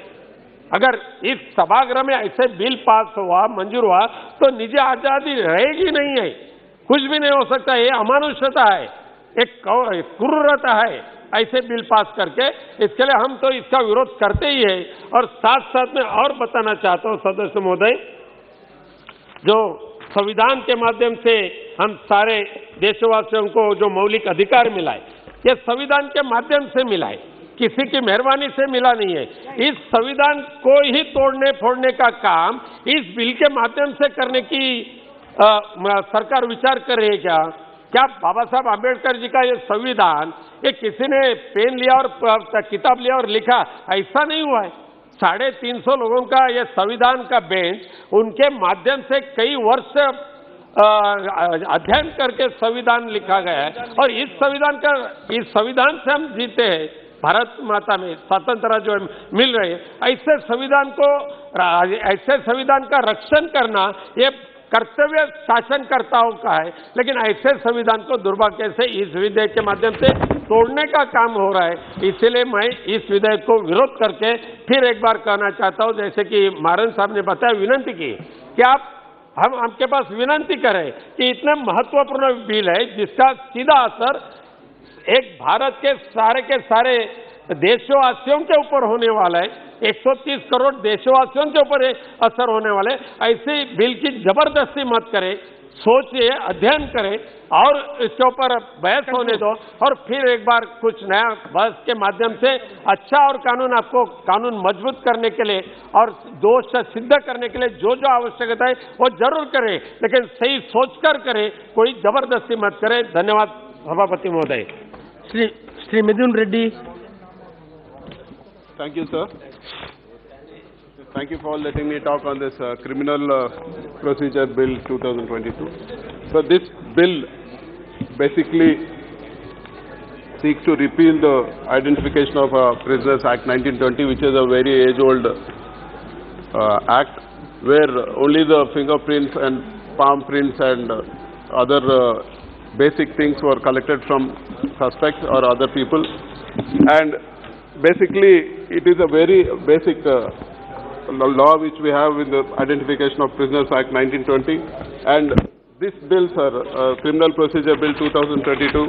अगर इस सभागृह में ऐसे बिल पास हुआ, मंजूर हुआ तो निजी आजादी रहेगी नहीं है, कुछ भी नहीं हो सकता। ये अमानुषता है, एक क्रूरता है ऐसे बिल पास करके। इसके लिए हम तो इसका विरोध करते ही है। और साथ साथ में और बताना चाहता हूं सदस्य महोदय, जो संविधान के माध्यम से हम सारे देशवासियों को जो मौलिक अधिकार मिला है, ये संविधान के माध्यम से मिला है, किसी की मेहरबानी से मिला नहीं है। इस संविधान को ही तोड़ने फोड़ने का काम इस बिल के माध्यम से करने की सरकार विचार कर रही है क्या? क्या बाबा साहब आम्बेडकर जी का ये संविधान ये किसी ने पेन लिया और किताब लिया और लिखा, ऐसा नहीं हुआ है। 350 लोगों का ये संविधान का बेंच उनके माध्यम से कई वर्ष अध्ययन करके संविधान लिखा गया है और इस संविधान से हम जीते हैं। भारत माता में स्वतंत्रता जो मिल रही है, ऐसे संविधान का रक्षण करना ये कर्तव्य शासनकर्ताओं का है, लेकिन ऐसे संविधान को दुर्भाग्य से इस विधेयक के माध्यम से तोड़ने का काम हो रहा है। इसलिए मैं इस विधेयक को विरोध करके फिर एक बार कहना चाहता हूं, जैसे कि मारन साहब ने बताया, विनंती की कि हम आपके पास विनंती करें कि इतने महत्वपूर्ण बिल है जिसका सीधा असर एक भारत के सारे देशवासियों के ऊपर होने वाला है, 130 करोड़ देशवासियों के ऊपर असर होने वाले, ऐसे बिल की जबरदस्ती मत करें, सोचिए, अध्ययन करें और इसके ऊपर बहस होने दो और फिर एक बार कुछ नया बहस के माध्यम से अच्छा और कानून मजबूत करने के लिए और दोष सिद्ध करने के लिए जो आवश्यकता है वो जरूर करें, लेकिन सही सोचकर करें, कोई जबरदस्ती मत करें। धन्यवाद सभापति महोदय। श्री मिथुन Reddy. Thank you, sir. Thank you for letting me talk on this Criminal Procedure Bill 2022. So this bill basically seeks to repeal the Identification of Prisoners Act 1920, which is a very age-old act, where only the fingerprints and palm prints and other basic things were collected from suspects or other people. And basically, it is a very basic law which we have in the Identification of Prisoners Act 1920. And this bill, sir, Criminal Procedure Bill 2022,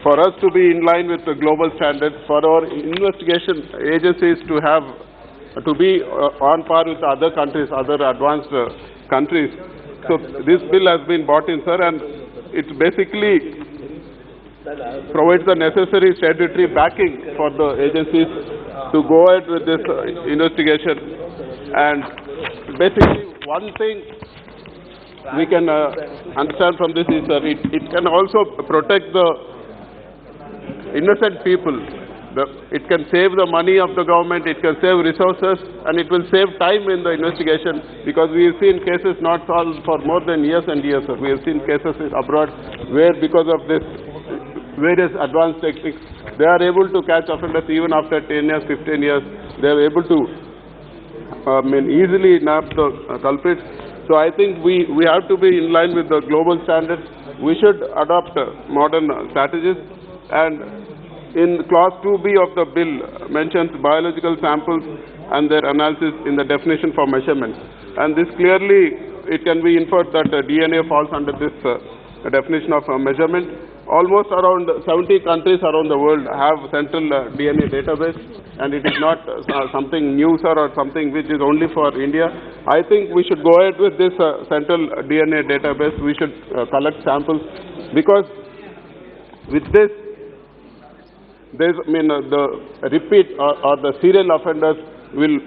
for us to be in line with the global standards, for our investigation agencies to be on par with other countries, other advanced countries. So this bill has been brought in, sir, and it basically provides the necessary statutory backing for the agencies to go ahead with this investigation. And basically, one thing we can understand from this is that it can also protect the innocent people. It can save the money of the government, it can save resources, and it will save time in the investigation, because we have seen cases not solved for more than years and years. We have seen cases abroad where, because of this various advanced techniques, they are able to catch offenders even after 10 years, 15 years. They are able to easily nab the culprits. So I think we have to be in line with the global standards. We should adopt modern strategies. And in clause 2B of the bill mentions biological samples and their analysis in the definition for measurement. And this clearly, it can be inferred that DNA falls under this definition of measurement. Almost around 70 countries around the world have central DNA database, and it is not something new, sir, or something which is only for India. I think we should go ahead with this central DNA database. We should collect samples, because with this, there's, the repeat or the serial offenders will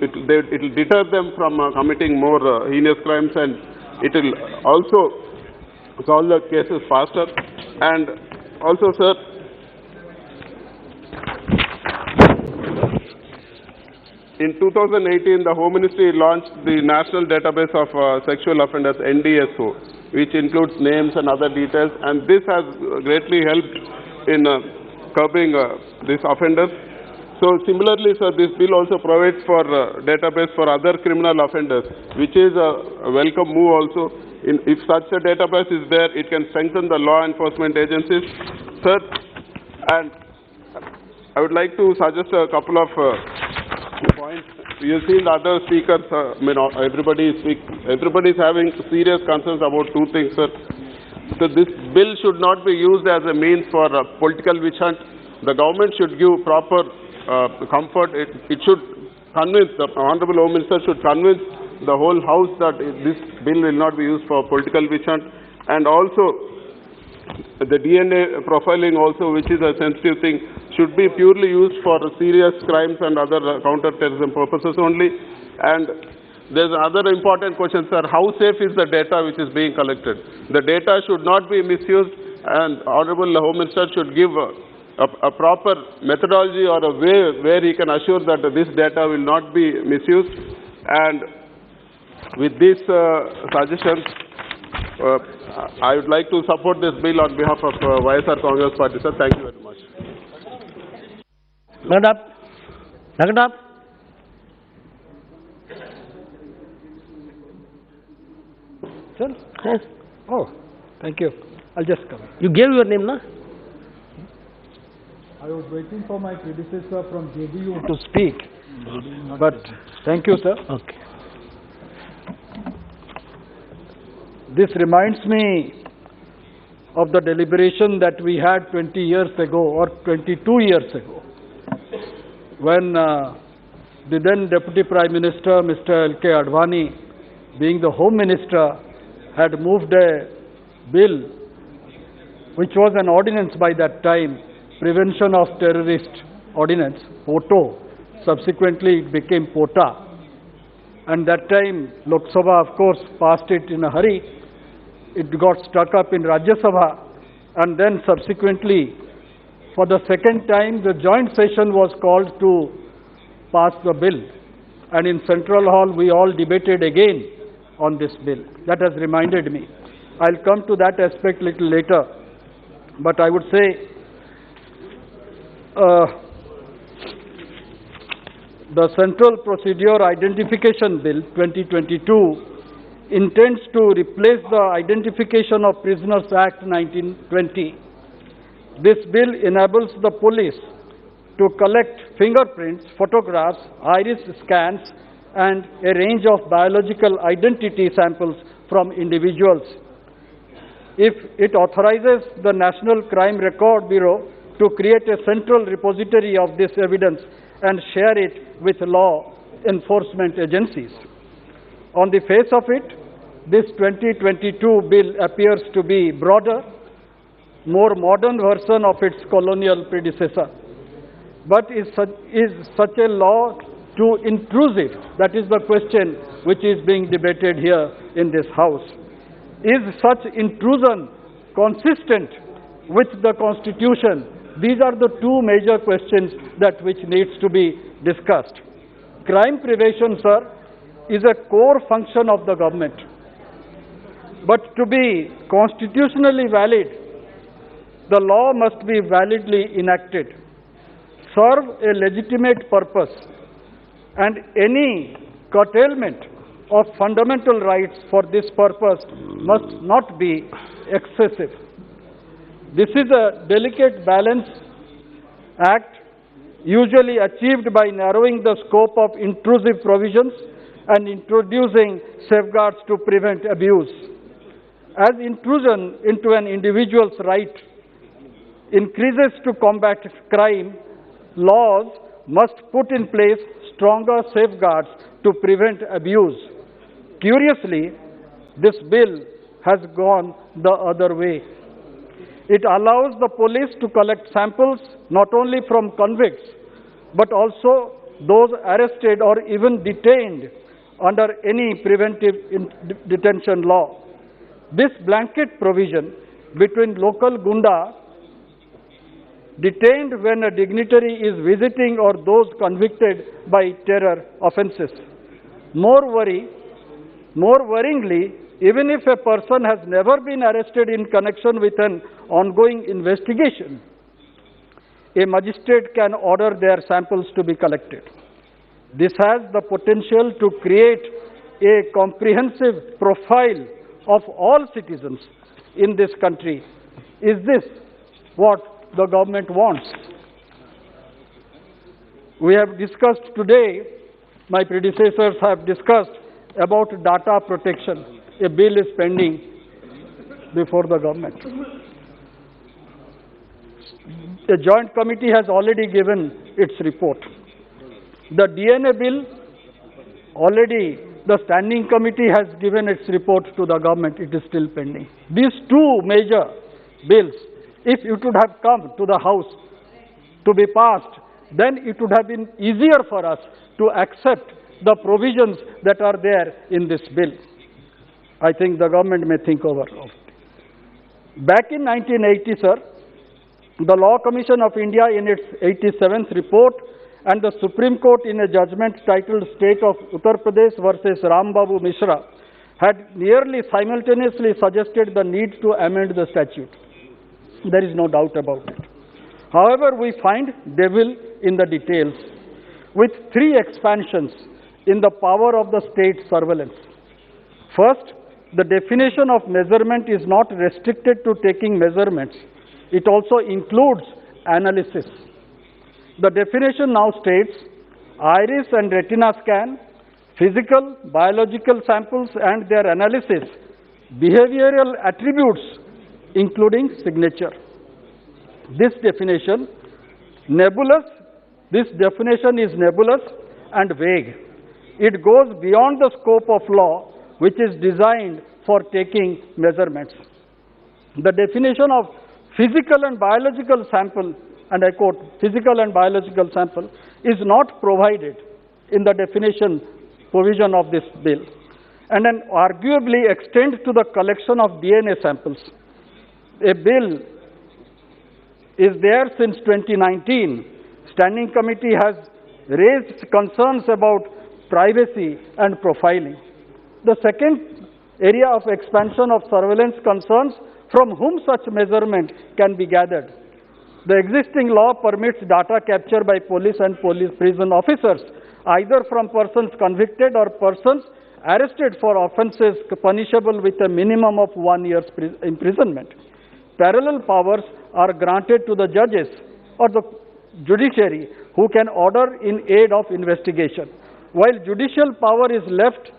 deter them from committing more heinous crimes, and it will also solve the cases faster. And also, sir, in 2018, the Home Ministry launched the National Database of Sexual Offenders, NDSO, which includes names and other details, and this has greatly helped in curbing these offenders. So similarly, sir, this bill also provides for database for other criminal offenders, which is a welcome move also. If such a database is there, it can strengthen the law enforcement agencies. Sir, and I would like to suggest a couple of points. You've seen the other speakers, everybody is having serious concerns about two things, sir. So this bill should not be used as a means for political witch hunt. The government should give proper comfort. It should convince, the Honorable Home Minister should convince the whole House that this bill will not be used for political witch hunt. And also, the DNA profiling also, which is a sensitive thing, should be purely used for serious crimes and other counter-terrorism purposes only. And there's another important question, sir. How safe is the data which is being collected? The data should not be misused, and Honorable Home Minister should give a proper methodology or a way where he can assure that this data will not be misused. And with these suggestions, I would like to support this bill on behalf of YSR Congress Party, sir. Thank you very much. Hand up. Hand up. Sir? Yes. Oh, thank you. I'll just come. You gave your name, na? I was waiting for my predecessor from JDU to speak, but thank you, sir. Okay. This reminds me of the deliberation that we had 20 years ago or 22 years ago, when the then Deputy Prime Minister, Mr. L.K. Advani, being the Home Minister, had moved a bill which was an ordinance by that time, Prevention of Terrorist Ordinance, POTO. Subsequently, it became POTA. And that time, Loksabha, of course, passed it in a hurry. It got stuck up in Rajya Sabha. And then subsequently, for the second time, the joint session was called to pass the bill. And in Central Hall, we all debated again on this bill. That has reminded me. I'll come to that aspect a little later. But I would say, the Central Procedure Identification Bill 2022 intends to replace the Identification of Prisoners Act 1920. This bill enables the police to collect fingerprints, photographs, iris scans, and a range of biological identity samples from individuals. If it authorizes the National Crime Record Bureau to create a central repository of this evidence and share it with law enforcement agencies. On the face of it, this 2022 bill appears to be broader, more modern version of its colonial predecessor. But is such a law too intrusive? That is the question which is being debated here in this House. Is such intrusion consistent with the Constitution? These are the two major questions that which needs to be discussed. Crime prevention, sir, is a core function of the government. But to be constitutionally valid, the law must be validly enacted, serve a legitimate purpose, and any curtailment of fundamental rights for this purpose must not be excessive. This is a delicate balance act, usually achieved by narrowing the scope of intrusive provisions and introducing safeguards to prevent abuse. As intrusion into an individual's right increases to combat crime, laws must put in place stronger safeguards to prevent abuse. Curiously, this bill has gone the other way. It allows the police to collect samples not only from convicts, but also those arrested or even detained under any preventive detention law. This blanket provision between local gunda detained when a dignitary is visiting or those convicted by terror offences. More worryingly, even if a person has never been arrested in connection with an ongoing investigation, a magistrate can order their samples to be collected. This has the potential to create a comprehensive profile of all citizens in this country. Is this what the government wants? We have discussed today, my predecessors have discussed about data protection. A bill is pending before the government. A joint committee has already given its report. The DNA bill, already the standing committee has given its report to the government. It is still pending. These two major bills, if it would have come to the House to be passed, then it would have been easier for us to accept the provisions that are there in this bill. I think the government may think over it. Back in 1980, sir, the Law Commission of India in its 87th report and the Supreme Court in a judgment titled State of Uttar Pradesh versus Ram Babu Mishra had nearly simultaneously suggested the need to amend the statute. There is no doubt about it. However, we find devil in the details, with three expansions in the power of the state surveillance. First, the definition of measurement is not restricted to taking measurements. It also includes analysis. The definition now states iris and retina scan, physical, biological samples and their analysis, behavioral attributes including signature. This definition is nebulous and vague. It goes beyond the scope of law, which is designed for taking measurements. The definition of physical and biological sample, and I quote, physical and biological sample, is not provided in the definition provision of this bill, and then arguably extends to the collection of DNA samples. A bill is there since 2019. Standing committee has raised concerns about privacy and profiling. The second area of expansion of surveillance concerns from whom such measurement can be gathered. The existing law permits data capture by police and prison officers, either from persons convicted or persons arrested for offences punishable with a minimum of 1 year's imprisonment. Parallel powers are granted to the judges or the judiciary who can order in aid of investigation. While judicial power is left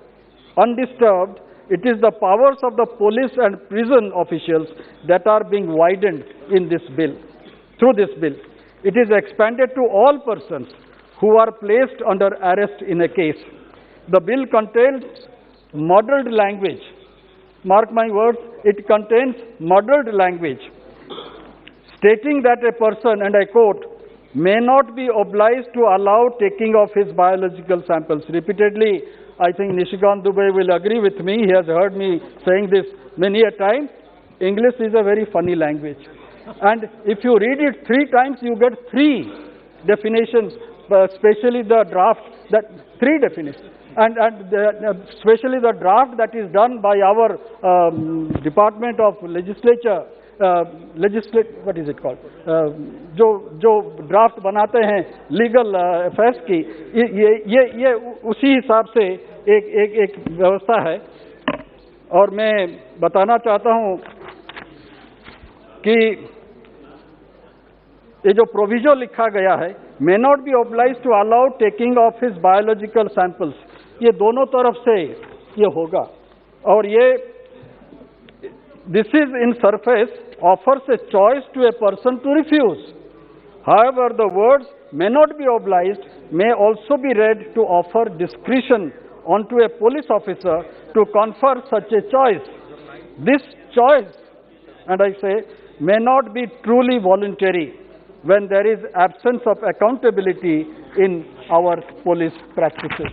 undisturbed, it is the powers of the police and prison officials that are being widened in this bill. Through this bill, it is expanded to all persons who are placed under arrest in a case. The bill contains muddled language. Mark my words, it contains muddled language stating that a person, and I quote, may not be obliged to allow taking of his biological samples. Repeatedly, I think Nishikant Dubey will agree with me. He has heard me saying this many a time. English is a very funny language. And if you read it 3 times, you get 3 definitions, especially the draft, three definitions. And especially the draft that is done by our Department of Legislature, what is it called? जो draft बनाते हैं legal affairs की, ये उसी हिसाब से एक व्यवस्था है. और मैं बताना चाहता हूं कि ये जो प्रोविजन लिखा गया है, may not be obliged to allow taking of his biological samples, ये दोनों तरफ से ये होगा. और ये this is in surface offers a choice to a person to refuse. However, the words may not be obliged may also be read to offer discretion onto a police officer to confer such a choice. This choice, and I say, may not be truly voluntary when there is absence of accountability in our police practices.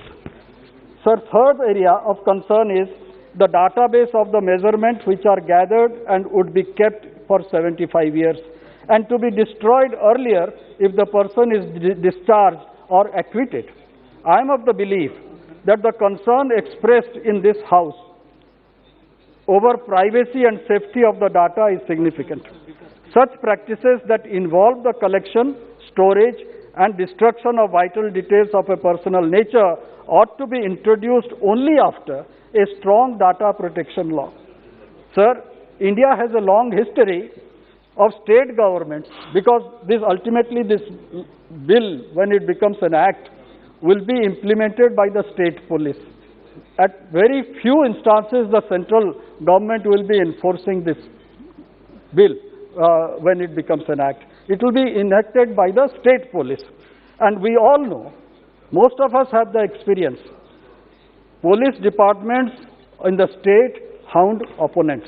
Sir, third area of concern is the database of the measurements which are gathered and would be kept for 75 years and to be destroyed earlier if the person is discharged or acquitted. I am of the belief that the concern expressed in this House over privacy and safety of the data is significant. Such practices that involve the collection, storage and destruction of vital details of a personal nature ought to be introduced only after a strong data protection law. Sir, India has a long history of state governments, because ultimately this bill, when it becomes an act, will be implemented by the state police. At very few instances, the central government will be enforcing this bill when it becomes an act. It will be enacted by the state police. And we all know, most of us have the experience, police departments in the state hound opponents.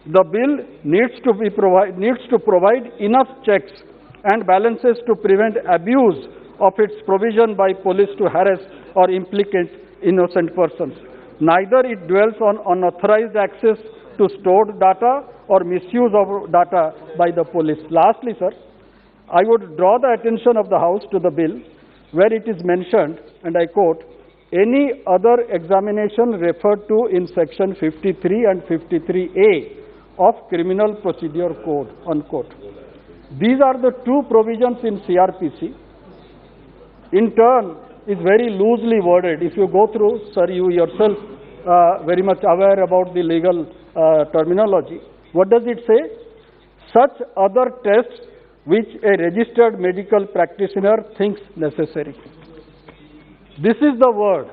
The bill needs to provide enough checks and balances to prevent abuse of its provision by police to harass or implicate innocent persons. Neither it dwells on unauthorized access to stored data or misuse of data by the police. Lastly, sir, I would draw the attention of the House to the bill where it is mentioned, and I quote, any other examination referred to in section 53 and 53A of Criminal Procedure Code, unquote. These are the two provisions in CRPC. In turn, is very loosely worded. If you go through, sir, you yourself very much aware about the legal terminology. What does it say? Such other tests which a registered medical practitioner thinks necessary. This is the word,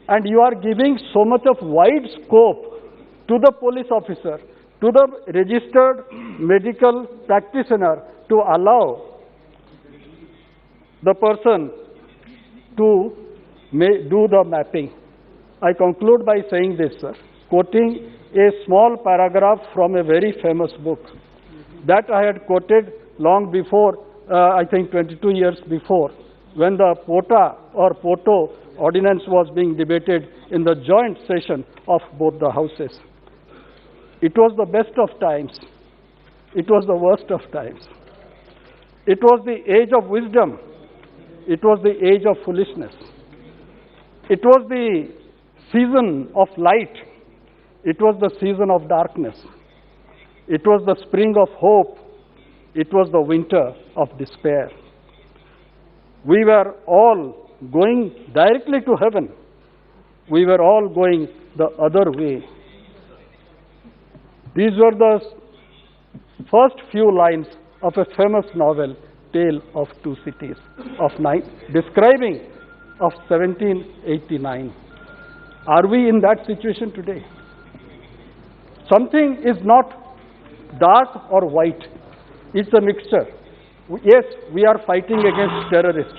and you are giving so much of wide scope to the police officer, to the registered medical practitioner to allow the person to do the mapping. I conclude by saying this, sir, quoting a small paragraph from a very famous book that I had quoted long before, I think 22 years before, when the POTA or POTO ordinance was being debated in the joint session of both the houses. It was the best of times. It was the worst of times. It was the age of wisdom. It was the age of foolishness. It was the season of light. It was the season of darkness. It was the spring of hope. It was the winter of despair. We were all going directly to heaven. We were all going the other way. These were the first few lines of a famous novel, Tale of Two Cities, describing of 1789. Are we in that situation today? Something is not dark or white. It's a mixture. Yes, we are fighting against terrorists.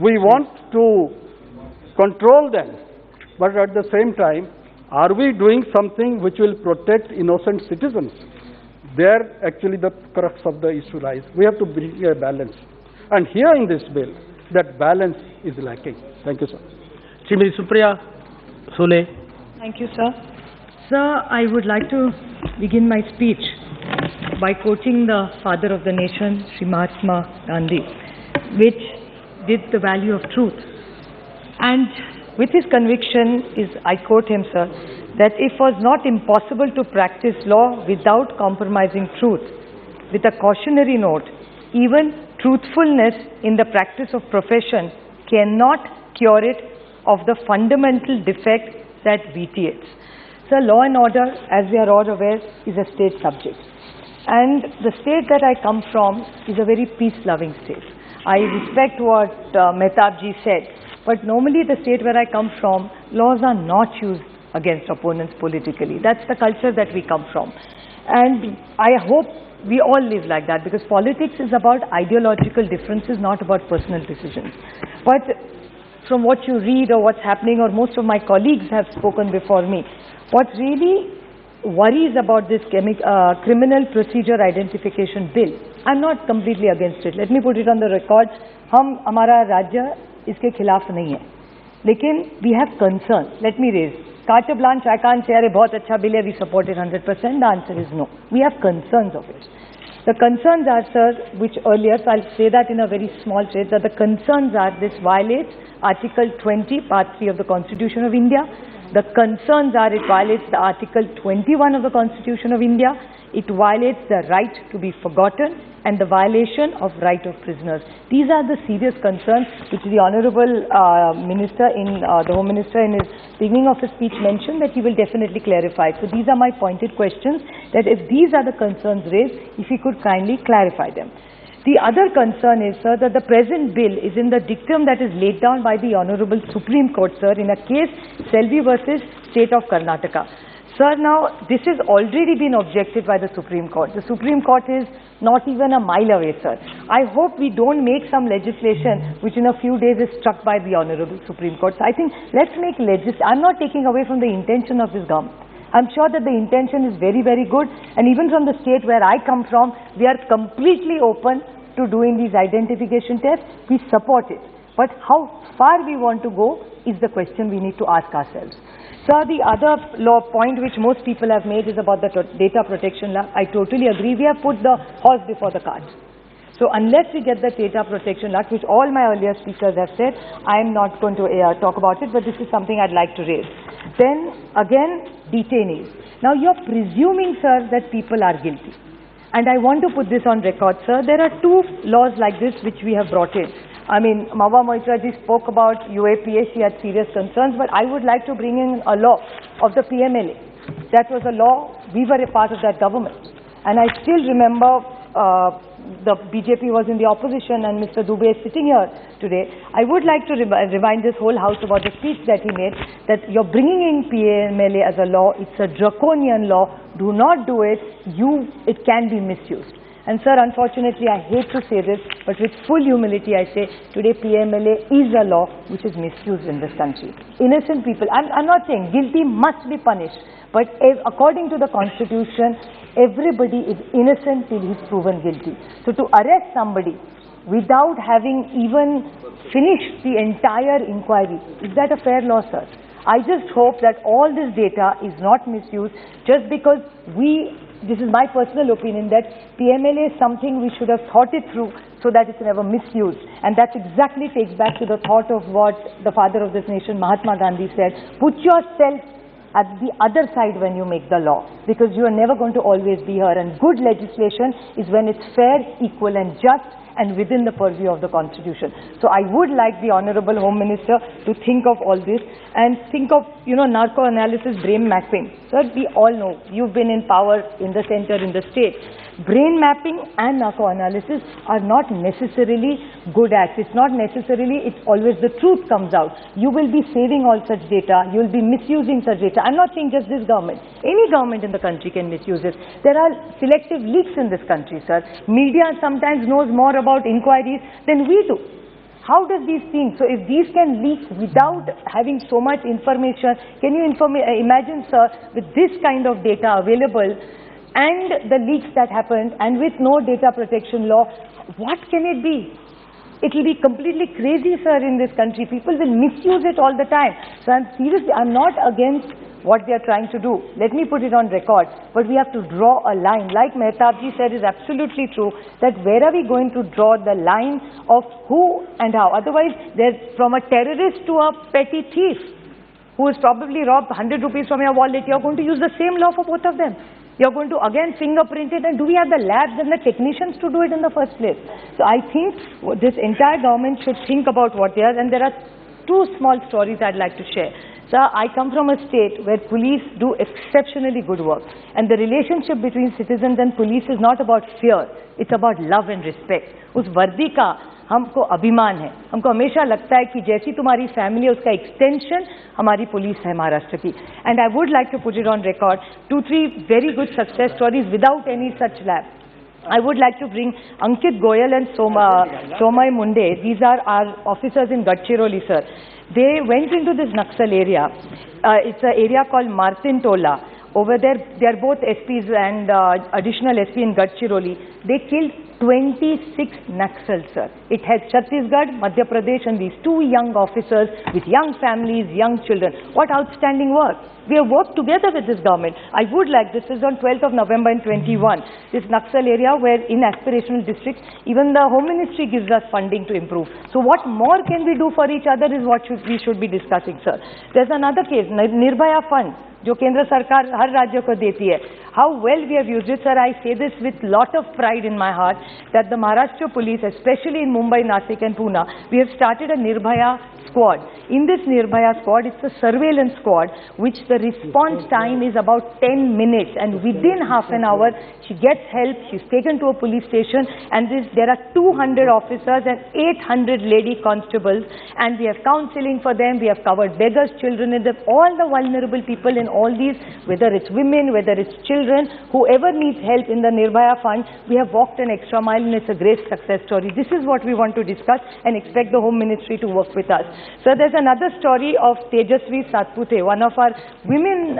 We want to control them, but at the same time, are we doing something which will protect innocent citizens? There actually the crux of the issue lies. We have to bring a balance. And here in this bill, that balance is lacking. Thank you, sir. Srimati Supriya Sule. Thank you, sir. Sir, I would like to begin my speech by quoting the father of the nation, Sri Mahatma Gandhi, which did the value of truth. And with his conviction is, I quote him, sir, that it was not impossible to practice law without compromising truth. With a cautionary note, even truthfulness in the practice of profession cannot cure it of the fundamental defect that vitiates. So law and order, as we are all aware, is a state subject. And the state that I come from is a very peace-loving state. I respect what Mehtabji said, but normally the state where I come from, laws are not used against opponents politically. That's the culture that we come from. And I hope we all live like that, because politics is about ideological differences, not about personal decisions. But from what you read or what's happening, or most of my colleagues have spoken before me, what really worries about this criminal procedure identification bill, I'm not completely against it. Let me put it on the record. हमारा राज्य इसके खिलाफ नहीं है, लेकिन we have concerns. Let me raise. Carte blanche, I can't say, अरे बहुत अच्छा bill है, we support it 100%. The answer is no. We have concerns of it. The concerns are, sir, which earlier, so I'll say that in a very small phrase, that the concerns are this violates Article 20, Part 3 of the Constitution of India. The concerns are it violates the Article 21 of the Constitution of India. It violates the right to be forgotten and the violation of right of prisoners. These are the serious concerns which the Honorable Minister, the Home Minister in his beginning of his speech mentioned that he will definitely clarify. So these are my pointed questions, that if these are the concerns raised, if he could kindly clarify them. The other concern is, sir, that the present bill is in the dictum that is laid down by the Honorable Supreme Court, sir, in a case Selvi versus State of Karnataka. Sir, now this has already been objected by the Supreme Court. The Supreme Court is not even a mile away, sir. I hope we don't make some legislation which in a few days is struck by the Honorable Supreme Court. So I think let's make legislation. I'm not taking away from the intention of this government. I'm sure that the intention is very, very good, and even from the state where I come from, we are completely open to doing these identification tests. We support it. But how far we want to go is the question we need to ask ourselves. Sir, the other law point which most people have made is about the data protection law. I totally agree. We have put the horse before the cart. So unless we get the data protection law, which all my earlier speakers have said, I am not going to talk about it, but this is something I'd like to raise. Then again, detainees. Now you're presuming, sir, that people are guilty. And I want to put this on record, sir. There are two laws like this which we have brought in. I mean, Mawa Moitra ji spoke about UAPA, she had serious concerns, but I would like to bring in a law of the PMLA. That was a law, we were a part of that government. And I still remember the BJP was in the opposition and Mr. Dubey is sitting here today. I would like to remind this whole house about the speech that he made, that you're bringing in PMLA as a law, it's a draconian law, do not do it, it can be misused. And sir, unfortunately, I hate to say this, but with full humility I say, today PMLA is a law which is misused in this country. Innocent people, I'm not saying guilty must be punished, but according to the Constitution, everybody is innocent till he's proven guilty. So to arrest somebody without having even finished the entire inquiry, is that a fair law, sir? I just hope that all this data is not misused just because this is my personal opinion, that PMLA is something we should have thought it through so that it's never misused. And that exactly takes back to the thought of what the father of this nation, Mahatma Gandhi, said, put yourself at the other side when you make the law, because you are never going to always be here. And good legislation is when it's fair, equal and just and within the purview of the Constitution. So I would like the Honorable Home Minister to think of all this and think of, narco analysis, brain mapping. Sir, we all know, you've been in power in the center, in the state. Brain mapping and narco analysis are not necessarily good acts. It's not necessarily, it's always the truth comes out. You will be saving all such data, you will be misusing such data. I'm not saying just this government. Any government in the country can misuse it. There are selective leaks in this country, sir. Media sometimes knows more about inquiries than we do. How does these things, so if these can leak without having so much information, can you imagine, sir, with this kind of data available and the leaks that happened and with no data protection law, what can it be? It will be completely crazy, sir, in this country. People will misuse it all the time. So I'm not against what they are trying to do. Let me put it on record. But we have to draw a line. Like Mehtabji said, is absolutely true, that where are we going to draw the line of who and how? Otherwise, there's from a terrorist to a petty thief who has probably robbed 100 rupees from your wallet. You're going to use the same law for both of them. You're going to again fingerprint it, and do we have the labs and the technicians to do it in the first place? So I think this entire government should think about what they are, and there are two small stories I'd like to share. Sir, I come from a state where police do exceptionally good work, and the relationship between citizens and police is not about fear, it's about love and respect. उस वर्दी का हमको अभिमान है, हमको हमेशा लगता है कि जैसी तुम्हारी फैमिली है उसका एक्सटेंशन हमारी पुलिस है महाराष्ट्र की. And I would like to put it on record, 2-3 very good success stories without any such lab. I would like to bring Ankit Goyal and Somay Munde. These are our officers in Gadchiroli, sir. They went into this Naxal area. It's an area called Martin Tola. Over there, they are both SPs and additional SP in Gadchiroli. They killed 26 Naxals, sir. It had Chhattisgarh, Madhya Pradesh, and these two young officers with young families, young children. What outstanding work. We have worked together with this government. I would like, this is on 12th of November in 21, this Naxal area where in aspirational districts, even the Home Ministry gives us funding to improve. So what more can we do for each other is what we should be discussing, sir. There's another case, Nirbhaya Fund, जो केंद्र सरकार हर राज्य को देती है. How well we have used it, sir. I say this with lot of pride in my heart that the Maharashtra police, especially in Mumbai, Nasik and Pune, we have started a Nirbhaya squad. In this Nirbhaya squad, it's a surveillance squad which the response time is about 10 minutes, and within half an hour she gets help, she's taken to a police station, and there are 200 officers and 800 lady constables, and we have counseling for them, we have covered beggars, children, and all the vulnerable people in all these, whether it's women, whether it's children, whoever needs help in the Nirbhaya Fund, we have walked an extra mile, and it's a great success story. This is what we want to discuss and expect the Home Ministry to work with us. So there's another story of Tejasvi Satpute, one of our women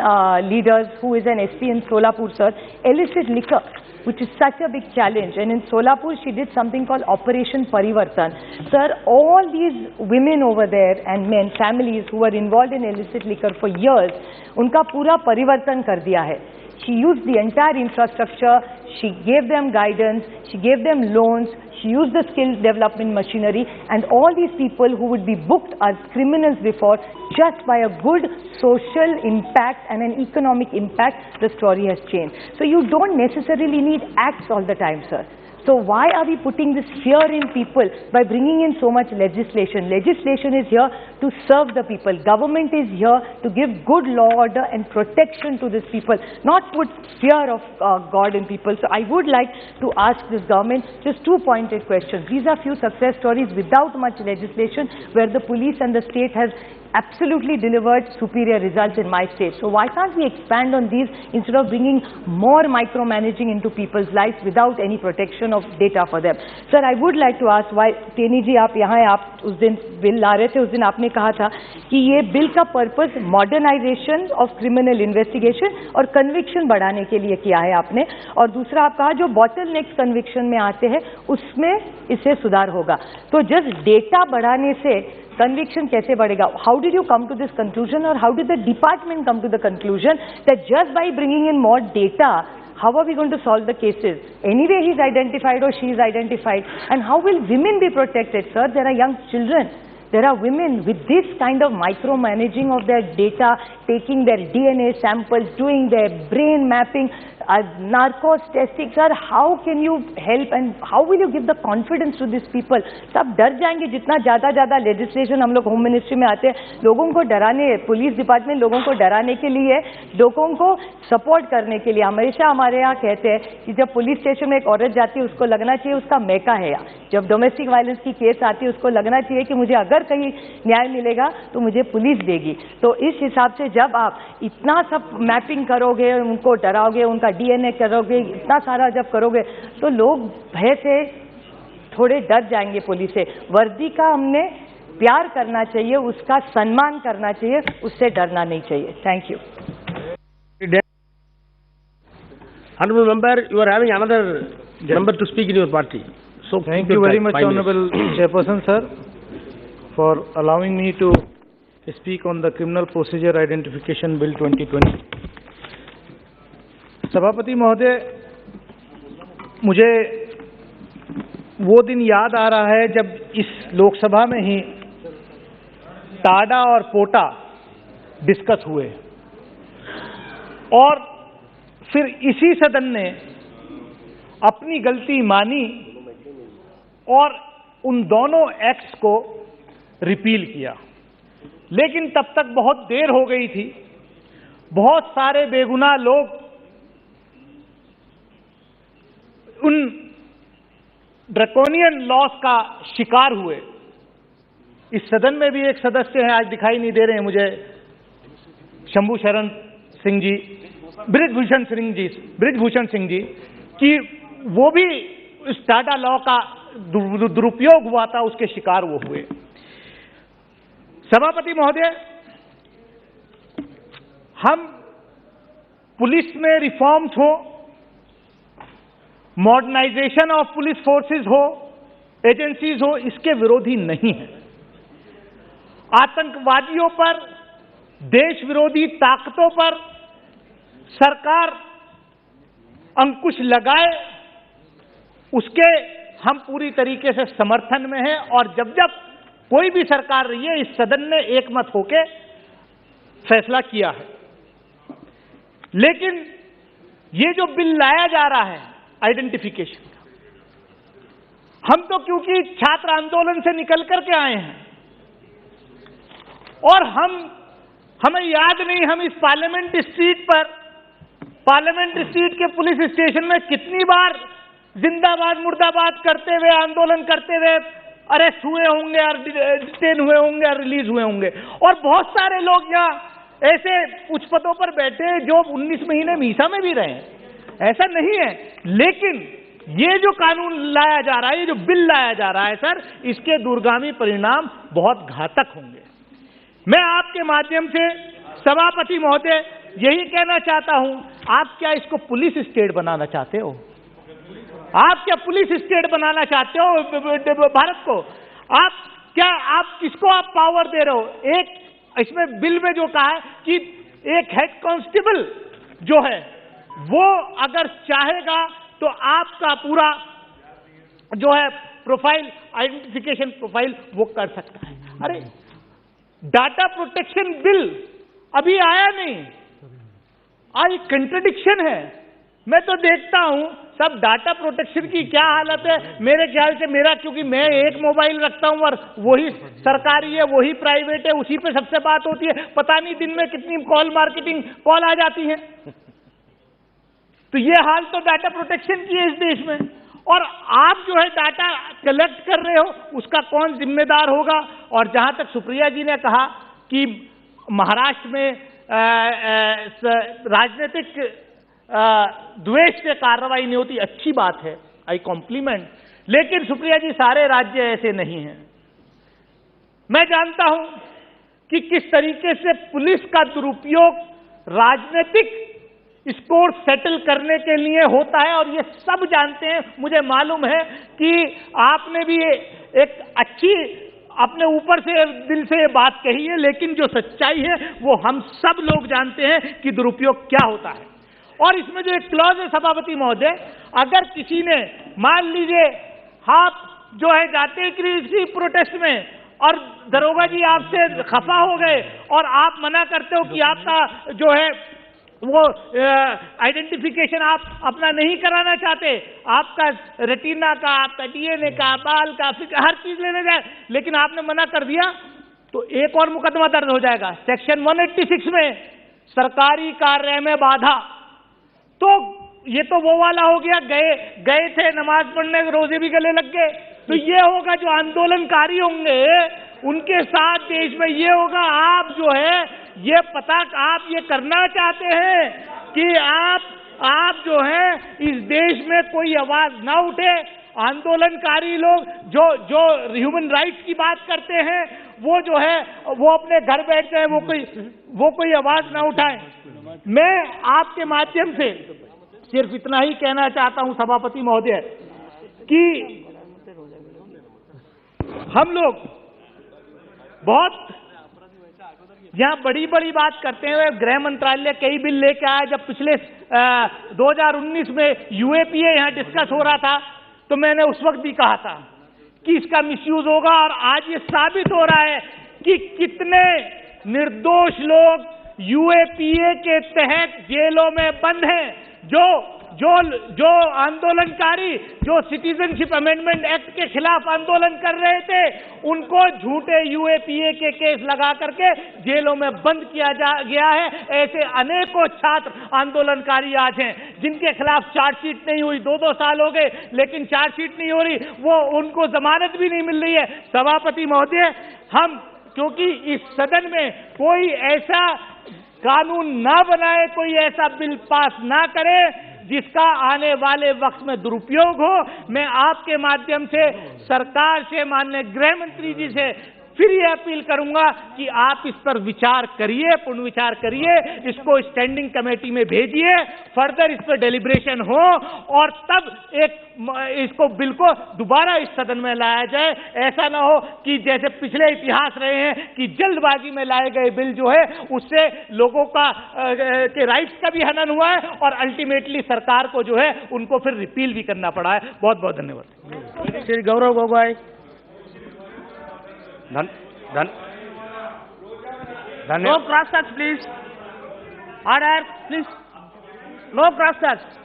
leaders who is an SP in Solapur, sir. Illicit liquor, which is such a big challenge, and in Solapur she did something called Operation Parivartan. Sir, all these women over there and men, families who were involved in illicit liquor for years, उनका पूरा परिवर्तन कर दिया है. She used the entire infrastructure, she gave them guidance, she gave them loans, she used the skill development machinery, and all these people who would be booked as criminals before, just by a good social impact and an economic impact, the story has changed. So you don't necessarily need acts all the time, sir. So why are we putting this fear in people by bringing in so much legislation? Legislation is here to serve the people. Government is here to give good law order and protection to these people, not put fear of God in people. So I would like to ask this government just two pointed questions. These are few success stories without much legislation where the police and the state has absolutely delivered superior results in my state. So why can't we expand on these instead of bringing more micromanaging into people's lives without any protection of data for them? Sir, I would like to ask why, Teni ji, आप यहाँ आप उस दिन bill ला रहे थे, उस दिन आपने कहा था कि ये बिल का purpose modernisation of criminal investigation और कन्विक्शन बढ़ाने के लिए किया है आपने, और दूसरा आप कहा जो बॉटल नेक्स्ट कन्विक्शन में आते हैं उसमें इससे सुधार होगा. तो जस्ट डेटा बढ़ाने से conviction कैसे बढ़ेगा? How did you come to this conclusion, or how did the department come to the conclusion that just by bringing in more data, how are we going to solve the cases? Anyway, he's identified or she is identified. And how will women be protected, sir? There are young children. There are women with this kind of micromanaging of their data, taking their DNA samples, doing their brain mapping, narcos testing. Sir, how can you help and how will you give the confidence to these people? सब डर जाएंगे जितना ज़्यादा legislation हम लोग home ministry में आते हैं, लोगों को डराने, पुलिस डिपार्टमेंट लोगों को डराने के लिए, लोगों को सपोर्ट करने के लिए. हमेशा हमारे यहाँ कहते हैं कि जब पुलिस स्टेशन में एक औरत जाती है उसको लगना चाहिए उसका मैका है यहाँ. जब डोमेस्टिक वायलेंस की केस आती है उसको लगना चाहिए कि मुझे अगर कहीं न्याय मिलेगा तो मुझे पुलिस देगी. तो इस हिसाब से जब आप इतना सब मैपिंग करोगे, उनको डराओगे, उनका डीएनए करोगे, इतना सारा जब करोगे तो लोग भय से थोड़े डर जाएंगे पुलिस से. वर्दी का हमने प्यार करना चाहिए, उसका सम्मान करना चाहिए, उससे डरना नहीं चाहिए. Thank you. Honorable member, you are having another member to speak in your party. So thank you very much, Honorable Chairperson, sir, for allowing me to speak on the Criminal Procedure Identification Bill 2020. सभापति महोदय, मुझे वो दिन याद आ रहा है जब इस लोकसभा में ही टाडा और पोटा डिस्कस हुए और फिर इसी सदन ने अपनी गलती मानी और उन दोनों एक्ट्स को रिपील किया. लेकिन तब तक बहुत देर हो गई थी. बहुत सारे बेगुनाह लोग उन ड्रैकोनियन लॉस का शिकार हुए. इस सदन में भी एक सदस्य हैं, आज दिखाई नहीं दे रहे हैं मुझे, शंभू शरण सिंह जी, ब्रिजभूषण सिंह जी, कि वो भी इस टाटा लॉ का दुरुपयोग हुआ था, उसके शिकार वो हुए. सभापति महोदय, हम पुलिस में रिफॉर्म्स हो, मॉडर्नाइजेशन ऑफ पुलिस फोर्सेस हो, एजेंसीज हो, इसके विरोधी नहीं है. आतंकवादियों पर, देश विरोधी ताकतों पर सरकार अंकुश लगाए, उसके हम पूरी तरीके से समर्थन में हैं. और जब जब कोई भी सरकार रही है, इस सदन ने एकमत होकर फैसला किया है. लेकिन ये जो बिल लाया जा रहा है आइडेंटिफिकेशन का, हम तो क्योंकि छात्र आंदोलन से निकल करके आए हैं और हमें याद नहीं हम इस पार्लियामेंट स्ट्रीट के पुलिस स्टेशन में कितनी बार जिंदाबाद मुर्दाबाद करते हुए, आंदोलन करते हुए अरेस्ट हुए होंगे और डिटेन हुए होंगे और रिलीज हुए होंगे. और बहुत सारे लोग यहाँ ऐसे उच्च पदों पर बैठे जो 19 महीने मीसा में भी रहे, ऐसा नहीं है. लेकिन ये जो कानून लाया जा रहा है, ये जो बिल लाया जा रहा है सर, इसके दूरगामी परिणाम बहुत घातक होंगे। मैं आपके माध्यम से सभापति महोदय यही कहना चाहता हूं, आप क्या इसको पुलिस स्टेट बनाना चाहते हो? आप क्या पुलिस स्टेट बनाना चाहते हो भारत को? आप किसको आप पावर दे रहे हो? एक इसमें बिल में जो कहा है कि एक हेड कांस्टेबल जो है वो अगर चाहेगा तो आपका पूरा जो है प्रोफाइल, आइडेंटिफिकेशन प्रोफाइल वो कर सकता है। अरे डाटा प्रोटेक्शन बिल अभी आया नहीं, आज कंट्रडिक्शन है। मैं तो देखता हूं सब डाटा प्रोटेक्शन की क्या हालत है। मेरे ख्याल से मेरा, क्योंकि मैं एक मोबाइल रखता हूं और वही सरकारी है, वही प्राइवेट है, उसी पे सबसे बात होती है, पता नहीं दिन में कितनी कॉल मार्केटिंग कॉल आ जाती है। तो ये हाल तो डाटा प्रोटेक्शन की है इस देश में। और आप जो है डाटा कलेक्ट कर रहे हो, उसका कौन जिम्मेदार होगा? और जहां तक सुप्रिया जी ने कहा कि महाराष्ट्र में राजनीतिक द्वेष से कार्रवाई नहीं होती, अच्छी बात है, आई कॉम्प्लीमेंट। लेकिन सुप्रिया जी, सारे राज्य ऐसे नहीं हैं। मैं जानता हूं कि किस तरीके से पुलिस का दुरुपयोग राजनीतिक स्कोर सेटल करने के लिए होता है, और ये सब जानते हैं। मुझे मालूम है कि आपने भी एक अच्छी अपने ऊपर से दिल से ये बात कही है, लेकिन जो सच्चाई है वो हम सब लोग जानते हैं कि दुरुपयोग क्या होता है। और इसमें जो एक क्लॉज है सभापति महोदय, अगर किसी ने मान लीजिए आप जो है जाते हैं किसी प्रोटेस्ट में और दरोगा जी आपसे खफा हो गए और आप मना करते हो कि आपका जो है वो आइडेंटिफिकेशन आप अपना नहीं कराना चाहते, आपका रेटिना का, आपका डीएनए का, बाल का, हर चीज लेने जाए, लेकिन आपने मना कर दिया, तो एक और मुकदमा दर्ज हो जाएगा सेक्शन 186 में, सरकारी कार्य में बाधा। तो ये तो वो वाला हो गया, गए थे नमाज पढ़ने, रोजे भी गले लग गए। तो ये होगा जो आंदोलनकारी होंगे उनके साथ देश में ये होगा। आप जो है ये पता आप ये करना चाहते हैं कि आप जो है इस देश में कोई आवाज ना उठे। आंदोलनकारी लोग जो ह्यूमन राइट्स की बात करते हैं वो जो है वो अपने घर बैठ जाए, वो कोई आवाज ना उठाए। मैं आपके माध्यम से सिर्फ इतना ही कहना चाहता हूं सभापति महोदय कि हम लोग बहुत यहां बड़ी बड़ी बात करते हैं। गृह मंत्रालय कई बिल लेके आया। जब पिछले 2019 में यूएपीए यहां डिस्कस हो रहा था तो मैंने उस वक्त भी कहा था कि इसका मिसयूज होगा, और आज ये साबित हो रहा है कि कितने निर्दोष लोग यूएपीए के तहत जेलों में बंद हैं। जो आंदोलनकारी जो सिटीजनशिप अमेंडमेंट एक्ट के खिलाफ आंदोलन कर रहे थे, उनको झूठे यूएपीए के केस लगा करके जेलों में बंद किया गया है। ऐसे अनेकों छात्र आंदोलनकारी आज हैं जिनके खिलाफ चार्जशीट नहीं हुई, 2-2 साल हो गए लेकिन चार्जशीट नहीं हो रही, वो उनको जमानत भी नहीं मिल रही है। सभापति महोदय, हम क्योंकि इस सदन में कोई ऐसा कानून ना बनाए, कोई ऐसा बिल पास ना करे जिसका आने वाले वक्त में दुरुपयोग हो, मैं आपके माध्यम से सरकार से, माननीय गृह मंत्री जी से फिर ये अपील करूंगा कि आप इस पर विचार करिए, पुनर्विचार करिए, इसको स्टैंडिंग कमेटी में भेजिए, फर्दर इस पर डेलिब्रेशन हो और तब इसको बिल को दोबारा इस सदन में लाया जाए। ऐसा ना हो कि जैसे पिछले इतिहास रहे हैं कि जल्दबाजी में लाए गए बिल जो है उससे लोगों के राइट्स का भी हनन हुआ है और अल्टीमेटली सरकार को जो है उनको फिर रिपील भी करना पड़ा है। बहुत बहुत धन्यवाद। Shri Gaurav Gogoi. No cross talks please. Order please. No cross talks.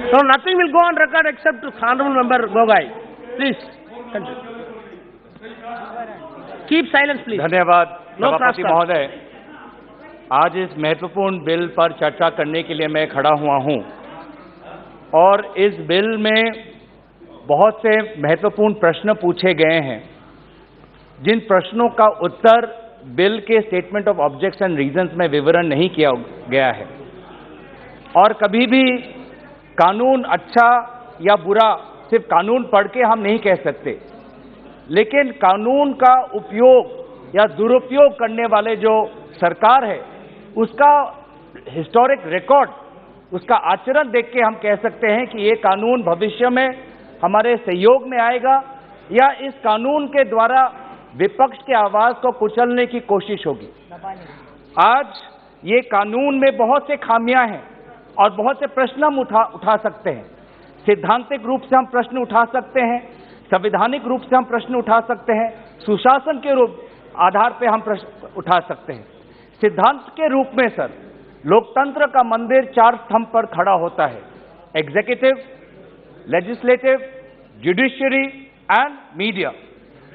So nothing will go on record except to Honorable Member Gogoi. Please continue. Keep silence, please. धन्यवाद No सभापति cross महोदय। आज इस महत्वपूर्ण बिल पर चर्चा करने के लिए मैं खड़ा हुआ हूं और इस बिल में बहुत से महत्वपूर्ण प्रश्न पूछे गए हैं, जिन प्रश्नों का उत्तर बिल के statement of objects and reasons में विवरण नहीं किया गया है। और कभी भी कानून अच्छा या बुरा सिर्फ कानून पढ़ के हम नहीं कह सकते, लेकिन कानून का उपयोग या दुरुपयोग करने वाले जो सरकार है उसका हिस्टोरिक रिकॉर्ड, उसका आचरण देख के हम कह सकते हैं कि ये कानून भविष्य में हमारे सहयोग में आएगा या इस कानून के द्वारा विपक्ष के आवाज को कुचलने की कोशिश होगी। आज ये कानून में बहुत से खामियां हैं और बहुत से प्रश्न हम उठा सकते हैं। सैद्धांतिक रूप से हम प्रश्न उठा सकते हैं, संवैधानिक रूप से हम प्रश्न उठा सकते हैं, सुशासन के रूप आधार पे हम प्रश्न उठा सकते हैं। सिद्धांत के रूप में सर, लोकतंत्र का मंदिर 4 स्तंभ पर खड़ा होता है: executive, legislative, judiciary and media,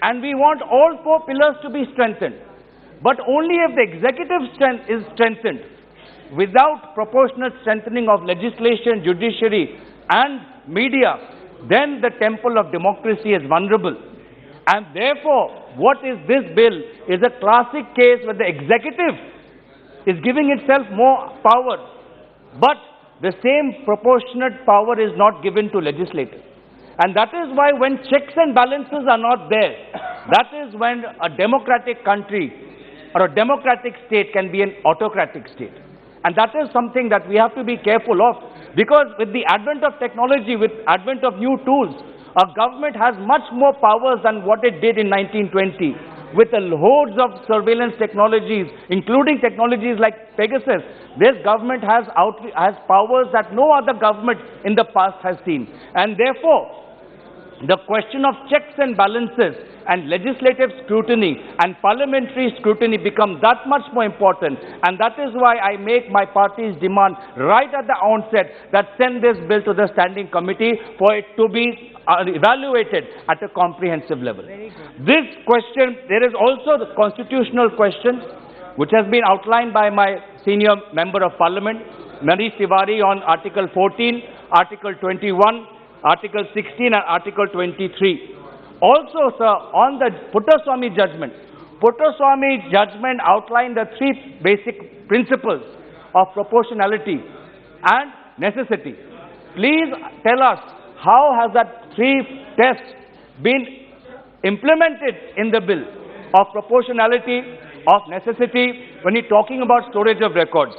and we want all 4 pillars to be strengthened. But only if the executive strength is strengthened, without proportionate strengthening of legislation, judiciary and media, then the temple of democracy is vulnerable. And therefore, what is this bill is a classic case where the executive is giving itself more power, but the same proportionate power is not given to legislative. And that is why when checks and balances are not there, that is when a democratic country or a democratic state can be an autocratic state. And that is something that we have to be careful of, because with the advent of technology, with advent of new tools, a government has much more powers than what it did in 1920. With the hordes of surveillance technologies, including technologies like Pegasus, this government has powers that no other government in the past has seen. And therefore, the question of checks and balances and legislative scrutiny and parliamentary scrutiny become that much more important. And that is why I make my party's demand right at the onset that send this bill to the standing committee for it to be evaluated at a comprehensive level. This question, there is also the constitutional question which has been outlined by my senior member of parliament, Manish Tiwari, on Article 14, Article 21, Article 16 and Article 23. Also, sir, on the Puttaswamy judgment outlined the 3 basic principles of proportionality and necessity. Please tell us, how has that 3 tests been implemented in the bill of proportionality, of necessity, when you're talking about storage of records?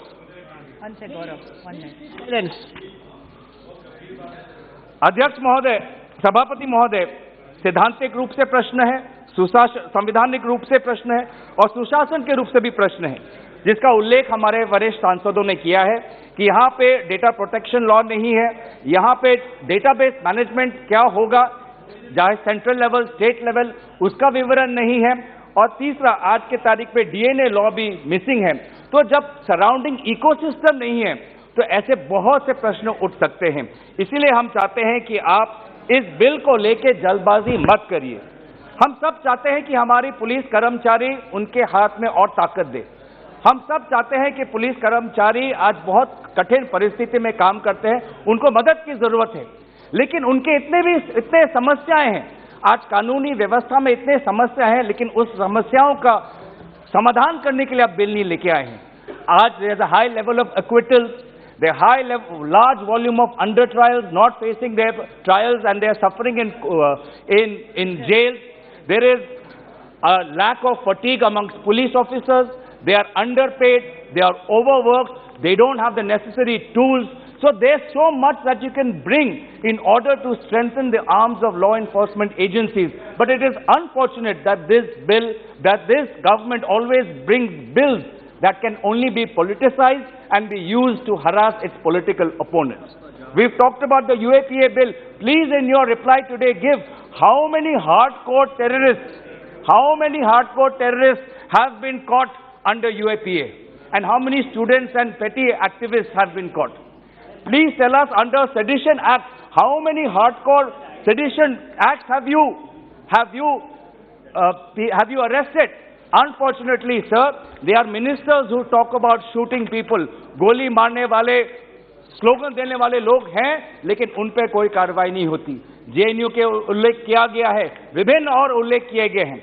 One second, Gaurav. 1 minute. अध्यक्ष महोदय, सभापति महोदय, सैद्धांतिक रूप से प्रश्न है, संवैधानिक रूप से प्रश्न है और सुशासन के रूप से भी प्रश्न है, जिसका उल्लेख हमारे वरिष्ठ सांसदों ने किया है कि यहाँ पे डेटा प्रोटेक्शन लॉ नहीं है, यहाँ पे डेटाबेस मैनेजमेंट क्या होगा, चाहे सेंट्रल लेवल, स्टेट लेवल, उसका विवरण नहीं है, और तीसरा, आज के तारीख पे डीएनए लॉ भी मिसिंग है। तो जब सराउंडिंग इकोसिस्टम नहीं है तो ऐसे बहुत से प्रश्न उठ सकते हैं। इसीलिए हम चाहते हैं कि आप इस बिल को लेके जल्दबाजी मत करिए। हम सब चाहते हैं कि हमारी पुलिस कर्मचारी उनके हाथ में और ताकत दे। हम सब चाहते हैं कि पुलिस कर्मचारी आज बहुत कठिन परिस्थिति में काम करते हैं, उनको मदद की जरूरत है, लेकिन उनके इतने समस्याएं हैं, आज कानूनी व्यवस्था में इतने समस्या हैं, लेकिन उस समस्याओं का समाधान करने के लिए आप बिल नहीं लेके आए हैं। आज there is a high level of acquittals, the large volume of under trials not facing their trials and they are suffering in jails. There is a lack of fatigue amongst police officers. They are underpaid, they are overworked, they don't have the necessary tools. So there's so much that you can bring in order to strengthen the arms of law enforcement agencies. But it is unfortunate that this government always brings bills that can only be politicized and be used to harass its political opponents. We've talked about the UAPA bill. Please, in your reply today, give how many hardcore terrorists have been caught under UAPA, and how many students and petty activists have been caught. Please tell us, under Sedition Act, how many hardcore sedition acts have you arrested? Unfortunately, sir, they are ministers who talk about shooting people. गोली मारने वाले, slogan देने वाले लोग हैं, लेकिन उन पर कोई कार्रवाई नहीं होती। जेएनयू के उल्लेख किया गया है, विभिन्न और उल्लेख किए गए हैं।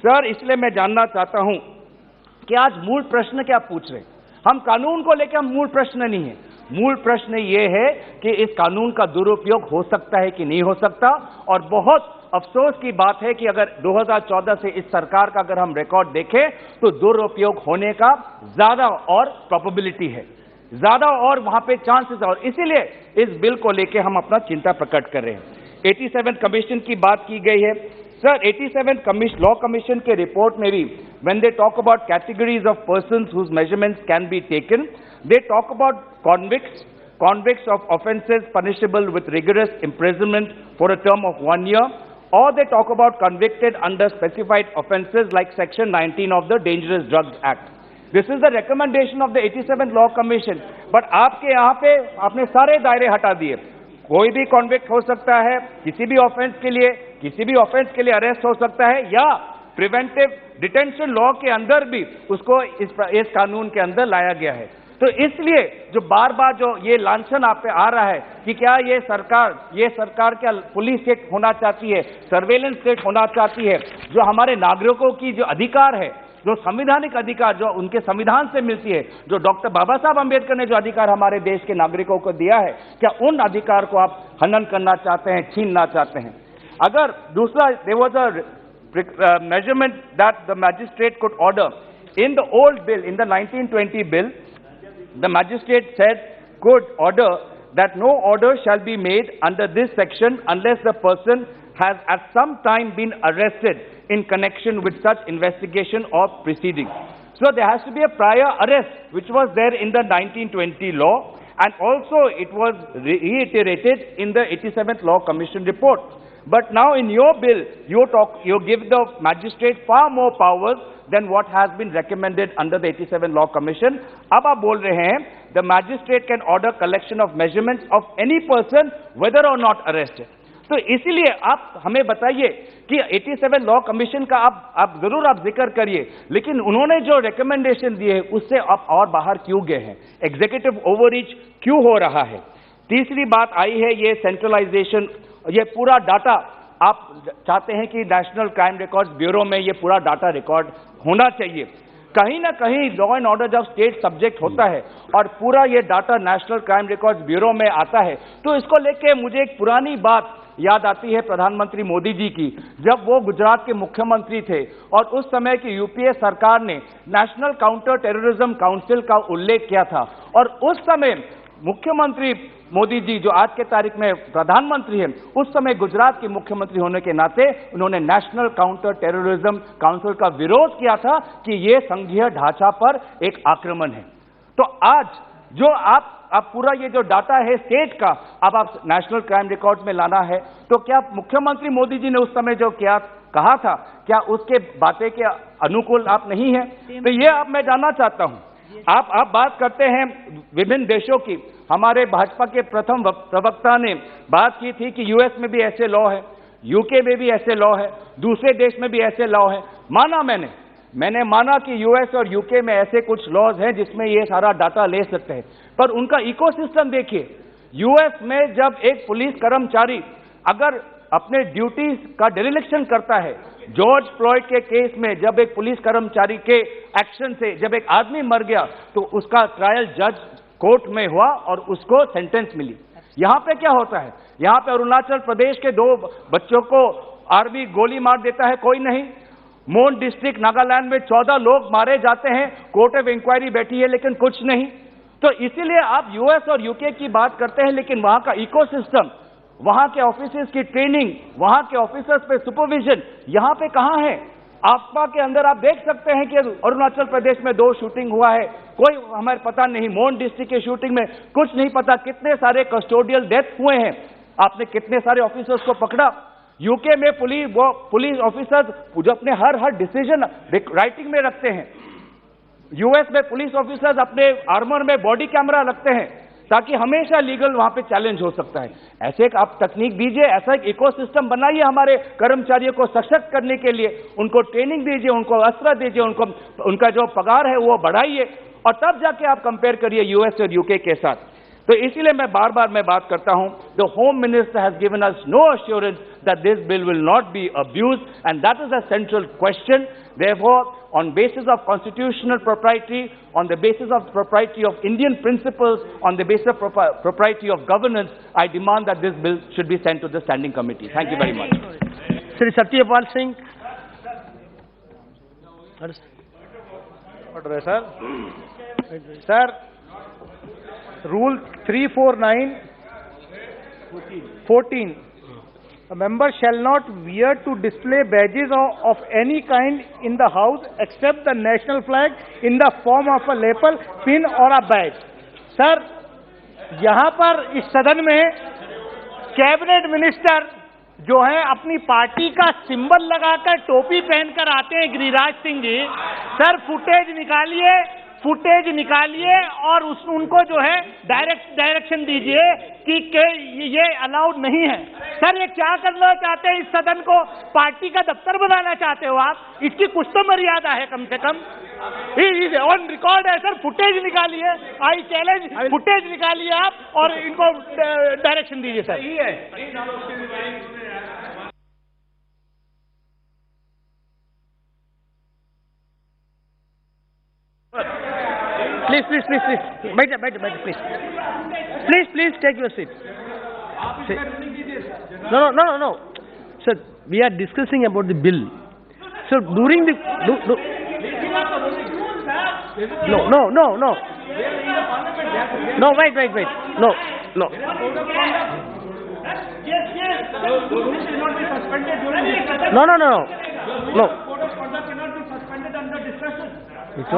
सर, इसलिए मैं जानना चाहता हूं क्या आज मूल प्रश्न क्या पूछ रहे हैं? हम कानून को लेकर, हम मूल प्रश्न नहीं है। मूल प्रश्न ये है कि इस कानून का दुरुपयोग हो सकता है कि नहीं हो सकता। और बहुत अफसोस की बात है कि अगर 2014 से इस सरकार का अगर हम रिकॉर्ड देखें तो दुरुपयोग होने का ज्यादा और प्रोबेबिलिटी है, ज्यादा और वहां पे चांसेस। और इसीलिए इस बिल को लेके हम अपना चिंता प्रकट कर रहे हैं। 87 कमीशन की बात की गई है। सर, 87 लॉ कमीशन के रिपोर्ट में भी when they talk about categories of persons whose measurements can be taken, they talk about convicts of offenses punishable with rigorous imprisonment for a term of 1 year, or they talk about convicted under specified offenses like Section 19 of the Dangerous Drugs Act. This is the recommendation of the 87 Law Commission. But आपके यहाँ पे आपने सारे दायरे हटा दिए। कोई भी कॉन्विक्ट हो सकता है किसी भी ऑफेंस के लिए, किसी भी ऑफेंस के लिए अरेस्ट हो सकता है, या प्रिवेंटिव डिटेंशन लॉ के अंदर भी उसको इस कानून के अंदर लाया गया है। तो इसलिए जो बार बार जो ये लांछन आप पे आ रहा है कि क्या ये सरकार क्या पुलिस स्टेट होना चाहती है, सर्वेलेंस स्टेट होना चाहती है, जो हमारे नागरिकों की जो अधिकार है, जो संवैधानिक अधिकार जो उनके संविधान से मिलती है, जो डॉक्टर बाबा साहब अंबेडकर ने जो अधिकार हमारे देश के नागरिकों को दिया है, क्या उन अधिकार को आप हनन करना चाहते हैं, छीनना चाहते हैं? अगर दूसरा, there was a measurement that the magistrate could order in the old bill, in the 1920 bill, the magistrate said could order that no order shall be made under this section unless the person has at some time been arrested in connection with such investigation or proceeding. So there has to be a prior arrest, which was there in the 1920 law, and also it was reiterated in the 87th Law Commission report. But now in your bill, you give the magistrate far more powers than what has been recommended under the 87 Law Commission. अब आप बोल रहे हैं the magistrate can order collection of measurements of any person whether or not arrested. तो इसीलिए आप हमें बताइए कि 87 लॉ कमीशन का आप जरूर आप जिक्र करिए, लेकिन उन्होंने जो रिकमेंडेशन दिए है उससे आप और बाहर क्यों गए हैं? एग्जीक्यूटिव ओवररीच क्यों हो रहा है? तीसरी बात आई है ये सेंट्रलाइजेशन, ये पूरा डाटा आप चाहते हैं कि नेशनल क्राइम रिकॉर्ड्स ब्यूरो में ये पूरा डाटा रिकॉर्ड होना चाहिए। कहीं ना कहीं लॉ एंड ऑर्डर जब स्टेट सब्जेक्ट होता है और पूरा ये data national crime records bureau में आता है, तो इसको लेके मुझे एक पुरानी बात याद आती है प्रधानमंत्री मोदी जी की, जब वो गुजरात के मुख्यमंत्री थे और उस समय की यूपीए सरकार ने नेशनल काउंटर टेररिज्म काउंसिल का उल्लेख किया था। और उस समय मुख्यमंत्री मोदी जी जो आज के तारीख में प्रधानमंत्री हैं, उस समय गुजरात के मुख्यमंत्री होने के नाते उन्होंने नेशनल काउंटर टेररिज्म काउंसिल का विरोध किया था कि ये संघीय ढांचा पर एक आक्रमण है। तो आज जो आप पूरा ये जो डाटा है स्टेट का अब आप नेशनल क्राइम रिकॉर्ड में लाना है, तो क्या मुख्यमंत्री मोदी जी ने उस समय जो कहा था, क्या उसके बातें के अनुकूल आप नहीं है? तो ये अब मैं जानना चाहता हूं। आप बात करते हैं विभिन्न देशों की, हमारे भाजपा के प्रथम प्रवक्ता ने बात की थी कि यूएस में भी ऐसे लॉ है, यूके में भी ऐसे लॉ है, दूसरे देश में भी ऐसे लॉ है। माना मैंने माना कि यूएस और यूके में ऐसे कुछ लॉज हैं जिसमें ये सारा डाटा ले सकते हैं, पर उनका इकोसिस्टम देखिए। यूएस में जब एक पुलिस कर्मचारी अगर अपने ड्यूटी का डिरेक्शन करता है, जॉर्ज फ्लॉयड के केस में जब एक पुलिस कर्मचारी के एक्शन से जब एक आदमी मर गया तो उसका ट्रायल जज कोर्ट में हुआ और उसको सेंटेंस मिली। यहां पे क्या होता है? यहां पे अरुणाचल प्रदेश के 2 बच्चों को आर्मी गोली मार देता है, कोई नहीं। मोन डिस्ट्रिक्ट नागालैंड में 14 लोग मारे जाते हैं, कोर्ट ऑफ इंक्वायरी बैठी है लेकिन कुछ नहीं। तो इसीलिए आप यूएस और यूके की बात करते हैं, लेकिन वहां का इकोसिस्टम, वहां के ऑफिसर्स की ट्रेनिंग, वहां के ऑफिसर्स पे सुपरविजन यहां पे कहां है? आपका के अंदर आप देख सकते हैं कि अरुणाचल प्रदेश में 2 शूटिंग हुआ है, कोई हमें पता नहीं। मोन डिस्ट्रिक्ट के शूटिंग में कुछ नहीं पता, कितने सारे कस्टोडियल डेथ हुए हैं, आपने कितने सारे ऑफिसर्स को पकड़ा। यूके में पुलिस ऑफिसर्स जो अपने हर डिसीजन राइटिंग में रखते हैं। यूएस में पुलिस ऑफिसर्स अपने आर्मर में बॉडी कैमरा रखते हैं ताकि हमेशा लीगल वहां पे चैलेंज हो सकता है। ऐसे एक आप तकनीक दीजिए, ऐसा एक इकोसिस्टम बनाइए हमारे कर्मचारियों को सशक्त करने के लिए, उनको ट्रेनिंग दीजिए, उनको अस्त्र दीजिए, उनका जो पगार है वो बढ़ाइए, और तब जाके आप कंपेयर करिए यूएस और यूके के साथ। तो इसीलिए मैं बार बार मैं बात करता हूं, the home minister has given us know assurance that this bill will not be abused, and that is a central question. Therefore, on basis of constitutional propriety, on the basis of propriety of Indian principles, on the basis of propriety of governance, I demand that this bill should be sent to the standing committee. Thank you very much. Shri Satyapal Singh. Order, sir. Sir, Rule 349(14). A member shall not wear to display badges of any kind in the house except the national flag in the form of a lapel, pin or a badge. Sir, यहाँ पर इस सदन में cabinet minister जो है अपनी party का symbol लगाकर टोपी पहनकर आते हैं, गिरिराज सिंह जी. सर, फुटेज निकालिए और उनको जो है डायरेक्शन दीजिए कि ये अलाउड नहीं है. सर, ये क्या करना चाहते हैं? इस सदन को पार्टी का दफ्तर बनाना चाहते हो आप? इसकी कुछ तो मर्यादा है कम से कम. ऑन रिकॉर्ड है सर, फुटेज निकालिए. आई चैलेंज, फुटेज निकालिए आप और इनको डायरेक्शन दीजिए sir. Please. Wait, please take your seat. No. Sir, we are discussing about the bill. So during the No, wait. No. No. It's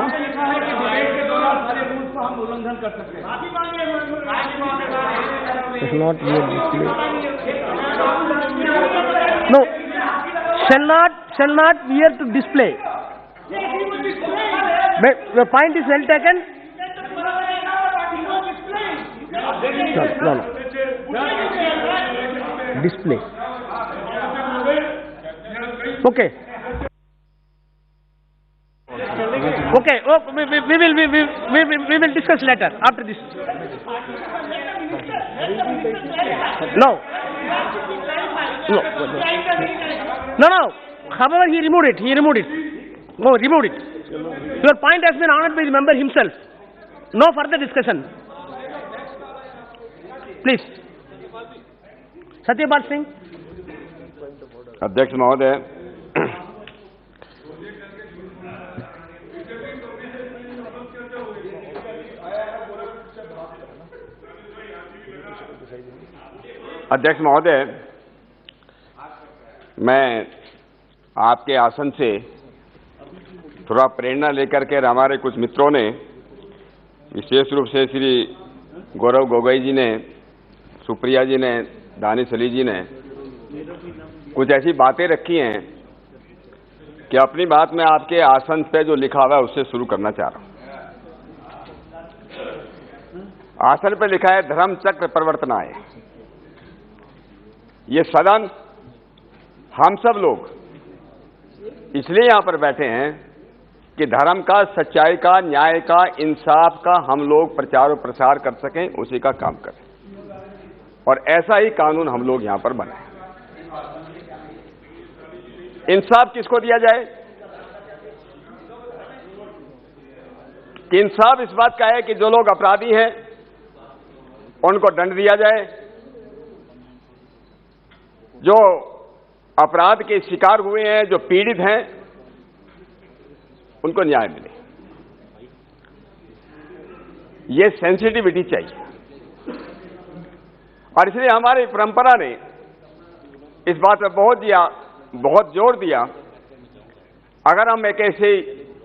not your display. No, shall not wear to display. But the point is well taken. No. Display. Okay. Okay. Oh, we will discuss later after this. No. However, he removed it. No, removed it. Your point has been honored by the member himself. No further discussion. Please. Satyapal Singh. अध्यक्ष महोदय, मैं आपके आसन से थोड़ा प्रेरणा लेकर के हमारे कुछ मित्रों ने, विशेष रूप से श्री गौरव गोगोई जी ने, सुप्रिया जी ने, दानिश अली जी ने कुछ ऐसी बातें रखी हैं कि अपनी बात में आपके आसन पे जो लिखा हुआ है उससे शुरू करना चाह रहा हूं. आसन पे लिखा है धर्म चक्र परिवर्तनाय. ये सदन हम सब लोग इसलिए यहां पर बैठे हैं कि धर्म का, सच्चाई का, न्याय का, इंसाफ का हम लोग प्रचार और प्रसार कर सकें, उसी का काम करें. और ऐसा ही कानून हम लोग यहां पर बनाएं. इंसाफ किसको दिया जाए? कि इंसाफ इस बात का है कि जो लोग अपराधी हैं उनको दंड दिया जाए, जो अपराध के शिकार हुए हैं, जो पीड़ित हैं, उनको न्याय मिले. ये सेंसिटिविटी चाहिए. और इसलिए हमारी परंपरा ने इस बात पर बहुत जोर दिया. अगर हम एक ऐसे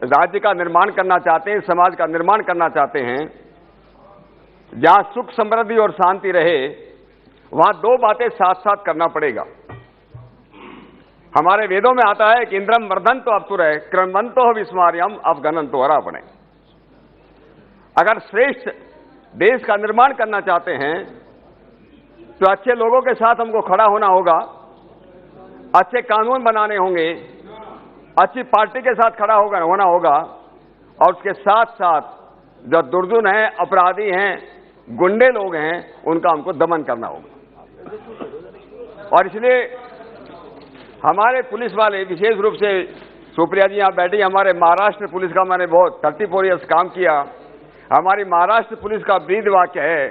राज्य का निर्माण करना चाहते हैं, समाज का निर्माण करना चाहते हैं जहां सुख, समृद्धि और शांति रहे, वहां दो बातें साथ साथ करना पड़ेगा. हमारे वेदों में आता है कि इंद्रम वर्धन्तो अप्सुरः क्रमवन्तो विस्मार्यम अवगणन्तो अरावणे. अगर श्रेष्ठ देश का निर्माण करना चाहते हैं तो अच्छे लोगों के साथ हमको खड़ा होना होगा, अच्छे कानून बनाने होंगे, अच्छी पार्टी के साथ खड़ा होना होगा, और उसके साथ साथ जो दुर्जन हैं, अपराधी हैं, गुंडे लोग हैं उनका हमको दमन करना होगा। और इसलिए हमारे पुलिस वाले, विशेष रूप से सुप्रिया जी यहाँ बैठी, हमारे महाराष्ट्र पुलिस का मैंने बहुत 34 ईयर्स काम किया। हमारी महाराष्ट्र पुलिस का ब्रीद वाक्य है,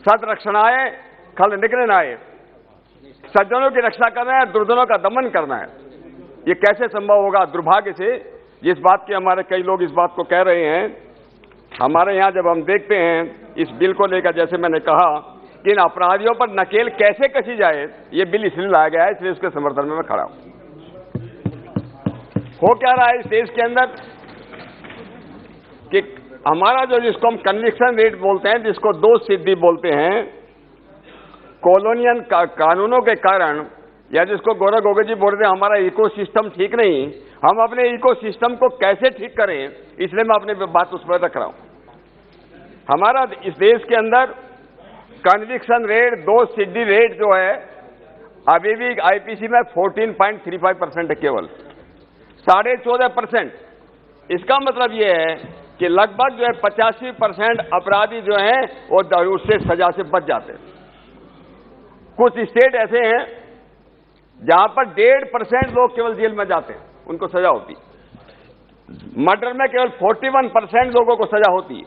सत रक्षणाय खल निग्रहणाय, सज्जनों की रक्षा करना है, दुर्जनों का दमन करना है। ये कैसे संभव होगा? दुर्भाग्य से जिस बात के हमारे कई लोग इस बात को कह रहे हैं, हमारे यहाँ जब हम देखते हैं इस बिल को लेकर, जैसे मैंने कहा कि इन अपराधियों पर नकेल कैसे कसी जाए, ये बिल इसलिए लाया गया है, इसलिए उसके समर्थन में मैं खड़ा हूं। हो क्या रहा है इस देश के अंदर कि हमारा जो, जिसको हम कन्विक्शन रेट बोलते हैं, जिसको दोष सिद्धि बोलते हैं, कॉलोनियल कानूनों के कारण, या जिसको गौरव गोगोई जी बोल रहे हैं हमारा इकोसिस्टम ठीक नहीं, हम अपने इकोसिस्टम को कैसे ठीक करें, इसलिए मैं अपनी बात उस पर रख रहा हूं। हमारा इस देश के अंदर कन्विक्शन रेट, दोष सिद्धि रेट जो है अभी भी आईपीसी में 14.35% है, केवल 14.5%। इसका मतलब ये है कि लगभग जो है 85% अपराधी जो हैं वो उससे सजा से बच जाते हैं। कुछ स्टेट ऐसे हैं जहां पर 1.5% लोग केवल जेल में जाते हैं, उनको सजा होती है। मर्डर में केवल 41% लोगों को सजा होती है।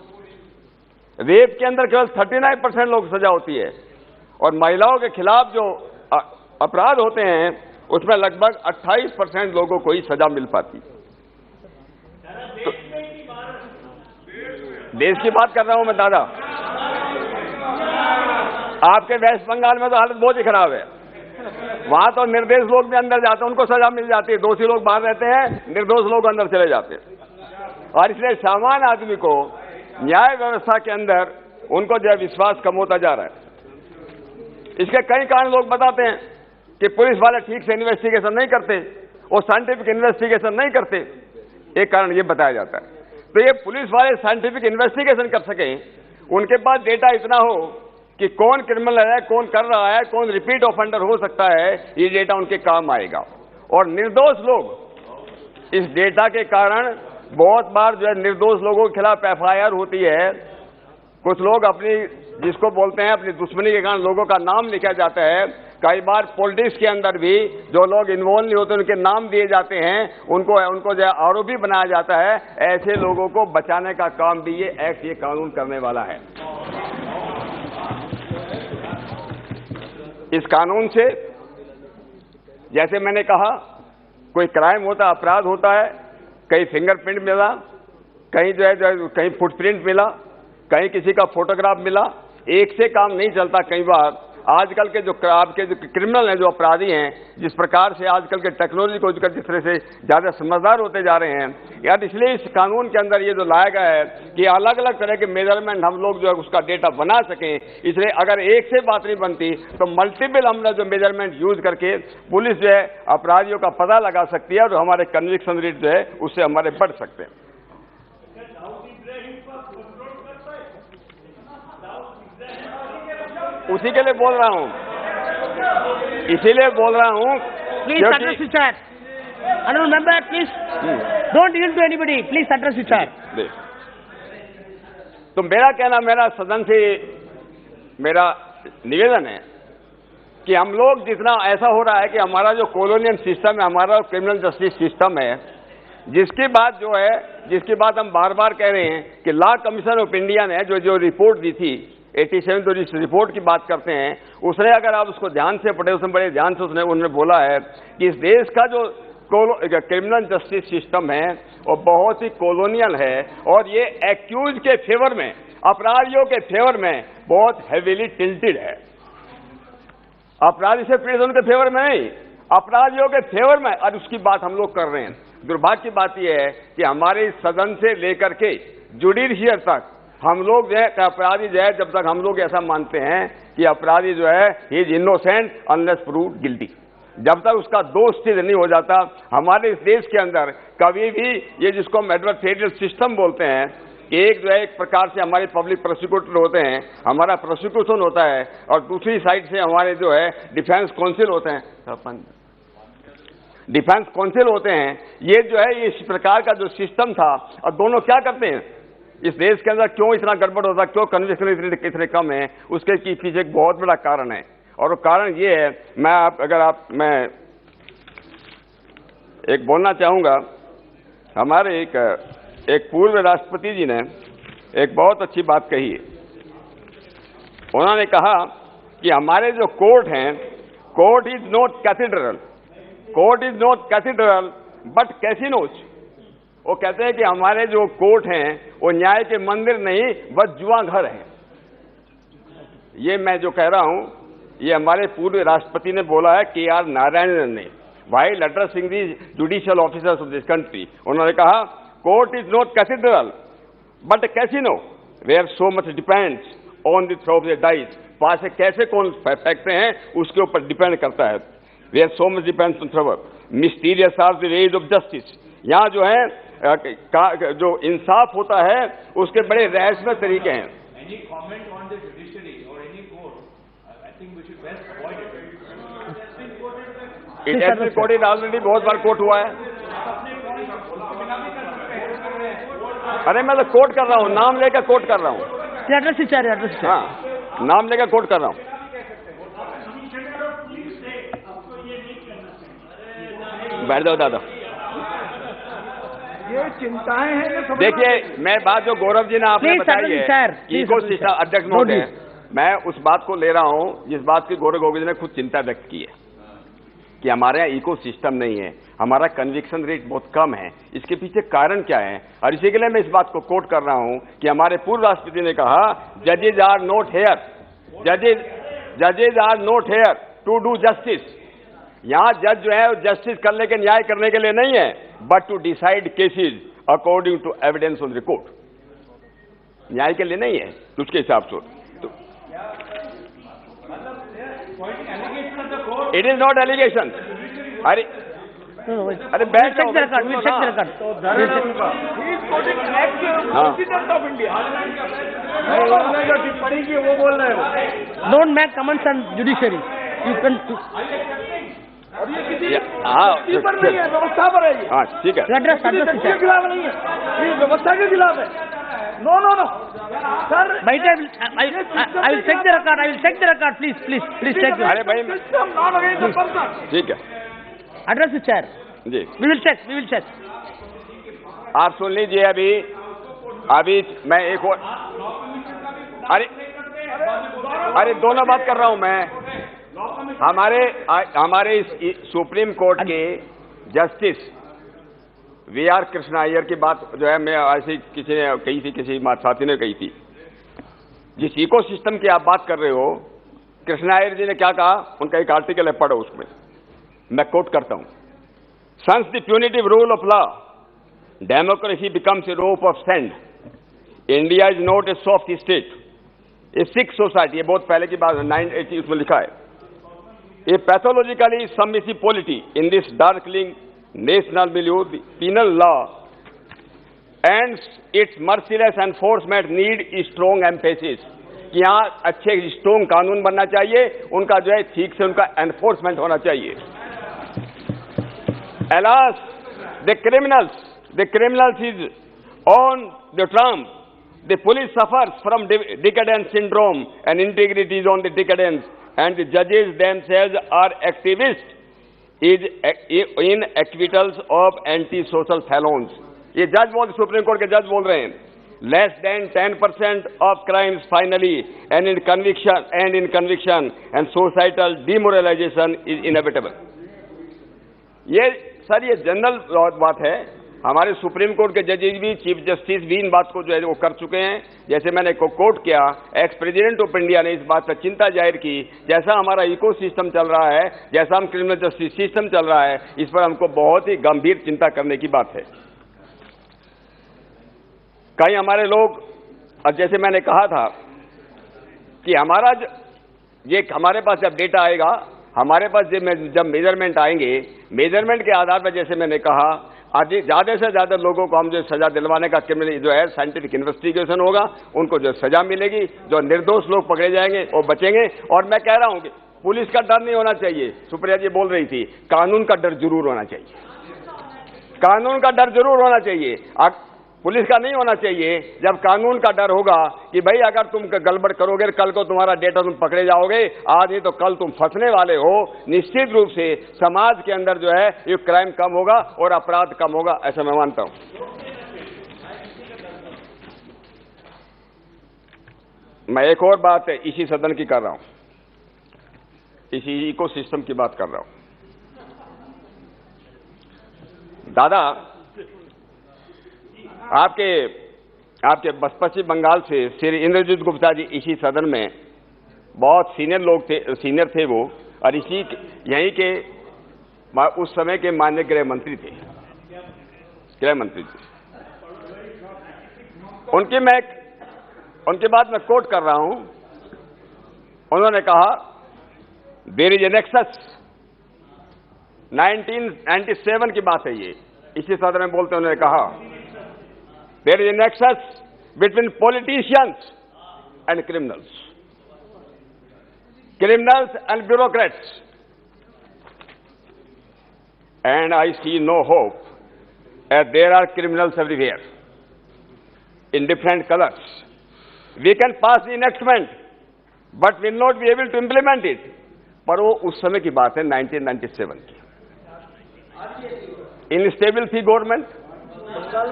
रेप के अंदर केवल 39% लोग सजा होती है। और महिलाओं के खिलाफ जो अपराध होते हैं उसमें लगभग 28% लोगों को ही सजा मिल पाती। तो देश की बात कर रहा हूं मैं दादा। आपके वेस्ट बंगाल में तो हालत बहुत ही खराब है। वहां तो निर्दोष लोग भी अंदर जाते हैं, उनको सजा मिल जाती है। दोषी लोग बाहर रहते हैं, निर्दोष लोग अंदर चले जाते हैं। और इसलिए सामान्य आदमी को न्याय व्यवस्था के अंदर उनको जो है विश्वास कम होता जा रहा है। इसके कई कारण लोग बताते हैं कि पुलिस वाले ठीक से इन्वेस्टिगेशन नहीं करते, वो साइंटिफिक इन्वेस्टिगेशन नहीं करते। एक कारण ये बताया जाता है। तो ये पुलिस वाले साइंटिफिक इन्वेस्टिगेशन कर सकें, उनके पास डेटा इतना हो कि कौन क्रिमिनल है, कौन कर रहा है, कौन रिपीट ऑफेंडर हो सकता है, ये डेटा उनके काम आएगा। और निर्दोष लोग इस डेटा के कारण बहुत बार जो है निर्दोष लोगों के खिलाफ एफआईआर होती है। कुछ लोग अपनी, जिसको बोलते हैं अपनी दुश्मनी के कारण लोगों का नाम लिखा जाता है। कई बार पॉलिटिक्स के अंदर भी जो लोग इन्वॉल्व नहीं होते उनके नाम दिए जाते हैं, उनको जो है आरोपी बनाया जाता है। ऐसे लोगों को बचाने का काम भी ये एक्ट, ये कानून करने वाला है। इस कानून से, जैसे मैंने कहा, कोई क्राइम होता, अपराध होता है, कहीं फिंगरप्रिंट मिला, कहीं जो है कहीं फुटप्रिंट मिला, कहीं किसी का फोटोग्राफ मिला, एक से काम नहीं चलता। कई बार आजकल के जो आपके जो क्रिमिनल हैं, जो अपराधी हैं, जिस प्रकार से आजकल के टेक्नोलॉजी को जिस तरह से ज्यादा समझदार होते जा रहे हैं यार, इसलिए इस कानून के अंदर ये जो लाया गया है कि अलग अलग तरह के मेजरमेंट हम लोग जो है उसका डेटा बना सकें। इसलिए अगर एक से बात नहीं बनती तो मल्टीपल हमने जो मेजरमेंट यूज करके पुलिस जो है अपराधियों का पता लगा सकती है और हमारे कन्विक्शन रेट जो है उससे हमारे बढ़ सकते हैं। उसी के लिए बोल रहा हूं, इसीलिए बोल रहा हूं। Please address the chat. Honourable member, please don't yield to anybody, please address the chat. तो मेरा कहना, मेरा सदन से मेरा निवेदन है कि हम लोग जितना ऐसा हो रहा है कि हमारा जो कॉलोनियल सिस्टम है, हमारा क्रिमिनल जस्टिस सिस्टम है, जिसकी बात जो है, जिसकी बात हम बार बार कह रहे हैं कि लॉ कमीशन ऑफ इंडिया ने जो रिपोर्ट दी थी 87, तो जिस रिपोर्ट की बात करते हैं, उसने, अगर आप उसको ध्यान से पढ़े, उसमें बड़े ध्यान से उन्होंने बोला है कि इस देश का जो क्रिमिनल जस्टिस सिस्टम है वो बहुत ही कॉलोनियल है और ये एक्यूज के फेवर में, अपराधियों के फेवर में बहुत हेवीली टिल्टेड है। अपराधी से पीड़ित उनके फेवर में नहीं, अपराधियों के फेवर में, और उसकी बात हम लोग कर रहे हैं। दुर्भाग्य की बात यह है कि हमारे सदन से लेकर के जुडिशियल तक हम लोग जो है अपराधी जो है, जब तक हम लोग ऐसा मानते हैं कि अपराधी जो है he is innocent unless proved guilty, जब तक उसका दोष सिद्ध नहीं हो जाता, हमारे इस देश के अंदर कभी भी ये, जिसको हम एडवर्सरियल सिस्टम बोलते हैं, एक जो है एक प्रकार से हमारे पब्लिक प्रोसिक्यूटर होते हैं, हमारा प्रोसिक्यूशन होता है, और दूसरी साइड से हमारे जो है डिफेंस काउंसिल होते हैं, डिफेंस काउंसिल होते हैं। ये जो है इस प्रकार का जो सिस्टम था, और दोनों क्या करते हैं, इस देश के अंदर क्यों इतना गड़बड़ होता है, क्यों कन्विक्शन इतने कम है, उसके पीछे एक बहुत बड़ा कारण है। और वो कारण ये है, मैं एक बोलना चाहूंगा, हमारे एक पूर्व राष्ट्रपति जी ने एक बहुत अच्छी बात कही है। उन्होंने कहा कि हमारे जो कोर्ट हैं, court is not cathedral, court is not cathedral but casinos. वो कहते हैं कि हमारे जो कोर्ट हैं वो न्याय के मंदिर नहीं बस जुआ घर हैं। ये मैं जो कह रहा हूं, ये हमारे पूर्व राष्ट्रपति ने बोला है, के.आर. नारायणन ने, while addressing the judicial officers of this country। उन्होंने कहा court is not cathedral but casino where so much depends on the throw of the dice. पासे कैसे कौन फेंकते हैं उसके ऊपर डिपेंड करता है। Where so much depends on throw, mysterious are the ways of justice. यहाँ जो है जो इंसाफ होता है उसके बड़े रहस्यमय तरीके हैं। Any comment on the judiciary or any court? I think we should best avoid it. It has been quoted already, बहुत बार कोट हुआ है। अरे मैं तो कोट कर रहा हूँ, नाम लेकर कोट कर रहा हूँ। एड्रेस हाँ, नाम लेकर कोट कर रहा हूँ। बैठ जाओ दादा। ये चिंताएं हैं। देखिए, मैं बात जो गौरव जी ने आपने बताई है, इको सिस्टम अध्यक्ष महोदय, मैं उस बात को ले रहा हूं जिस बात की गौरव गोविंद ने खुद चिंता व्यक्त की है कि हमारे यहाँ इको सिस्टम नहीं है, हमारा कन्विक्शन रेट बहुत कम है। इसके पीछे कारण क्या है? और इसी के लिए मैं इस बात को कोट कर रहा हूं कि हमारे पूर्व राष्ट्रपति ने कहा, जजेज are not here, जजेज are not here to do justice. यहाँ जज जो है जस्टिस करने के, न्याय करने के लिए नहीं है, but to decide cases according to evidence on record. न्याय के लिए नहीं है, उसके हिसाब से। It is not allegation. अरे बैठ जाओ। टिप्पणी की वो बोल रहे हो। Don't make comments on judiciary. You can. और ये किसी पर नहीं है, व्यवस्था पर है ये। हाँ ठीक है। किसी के खिलाफ नहीं है, ये व्यवस्था के खिलाफ है। No no no sir, I will check the record. I will check the record. Please check. अरे भाई, ठीक है। Address the chair. Ji, We will check. आप सुन लीजिए। अभी मैं एक और, अरे दोनों बात कर रहा हूं मैं। हमारे इस सुप्रीम कोर्ट के जस्टिस वी.आर. कृष्णा अय्यर की बात जो है, मैं ऐसे किसी ने कही थी, किसी साथी ने कही थी। जिस इको सिस्टम की आप बात कर रहे हो, कृष्णा अय्यर जी ने क्या कहा, उनका एक आर्टिकल है, पढ़ो उसमें। मैं कोट करता हूं, sans the punitive rule of law democracy becomes a rope of sand. India is not a soft state, a sick society. ये बहुत पहले की बात है, 980 उसमें लिखा है। A pathologically submissive polity in this darkling national milieu, the penal law and its merciless enforcement need strong emphasis। कि यहाँ अच्छे स्ट्रॉन्ग कानून बनना चाहिए, उनका जो है ठीक से उनका एनफोर्समेंट होना चाहिए। Alas, the criminals is on the trump. The police suffers from decadence syndrome and integrity is on the decadence, and the judges themselves are activists is in acquittals of anti-social felons। ये जज बोल, supreme court के जज बोल रहे हैं। Less than 10% of crimes finally and in conviction and societal demoralization is inevitable। ये sir, ये जनरल बात है। हमारे सुप्रीम कोर्ट के जजेज भी, चीफ जस्टिस भी इन बात को जो है वो कर चुके हैं। जैसे मैंने कोट किया, एक्स प्रेसिडेंट ऑफ इंडिया ने इस बात पर चिंता जाहिर की, जैसा हमारा इको सिस्टम चल रहा है, जैसा हम क्रिमिनल जस्टिस सिस्टम चल रहा है, इस पर हमको बहुत ही गंभीर चिंता करने की बात है। कई हमारे लोग, और जैसे मैंने कहा था कि हमारे पास जब डेटा आएगा, हमारे पास जब मेजरमेंट आएंगे, मेजरमेंट के आधार पर, जैसे मैंने कहा, आज ज्यादा से ज्यादा लोगों को हम जो सजा दिलवाने का क्रिमिनल जो है साइंटिफिक इन्वेस्टिगेशन होगा, उनको जो सजा मिलेगी, जो निर्दोष लोग पकड़े जाएंगे वो बचेंगे। और मैं कह रहा हूं कि पुलिस का डर नहीं होना चाहिए, सुप्रिया जी बोल रही थी, कानून का डर जरूर होना चाहिए, कानून का डर जरूर होना चाहिए। पुलिस का नहीं होना चाहिए। जब कानून का डर होगा कि भाई अगर तुम गड़बड़ करोगे कल को तुम्हारा डेटा तुम पकड़े जाओगे, आज नहीं तो कल तुम फंसने वाले हो, निश्चित रूप से समाज के अंदर जो है ये क्राइम कम होगा और अपराध कम होगा, ऐसा मैं मानता हूं। मैं एक और बात इसी सदन की कर रहा हूं, इसी इकोसिस्टम की बात कर रहा हूं। दादा, आपके पश्चिम बंगाल से श्री इंद्रजीत गुप्ता जी इसी सदन में बहुत सीनियर लोग थे, सीनियर थे वो, और यहीं के उस समय के माननीय गृह मंत्री थे। उनके बाद मैं कोट कर रहा हूं, उन्होंने कहा देयर इज ए नेक्सस, 1997 की बात है ये, इसी सदन में बोलते उन्होंने कहा there is a nexus between politicians and criminals and bureaucrats, and I see no hope, as there are criminals everywhere in different colors. We can pass the enactment, but will not be able to implement it. पर वो उस समय की बात है 1997 की। Instable थी government,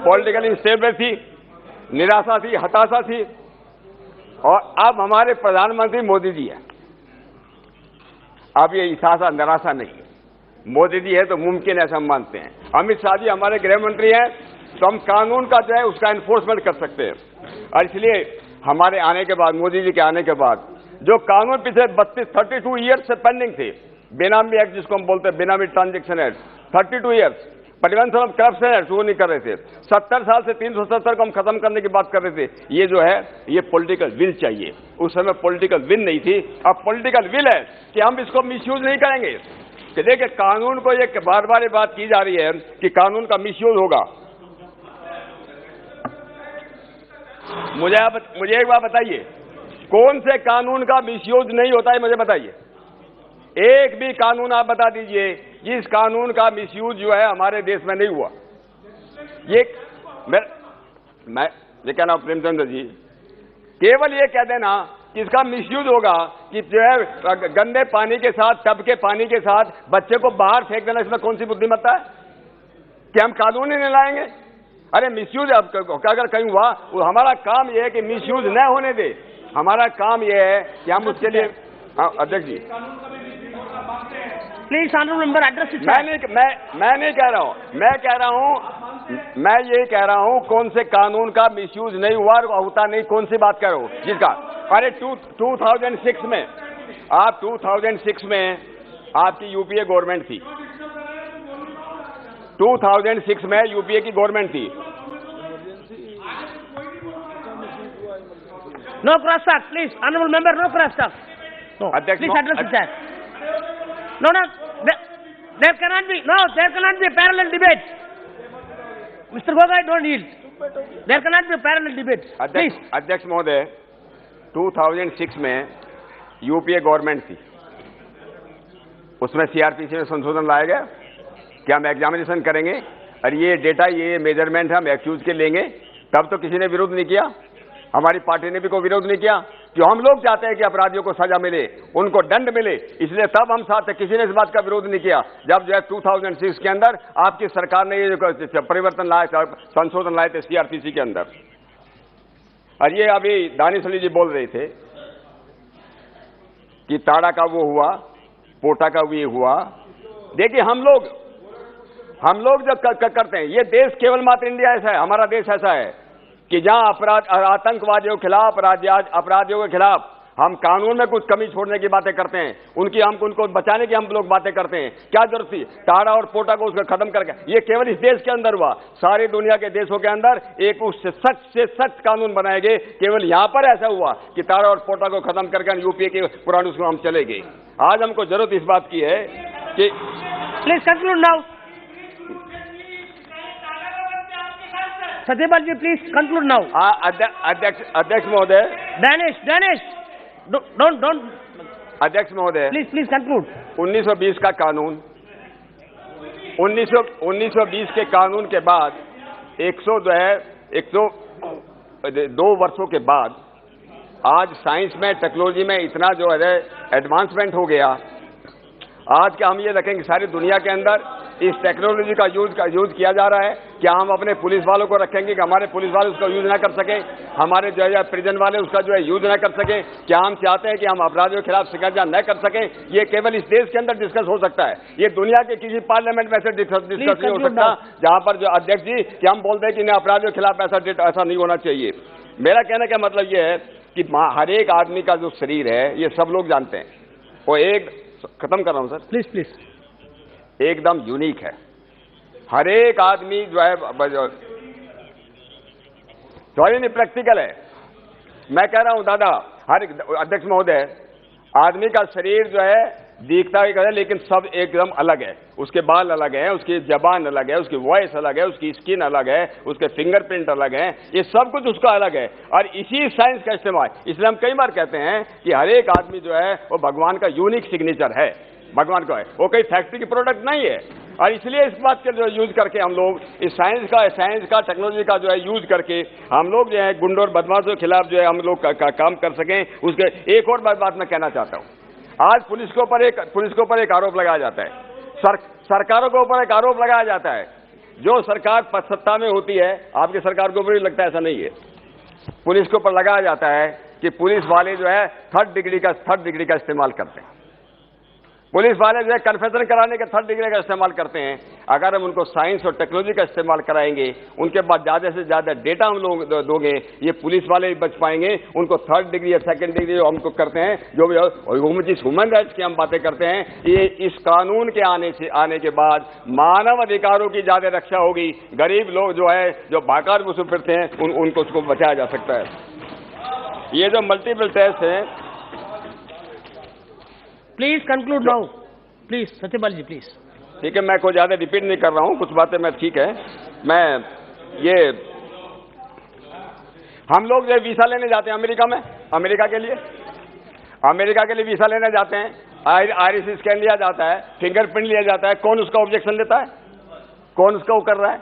political instable थी, निराशा थी, हताशा थी, और अब हमारे प्रधानमंत्री मोदी जी हैं। अब ये हताशा निराशा नहीं, मोदी जी है तो मुमकिन ऐसा हम मानते हैं। अमित शाह जी हमारे गृह मंत्री हैं, तो हम कानून का जो है उसका एनफोर्समेंट कर सकते हैं। और इसलिए हमारे आने के बाद, मोदी जी के आने के बाद, जो कानून पिछले 32 ईयर्स से पेंडिंग थे, बेनामी एक्ट जिसको हम बोलते हैं, बेनामी transaction act, 32 years, prevention of corruption act, वो नहीं कर रहे थे। 70 साल से 370 को हम खत्म करने की बात कर रहे थे। ये जो है ये पॉलिटिकल विल चाहिए, उस समय पॉलिटिकल विल नहीं थी, अब पॉलिटिकल विल है कि हम इसको मिसयूज नहीं करेंगे। कि देखिए कानून को ये बार बार बात की जा रही है कि कानून का मिसयूज होगा। मुझे एक बात बताइए, कौन से कानून का मिसयूज नहीं होता है, मुझे बताइए। एक भी कानून आप बता दीजिए जिस कानून का मिसयूज जो है हमारे देश में नहीं हुआ। ये क्या नाम प्रेमचंद्र जी, केवल ये कह देना कि इसका मिसयूज होगा कि जो है गंदे पानी के साथ, टब के पानी के साथ बच्चे को बाहर फेंक देना, इसमें कौन सी बुद्धिमत्ता है कि हम कानून ही नहीं लाएंगे? अरे मिसयूज अगर कहीं हुआ, वो हमारा काम यह है कि मिसयूज न होने दे। हमारा काम यह है कि हम उसके लिए, अध्यक्ष जी प्लीज ऑनरेबल मेंबर एड्रेस। मैं नहीं कह रहा हूं, मैं ये कह रहा हूं कौन से कानून का मिसयूज नहीं हुआ और होता नहीं, कौन सी बात कर रहे हो जिसका। अरे 2006 में, आप 2006 में आपकी यूपीए गवर्नमेंट थी, 2006 में यूपीए की गवर्नमेंट थी। No cross talk please, honourable member, no cross talk. अध्यक्ष please address the chair. No, there cannot be a parallel debate. Mr. Gogai, don't yield. There cannot be a parallel debate. Please. अध्यक्ष महोदय, 2006 में UPA government थी, उसमें CrPC में संशोधन लाया गया कि हम एग्जामिनेशन करेंगे और ये डेटा, ये मेजरमेंट हम एक्यूज के लेंगे। तब तो किसी ने विरोध नहीं किया, हमारी पार्टी ने भी कोई विरोध नहीं किया, क्यों हम लोग चाहते हैं कि अपराधियों को सजा मिले, उनको दंड मिले, इसलिए तब हम साथ थे, किसी ने इस बात का विरोध नहीं किया। जब जो है 2006 के अंदर आपकी सरकार ने ये परिवर्तन लाए थे, संशोधन लाए थे सीआरपीसी के अंदर। और ये अभी दानिश अली जी बोल रहे थे कि ताड़ा का वो हुआ, पोटा का भी हुआ। देखिए हम लोग जब करते हैं, ये देश केवल मात्र इंडिया ऐसा है, हमारा देश ऐसा है कि जहां आतंकवादियों के खिलाफ, अपराधियों के खिलाफ हम कानून में कुछ कमी छोड़ने की बातें करते हैं, उनको बचाने की हम लोग बातें करते हैं। क्या जरूरत थी टाड़ा और पोटा को उसका खत्म करके? ये केवल इस देश के अंदर हुआ, सारी दुनिया के देशों के अंदर एक उससे सच कानून बनाए गए। केवल यहां पर ऐसा हुआ कि टाड़ा और पोटा को खत्म करके यूपीए के पुराने उसको हम चले गए। आज हमको जरूरत इस बात की है कि please conclude now. Satyapal ji please conclude now. अध्यक्ष महोदय, डैनिश डोंट। अध्यक्ष महोदय प्लीज कंक्लूड। 1920 का कानून, 1920 के कानून के बाद 100 जो है 102 वर्षों के बाद आज साइंस में, टेक्नोलॉजी में इतना जो है एडवांसमेंट हो गया। आज क्या हम ये देखेंगे सारी दुनिया के अंदर इस टेक्नोलॉजी का यूज किया जा रहा है। क्या हम अपने पुलिस वालों को रखेंगे कि हमारे पुलिस वाले उसका यूज ना कर सकें, हमारे जो है प्रिजन वाले उसका जो है यूज ना कर सकें? क्या हम चाहते हैं कि हम अपराधियों के खिलाफ शिकंजा न कर सकें? ये केवल इस देश के अंदर डिस्कस हो सकता है, ये दुनिया के किसी पार्लियामेंट में ऐसे डिस्कस नहीं हो सकता जहां पर जो अध्यक्ष जी कि हम बोलते हैं कि अपराधियों के खिलाफ ऐसा नहीं होना चाहिए। मेरा कहने का मतलब ये है कि हर एक आदमी का जो शरीर है ये सब लोग जानते हैं, वो एक खत्म कर रहा हूं सर, प्लीज एकदम यूनिक है। हर एक आदमी जो है सॉरी नहीं, प्रैक्टिकल है। मैं कह रहा हूं दादा, हर अध्यक्ष महोदय, आदमी का शरीर जो है दिखता है लेकिन सब एकदम अलग है। उसके बाल अलग है, उसकी जबान अलग है, उसकी वॉइस अलग है, उसकी स्किन अलग है, उसके फिंगरप्रिंट अलग है, ये सब कुछ उसका अलग है। और इसी साइंस का इस्तेमाल, इसलिए हम कई बार कहते हैं कि हर एक आदमी जो है वो भगवान का यूनिक सिग्नेचर है, भगवान का है, वो कोई फैक्ट्री की प्रोडक्ट नहीं है। और इसलिए इस बात के जो यूज करके हम लोग इस साइंस का टेक्नोलॉजी का जो है यूज करके हम लोग जो है गुंडों और बदमाशों के खिलाफ जो है हम लोग काम कर सकें। उसके एक और बात मैं कहना चाहता हूं, आज पुलिस के ऊपर एक आरोप लगाया जाता है, सरकारों के ऊपर एक आरोप लगाया जाता है। जो सरकार सत्ता में होती है, आपकी सरकार को भी लगता है ऐसा नहीं है, पुलिस के ऊपर लगाया जाता है कि पुलिस वाले जो है थर्ड डिग्री का इस्तेमाल करते हैं। पुलिस वाले जो है कन्फेशन कराने के थर्ड डिग्री का इस्तेमाल करते हैं। अगर हम उनको साइंस और टेक्नोलॉजी का इस्तेमाल कराएंगे, उनके बाद ज़्यादा से ज़्यादा डेटा हम लोग दोगे, ये पुलिस वाले ही बच पाएंगे। उनको थर्ड डिग्री या सेकंड डिग्री हमको करते हैं, जो भी जिस ह्यूमन राइट्स की हम बातें करते हैं, ये इस कानून के आने के बाद मानव अधिकारों की ज़्यादा रक्षा होगी। गरीब लोग जो है, जो भाकार में फिरते हैं, उनको उसको बचाया जा सकता है। ये जो मल्टीपल टेस्ट है, please conclude now, please Satyapal ji please. ठीक है, मैं कोई ज्यादा रिपीट नहीं कर रहा हूं, कुछ बातें मैं ठीक है। मैं ये हम लोग जो वीसा लेने जाते हैं अमेरिका के लिए वीसा लेने जाते हैं, आईरिस स्कैन लिया जाता है, फिंगरप्रिंट लिया जाता है। कौन उसका ऑब्जेक्शन लेता है? कौन उसका वो कर रहा है?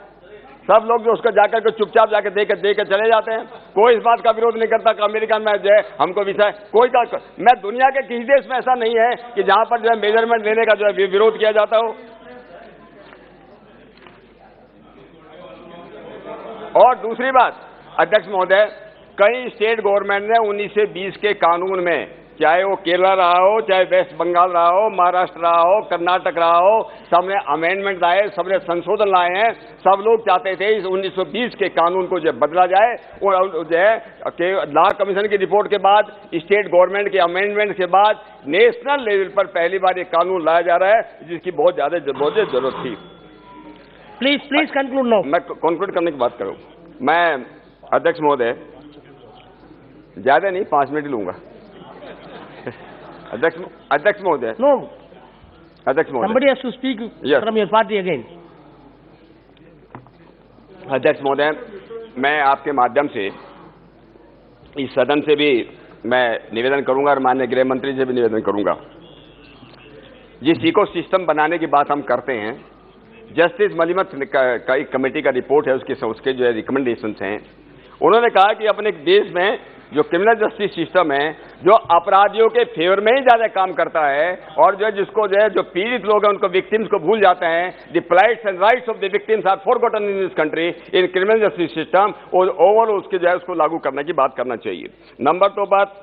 सब लोग जो उसको जाकर के चुपचाप जाकर दे के चले जाते हैं। कोई इस बात का विरोध नहीं करता कि अमेरिका में जो है हमको वीसा है। मैं दुनिया के किसी देश में ऐसा नहीं है कि जहां पर जो है मेजरमेंट लेने का जो है विरोध किया जाता हो। और दूसरी बात, अध्यक्ष महोदय, कई स्टेट गवर्नमेंट ने 19 से 20 के कानून में, चाहे वो केरला रहा हो, चाहे वेस्ट बंगाल रहा हो, महाराष्ट्र रहा हो, कर्नाटक रहा हो, सबने अमेंडमेंट लाए, सबने संशोधन लाए हैं। सब लोग चाहते थे इस 1920 के कानून को जो बदला जाए, और जो है लॉ कमीशन की रिपोर्ट के बाद, स्टेट गवर्नमेंट के अमेंडमेंट के बाद नेशनल लेवल पर पहली बार ये कानून लाया जा रहा है, जिसकी बहुत ज्यादा जरूरत थी। Please conclude now. मैं कंक्लूड करने की बात करूं। मैं अध्यक्ष महोदय ज्यादा नहीं, 5 मिनट लूंगा। अध्यक्ष महोदय, नो, अध्यक्ष महोदय, somebody has to speak from your party again. अध्यक्ष महोदय, मैं आपके माध्यम से इस सदन से भी मैं निवेदन करूंगा और माननीय गृह मंत्री से भी निवेदन करूंगा। जिस इकोसिस्टम बनाने की बात हम करते हैं, जस्टिस मलिमत का एक कमेटी का रिपोर्ट है, उसके जो है रिकमेंडेशंस हैं। उन्होंने कहा कि अपने देश में जो क्रिमिनल जस्टिस सिस्टम है, जो अपराधियों के फेवर में ही ज्यादा काम करता है, और जो है जिसको जो है जो पीड़ित लोग हैं उनको विक्टिम्स को भूल जाते हैं। The plights and rights of the victims are forgotten in this country in criminal justice system. और ओवरऑल उसके जो है उसको लागू करने की बात करना चाहिए। नंबर 2 बात,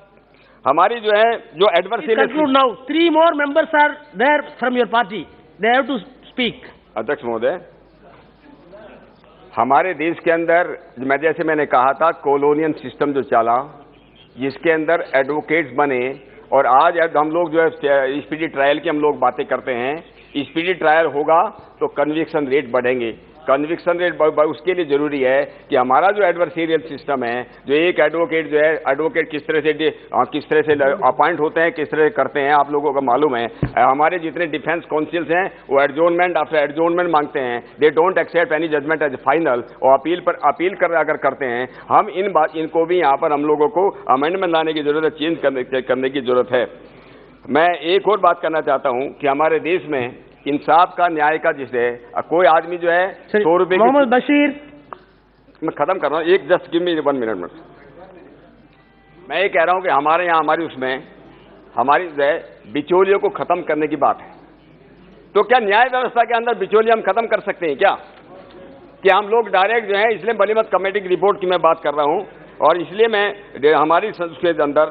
हमारी जो है जो adversary. Conclude now. 3 more members are there from your party. They have to speak. अध्यक्ष महोदय, हमारे देश के अंदर मैंने कहा था, कॉलोनियल सिस्टम जो चला, जिसके अंदर एडवोकेट्स बने, और आज हम लोग जो है स्पीडी ट्रायल की हम लोग बातें करते हैं। स्पीडी ट्रायल होगा तो कन्विक्शन रेट बढ़ेंगे। कन्विक्शन रेट उसके लिए जरूरी है कि हमारा जो एडवर्सरियल सिस्टम है, जो एक एडवोकेट जो है, एडवोकेट किस तरह से अपॉइंट होते हैं, किस तरह करते हैं, आप लोगों को मालूम है। हमारे जितने डिफेंस काउंसिल्स हैं वो एडजोर्नमेंट आफ्टर एडजोर्नमेंट मांगते हैं। They don't accept any judgement as final, और अपील अगर करते हैं। हम इनको भी यहाँ पर हम लोगों को अमेंडमेंट लाने की जरूरत है, चेंज करने की जरूरत है। मैं एक और बात करना चाहता हूँ कि हमारे देश में इंसाफ का, न्याय का, जिसे कोई आदमी जो है 100 रुपए मोहम्मद बशीर, मैं खत्म कर रहा हूँ, एक जस्ट गिव मी 1 मिनट। मैं ये कह रहा हूँ कि हमारे यहाँ हमारी जो है बिचौलियों को खत्म करने की बात है। तो क्या न्याय व्यवस्था के अंदर बिचौलिए हम खत्म कर सकते हैं क्या? कि हम लोग डायरेक्ट जो है, इसलिए बलीमत कमेटी की रिपोर्ट की मैं बात कर रहा हूँ, और इसलिए मैं हमारी संस्कृति के अंदर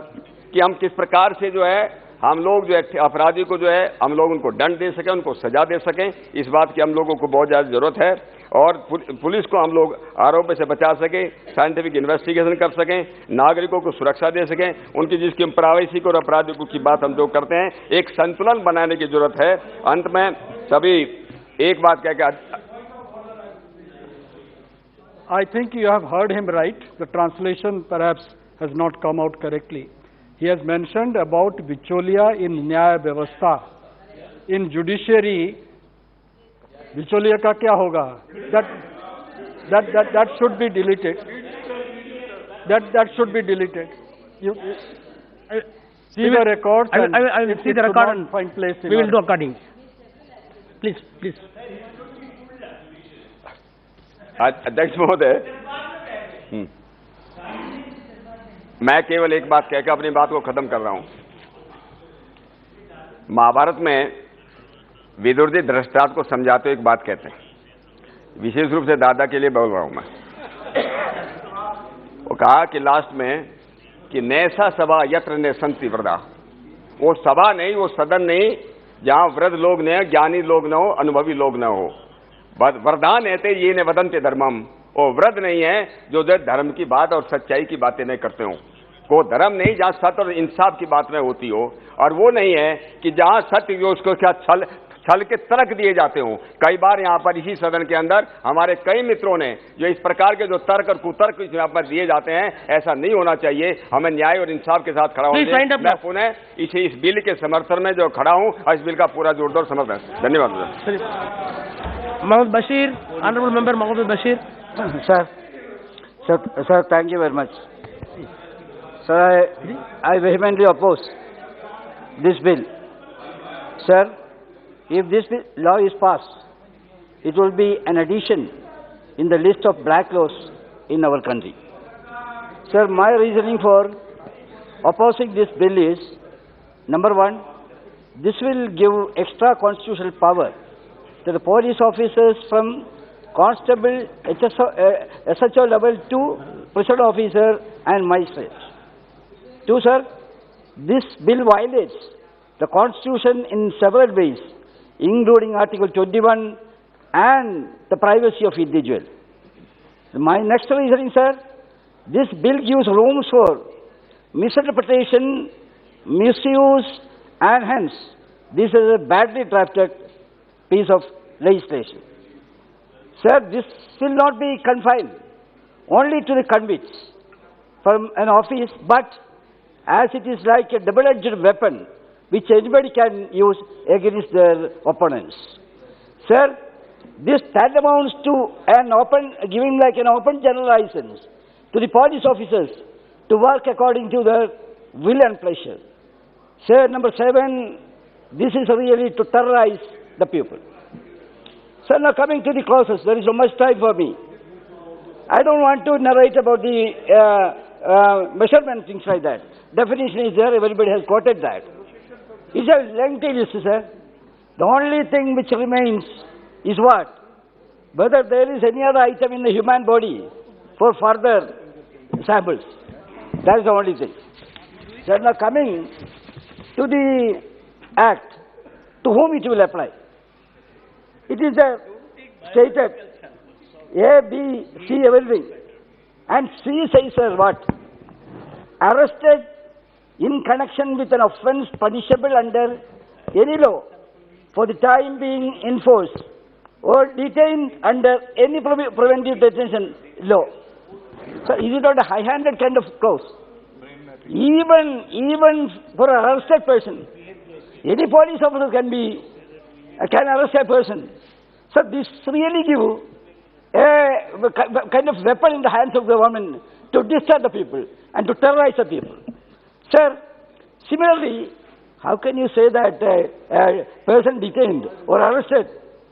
कि हम किस प्रकार से जो है हम लोग जो है अपराधी को जो है हम लोग उनको दंड दे सकें, उनको सजा दे सकें, इस बात की हम लोगों को बहुत ज़्यादा जरूरत है। और पुलिस को हम लोग आरोप से बचा सकें, साइंटिफिक इन्वेस्टिगेशन कर सकें, नागरिकों को सुरक्षा दे सकें, उनकी जिसकी प्राइवेसी और अपराधियों की बात हम जो करते हैं, एक संतुलन बनाने की जरूरत है। अंत में सभी एक बात कह के, I think you have heard him right. The translation perhaps has not come out correctly. He has mentioned about bicholia in Nyaya Vyavastha. In judiciary, bicholia ka kya hoga? That should be deleted. That should be deleted. You see the records. I will see the record and find place. We will do according. Please. अध्यक्ष महोदय, मैं केवल एक बात कहकर अपनी बात को खत्म कर रहा हूं। महाभारत में विदुर जी धृतराष्ट्र को समझाते हुए एक बात कहते हैं, विशेष रूप से दादा के लिए बोल रहा हूं मैं। वो कहा कि लास्ट में कि नैसा सभा यत्र ने संति वृदा, वो सभा नहीं, वो सदन नहीं जहां वृद्ध लोग न, ज्ञानी लोग न हो, अनुभवी लोग न हो। वरदान है ये ने वदंते धर्मम, वो वृद्ध नहीं है जो धर्म की बात और सच्चाई की बातें नहीं करते हो। वो धर्म नहीं जहां सत्य और इंसाफ की बात में होती हो, और वो नहीं है कि जहां सत्य जो उसको क्या छल के तर्क दिए जाते हो। कई बार यहाँ पर इसी सदन के अंदर हमारे कई मित्रों ने जो इस प्रकार के जो तर्क और कुतर्क यहाँ पर दिए जाते हैं, ऐसा नहीं होना चाहिए। हमें न्याय और इंसाफ के साथ खड़ा होना। मैं पुनः इस बिल के समर्थन में जो खड़ा हूँ और इस बिल का पूरा जोरदार समर्थन। धन्यवाद। Mohammed Bashir, Honorable Member Mohammed Bashir. Sir, thank you very much. Sir, I vehemently oppose this bill. Sir, if this law is passed, it will be an addition in the list of black laws in our country. Sir, my reasoning for opposing this bill is, number one, this will give extra constitutional power to the police officers from constable, SHO level to prison officer and magistrate. Two, sir, this bill violates the constitution in several ways, including Article 21 and the privacy of individual. My next reasoning, sir, this bill gives rooms for misinterpretation, misuse, and hence this is a badly drafted piece of legislation. Sir, this will not be confined only to the convicts from an office, but as it is like a double-edged weapon which anybody can use against their opponents. Sir, this tantamounts to giving like an open general license to the police officers to work according to their will and pleasure. Sir, number 7, this is really to terrorize the people. Sir, now coming to the clauses, there is so much time for me. I don't want to narrate about the measurement, things like that. Definition is there, everybody has quoted that. It's a lengthy list, sir. The only thing which remains is what? Whether there is any other item in the human body for further samples. That is the only thing. Sir, now coming to the Act, to whom it will apply? It is stated A, B, C, everything. And C says, sir, what? Arrested in connection with an offence punishable under any law for the time being enforced or detained under any preventive detention law. So is it not a high-handed kind of clause? Even for an arrested person, any police officer can arrest a person. So this really gives a kind of weapon in the hands of the government to disturb the people and to terrorize the people. Sir, similarly, how can you say that a person detained or arrested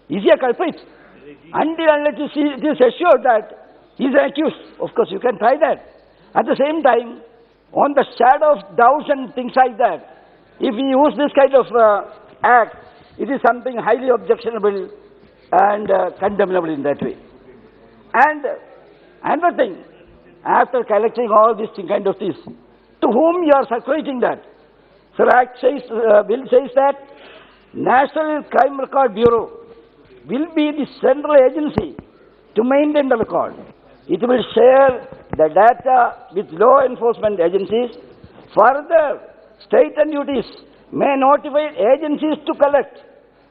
is a culprit until unless it is assured that He's an accused. Of course, you can try that. At the same time, on the shadow of doubts and things like that, if we use this kind of act, it is something highly objectionable and condemnable in that way. And another thing, after collecting all these kind of things, to whom you are circulating that? So Act says, Bill says that National Crime Record Bureau will be the central agency to maintain the record. It will share the data with law enforcement agencies. Further, state and duties may notify agencies to collect,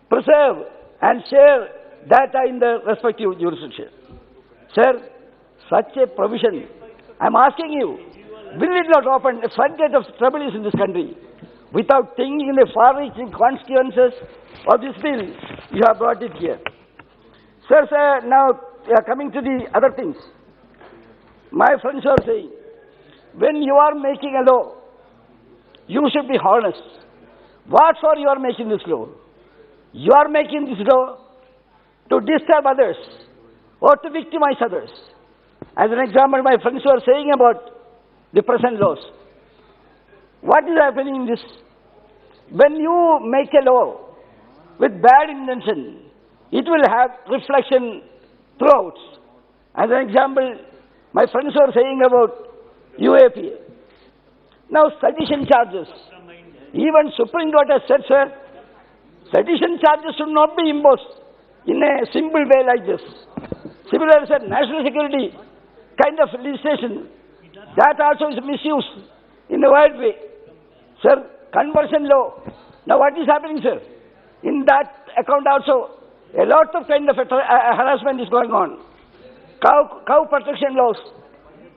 preserve, and share data in the respective jurisdiction. Sir, such a provision, I am asking you, will it not open a floodgate of troubles in this country? Without thinking the far-reaching consequences of this bill, you have brought it here. Sir, now coming to the other things. My friends are saying, when you are making a law, you should be honest. What for you are making this law? You are making this law to disturb others or to victimize others. As an example, my friends were saying about the present laws. What is happening in this? When you make a law with bad intention, it will have reflection throughout. As an example, my friends were saying about UAP. Now, sedition charges. Even Supreme Court has said, sir, sedition charges should not be imposed in a simple way like this. Similarly, sir, national security kind of legislation, that also is misused in a wide way. Sir, conversion law. Now what is happening, sir? In that account also, a lot of kind of harassment is going on. Cow protection laws.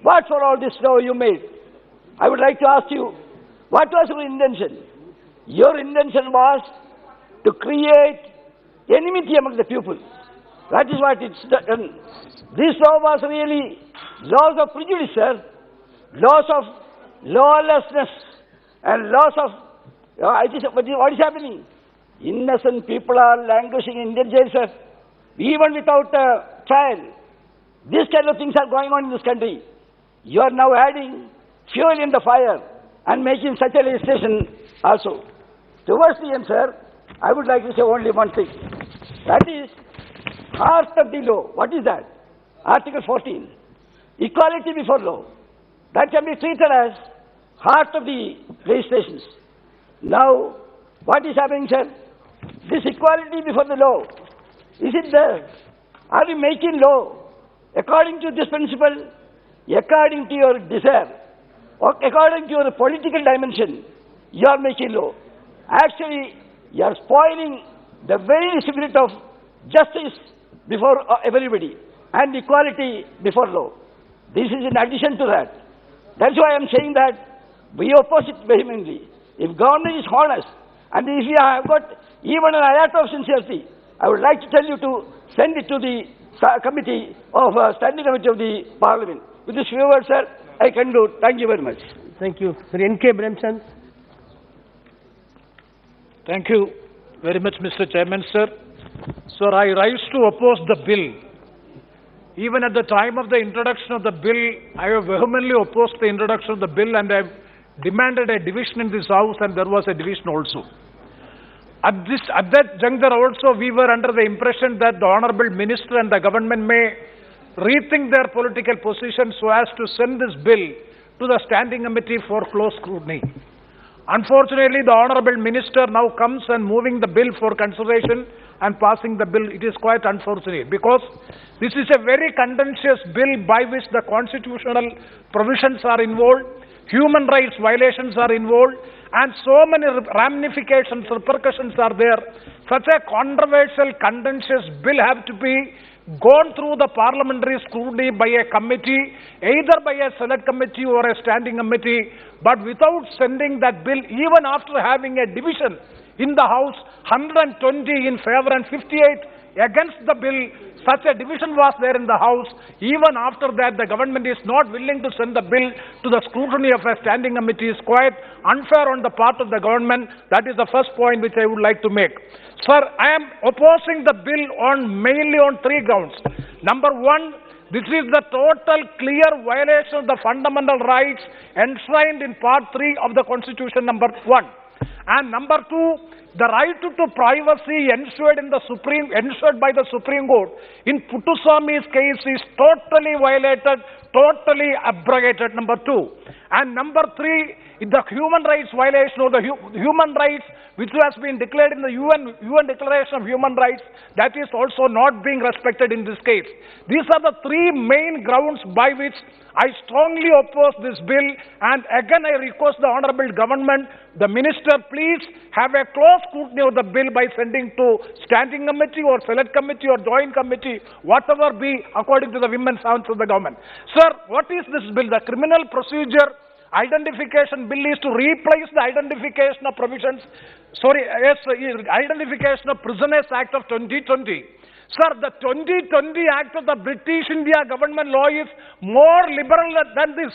What for all this law you made? I would like to ask you, what was your intention? Your intention was to create enmity among the people. That is what it's done. This law was really laws of prejudice, sir. Laws of lawlessness and laws of what is happening? Innocent people are languishing in Indian jails, sir, even without trial. These kind of things are going on in this country. You are now adding fuel in the fire and making such a legislation also. Towards the end, sir, I would like to say only one thing. That is, heart of the law. What is that? Article 14. Equality before law. That can be treated as heart of the legislations. Now, what is happening, sir? This equality before the law, is it there? Are we making law according to this principle, according to your desire, or according to your political dimension? You are making law. Actually, you are spoiling the very spirit of justice before everybody and equality before law. This is in addition to that. That's why I am saying that we oppose it vehemently. If government is honest, and if you have got even an iota of sincerity, I would like to tell you to send it to the committee of Standing Committee of the Parliament. With this few words, sir, I conclude. Thank you very much. Thank you. Sir N.K. Bremchand. Thank you very much, Mr. Chairman, sir. Sir, I rise to oppose the bill. Even at the time of the introduction of the bill, I have vehemently opposed the introduction of the bill, and I have demanded a division in this House, and there was a division also. At that juncture also, we were under the impression that the Honourable Minister and the government may rethink their political position so as to send this bill to the Standing Committee for close scrutiny. Unfortunately, the Honourable Minister now comes and moving the bill for consideration and passing the bill. It is quite unfortunate because this is a very contentious bill by which the constitutional provisions are involved, human rights violations are involved, and so many ramifications, repercussions are there. Such a controversial, contentious bill have to be gone through the parliamentary scrutiny by a committee, either by a select committee or a standing committee, but without sending that bill, even after having a division in the House, 120 in favor and 58 against the bill, such a division was there in the House. Even after that, the government is not willing to send the bill to the scrutiny of a standing committee. Is quite unfair on the part of the government. That is the first point which I would like to make. Sir, I am opposing the bill mainly on three grounds. Number one, This is the total clear violation of the fundamental rights enshrined in Part 3 of the Constitution, number 1. And number 2, the right to privacy ensured by the Supreme Court in Puttaswamy's case is totally violated, totally abrogated, number 2. And number 3, the human rights violation or the human rights which has been declared in the UN Declaration of Human Rights, that is also not being respected in this case. These are the 3 main grounds by which I strongly oppose this bill, and again I request the Honorable Government, the Minister, please have a close scrutiny of the bill by sending to Standing Committee or Select Committee or Joint Committee, whatever be according to the women's hands of the government. Sir, what is this bill? The Criminal Procedure Identification Bill is to replace the Identification of Identification of Prisoners Act of 2020. Sir, the 2020 Act of the British India government law is more liberal than this.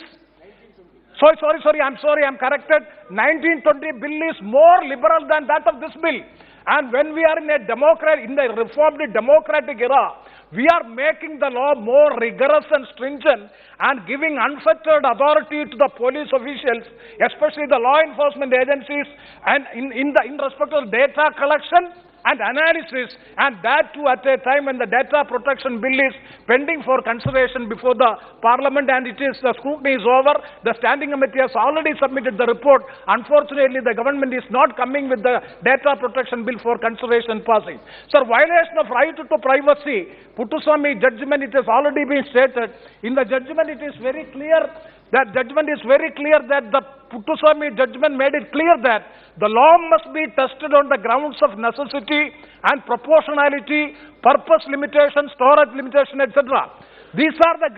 I'm corrected. 1920 bill is more liberal than that of this bill. And when we are in the reformed democratic era, we are making the law more rigorous and stringent and giving unfettered authority to the police officials, especially the law enforcement agencies, and in respect of data collection and analysis, and that too at a time when the data protection bill is pending for consideration before the Parliament, and the scrutiny is over. The Standing Committee has already submitted the report. Unfortunately, the government is not coming with the data protection bill for consideration passing. Sir, violation of right to privacy, Puttaswamy judgment, it has already been stated. In the judgment, it is very clear that the Puttaswamy judgment made it clear that the law must be tested on the grounds of necessity and proportionality, purpose limitation, storage limitation, etc. These are the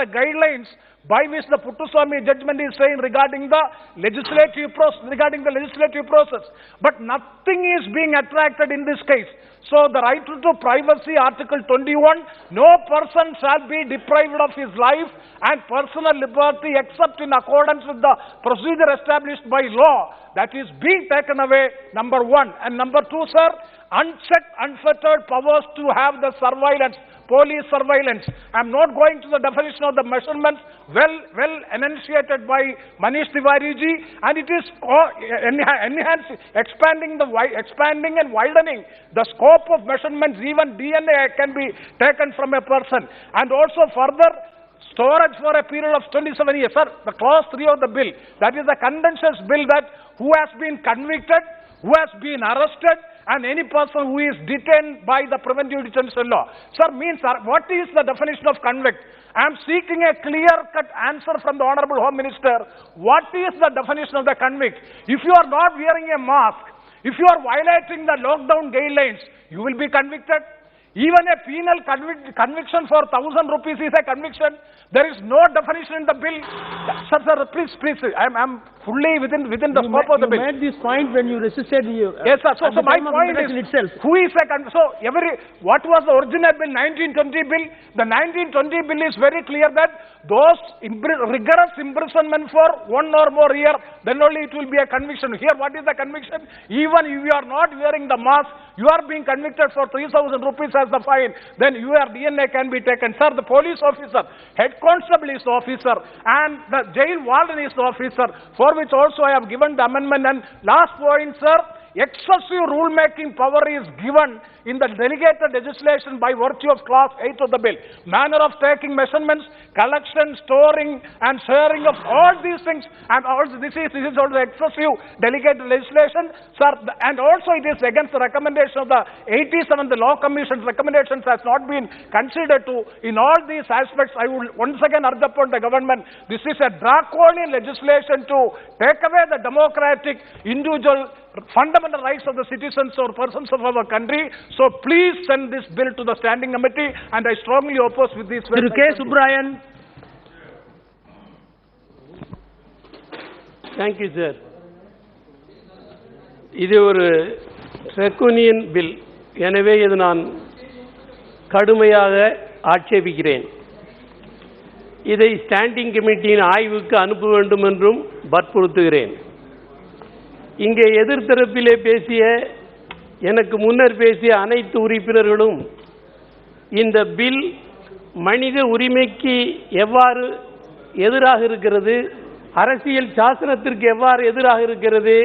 guidelines by which the Puttaswamy judgment is saying regarding the legislative process. But nothing is being attracted in this case. So the right to privacy, Article 21, no person shall be deprived of his life and personal liberty except in accordance with the procedure established by law. That is being taken away, number 1. And number 2, sir, unchecked, unfettered powers to have the surveillance, police surveillance. I am not going to the definition of the measurements, well enunciated by Manish Tiwari ji, and it is expanding and widening the scope of measurements. Even DNA can be taken from a person, and also further storage for a period of 27 years. Sir, the clause 3 of the bill, that is the contentious bill, that who has been convicted, who has been arrested, and any person who is detained by the preventive detention law. Sir, what is the definition of convict? I am seeking a clear-cut answer from the Honorable Home Minister. What is the definition of the convict? If you are not wearing a mask, if you are violating the lockdown guidelines, you will be convicted. Even a penal conviction for 1,000 rupees is a conviction. There is no definition in the bill. Sir, please, I'm fully within the scope of the bill. You made this point when you resisted yes, sir. So my point is, itself. Who is a what was the original bill, 1920 bill? The 1920 bill is very clear that those rigorous imprisonment for 1 or more year, then only it will be a conviction. Here, what is the conviction? Even if you are not wearing the mask, you are being convicted for 3,000 rupees as the fine, then your DNA can be taken. Sir, the police officer, head constable is the officer, and the jail warden is the officer, for which also I have given the amendment. And last point, sir, excessive rule-making power is given in the delegated legislation by virtue of clause 8 of the bill. Manner of taking measurements, collection, storing, and sharing of all these things, and also this is also excessive delegated legislation, sir, and also it is against the recommendation of the 87, the Law Commission's recommendations has not been considered to. In all these aspects, I would once again urge upon the government, this is a draconian legislation to take away the democratic, individual, fundamental rights of the citizens or persons of our country. So please send this bill to the Standing Committee, and I strongly oppose with this. Mr. K. Subrayan. Thank you, sir. இது ஒரு draconian bill. எனவே இது நான் கடுமையாக ஆட்சேபிக்கிறேன். இதை standing கமிட்டியின் ஆய்வுக்கு அனுப்ப வேண்டும் என்றும் வற்புறுத்துகிறேன். இங்கே எதிர்த்தரப்பிலே பேசிய, எனக்கு முன்னர் பேசிய அனைத்து உறுப்பினர்களும் இந்த பில் மனித உரிமைக்கு எவ்வாறு எதிராக இருக்கிறது, அரசியல் சாசனத்திற்கு எவ்வாறு எதிராக இருக்கிறது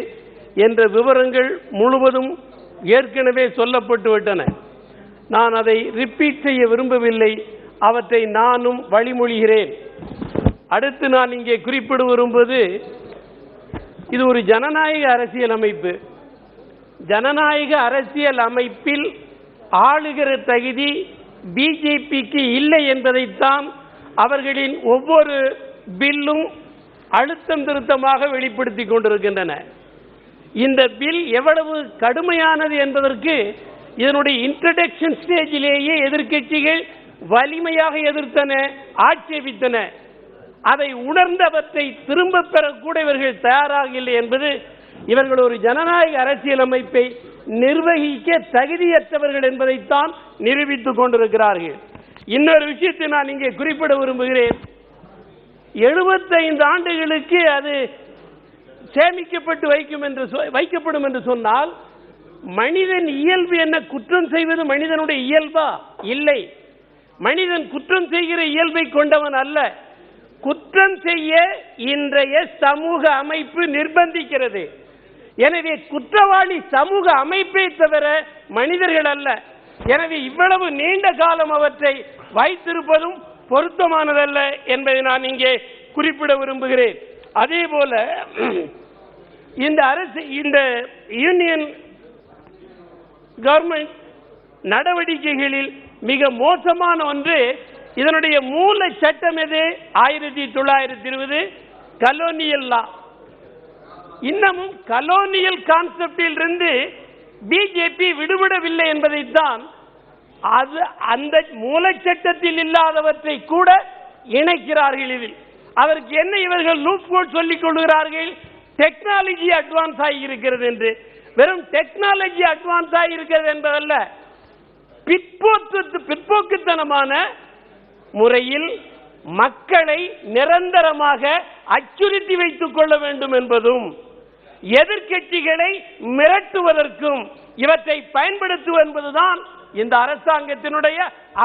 என்ற விவரங்கள் முழுவதும் ஏற்கனவே சொல்லப்பட்டு விட்டன. நான் அதை ரிப்பீட் செய்ய விரும்பவில்லை, அவற்றை நானும் வழிமொழிகிறேன். அடுத்து நான் இங்கே குறிப்பிட விரும்புவது, இது ஒரு ஜனநாயக அரசியல் அமைப்பு. ஜனநாயக அரசியல் அமைப்பில் ஆளுகிற தகுதி பிஜேபிக்கு இல்லை என்பதைத்தான் அவர்களின் ஒவ்வொரு பில்லும் அழுத்தம் திருத்தமாக வெளிப்படுத்தி கொண்டிருக்கின்றன. இந்த பில் எவ்வளவு கடுமையானது என்பதற்கு இதனுடைய இன்ட்ரடக்ஷன் ஸ்டேஜிலேயே எதிர்க்கட்சிகள் வலிமையாக எதிர்த்தன, ஆட்சேபித்தன. அதை உணர்ந்தவற்றை திரும்ப பெறக்கூட இவர்கள் தயாராக இல்லை என்பது இவர்கள் ஒரு ஜனநாயக அரசியல் அமைப்பை நிர்வகிக்க தகுதியற்றவர்கள் என்பதைத்தான் நிரூபித்துக் கொண்டிருக்கிறார்கள். இன்னொரு விஷயத்தை நான் இங்கே குறிப்பிட விரும்புகிறேன். 75 ஆண்டுகளுக்கு அது சேமிக்கப்பட்டு வைக்கப்படும் என்று சொன்னால் மனிதன் இயல்பு என்ன? குற்றம் செய்வது மனிதனுடைய இயல்பா? இல்லை. மனிதன் குற்றம் செய்கிற இயல்பை கொண்டவன் அல்ல. குற்றம் செய்ய இன்றைய சமூக அமைப்பு நிர்பந்திக்கிறது. எனவே குற்றவாளி சமூக அமைப்பை தவிர மனிதர்கள் அல்ல. எனவே இவ்வளவு நீண்ட காலம் அவற்றை வைத்திருப்பதும் பொருத்தமானதல்ல என்பதை நான் இங்கே குறிப்பிட விரும்புகிறேன். அதே போல இந்த யூனியன் கவர்மெண்ட் நடவடிக்கைகளில் மிக மோசமான ஒன்று, இதனுடைய மூல சட்டம் எது? 1920 கலோனியல் லா. இன்னமும் கலோனியல் கான்செப்டில் இருந்து பிஜேபி விடுபடவில்லை என்பதைத்தான், அது அந்த மூல சட்டத்தில் இல்லாதவற்றை கூட இணைக்கிறார்கள். இதில் அதற்கு என்ன இவர்கள் லூப் கோட் சொல்லிக் கொள்கிறார்கள்? டெக்னாலஜி அட்வான்ஸ் ஆகி இருக்கிறது என்று. வெறும் டெக்னாலஜி அட்வான்ஸ் ஆகி இருக்கிறது என்பதல்ல, பிற்போக்குத்தனமான முறையில் மக்களை நிரந்தரமாக அச்சுறுத்தி வைத்துக் கொள்ள வேண்டும் என்பதும், எதிர்க்கட்சிகளை மிரட்டுவதற்கும் இவற்றை பயன்படுத்துவது என்பதுதான் இந்த அரசாங்கத்தினுடைய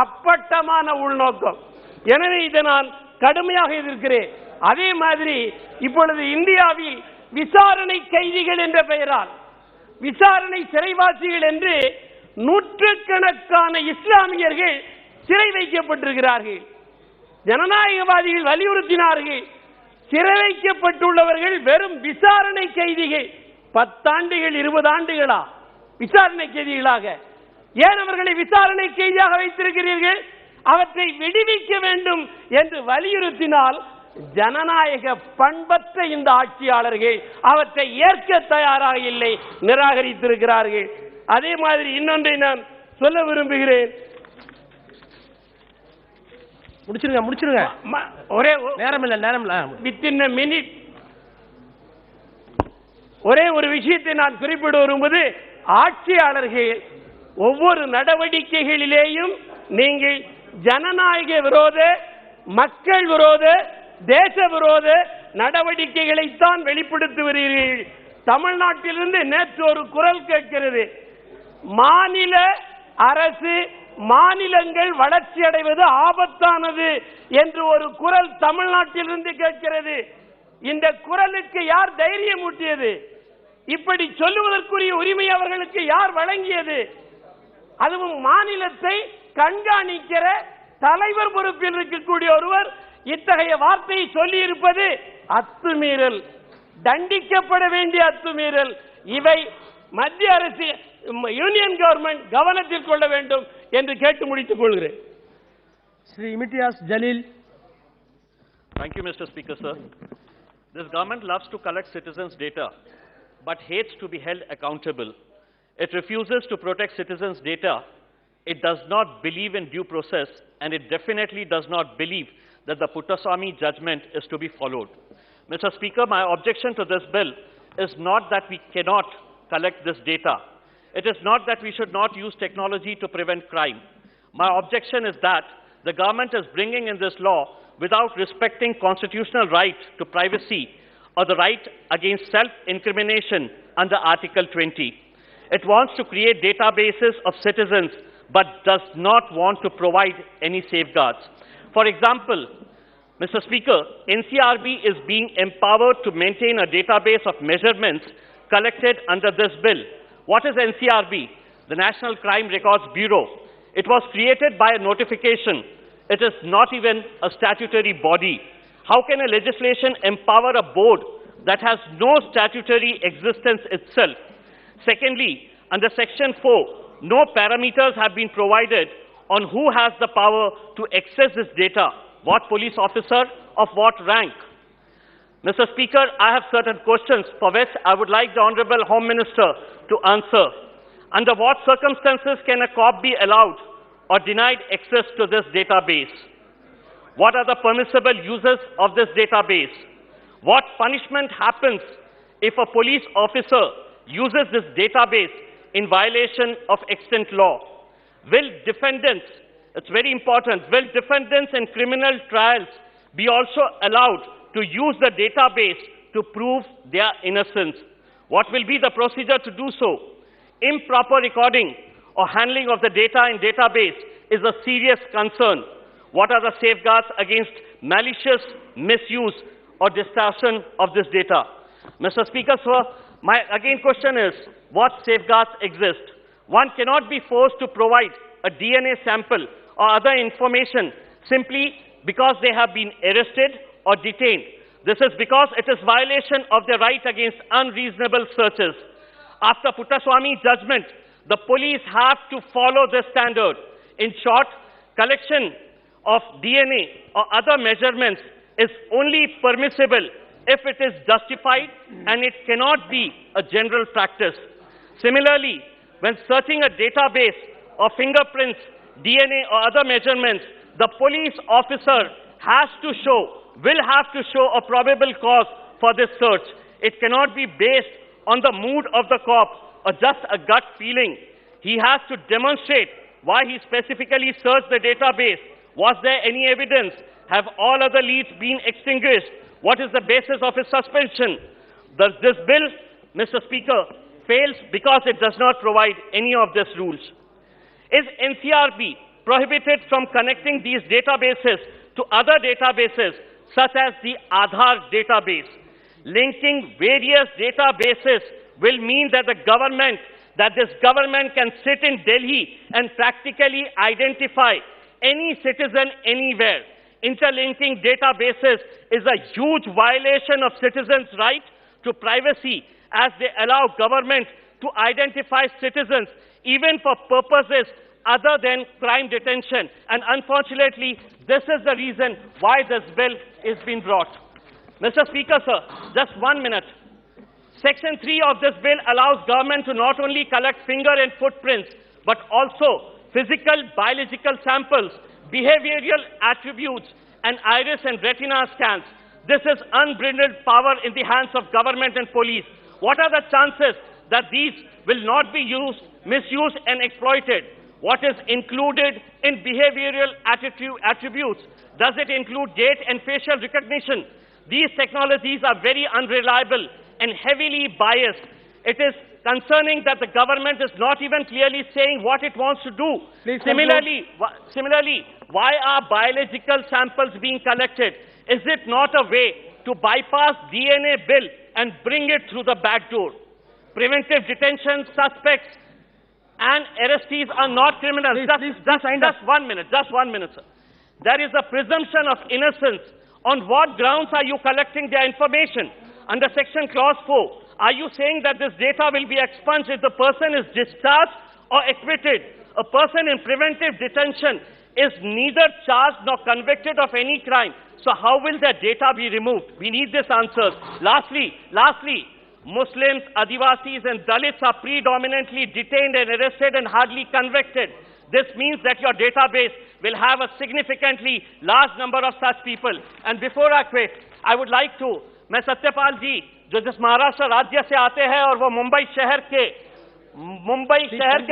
அப்பட்டமான உள்நோக்கம். எனவே இதை நான் கடுமையாக எதிர்க்கிறேன். அதே மாதிரி இப்பொழுது இந்தியாவில் விசாரணை கைதிகள் என்ற பெயரால், விசாரணை சிறைவாசிகள் என்று நூற்றுக்கணக்கான இஸ்லாமியர்கள் சிறை வைக்கப்பட்டிருக்கிறார்கள். ஜனநாயகவாதிகள் வலியுறுத்தினார்கள், சிறை வைக்கப்பட்டுள்ளவர்கள் வெறும் விசாரணை கைதிகள். 10 ஆண்டுகள் 20 ஆண்டுகளா விசாரணை கைதிகளாக? ஏன் அவர்களை விசாரணை கைதியாக வைத்திருக்கிறீர்கள்? அவற்றை விடுவிக்க வேண்டும் என்று வலியுறுத்தினால் ஜனநாயக பண்பற்ற இந்த ஆட்சியாளர்கள் அவற்றை ஏற்க தயாராக இல்லை, நிராகரித்திருக்கிறார்கள். அதே மாதிரி இன்னொன்றை நான் சொல்ல விரும்புகிறேன். முடிச்சிருங்க. ஒரே நேரம் இல்ல. வித்தின் a minute ஒரே ஒரு விஷயத்தை நான் குறிப்பிட விரும்புவது, ஆட்சியாளர்கள் ஒவ்வொரு நடவடிக்கைகளிலேயும் நீங்கள் ஜனநாயக விரோத, மக்கள் விரோத, தேச விரோத நடவடிக்கைகளைத்தான் வெளிப்படுத்துகிறீர்கள். தமிழ்நாட்டிலிருந்து நேற்று ஒரு குரல் கேட்கிறது, மாநில அரசு மாநிலங்கள் வளர்ச்சி அடைவது ஆபத்தானது என்று ஒரு குரல் தமிழ்நாட்டிலிருந்து கேட்கிறது. இந்த குரலுக்கு யார் தைரியம் ஊட்டியது? இப்படி சொல்லுவதற்குரிய உரிமை அவர்களுக்கு யார் வழங்கியது? அதுவும் மாநிலத்தை கண்காணிக்கிற தலைவர் பொறுப்பில் இருக்கக்கூடிய ஒருவர் இத்தகைய வார்த்தையை சொல்லி இருப்பது அத்துமீறல், தண்டிக்கப்பட வேண்டிய அத்துமீறல். இவை மத்திய அரசு, யூனியன் கவர்மெண்ட் கவனத்தில் கொள்ள வேண்டும் என்று கேட்டு முடித்துக் கொள்கிறேன். Sri Imtiaz Jalil. Thank you, Mr. Speaker, sir. This government loves to collect citizens' data, but hates to be held accountable. It refuses to protect citizens' data. It does not believe in due process, and it definitely does not believe that the Puttaswamy judgment is to be followed. Mr. Speaker, my objection to this bill is not that we cannot collect this data. It is not that we should not use technology to prevent crime. My objection is that the government is bringing in this law without respecting constitutional right to privacy or the right against self-incrimination under Article 20. It wants to create databases of citizens but does not want to provide any safeguards. For example, Mr. Speaker, NCRB is being empowered to maintain a database of measurements collected under this bill. What is NCRB? The National Crime Records Bureau. It was created by a notification. It is not even a statutory body. How can a legislation empower a board that has no statutory existence itself? Secondly, under Section 4, no parameters have been provided on who has the power to access this data, what police officer, of what rank. Mr. Speaker, I have certain questions for which I would like the Honorable Home Minister to answer. Under what circumstances can a cop be allowed or denied access to this database? What are the permissible uses of this database? What punishment happens if a police officer uses this database in violation of extant law? Will defendants, it's very important, will defendants in criminal trials be also allowed to use the database to prove their innocence? What will be the procedure to do so? Improper recording or handling of the data in database is a serious concern. What are the safeguards against malicious misuse or distortion of this data? Mr. Speaker, sir, my question is, what safeguards exist? One cannot be forced to provide a DNA sample or other information simply because they have been arrested or detained. This is because it is violation of the right against unreasonable searches. After Puttaswamy judgment, the police have to follow this standard. In short, collection of DNA or other measurements is only permissible if it is justified, and it cannot be a general practice. Similarly, when searching a database of fingerprints, DNA or other measurements, the police officer will have to show a probable cause for this search. It cannot be based on the mood of the cop or just a gut feeling. He has to demonstrate why he specifically searched the database. Was there any evidence? Have all other leads been extinguished? What is the basis of his suspension? This bill, Mr. Speaker, fails because it does not provide any of these rules. Is NCRB prohibited from connecting these databases to other databases, such as the Aadhaar database? Linking various databases will mean that this government can sit in Delhi and practically identify any citizen anywhere. Interlinking databases is a huge violation of citizens' right to privacy, as they allow government to identify citizens even for purposes other than crime detention. And unfortunately, this is the reason why this bill is being brought. Mr. Speaker, sir, just 1 minute. Section 3 of this bill allows government to not only collect finger and footprints, but also physical, biological samples, behavioral attributes, and iris and retina scans. This is unbridled power in the hands of government and police. What are the chances that these will not be used, misused, and exploited? What is included in behavioral attributes? Does it include gait and facial recognition? These technologies are very unreliable and heavily biased. It is concerning that the government is not even clearly saying what it wants to do. Similarly, why are biological samples being collected? Is it not a way to bypass DNA bill and bring it through the back door? Preventive detention, suspects and arrestees are not criminals. Just 1 minute, sir. There is a presumption of innocence. On what grounds are you collecting their information? Under Section Clause 4, are you saying that this data will be expunged if the person is discharged or acquitted? A person in preventive detention is neither charged nor convicted of any crime. So how will their data be removed? We need this answer. Lastly, Muslims, Adivasis and Dalits are predominantly detained and arrested and hardly convicted. This means that your database will have a significantly large number of such people. And before I quit, I would like to, मैं सत्यपाल जी जो जिस महाराष्ट्र राज्य से आते हैं और वो मुंबई शहर के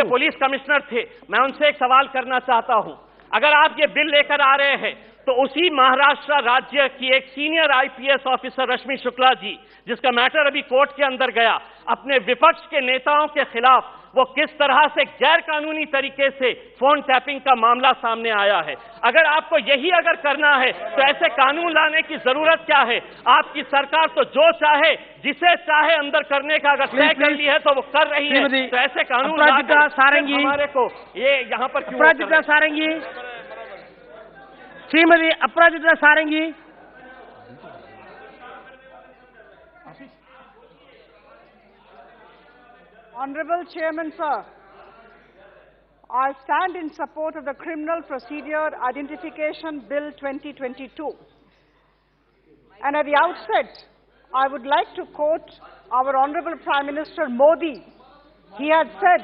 पुलिस कमिश्नर थे, मैं उनसे एक सवाल करना चाहता हूं। अगर आप ये बिल लेकर आ रहे हैं तो उसी महाराष्ट्र राज्य की एक सीनियर आईपीएस ऑफिसर रश्मि शुक्ला जी, जिसका मैटर अभी कोर्ट के अंदर गया, अपने विपक्ष के नेताओं के खिलाफ वो किस तरह से गैर कानूनी तरीके से फोन टैपिंग का मामला सामने आया है। अगर आपको यही अगर करना है तो ऐसे कानून लाने की जरूरत क्या है? आपकी सरकार तो जो चाहे जिसे चाहे अंदर करने का अगर तय कर ली है तो वो कर रही है, तो ऐसे कानून अपराजिता सारंगी हमारे को ये यहाँ पर क्यों अपराजिता सारंगी, श्रीमती अपराजिता सारंगी। Honorable Chairman, sir, I stand in support of the Criminal Procedure Identification Bill 2022. And at the outset, I would like to quote our Honorable Prime Minister Modi. He had said,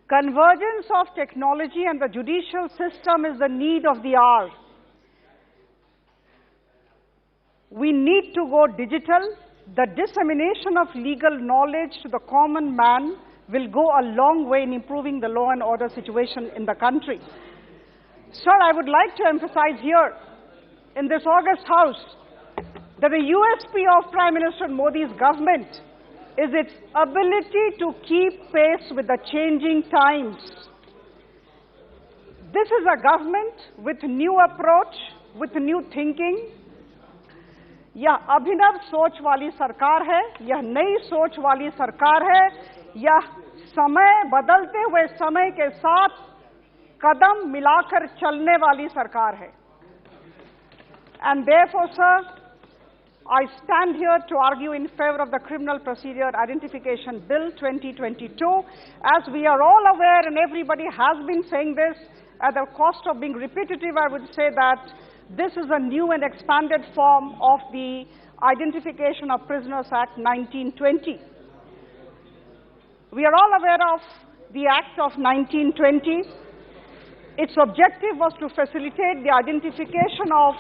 "Convergence of technology and the judicial system is the need of the hour. We need to go digital. The dissemination of legal knowledge to the common man will go a long way in improving the law and order situation in the country." Sir, I would like to emphasize here in this August House that the USP of Prime Minister Modi's government is its ability to keep pace with the changing times. This is a government with new approach, with new thinking. यह अभिनव सोच वाली सरकार है, यह नई सोच वाली सरकार है, यह समय बदलते हुए समय के साथ कदम मिलाकर चलने वाली सरकार है. And therefore, sir, I stand here to argue in favor of the Criminal Procedure Identification Bill 2022. As we are all aware, and everybody has been saying this, at the cost of being repetitive, I would say that this is a new and expanded form of the Identification of Prisoners Act 1920. We are all aware of the Act of 1920. Its objective was to facilitate the identification of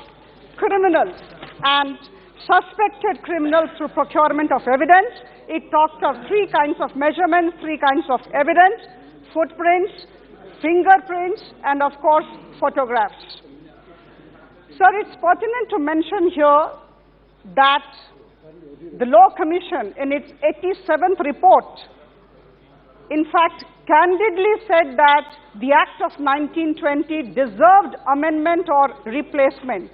criminals and suspected criminals through procurement of evidence. It talked of three kinds of measurements, three kinds of evidence: footprints, fingerprints, and of course, photographs. Sir, it's pertinent to mention here that the Law Commission, in its 87th report, in fact, candidly said that the Act of 1920 deserved amendment or replacement.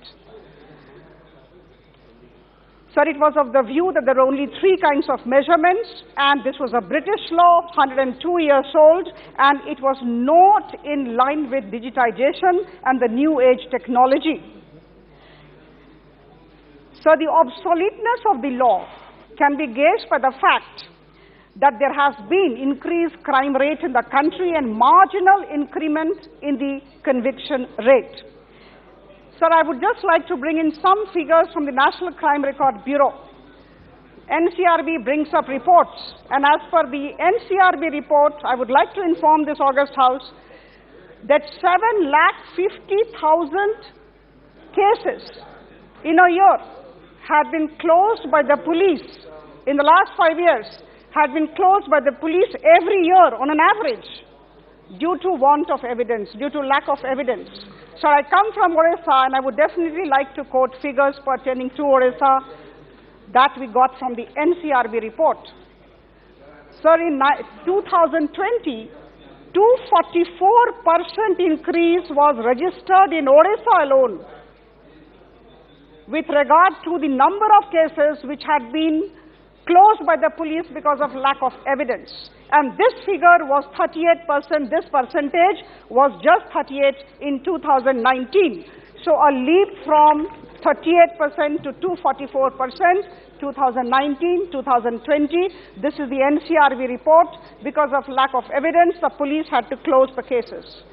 Sir, it was of the view that there were only three kinds of measurements, and this was a British law, 102 years old, and it was not in line with digitization and the new age technology. So the obsoleteness of the law can be gauged by the fact that there has been increased crime rate in the country and marginal increment in the conviction rate. Sir, I would just like to bring in some figures from the National Crime Record Bureau. NCRB brings up reports, and as per the NCRB report, I would like to inform this August House that 7,50,000 cases in a year had been closed by the police in the last 5 years, had been closed by the police every year on an average due to want of evidence, due to lack of evidence. So I come from Orissa, and I would definitely like to quote figures pertaining to Orissa that we got from the NCRB report. Sir, in 2020, 244% increase was registered in Orissa alone with regard to the number of cases which had been closed by the police because of lack of evidence. And this figure was 38%, this percentage was just 38 in 2019. So a leap from 38% to 244%, 2019, 2020. This is the NCRB report. Because of lack of evidence, the police had to close the cases.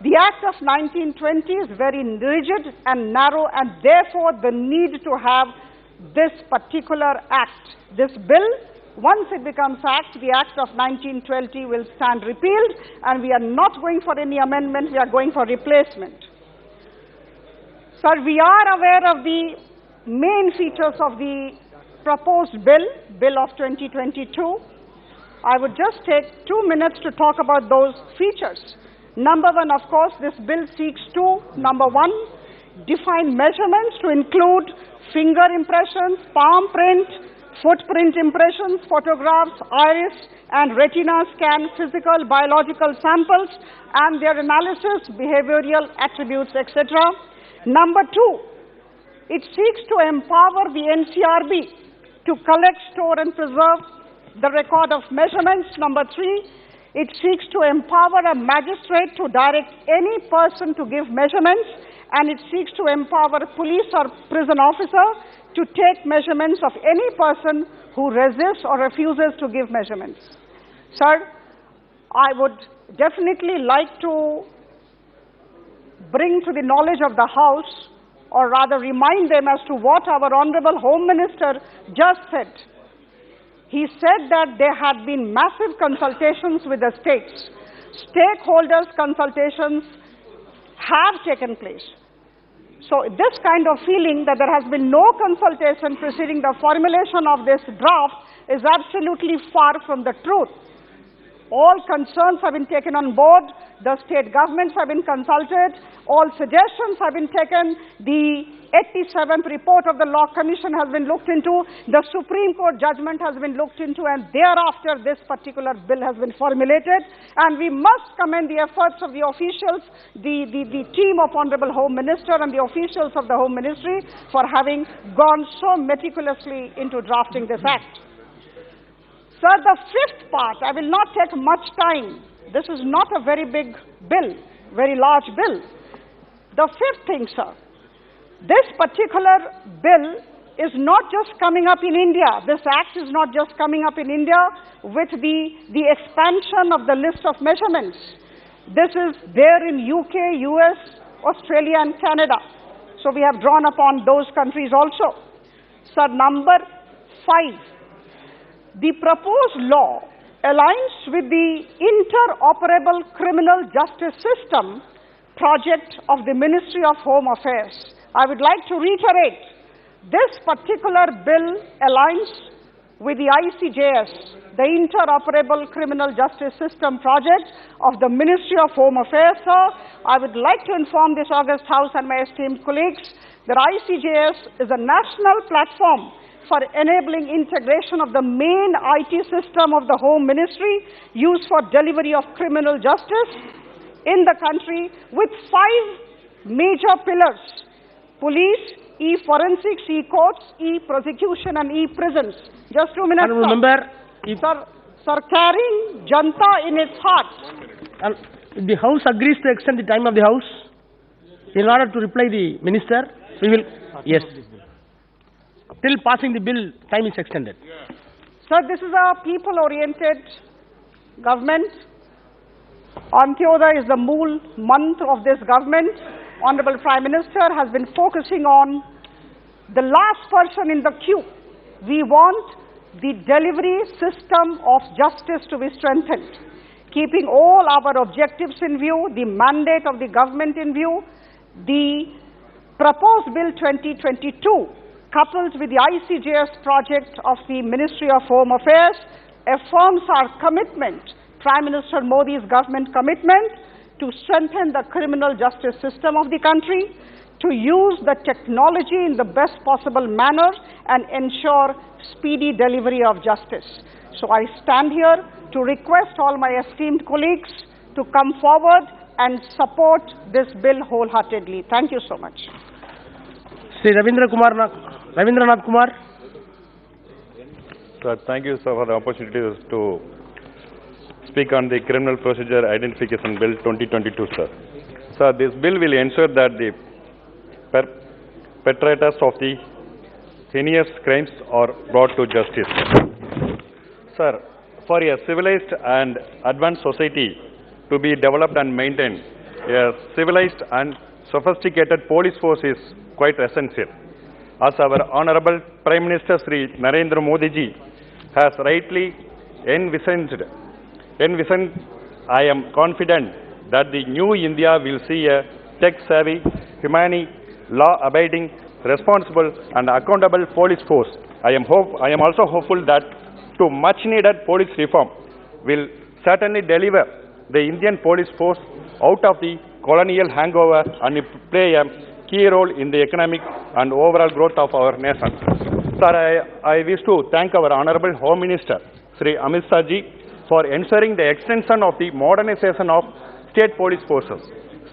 The Act of 1920 is very rigid and narrow, and therefore the need to have this particular act. This bill, once it becomes act, the Act of 1920 will stand repealed, and we are not going for any amendment, we are going for replacement. Sir, we are aware of the main features of the proposed bill of 2022. I would just take 2 minutes to talk about those features. Number one, of course, this bill seeks to, number one, define measurements to include finger impressions, palm print, footprint impressions, photographs, iris and retina scan, physical, biological samples and their analysis, behavioral attributes, etc. Number 2, it seeks to empower the NCRB to collect, store and preserve the record of measurements. Number 3, it seeks to empower a magistrate to direct any person to give measurements, and it seeks to empower a police or prison officer to take measurements of any person who resists or refuses to give measurements. Sir, I would definitely like to bring to the knowledge of the House, or rather remind them as to what our Honorable Home Minister just said. He said that there had been massive consultations with the states. Stakeholders' consultations have taken place. So this kind of feeling that there has been no consultation preceding the formulation of this draft is absolutely far from the truth. All concerns have been taken on board, the state governments have been consulted, all suggestions have been taken, the 87th report of the Law Commission has been looked into, the Supreme Court judgment has been looked into, and thereafter this particular bill has been formulated. And we must commend the efforts of the officials, the team of Honorable Home Minister and the officials of the Home Ministry for having gone so meticulously into drafting this act. Sir, the fifth part, I will not take much time. This is not a very big bill, very large bill. The fifth thing, sir, this particular bill is not just coming up in India. This act is not just coming up in India with the expansion of the list of measurements. This is there in UK, US, Australia and Canada. So we have drawn upon those countries also. Sir, number 5. The proposed law aligns with the interoperable criminal justice system project of the Ministry of Home Affairs. I would like to reiterate, this particular bill aligns with the ICJS, the interoperable criminal justice system project of the Ministry of Home Affairs. Sir, I would like to inform this august House and my esteemed colleagues that ICJS is a national platform for enabling integration of the main IT system of the Home Ministry used for delivery of criminal justice in the country with 5 major pillars: police, e-forensics, e-courts, e-prosecution and e-prisons. Just 2 minutes, sir. Remember, Sir, carrying Janta in its heart. And the House agrees to extend the time of the House in order to reply the Minister. We will, yes. Till passing the bill, time is extended. Sir, this is a people-oriented government. Antyoday is the mool month of this government. Honorable Prime Minister has been focusing on the last person in the queue. We want the delivery system of justice to be strengthened, keeping all our objectives in view, the mandate of the government in view. The proposed Bill 2022, coupled with the ICJS project of the Ministry of Home Affairs, affirms our commitment, Prime Minister Modi's government commitment, to strengthen the criminal justice system of the country, to use the technology in the best possible manner and ensure speedy delivery of justice. So I stand here to request all my esteemed colleagues to come forward and support this bill wholeheartedly. Thank you so much. Sri Ravindranath Kumar. Sir, thank you, sir, for the opportunity to speak on the Criminal Procedure Identification Bill 2022, sir. Sir, this bill will ensure that the perpetrators of the heinous crimes are brought to justice. Sir, for a civilized and advanced society to be developed and maintained, a civilized and sophisticated police force is quite essential. As our Honorable Prime Minister Sri Narendra Modi ji has rightly envisioned, I am confident that the new India will see a tech-savvy, humane, law-abiding, responsible and accountable police force. I am also hopeful that to much-needed police reform will certainly deliver the Indian police force out of the colonial hangover and play a key role in the economic and overall growth of our nation. Sir, I wish to thank our Honorable Home Minister, Sri Amit Shah ji, for ensuring the extension of the modernization of state police forces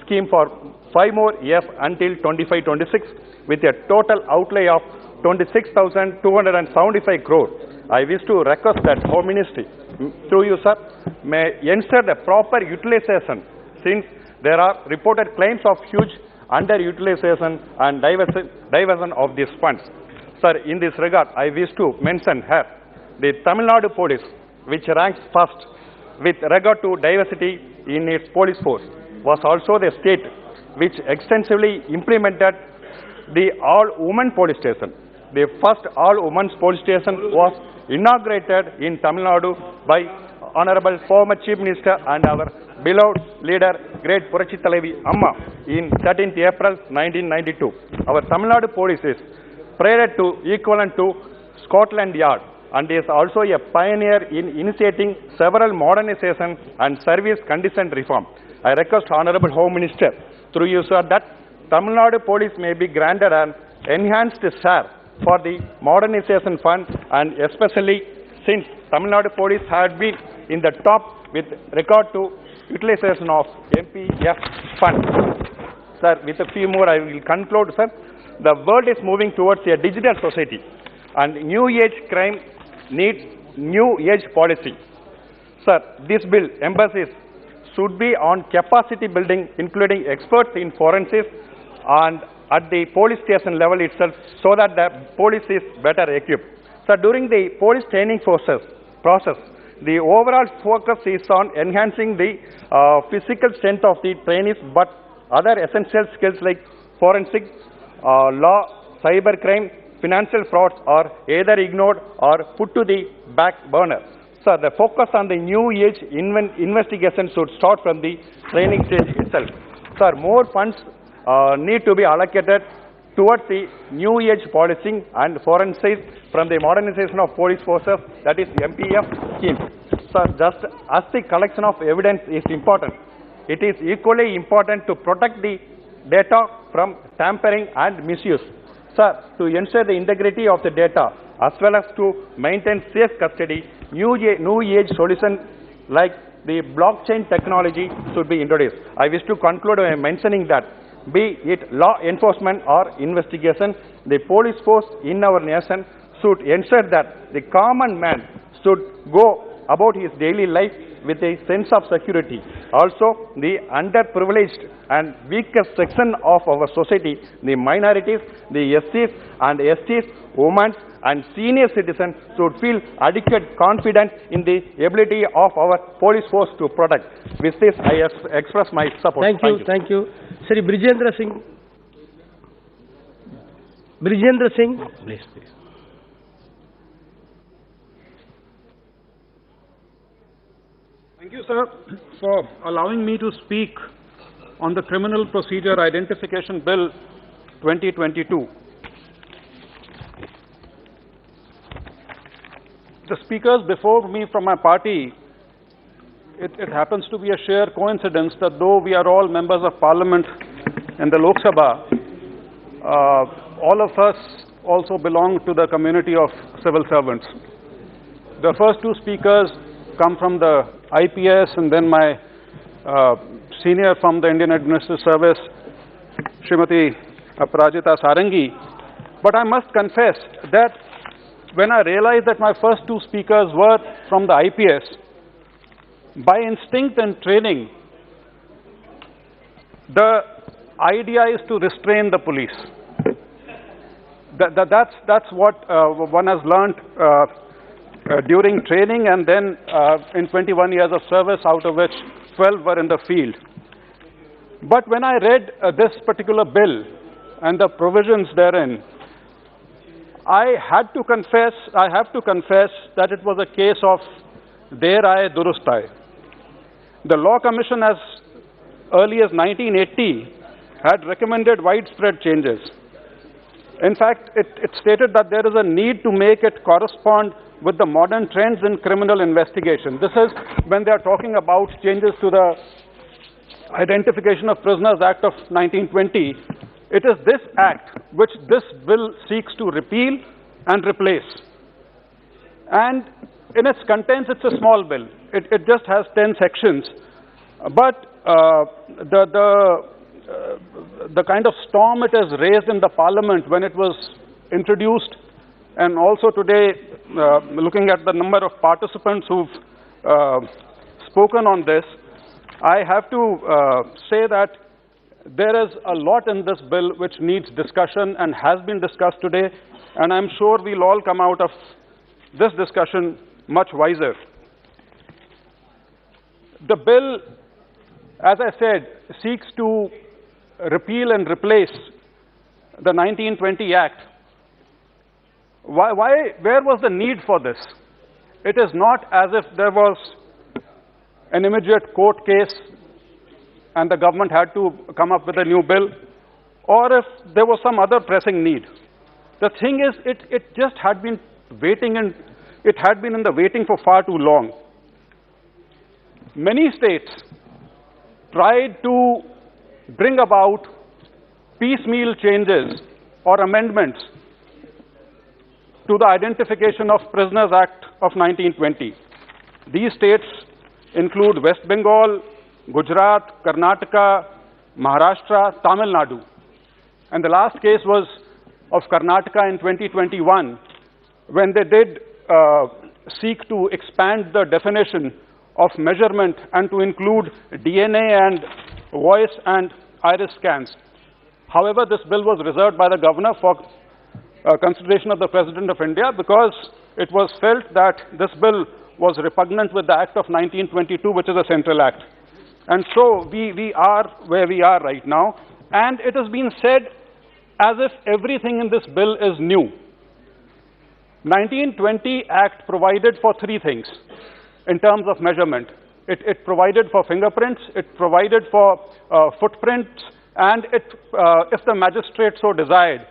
scheme for 5 more years until 25-26 with a total outlay of 26,275 crore. I wish to request that Home Ministry, through you, sir, may ensure the proper utilization since there are reported claims of huge underutilization and diversion of these funds. Sir, in this regard, I wish to mention here the Tamil Nadu Police, which ranks first with regard to diversity in its police force, was also the state which extensively implemented the all-women police station. The first all-women's police station was inaugurated in Tamil Nadu by Honorable former Chief Minister and our beloved leader, great Purachi Thalavi Amma, in 13th April 1992. Our Tamil Nadu police is prior to equivalent to Scotland Yard and is also a pioneer in initiating several modernization and service condition reform. I request Honorable Home Minister, through you, sir, that Tamil Nadu Police may be granted an enhanced share for the modernization fund, and especially since Tamil Nadu Police had been in the top with regard to utilization of MPF fund. Sir, with a few more I will conclude, sir. The world is moving towards a digital society and new age crime needs new age policy. Sir, this bill emphasis should be on capacity building, including experts in forensics and at the police station level itself, so that the police is better equipped. So during the police training process, the overall focus is on enhancing the physical strength of the trainees, but other essential skills like forensic, law, cybercrime, financial frauds are either ignored or put to the back burner. So the focus on the new age investigation should start from the training stage itself. Sir, more funds need to be allocated towards the new age policing and forensics from the modernization of police forces, that is MPF scheme. Sir, just as the collection of evidence is important, it is equally important to protect the data from tampering and misuse. Sir, to ensure the integrity of the data as well as to maintain safe custody, new age solutions like the blockchain technology should be introduced. I wish to conclude by mentioning that be it law enforcement or investigation, the police force in our nation should ensure that the common man should go about his daily life with a sense of security. Also, the underprivileged and weakest section of our society, the minorities, the SCs and STs, women and senior citizens should feel adequate confidence in the ability of our police force to protect. With this, I express my support. Thank you. Sri Brijendra Singh. Please. Thank you, sir, for allowing me to speak on the Criminal Procedure Identification Bill 2022. The speakers before me from my party, it happens to be a sheer coincidence that though we are all members of Parliament in the Loksabha, all of us also belong to the community of civil servants. The first two speakers come from the IPS, and then my senior from the Indian Administrative Service, Srimati Aparajita Sarangi. But I must confess that when I realized that my first two speakers were from the IPS, by instinct and training, the idea is to restrain the police. That's what one has learned during training, and then in 21 years of service, out of which 12 were in the field. But when I read this particular bill and the provisions therein, I have to confess that it was a case of der aaye durust aaye. The Law Commission, as early as 1980, had recommended widespread changes. In fact, it stated that there is a need to make it correspond with the modern trends in criminal investigation. This is when they are talking about changes to the Identification of Prisoners Act of 1920. It is this act which this bill seeks to repeal and replace. And in its contents, it's a small bill. It just has 10 sections. But the kind of storm it has raised in the parliament when it was introduced, and also today, looking at the number of participants who've spoken on this, I have to say that there is a lot in this bill which needs discussion and has been discussed today, and I'm sure we'll all come out of this discussion much wiser. The bill, as I said, seeks to repeal and replace the 1920 Act. Where was the need for this? It is not as if there was an immediate court case and the government had to come up with a new bill, or if there was some other pressing need. The thing is, it just had been waiting, and it had been in the waiting for far too long. Many states tried to bring about piecemeal changes or amendments to the Identification of Prisoners Act of 1920. These states include West Bengal, Gujarat, Karnataka, Maharashtra, Tamil Nadu. And the last case was of Karnataka in 2021, when they did seek to expand the definition of measurement and to include DNA and voice and iris scans. However, this bill was reserved by the governor for consideration of the President of India, because it was felt that this bill was repugnant with the Act of 1922, which is a central act. And so we are where we are right now, and it has been said as if everything in this bill is new. 1920 Act provided for three things in terms of measurement. It provided for fingerprints, it provided for footprints, and if the magistrate so desired,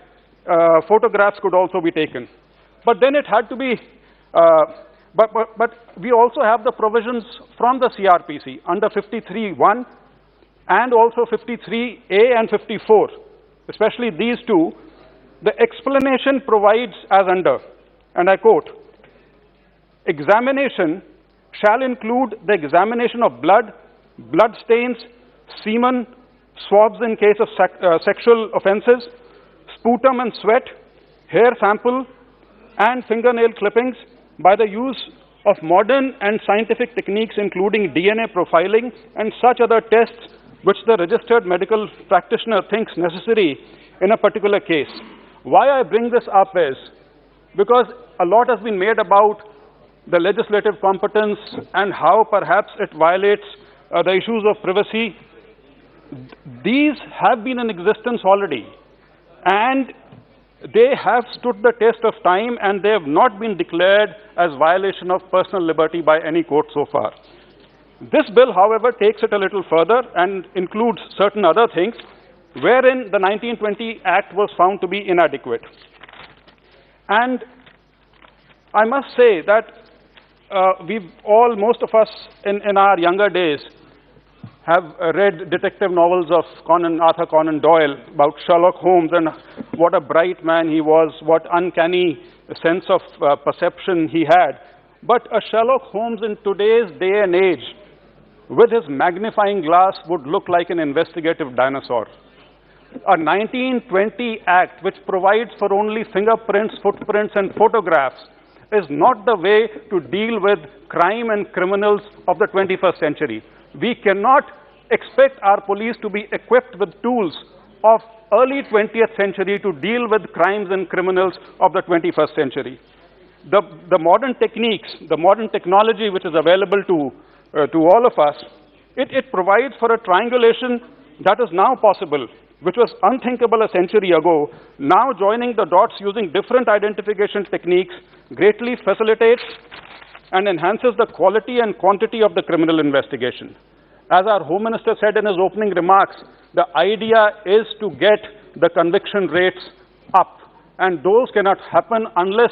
photographs could also be taken. But then it had to be, but we also have the provisions from the CRPC under 53(1) and also 53A and 54, especially these two. The explanation provides as under, and I quote, examination shall include the examination of blood, blood stains, semen, swabs in case of sexual offenses, sputum and sweat, hair sample, and fingernail clippings by the use of modern and scientific techniques, including DNA profiling and such other tests which the registered medical practitioner thinks necessary in a particular case. Why I bring this up is because a lot has been made about the legislative competence and how perhaps it violates the issues of privacy. These have been in existence already, and they have stood the test of time, and they have not been declared as violation of personal liberty by any court so far. This bill, however, takes it a little further and includes certain other things wherein the 1920 Act was found to be inadequate. And I must say that most of us in our younger days have read detective novels of Arthur Conan Doyle about Sherlock Holmes and what a bright man he was, what uncanny sense of perception he had. But a Sherlock Holmes in today's day and age, with his magnifying glass, would look like an investigative dinosaur. A 1920 Act which provides for only fingerprints, footprints, and photographs is not the way to deal with crime and criminals of the 21st century. We cannot expect our police to be equipped with tools of early 20th century to deal with crimes and criminals of the 21st century. The modern techniques, the modern technology which is available to all of us, it provides for a triangulation that is now possible, which was unthinkable a century ago. Now joining the dots using different identification techniques greatly facilitates and enhances the quality and quantity of the criminal investigation. As our Home Minister said in his opening remarks, the idea is to get the conviction rates up, and those cannot happen unless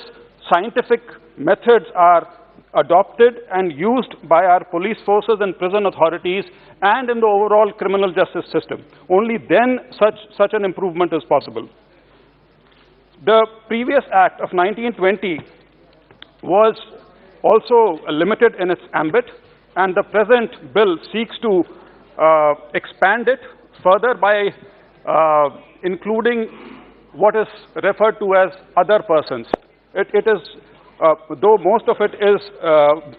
scientific methods are adopted and used by our police forces and prison authorities and in the overall criminal justice system. Only then such an improvement is possible. The previous act of 1920 was also limited in its ambit, and the present bill seeks to expand it further by including what is referred to as other persons. It is, though most of it is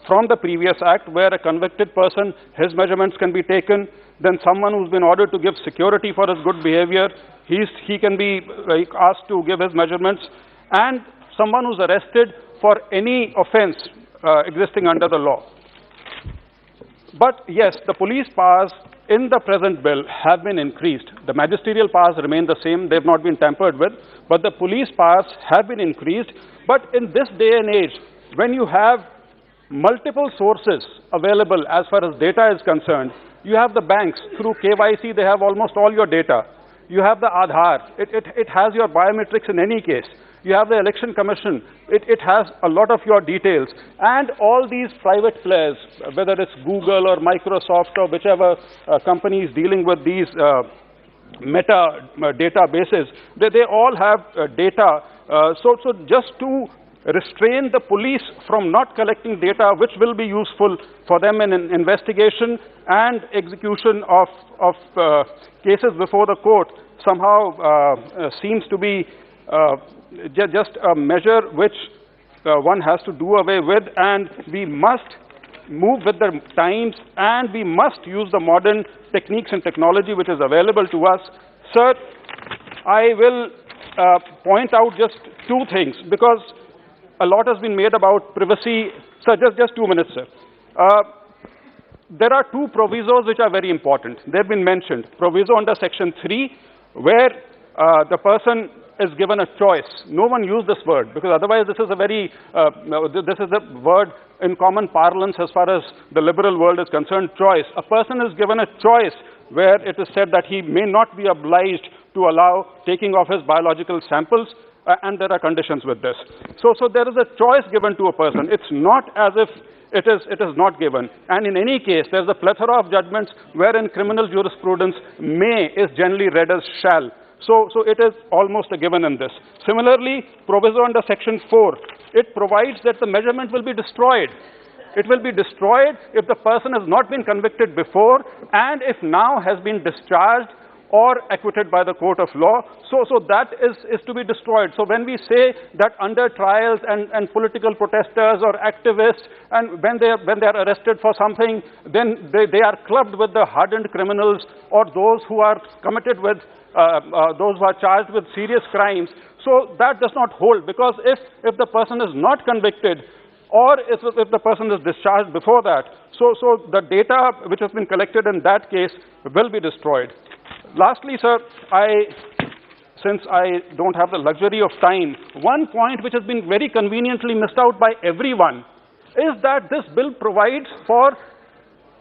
from the previous act, where a convicted person, his measurements can be taken, then someone who's been ordered to give security for his good behavior, he can be asked to give his measurements, and someone who's arrested for any offense existing under the law. But yes, the police powers in the present bill have been increased. The magisterial powers remain the same, they've not been tampered with, but the police powers have been increased. But in this day and age, when you have multiple sources available as far as data is concerned, you have the banks, through KYC, they have almost all your data. You have the Aadhaar, it has your biometrics in any case. You have the Election Commission, it has a lot of your details. And all these private players, whether it's Google or Microsoft or whichever company is dealing with these meta databases, they all have data. So just to restrain the police from not collecting data which will be useful for them in an investigation and execution of cases before the court, somehow seems to be just a measure which one has to do away with, and we must move with the times, and we must use the modern techniques and technology which is available to us. Sir, I will point out just two things, because a lot has been made about privacy. Sir, just 2 minutes, sir. There are two provisos which are very important. They've been mentioned. Proviso under Section 3, where the person is given a choice. No one used this word, because otherwise this is a very, this is a word in common parlance as far as the liberal world is concerned, choice. A person is given a choice where it is said that he may not be obliged to allow taking of his biological samples, and there are conditions with this. So there is a choice given to a person. It's not as if it is not given. And in any case, there's a plethora of judgments wherein criminal jurisprudence may is generally read as shall. So it is almost a given in this. Similarly, proviso under Section 4, it provides that the measurement will be destroyed. It will be destroyed if the person has not been convicted before, and if now has been discharged or acquitted by the court of law. So that is to be destroyed. So when we say that under trials and political protesters or activists, and when they are arrested for something, then they are clubbed with the hardened criminals or those who are committed with those who are charged with serious crimes. So that does not hold, because if the person is not convicted, or if the person is discharged before that, so the data which has been collected in that case will be destroyed. Lastly, sir, since I don't have the luxury of time, one point which has been very conveniently missed out by everyone is that this bill provides for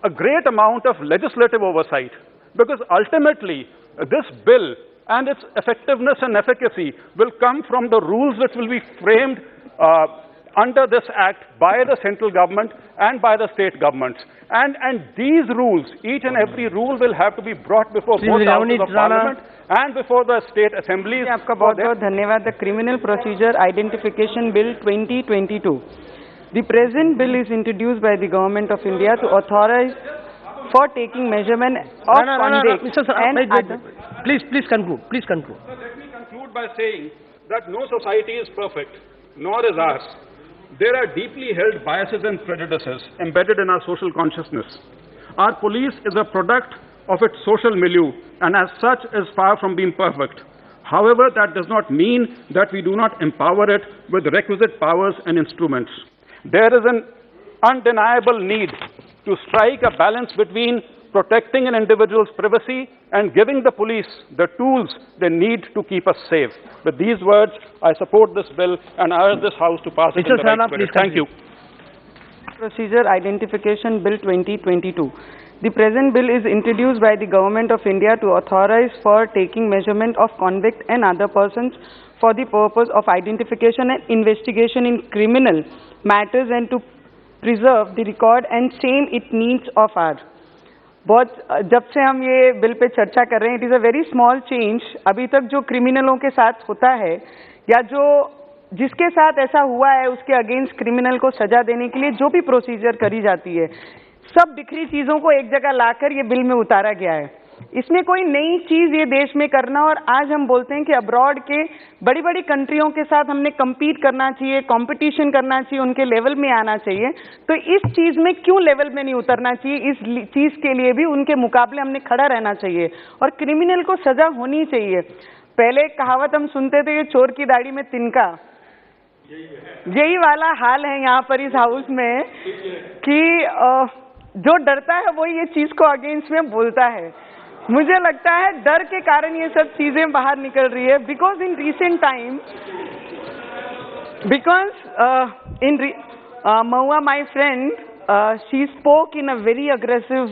a great amount of legislative oversight, because ultimately this bill and its effectiveness and efficacy will come from the rules which will be framed under this act by the central government and by the state governments. And these rules, each and every rule, will have to be brought before both houses of parliament and before the state assemblies. आपका बहुत-बहुत धन्यवाद. The Criminal Procedure Identification Bill 2022. The present bill is introduced by the Government of India to authorize for taking measurement of conduct and other. Please conclude. Please conclude. Let me conclude by saying that no society is perfect, nor is ours. There are deeply held biases and prejudices embedded in our social consciousness. Our police is a product of its social milieu, and as such is far from being perfect. However, that does not mean that we do not empower it with requisite powers and instruments. There is an undeniable need to strike a balance between protecting an individual's privacy and giving the police the tools they need to keep us safe. With these words, I support this bill and I urge this House to pass it in the right spirit. Thank you. Procedure Identification Bill 2022. The present bill is introduced by the Government of India to authorize for taking measurement of convict and other persons for the purpose of identification and investigation in criminal matters and to preserve the record and same it needs of our. बहुत जब से हम ये bill pay चर्चा कर रहे हैं, it is a very small change. अभी तक जो क्रिमिनलों के साथ होता है या जो जिसके साथ ऐसा हुआ है उसके अगेंस्ट क्रिमिनल को सजा देने के लिए जो भी प्रोसीजर करी जाती है, सब बिखरी चीजों को एक जगह लाकर ये बिल में उतारा गया है। इसमें कोई नई चीज ये देश में करना, और आज हम बोलते हैं कि अब्रॉड के बड़ी बड़ी कंट्रियों के साथ हमने compete करना चाहिए, कंपटीशन करना चाहिए, उनके लेवल में आना चाहिए, तो इस चीज में क्यों लेवल में नहीं उतरना चाहिए? इस चीज के लिए भी उनके मुकाबले हमने खड़ा रहना चाहिए और क्रिमिनल को सजा होनी चाहिए। पहले कहावत हम सुनते थे कि चोर की दाढ़ी में तिनका, यही वाला हाल है यहाँ पर इस हाउस में कि जो डरता है वो ये चीज को अगेंस्ट में बोलता है। मुझे लगता है डर के कारण ये सब चीजें बाहर निकल रही है, because in recent time, because in Mahua, my friend, she spoke in a very aggressive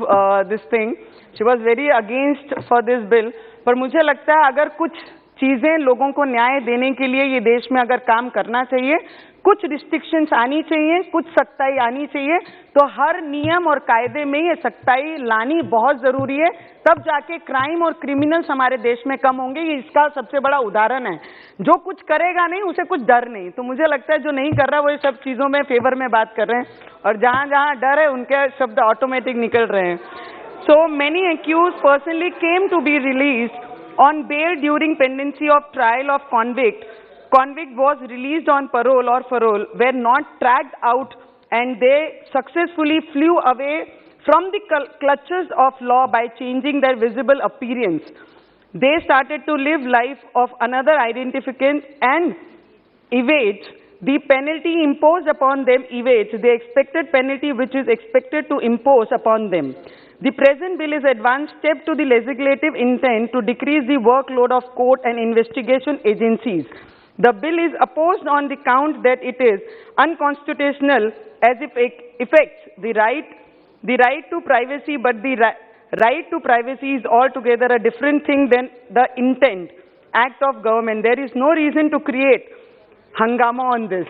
this thing. She was very against for this bill. पर मुझे लगता है अगर कुछ चीजें लोगों को न्याय देने के लिए ये देश में अगर काम करना चाहिए, कुछ रिस्ट्रिक्शंस आनी चाहिए, कुछ सख्ताई आनी चाहिए, तो हर नियम और कायदे में ये सख्ताई लानी बहुत जरूरी है, तब जाके क्राइम और क्रिमिनल्स हमारे देश में कम होंगे। ये इसका सबसे बड़ा उदाहरण है। जो कुछ करेगा नहीं उसे कुछ डर नहीं, तो मुझे लगता है जो नहीं कर रहा वो ये सब चीजों में फेवर में बात कर रहे हैं, और जहां जहां डर है उनके शब्द ऑटोमेटिक निकल रहे हैं। So many accused personally came to be released on bail during pendency of trial of convict. Convict was released on parole or parole, were not tracked out, and they successfully flew away from the clutches of law by changing their visible appearance. They started to live life of another identification and evade the penalty imposed upon them, evades the expected penalty which is expected to impose upon them. The present bill is advanced step to the legislative intent to decrease the workload of court and investigation agencies. The bill is opposed on the count that it is unconstitutional, as it affects the right to privacy, but the right to privacy is altogether a different thing than the intent act of government. There is no reason to create hangama on this.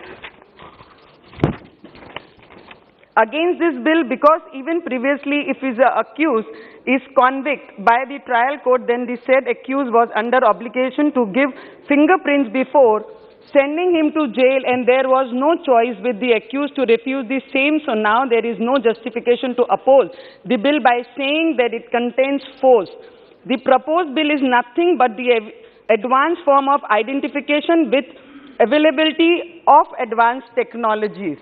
Against this bill, because even previously if is accused is convicted by the trial court, then the said accused was under obligation to give fingerprints before sending him to jail, and there was no choice with the accused to refuse the same. So now there is no justification to oppose the bill by saying that it contains force. The proposed bill is nothing but the advanced form of identification with availability of advanced technologies.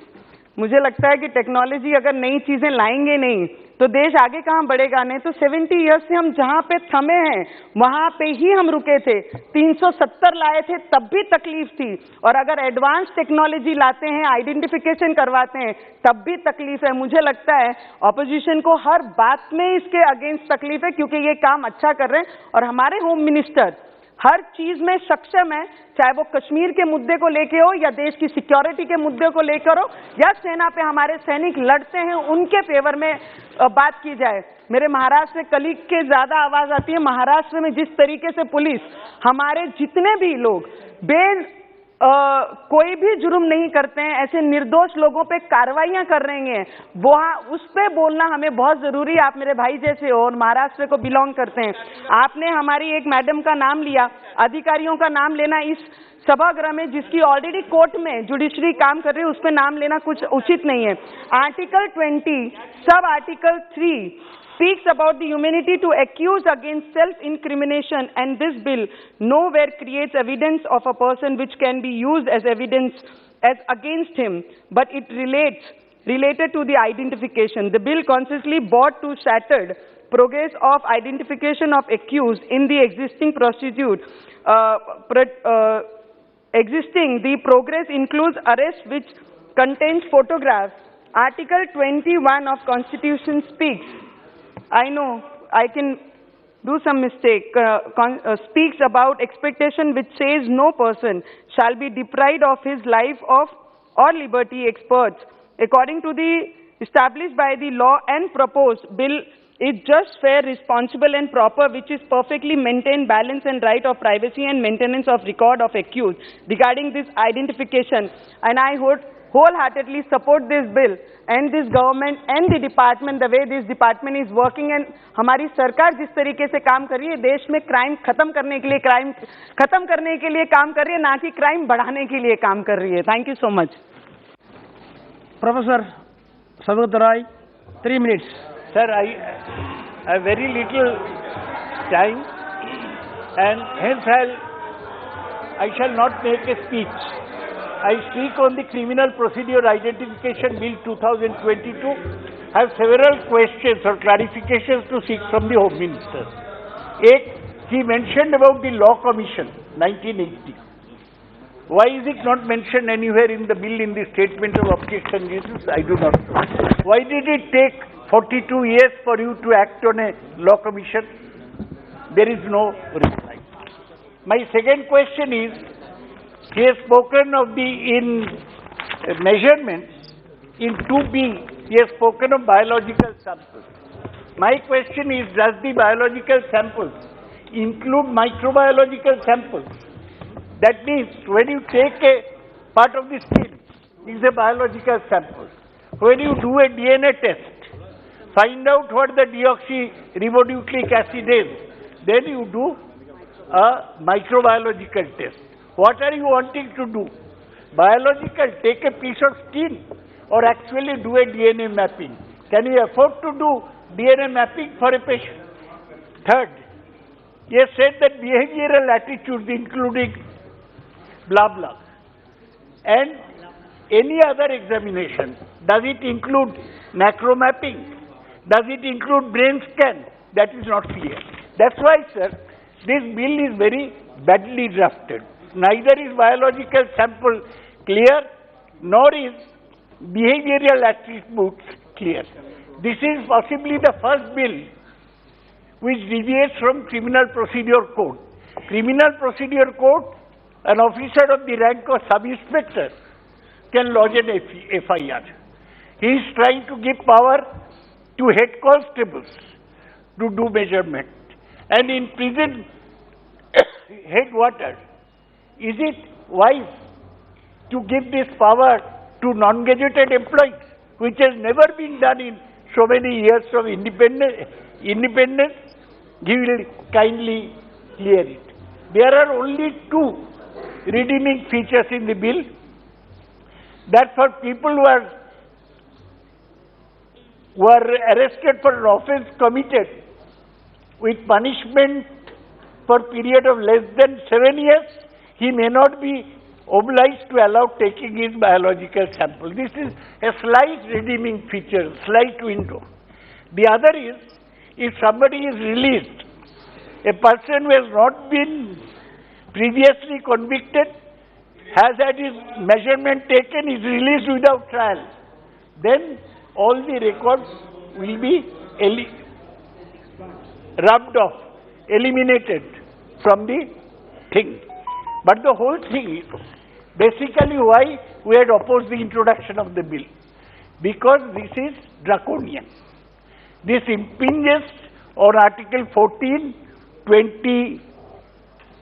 मुझे लगता है कि technology अगर नई चीजें लाएंगे नहीं तो देश आगे कहाँ बढ़ेगा। नहीं तो 70 इयर्स से हम जहाँ पे थमे हैं वहाँ पे ही हम रुके थे। 370 लाए थे तब भी तकलीफ थी, और अगर एडवांस टेक्नोलॉजी लाते हैं, आइडेंटिफिकेशन करवाते हैं, तब भी तकलीफ है। मुझे लगता है ऑपोजिशन को हर बात में इसके अगेंस्ट तकलीफ है, क्योंकि ये काम अच्छा कर रहे हैं और हमारे होम मिनिस्टर हर चीज में सक्षम है, चाहे वो कश्मीर के मुद्दे को लेके हो या देश की सिक्योरिटी के मुद्दे को लेकर हो या सेना पे हमारे सैनिक लड़ते हैं उनके फेवर में बात की जाए। मेरे महाराष्ट्र में कलीग के ज्यादा आवाज आती है। महाराष्ट्र में जिस तरीके से पुलिस हमारे जितने भी लोग कोई भी जुर्म नहीं करते हैं, ऐसे निर्दोष लोगों पे कार्रवाइयां कर रहे हैं, वहां उस पे बोलना हमें बहुत जरूरी है। आप मेरे भाई जैसे हो और महाराष्ट्र को बिलोंग करते हैं। आपने हमारी एक मैडम का नाम लिया, अधिकारियों का नाम लेना इस सभागृह में जिसकी ऑलरेडी कोर्ट में जुडिशरी काम कर रही है, उस पर नाम लेना कुछ उचित नहीं है। Article 20 sub article 3 speaks about the immunity to accuse against self-incrimination, and this bill nowhere creates evidence of a person which can be used as evidence as against him, but it related to the identification. The bill consciously brought to shattered progress of identification of accused in the existing procedure. The progress includes arrest which contains photographs. Article 21 of Constitution speaks. I know I can do some mistake. Speaks about expectation which says no person shall be deprived of his life or liberty. Experts, according to the established by the law and proposed bill, is just, fair, responsible and proper, which is perfectly maintained balance and right of privacy and maintenance of record of accused regarding this identification. And I wholeheartedly support this bill and this government and the department, the way this department is working, and हमारी सरकार जिस तरीके से काम कर रही है, देश में क्राइम खत्म करने के लिए काम कर रही है, ना कि क्राइम बढ़ाने के लिए काम कर रही है. Thank you so much. Professor Sagat Rai, 3 minutes. Sir, I have very little time, and hence I shall not make a speech. I speak on the Criminal Procedure Identification Bill 2022. I have several questions or clarifications to seek from the Home Minister. He mentioned about the Law Commission, 1980. Why is it not mentioned anywhere in the bill in the statement of objection? I do not know. Why did it take 42 years for you to act on a Law Commission? There is no reply. My second question is, he has spoken of in measurements in 2B, he has spoken of biological samples. My question is, does the biological samples include microbiological samples? That means when you take a part of the skin, it is a biological sample. When you do a DNA test, find out what the deoxyribonucleic acid is, then you do a microbiological test. What are you wanting to do? Biological, take a piece of skin, or actually do a DNA mapping? Can you afford to do DNA mapping for a patient? Third, he has said that behavioral attitudes including blah blah and any other examination, does it include macro mapping? Does it include brain scan? That is not clear. That's why, sir, this bill is very badly drafted. Neither is biological sample clear, nor is behavioral attributes clear. This is possibly the first bill which deviates from Criminal Procedure Code. Criminal Procedure Code, an officer of the rank of sub-inspector can lodge an FIR. He is trying to give power to head constables to do measurement. And in prison headquarters, is it wise to give this power to non-gazetted employees, which has never been done in so many years of independence? He will kindly clear it. There are only 2 redeeming features in the bill. That for people who are arrested for an offence committed with punishment for a period of less than 7 years, he may not be obliged to allow taking his biological sample. This is a slight redeeming feature, slight window. The other is, if somebody is released, a person who has not been previously convicted, has had his measurement taken, is released without trial, then all the records will be rubbed off, eliminated from the thing. But the whole thing is basically why we had opposed the introduction of the bill. Because this is draconian. This impinges on Article 14, 20,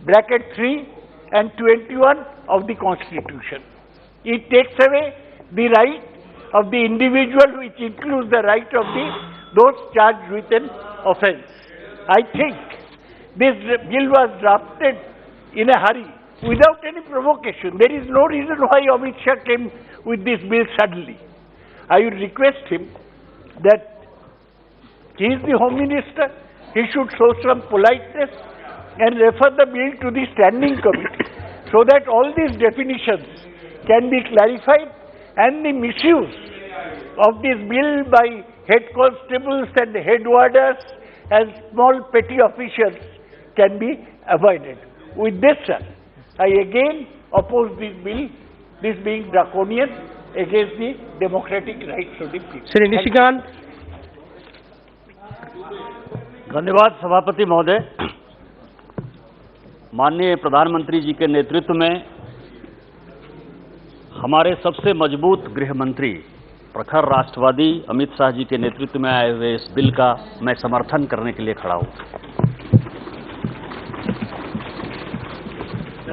bracket 3 and 21 of the Constitution. It takes away the right of the individual, which includes the right of those charged with an offence. I think this bill was drafted in a hurry, without any provocation. There is no reason why Amit Shah came with this bill suddenly. I would request him that he is the Home Minister, he should show some politeness and refer the bill to the Standing Committee so that all these definitions can be clarified and the misuse of this bill by head constables and head warders and small petty officials can be avoided. With this, sir, I again oppose this bill, this being draconian against the democratic rights of the people. Shri Nishikant. धन्यवाद सभापति महोदय। माननीय प्रधानमंत्री जी के नेतृत्व में हमारे सबसे मजबूत गृह मंत्री प्रखर राष्ट्रवादी अमित शाह जी के नेतृत्व में आए हुए इस बिल का मैं समर्थन करने के लिए खड़ा हूं।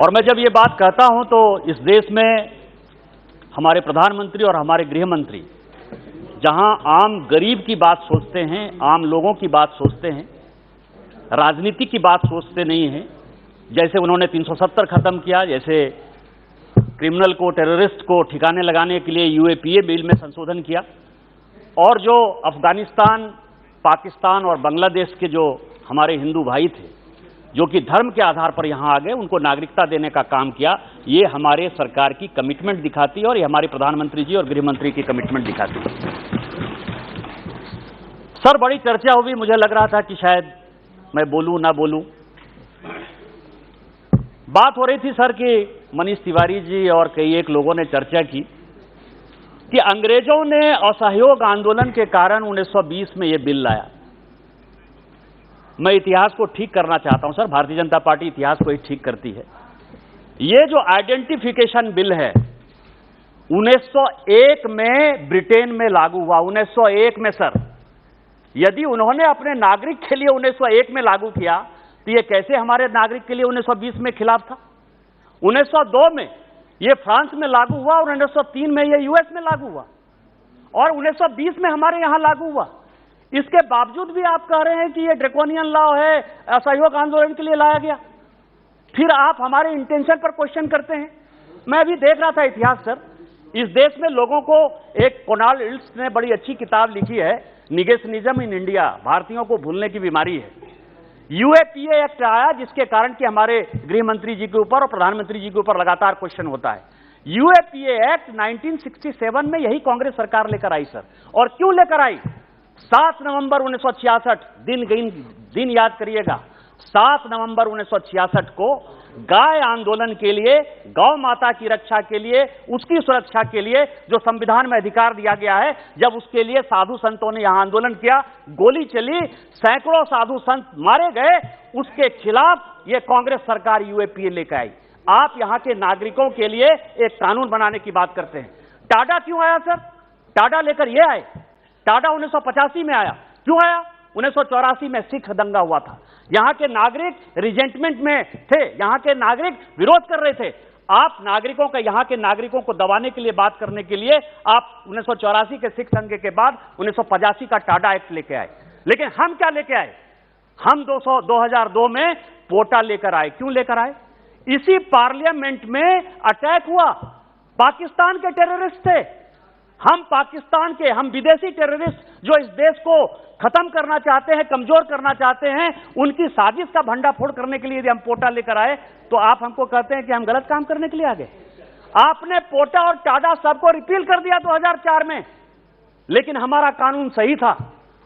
और मैं जब ये बात कहता हूं तो इस देश में हमारे प्रधानमंत्री और हमारे गृह मंत्री जहां आम गरीब की बात सोचते हैं, आम लोगों की बात सोचते हैं, राजनीति की बात सोचते नहीं हैं, जैसे उन्होंने 370 खत्म किया, जैसे क्रिमिनल को, टेररिस्ट को ठिकाने लगाने के लिए यूएपीए बिल में संशोधन किया, और जो अफगानिस्तान, पाकिस्तान और बांग्लादेश के जो हमारे हिंदू भाई थे जो कि धर्म के आधार पर यहां आ गए, उनको नागरिकता देने का काम किया, ये हमारे सरकार की कमिटमेंट दिखाती है और ये हमारे प्रधानमंत्री जी और गृह मंत्री की कमिटमेंट दिखाती है। सर, बड़ी चर्चा हुई, मुझे लग रहा था कि शायद मैं बोलूं ना बोलूं। बात हो रही थी सर कि मनीष तिवारी जी और कई एक लोगों ने चर्चा की कि अंग्रेजों ने असहयोग आंदोलन के कारण 1920 में यह बिल लाया। मैं इतिहास को ठीक करना चाहता हूं सर, भारतीय जनता पार्टी इतिहास को ही ठीक करती है। ये जो आइडेंटिफिकेशन बिल है 1901 में ब्रिटेन में लागू हुआ। 1901 में सर, यदि उन्होंने अपने नागरिक के लिए 1901 में लागू किया तो ये कैसे हमारे नागरिक के लिए 1920 में खिलाफ था? 1902 में ये फ्रांस में लागू हुआ और 1903 में ये यूएस में लागू हुआ और 1920 में हमारे यहां लागू हुआ। इसके बावजूद भी आप कह रहे हैं कि ये ड्रैकोनियन लॉ है, असहयोग आंदोलन के लिए लाया गया। फिर आप हमारे इंटेंशन पर क्वेश्चन करते हैं। मैं भी देख रहा था इतिहास सर, इस देश में लोगों को, एक कोनाल इल्स ने बड़ी अच्छी किताब लिखी है, निगेशनिज्म इन इंडिया, भारतीयों को भूलने की बीमारी है। यूएपीए एक्ट आया जिसके कारण कि हमारे गृह मंत्री जी के ऊपर और प्रधानमंत्री जी के ऊपर लगातार क्वेश्चन होता है। यूएपीए एक्ट 1967 में यही कांग्रेस सरकार लेकर आई सर। और क्यों लेकर आई? 7 नवंबर 1966, दिन याद करिएगा, 7 नवंबर 1966 को गाय आंदोलन के लिए, गौ माता की रक्षा के लिए, उसकी सुरक्षा के लिए जो संविधान में अधिकार दिया गया है, जब उसके लिए साधु संतों ने यहां आंदोलन किया, गोली चली, सैकड़ों साधु संत मारे गए, उसके खिलाफ यह कांग्रेस सरकार यूएपीए लेकर आई। आप यहां के नागरिकों के लिए एक कानून बनाने की बात करते हैं। टाडा क्यों आया सर? टाडा लेकर यह आए। टाडा 1985 में आया। क्यों आया? 1984 में सिख दंगा हुआ था। यहां के नागरिक रिजेंटमेंट में थे, यहां के नागरिक विरोध कर रहे थे। आप नागरिकों का, यहां के नागरिकों को दबाने के लिए, बात करने के लिए आप 1984 के सिख दंगे के बाद 1985 का टाडा एक्ट लेके आए। लेकिन हम क्या लेके आए? हम 2002 में पोटा लेकर आए। क्यों लेकर आए? इसी पार्लियामेंट में अटैक हुआ, पाकिस्तान के टेररिस्ट थे। हम पाकिस्तान के, हम विदेशी टेररिस्ट जो इस देश को खत्म करना चाहते हैं, कमजोर करना चाहते हैं, उनकी साजिश का भंडाफोड़ करने के लिए यदि हम पोटा लेकर आए तो आप हमको कहते हैं कि हम गलत काम करने के लिए आ गए। आपने पोटा और टाडा सबको रिपील कर दिया 2004 में, लेकिन हमारा कानून सही था।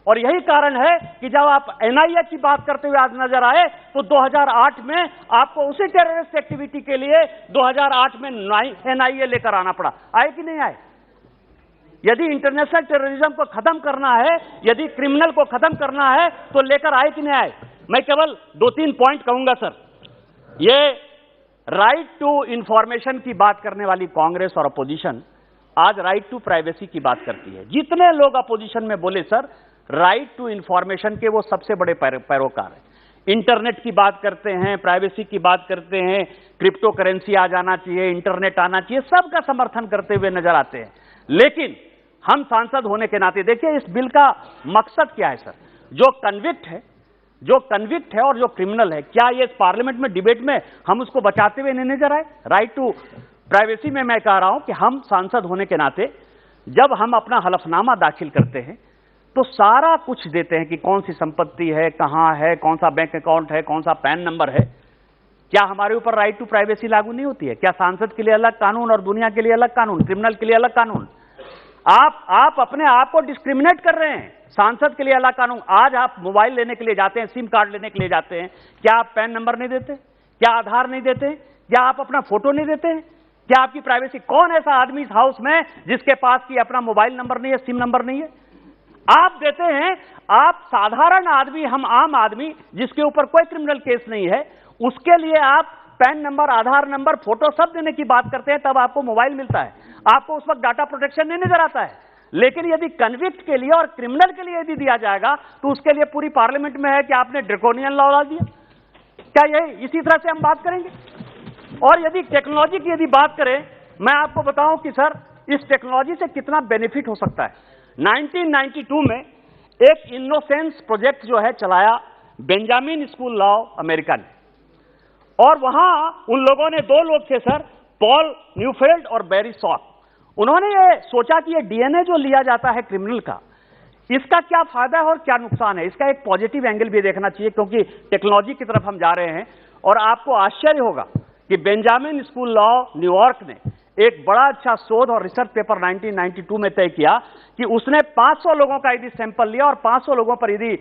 और यही कारण है कि जब आप एनआईए की बात करते हुए आज नजर आए तो 2008 में आपको उसी टेररिस्ट एक्टिविटी के लिए 2008 में एनआईए लेकर आना पड़ा। आए कि नहीं आए? यदि इंटरनेशनल टेररिज्म को खत्म करना है, यदि क्रिमिनल को खत्म करना है तो लेकर आए कि नहीं आए? मैं केवल 2-3 पॉइंट कहूंगा सर। ये राइट टू इंफॉर्मेशन की बात करने वाली कांग्रेस और अपोजिशन आज राइट टू प्राइवेसी की बात करती है। जितने लोग अपोजिशन में बोले सर, राइट टू इंफॉर्मेशन के वो सबसे बड़े पैरोकार हैं। इंटरनेट की बात करते हैं, प्राइवेसी की बात करते हैं, क्रिप्टो करेंसी आ जाना चाहिए, इंटरनेट आना चाहिए, सबका समर्थन करते हुए नजर आते हैं। लेकिन हम सांसद होने के नाते देखिए इस बिल का मकसद क्या है सर? जो कन्विक्ट है और जो क्रिमिनल है, क्या ये इस पार्लियामेंट में डिबेट में हम उसको बचाते हुए नहीं नजर आए? राइट टू प्राइवेसी में मैं कह रहा हूं कि हम सांसद होने के नाते जब हम अपना हलफनामा दाखिल करते हैं तो सारा कुछ देते हैं कि कौन सी संपत्ति है, कहां है, कौन सा बैंक अकाउंट है, कौन सा पैन नंबर है। क्या हमारे ऊपर राइट टू प्राइवेसी लागू नहीं होती है? क्या सांसद के लिए अलग कानून और दुनिया के लिए अलग कानून, क्रिमिनल के लिए अलग कानून? आप अपने आप को डिस्क्रिमिनेट कर रहे हैं। सांसद के लिए अलग कानून। आज आप मोबाइल लेने के लिए जाते हैं, सिम कार्ड लेने के लिए जाते हैं, क्या आप पैन नंबर नहीं देते? क्या आधार नहीं देते? क्या आप अपना फोटो नहीं देते? क्या आपकी प्राइवेसी? कौन ऐसा आदमी इस हाउस में जिसके पास की अपना मोबाइल नंबर नहीं है, सिम नंबर नहीं है? आप देते हैं। आप साधारण आदमी, हम आम आदमी जिसके ऊपर कोई क्रिमिनल केस नहीं है, उसके लिए आप पैन नंबर, आधार नंबर, फोटो सब देने की बात करते हैं, तब आपको मोबाइल मिलता है। आपको उस वक्त डाटा प्रोटेक्शन नहीं नजर आता है। लेकिन यदि कन्विक्ट के लिए और क्रिमिनल के लिए यदि दिया जाएगा तो उसके लिए पूरी पार्लियामेंट में है कि आपने ड्रैकोनियन लॉ डाल दिया। क्या यही इसी तरह से हम बात करेंगे? और यदि टेक्नोलॉजी की यदि बात करें, मैं आपको बताऊं कि सर इस टेक्नोलॉजी से कितना बेनिफिट हो सकता है। 1992 में एक इनोसेंस प्रोजेक्ट जो है चलाया बेंजामिन स्कूल लॉ अमेरिका ने, और वहां उन लोगों ने, दो लोग थे सर, पॉल न्यूफेल्ड और बैरी सॉक। उन्होंने ये सोचा कि ये डीएनए जो लिया जाता है क्रिमिनल का, इसका क्या फायदा है और क्या नुकसान है। इसका एक पॉजिटिव एंगल भी देखना चाहिए, क्योंकि टेक्नोलॉजी की तरफ हम जा रहे हैं। और आपको आश्चर्य होगा कि बेंजामिन स्कूल लॉ न्यूयॉर्क ने एक बड़ा अच्छा शोध और रिसर्च पेपर 1992 में तय किया कि उसने 500 लोगों का यदि सैंपल लिया और 500 लोगों पर यदि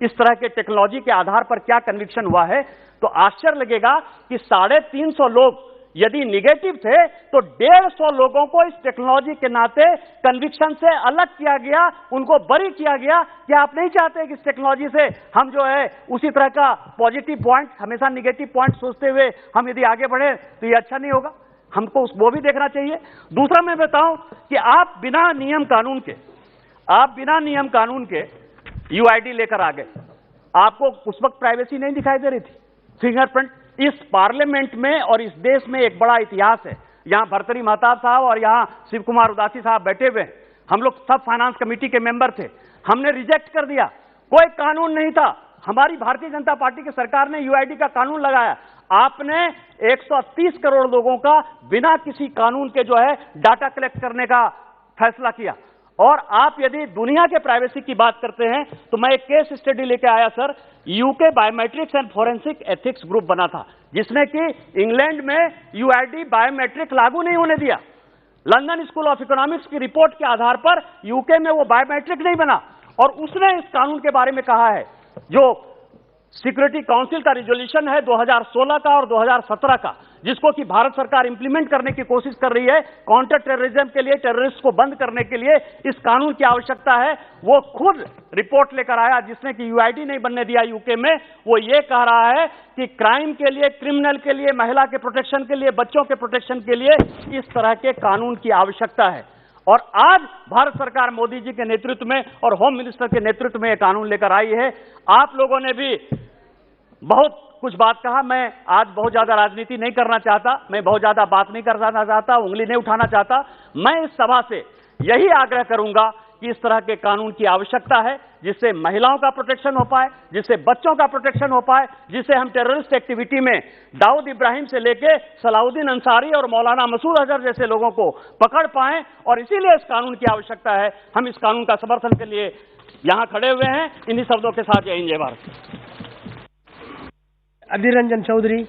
इस तरह के टेक्नोलॉजी के आधार पर क्या कन्विक्शन हुआ है, तो आश्चर्य लगेगा कि 350 लोग यदि निगेटिव थे तो 150 लोगों को इस टेक्नोलॉजी के नाते कन्विक्शन से अलग किया गया, उनको बरी किया गया कि आप नहीं चाहते कि इस टेक्नोलॉजी से हम जो है उसी तरह का पॉजिटिव पॉइंट, हमेशा निगेटिव पॉइंट सोचते हुए हम यदि आगे बढ़े तो ये अच्छा नहीं होगा। हमको वो भी देखना चाहिए। दूसरा मैं बताऊं कि आप बिना नियम कानून के यूआईडी लेकर आ गए, आपको उस वक्त प्राइवेसी नहीं दिखाई दे रही थी, फिंगरप्रिंट। इस पार्लियामेंट में और इस देश में एक बड़ा इतिहास है। यहां भर्तरी महताब साहब और यहां शिव कुमार उदासी साहब बैठे हुए हैं, हम लोग सब फाइनेंस कमेटी के मेंबर थे, हमने रिजेक्ट कर दिया, कोई कानून नहीं था। हमारी भारतीय जनता पार्टी की सरकार ने यूआईडी का कानून लगाया, आपने 130 करोड़ लोगों का बिना किसी कानून के जो है डाटा कलेक्ट करने का फैसला किया। और आप यदि दुनिया के प्राइवेसी की बात करते हैं तो मैं एक केस स्टडी लेके आया sir, UK biometrics and forensic ethics group बना था, जिसने कि इंग्लैंड में यूआईडी बायोमेट्रिक लागू नहीं होने दिया। लंदन स्कूल ऑफ इकोनॉमिक्स की रिपोर्ट के आधार पर यूके में वो बायोमेट्रिक नहीं बना, और उसने इस कानून के बारे में कहा है, जो सिक्योरिटी काउंसिल का रिजोल्यूशन है 2016 का और 2017 का, जिसको कि भारत सरकार इंप्लीमेंट करने की कोशिश कर रही है काउंटर टेररिज्म के लिए, टेररिस्ट को बंद करने के लिए इस कानून की आवश्यकता है। वो खुद रिपोर्ट लेकर आया, जिसने कि यूआईडी नहीं बनने दिया यूके में। वो ये कह रहा है कि क्राइम के लिए, क्रिमिनल के लिए, महिला के प्रोटेक्शन के लिए, बच्चों के प्रोटेक्शन के लिए इस तरह के कानून की आवश्यकता है। और आज भारत सरकार मोदी जी के नेतृत्व में और होम मिनिस्टर के नेतृत्व में यह कानून लेकर आई है। आप लोगों ने भी बहुत कुछ बात कहा, मैं आज बहुत ज्यादा राजनीति नहीं करना चाहता, मैं बहुत ज्यादा बात नहीं करना चाहता, उंगली नहीं उठाना चाहता। मैं इस सभा से यही आग्रह करूंगा कि इस तरह के कानून की आवश्यकता है, जिससे महिलाओं का प्रोटेक्शन हो पाए, जिससे बच्चों का प्रोटेक्शन हो पाए, जिससे हम टेररिस्ट एक्टिविटी में दाऊद इब्राहिम से लेके सलाउद्दीन अंसारी और मौलाना मसूद अजहर जैसे लोगों को पकड़ पाएं। और इसीलिए इस कानून की आवश्यकता है। हम इस कानून का समर्थन के लिए यहां खड़े हुए हैं। इन्हीं शब्दों के साथ जय हिंद, जय Bharat. Adhir Ranjan Chaudhary.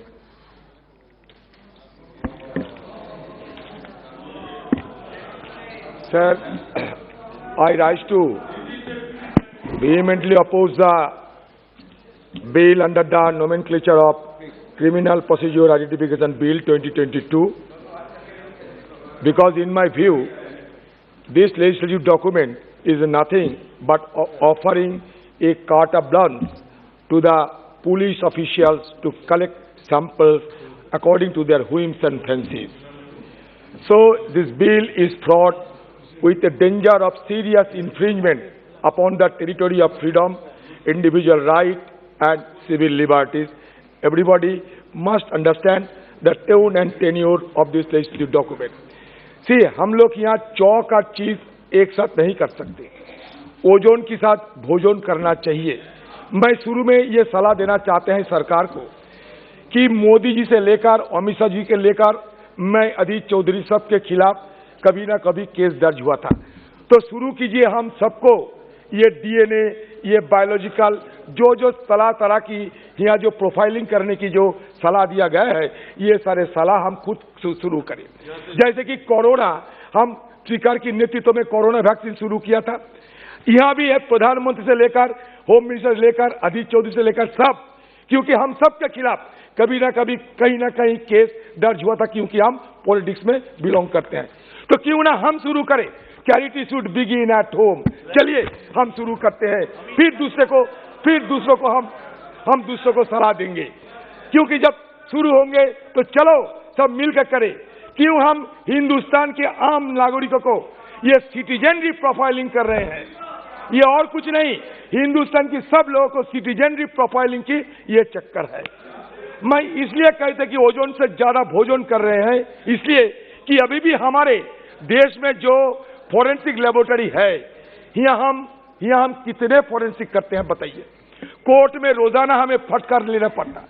Sir, I rise to vehemently oppose the bill under the nomenclature of Criminal Procedure Identification Bill 2022, because in my view, this legislative document is nothing but offering a carte blanche to the police officials to collect samples according to their whims and fancies. So this bill is fraught with the danger of serious infringement upon the territory of freedom, individual rights and civil liberties. Everybody must understand the tone and tenure of this legislative document. See, हम लोग यहाँ चौक और चीज एक साथ नहीं कर सकते, ओजोन के साथ भोजन करना चाहिए। मैं शुरू में ये सलाह देना चाहते हैं सरकार को कि मोदी जी से लेकर अमित शाह जी के लेकर मैं अधीर चौधरी साहब के खिलाफ कभी ना कभी केस दर्ज हुआ था। तो शुरू कीजिए हम सबको ये डीएनए, ये बायोलॉजिकल जो तरह की यहाँ जो प्रोफाइलिंग करने की जो सलाह दिया गया है, ये सारे सलाह हम खुद शुरू करें। जैसे कि कोरोना, हम स्पीकर की नेतृत्व में कोरोना वैक्सीन शुरू किया था। यहाँ भी है प्रधानमंत्री से लेकर होम मिनिस्टर से लेकर अधीर चौधरी से लेकर सब, क्योंकि हम सब के खिलाफ कभी ना कभी कहीं ना कहीं केस दर्ज हुआ था, क्योंकि हम पॉलिटिक्स में बिलोंग करते हैं। तो क्यों ना हम शुरू करें, charity should begin at home. चलिए हम शुरू करते हैं, फिर दूसरों को हम दूसरों को सलाह देंगे, क्योंकि जब शुरू होंगे तो चलो सब मिलकर करें। क्यों हम हिंदुस्तान के आम नागरिकों को ये सिटीजनरी प्रोफाइलिंग कर रहे हैं? ये और कुछ नहीं, हिंदुस्तान की सब लोगों को सिटीजनरी प्रोफाइलिंग की ये चक्कर है। मैं इसलिए कहते कि ओजोन से ज्यादा भोजन कर रहे हैं, इसलिए कि अभी भी हमारे देश में जो फॉरेंसिक लेबोरेटरी है, यहाँ हम कितने फॉरेंसिक करते हैं बताइए। कोर्ट में रोजाना हमें फटकार लेना पड़ता,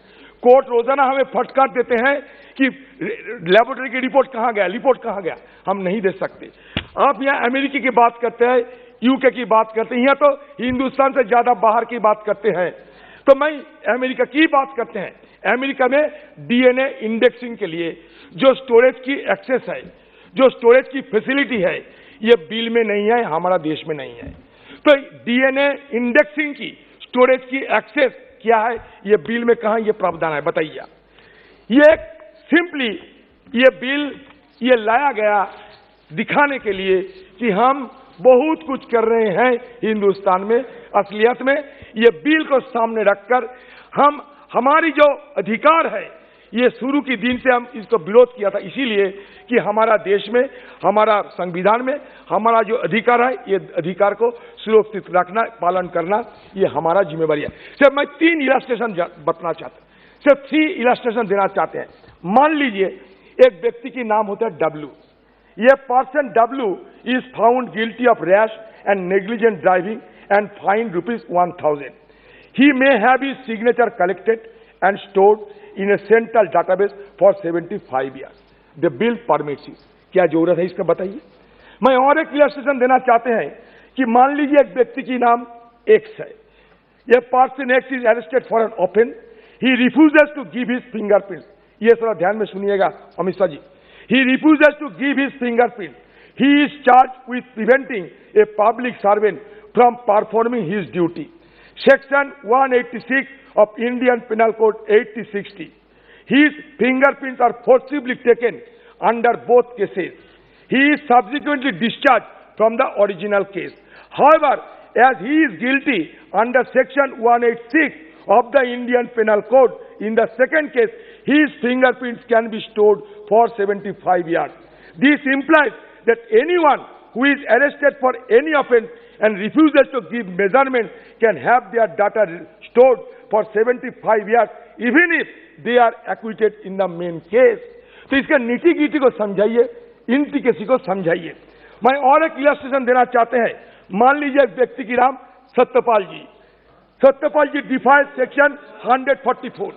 कोर्ट रोजाना हमें फटकार देते हैं कि लेबोरेटरी की रिपोर्ट कहाँ गया, हम नहीं दे सकते। आप यहाँ अमेरिका की बात करते हैं, यूके की बात करते हैं, यहाँ तो हिंदुस्तान से ज्यादा बाहर की बात करते हैं। तो मैं अमेरिका की बात करते हैं, अमेरिका में डीएनए इंडेक्सिंग के लिए जो स्टोरेज की एक्सेस है, जो स्टोरेज की फैसिलिटी है, ये बिल में नहीं है, हमारा देश में नहीं है। तो डीएनए इंडेक्सिंग की स्टोरेज की एक्सेस क्या है, ये बिल में कहां ये प्रावधान है बताइए। ये सिंपली ये बिल ये लाया गया दिखाने के लिए कि हम बहुत कुछ कर रहे हैं हिंदुस्तान में। असलियत में ये बिल को सामने रखकर हम हमारी जो अधिकार है, ये शुरू के दिन से हम इसको विरोध किया था, इसीलिए कि हमारा देश में, हमारा संविधान में हमारा जो अधिकार है, ये अधिकार को सुरक्षित रखना, पालन करना, ये हमारा जिम्मेवारी है। सिर्फ मैं 3 इलस्ट्रेशन बताना चाहता हूं, सिर्फ 3 इलस्ट्रेशन देना चाहते हैं। मान लीजिए एक व्यक्ति की नाम होता है डब्ल्यू। ये person W is found guilty of rash and negligent driving and fine ₹1000। He may have his signature collected and stored in a central database for 75 years. The bill permits it. क्या जरूरत है इसका बताइए। मैं और एक illustration देना चाहते हैं कि मान लीजिए एक व्यक्ति की नाम एक्स है। ये person X is arrested for an offence. He refuses to give his fingerprint. ये थोड़ा ध्यान में सुनिएगा Amit Shah ji. He refuses to give his fingerprint. He is charge with preventing a public servant from performing his duty. Section 186 of Indian Penal Code 8060. His fingerprints are forcibly taken under both cases. He is subsequently discharged from the original case. However, as he is guilty under Section 186 of the Indian Penal Code, in the second case, his fingerprints can be stored for 75 years. This implies that anyone who is arrested for any offense and refuses to give measurement can have their data stored for 75 years even if they are acquitted in the main case. तो इसका नीति गीति को समझाइए, intricacy को समझाइए। मैं और एक इलस्ट्रेशन देना चाहते हैं। मान लीजिए एक व्यक्ति की नाम Satyapal ji. Satyapal ji defies section 144।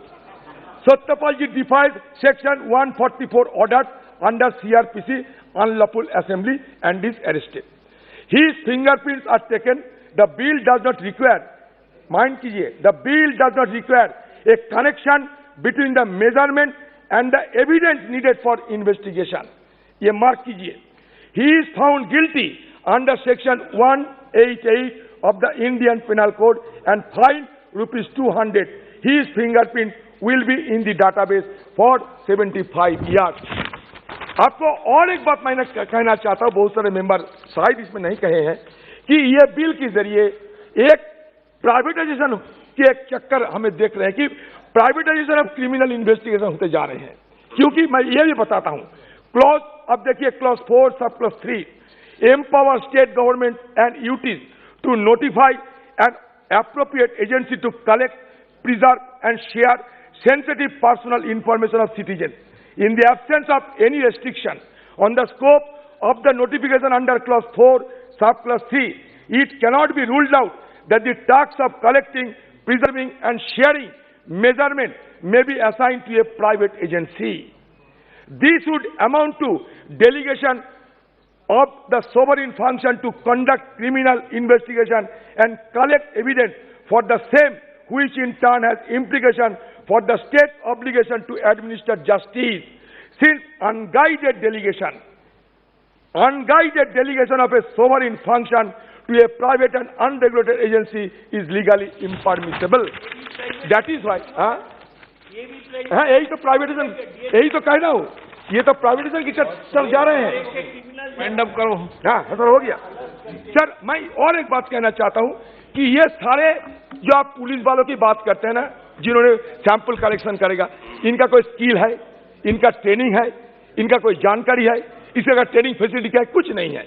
Satyapal ji defies section 144 order under CRPC unlawful assembly and is arrested. His fingerprints are taken. The bill does not require, mind कीजिए, the bill does not require a connection between the measurement and the evidence needed for investigation. ये mark कीजिए। He is found guilty under section 188 of the Indian Penal Code and fined ₹200. His fingerprint will be in the database for 75 years. आपको और एक बात मैं कहना चाहता हूं, बहुत सारे मेंबर शायद इसमें नहीं कहे हैं कि ये बिल के जरिए एक प्राइवेटाइजेशन के एक चक्कर हमें देख रहे हैं कि प्राइवेटाइजेशन ऑफ क्रिमिनल इन्वेस्टिगेशन होते जा रहे हैं। क्योंकि मैं ये भी बताता हूं, क्लॉज, अब देखिए clause 4 sub clause 3, empower state government and UTs to notify an appropriate agency to collect, preserve and share sensitive personal information of citizens. In the absence of any restriction on the scope of the notification under clause 4, subclause 3, it cannot be ruled out that the task of collecting, preserving and sharing measurement may be assigned to a private agency. This would amount to delegation of the sovereign function to conduct criminal investigation and collect evidence for the same, which in turn has implication for the state obligation to administer justice. Since unguided delegation of a sovereign function to a private and unregulated agency is legally impermissible. That is why, यही तो privatisation, यही तो कहना हूं, ये तो privatisation की तरफ जा रहे हैं। वाइंड अप करो। हाँ सर, हो गया सर। मैं और एक बात कहना चाहता हूं कि ये सारे जो आप पुलिस वालों की बात करते हैं ना, जिन्होंने सैंपल कलेक्शन करेगा, इनका कोई स्किल है, इनका ट्रेनिंग है, इनका कोई जानकारी है, इसका ट्रेनिंग फैसिलिटी क्या है, कुछ नहीं है,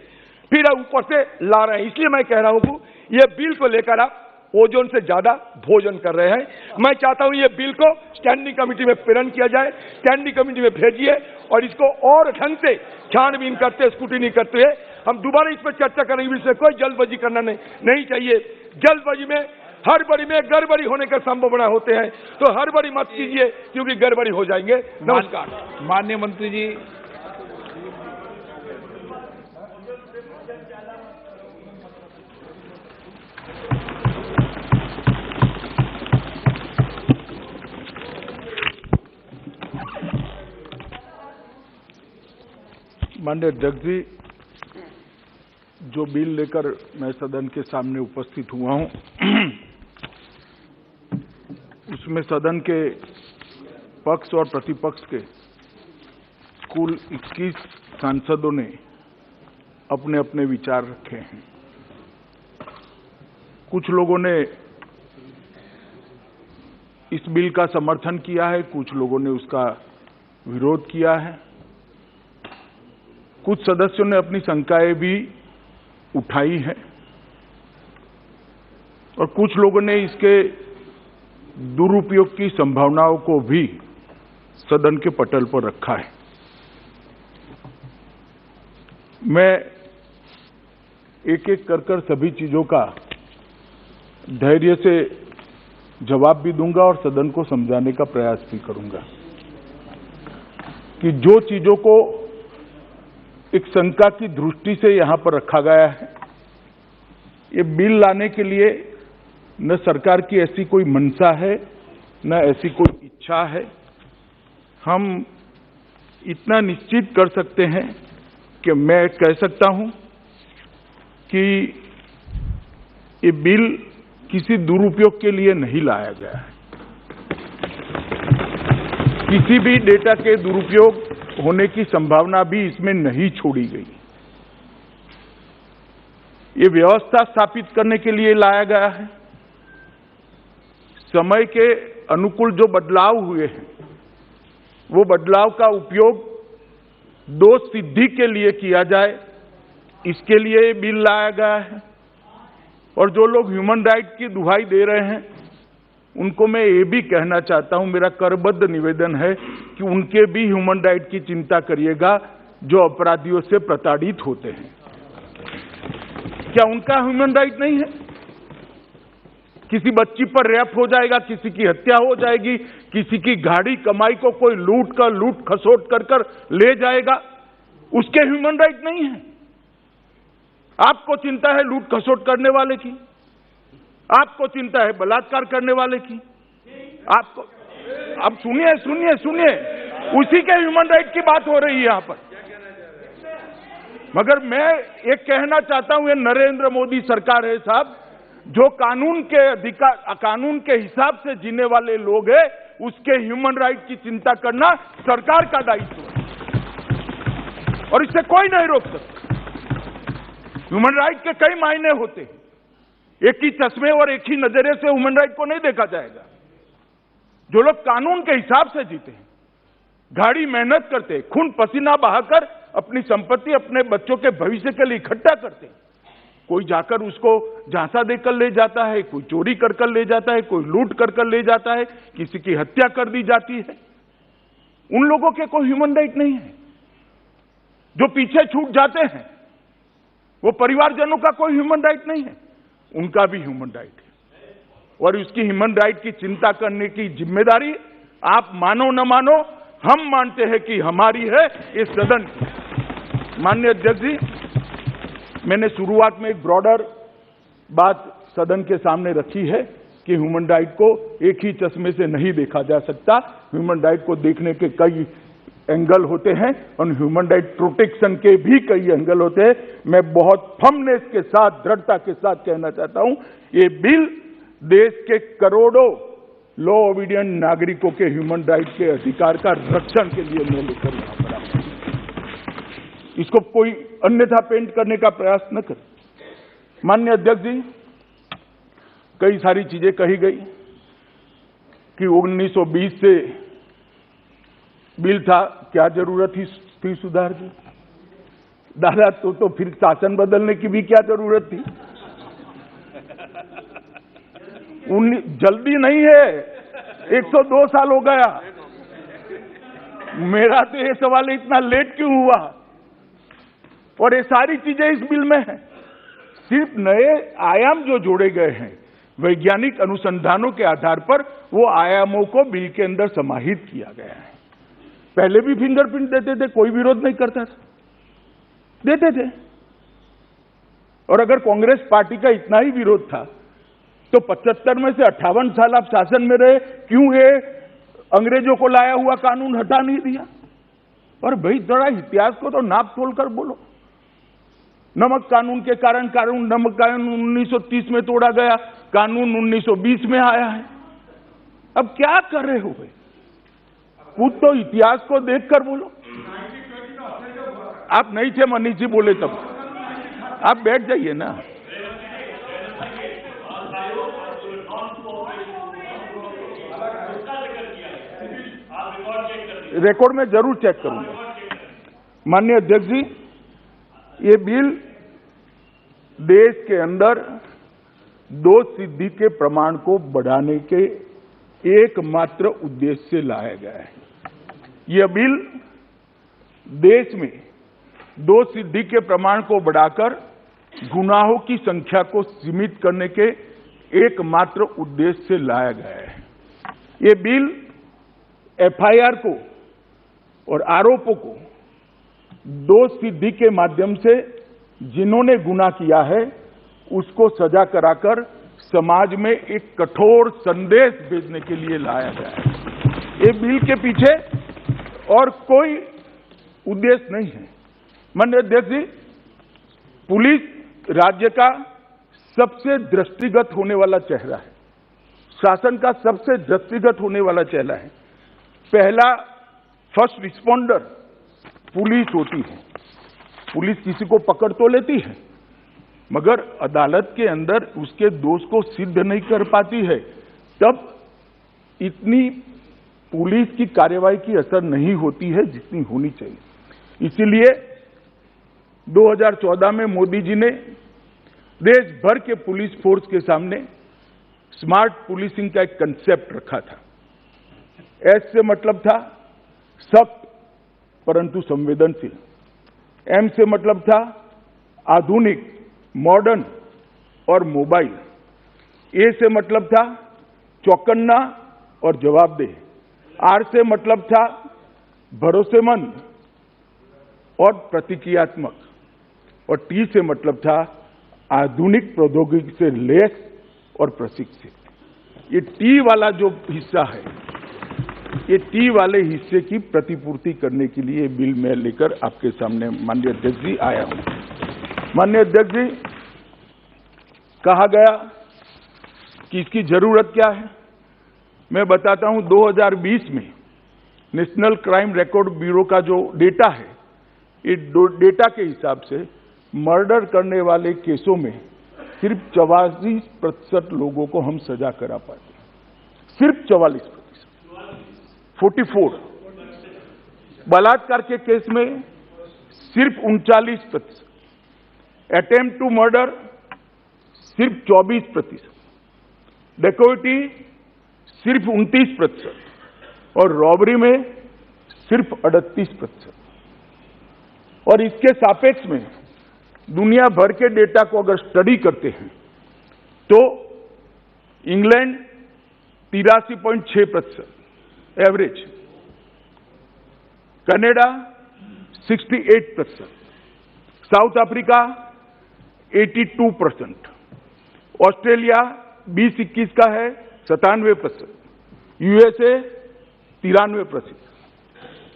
फिर ऊपर से ला रहे हैं। इसलिए मैं कह रहा हूं कि ये बिल को लेकर आप ओजोन से ज्यादा भोजन कर रहे हैं। मैं चाहता हूं ये बिल को स्टैंडिंग कमेटी में प्रेरण किया जाए, स्टैंडिंग कमेटी में भेजिए और इसको और ढंग से छानबीन करते, स्क्रूटिनी करते हुए हम दोबारा इस पर चर्चा करेंगे। इसमें कोई जल्दबाजी करना नहीं चाहिए। जल्दबाजी में हड़बड़ी में गड़बड़ी होने का संभावना होते हैं, तो हड़बड़ी मत कीजिए क्योंकि गड़बड़ी हो जाएंगे। नमस्कार। माननीय मंत्री जी, माननीय अध्यक्ष जी, जो बिल लेकर मैं सदन के सामने उपस्थित हुआ हूं, उसमें सदन के पक्ष और प्रतिपक्ष के कुल 21 सांसदों ने अपने अपने विचार रखे हैं। कुछ लोगों ने इस बिल का समर्थन किया है, कुछ लोगों ने उसका विरोध किया है। कुछ सदस्यों ने अपनी शंकाएं भी उठाई हैं और कुछ लोगों ने इसके दुरुपयोग की संभावनाओं को भी सदन के पटल पर रखा है। मैं एक एक कर सभी चीजों का धैर्य से जवाब भी दूंगा और सदन को समझाने का प्रयास भी करूंगा कि जो चीजों को एक शंका की दृष्टि से यहां पर रखा गया है, ये बिल लाने के लिए न सरकार की ऐसी कोई मंशा है, न ऐसी कोई इच्छा है। हम इतना निश्चित कर सकते हैं कि मैं कह सकता हूं कि ये बिल किसी दुरुपयोग के लिए नहीं लाया गया है। किसी भी डेटा के दुरुपयोग होने की संभावना भी इसमें नहीं छोड़ी गई। ये व्यवस्था स्थापित करने के लिए लाया गया है। समय के अनुकूल जो बदलाव हुए हैं, वो बदलाव का उपयोग दोष सिद्धि के लिए किया जाए, इसके लिए ये बिल लाया गया है। और जो लोग ह्यूमन राइट की दुहाई दे रहे हैं, उनको मैं ये भी कहना चाहता हूं, मेरा करबद्ध निवेदन है कि उनके भी ह्यूमन राइट की चिंता करिएगा जो अपराधियों से प्रताड़ित होते हैं। क्या उनका ह्यूमन राइट नहीं है? किसी बच्ची पर रेप हो जाएगा, किसी की हत्या हो जाएगी, किसी की गाड़ी कमाई को कोई लूट खसोट कर ले जाएगा, उसके ह्यूमन राइट नहीं है। आपको चिंता है लूट खसोट करने वाले की, आपको चिंता है बलात्कार करने वाले की, आपको अब सुनिए, उसी के ह्यूमन राइट की बात हो रही है यहां पर। मगर मैं एक कहना चाहता हूं, ये नरेंद्र मोदी सरकार है साहब, जो कानून के अधिकार, कानून के हिसाब से जीने वाले लोग हैं, उसके ह्यूमन राइट की चिंता करना सरकार का दायित्व है और इससे कोई नहीं रोक सकता। ह्यूमन राइट के कई मायने होते हैं, एक ही चश्मे और एक ही नजरिए से ह्यूमन राइट को नहीं देखा जाएगा। जो लोग कानून के हिसाब से जीते हैं, गाड़ी मेहनत करते हैं, खून पसीना बहाकर अपनी संपत्ति अपने बच्चों के भविष्य के लिए इकट्ठा करते हैं, कोई जाकर उसको झांसा देकर ले जाता है, कोई चोरी कर ले जाता है, कोई लूट कर ले जाता है, किसी की हत्या कर दी जाती है, उन लोगों के कोई ह्यूमन राइट नहीं है। जो पीछे छूट जाते हैं, वो परिवारजनों का कोई ह्यूमन राइट नहीं है, उनका भी ह्यूमन राइट है और उसकी ह्यूमन राइट की चिंता करने की जिम्मेदारी आप मानो न मानो, हम मानते हैं कि हमारी है इस सदन की। माननीय अध्यक्ष जी, मैंने शुरुआत में एक ब्रॉडर बात सदन के सामने रखी है कि ह्यूमन राइट को एक ही चश्मे से नहीं देखा जा सकता। ह्यूमन राइट को देखने के कई एंगल होते हैं और ह्यूमन राइट प्रोटेक्शन के भी कई एंगल होते हैं। मैं बहुत फर्मनेस के साथ, दृढ़ता के साथ कहना चाहता हूं, ये बिल देश के करोड़ों लॉ ओबीडियंट नागरिकों के ह्यूमन राइट के अधिकार का रक्षण के लिए मैं लेकर यहां पर आया। इसको कोई अन्यथा पेंट करने का प्रयास न करे। माननीय अध्यक्ष जी, कई सारी चीजें कही गई कि 1920 से बिल था, क्या जरूरत थी सुधार की? दादा तो फिर शासन बदलने की भी क्या जरूरत थी? जल्दी नहीं है, 102 साल हो गया। मेरा तो ये सवाल है, इतना लेट क्यों हुआ? और ये सारी चीजें इस बिल में है। सिर्फ नए आयाम जो जोड़े गए हैं वैज्ञानिक अनुसंधानों के आधार पर, वो आयामों को बिल के अंदर समाहित किया गया है। पहले भी फिंगरप्रिंट देते थे, कोई विरोध नहीं करता था, देते थे। और अगर कांग्रेस पार्टी का इतना ही विरोध था तो 75 में से 58 साल आप शासन में रहे, क्यों ये अंग्रेजों को लाया हुआ कानून हटा नहीं दिया? और भाई जरा इतिहास को तो नाप तोल कर बोलो। नमक कानून के कारण नमक कानून 1930 में तोड़ा गया, कानून 1920 में आया है। अब क्या कर रहे हो भाई? खुद तो इतिहास को देखकर बोलो। आप नहीं थे, मनीष जी बोले तब। आप बैठ जाइए ना। रिकॉर्ड में जरूर चेक करूंगा। माननीय अध्यक्ष जी, ये बिल देश के अंदर दोष सिद्धि के प्रमाण को बढ़ाने के एकमात्र उद्देश्य से लाया गया है। यह बिल देश में दोष सिद्धि के प्रमाण को बढ़ाकर गुनाहों की संख्या को सीमित करने के एकमात्र उद्देश्य से लाया गया है। ये बिल एफआईआर को और आरोपों को दोष सिद्धि के माध्यम से जिन्होंने गुनाह किया है उसको सजा कराकर समाज में एक कठोर संदेश भेजने के लिए लाया गया है। ये बिल के पीछे और कोई उद्देश्य नहीं है। माननीय अध्यक्ष जी, पुलिस राज्य का सबसे दृष्टिगत होने वाला चेहरा है, शासन का सबसे दृष्टिगत होने वाला चेहरा है। पहला फर्स्ट रिस्पॉन्डर पुलिस होती है। पुलिस किसी को पकड़ तो लेती है मगर अदालत के अंदर उसके दोष को सिद्ध नहीं कर पाती है, तब इतनी पुलिस की कार्रवाई की असर नहीं होती है जितनी होनी चाहिए। इसीलिए 2014 में मोदी जी ने देश भर के पुलिस फोर्स के सामने स्मार्ट पुलिसिंग का एक कंसेप्ट रखा था। एस से मतलब था सख्त परंतु संवेदनशील, एम से मतलब था आधुनिक, मॉडर्न और मोबाइल, ए से मतलब था चौकन्ना और जवाबदेह, आर से मतलब था भरोसेमंद और प्रतिक्रियात्मक, और टी से मतलब था आधुनिक प्रौद्योगिकी से लैस और प्रशिक्षित। ये टी वाला जो हिस्सा है, ये टी वाले हिस्से की प्रतिपूर्ति करने के लिए बिल में लेकर आपके सामने माननीय अध्यक्ष जी आया हूं। माननीय अध्यक्ष जी, कहा गया कि इसकी जरूरत क्या है, मैं बताता हूं। 2020 में नेशनल क्राइम रिकॉर्ड ब्यूरो का जो डेटा है, इस डेटा के हिसाब से मर्डर करने वाले केसों में सिर्फ 44% लोगों को हम सजा करा पाते हैं, सिर्फ 44%। 44 बलात्कार के केस में सिर्फ 39%, अटेम्प्ट टू मर्डर सिर्फ 24%, डेकोइटी सिर्फ 29% और रॉबरी में सिर्फ 38%। और इसके सापेक्ष में दुनिया भर के डेटा को अगर स्टडी करते हैं तो England 83.6% average, Canada 68%, south Africa 82%, Australia 2021 का है 97%, यूएसए 93%।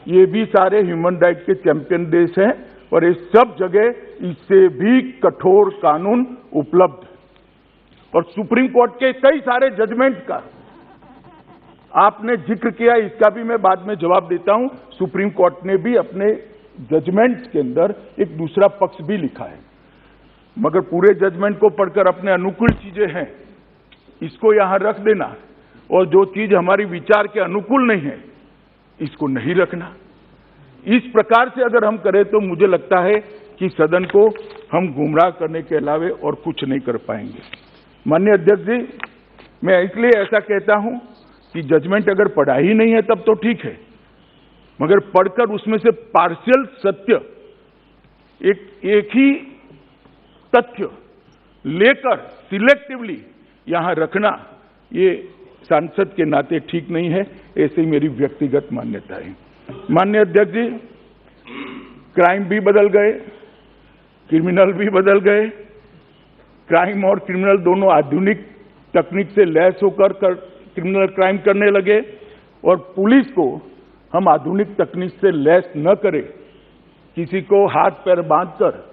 ये भी सारे ह्यूमन राइट के चैंपियन देश हैं और ये सब जगह इससे भी कठोर कानून उपलब्ध है। और सुप्रीम कोर्ट के कई सारे जजमेंट का आपने जिक्र किया, इसका भी मैं बाद में जवाब देता हूं। सुप्रीम कोर्ट ने भी अपने जजमेंट के अंदर एक दूसरा पक्ष भी लिखा है, मगर पूरे जजमेंट को पढ़कर अपने अनुकूल चीजें हैं इसको यहां रख देना और जो चीज हमारी विचार के अनुकूल नहीं है इसको नहीं रखना। इस प्रकार से अगर हम करें तो मुझे लगता है कि सदन को हम गुमराह करने के अलावे और कुछ नहीं कर पाएंगे। माननीय अध्यक्ष जी, मैं इसलिए ऐसा कहता हूं कि जजमेंट अगर पढ़ा ही नहीं है तब तो ठीक है, मगर पढ़कर उसमें से पार्शियल सत्य एक ही तथ्य लेकर सिलेक्टिवली यहां रखना ये सांसद के नाते ठीक नहीं है। ऐसे ही मेरी व्यक्तिगत मान्यता है। माननीय अध्यक्ष जी, क्राइम भी बदल गए, क्रिमिनल भी बदल गए। क्राइम और क्रिमिनल दोनों आधुनिक तकनीक से लैस होकर क्रिमिनल क्राइम करने लगे, और पुलिस को हम आधुनिक तकनीक से लैस न करें। किसी को हाथ पैर बांधकर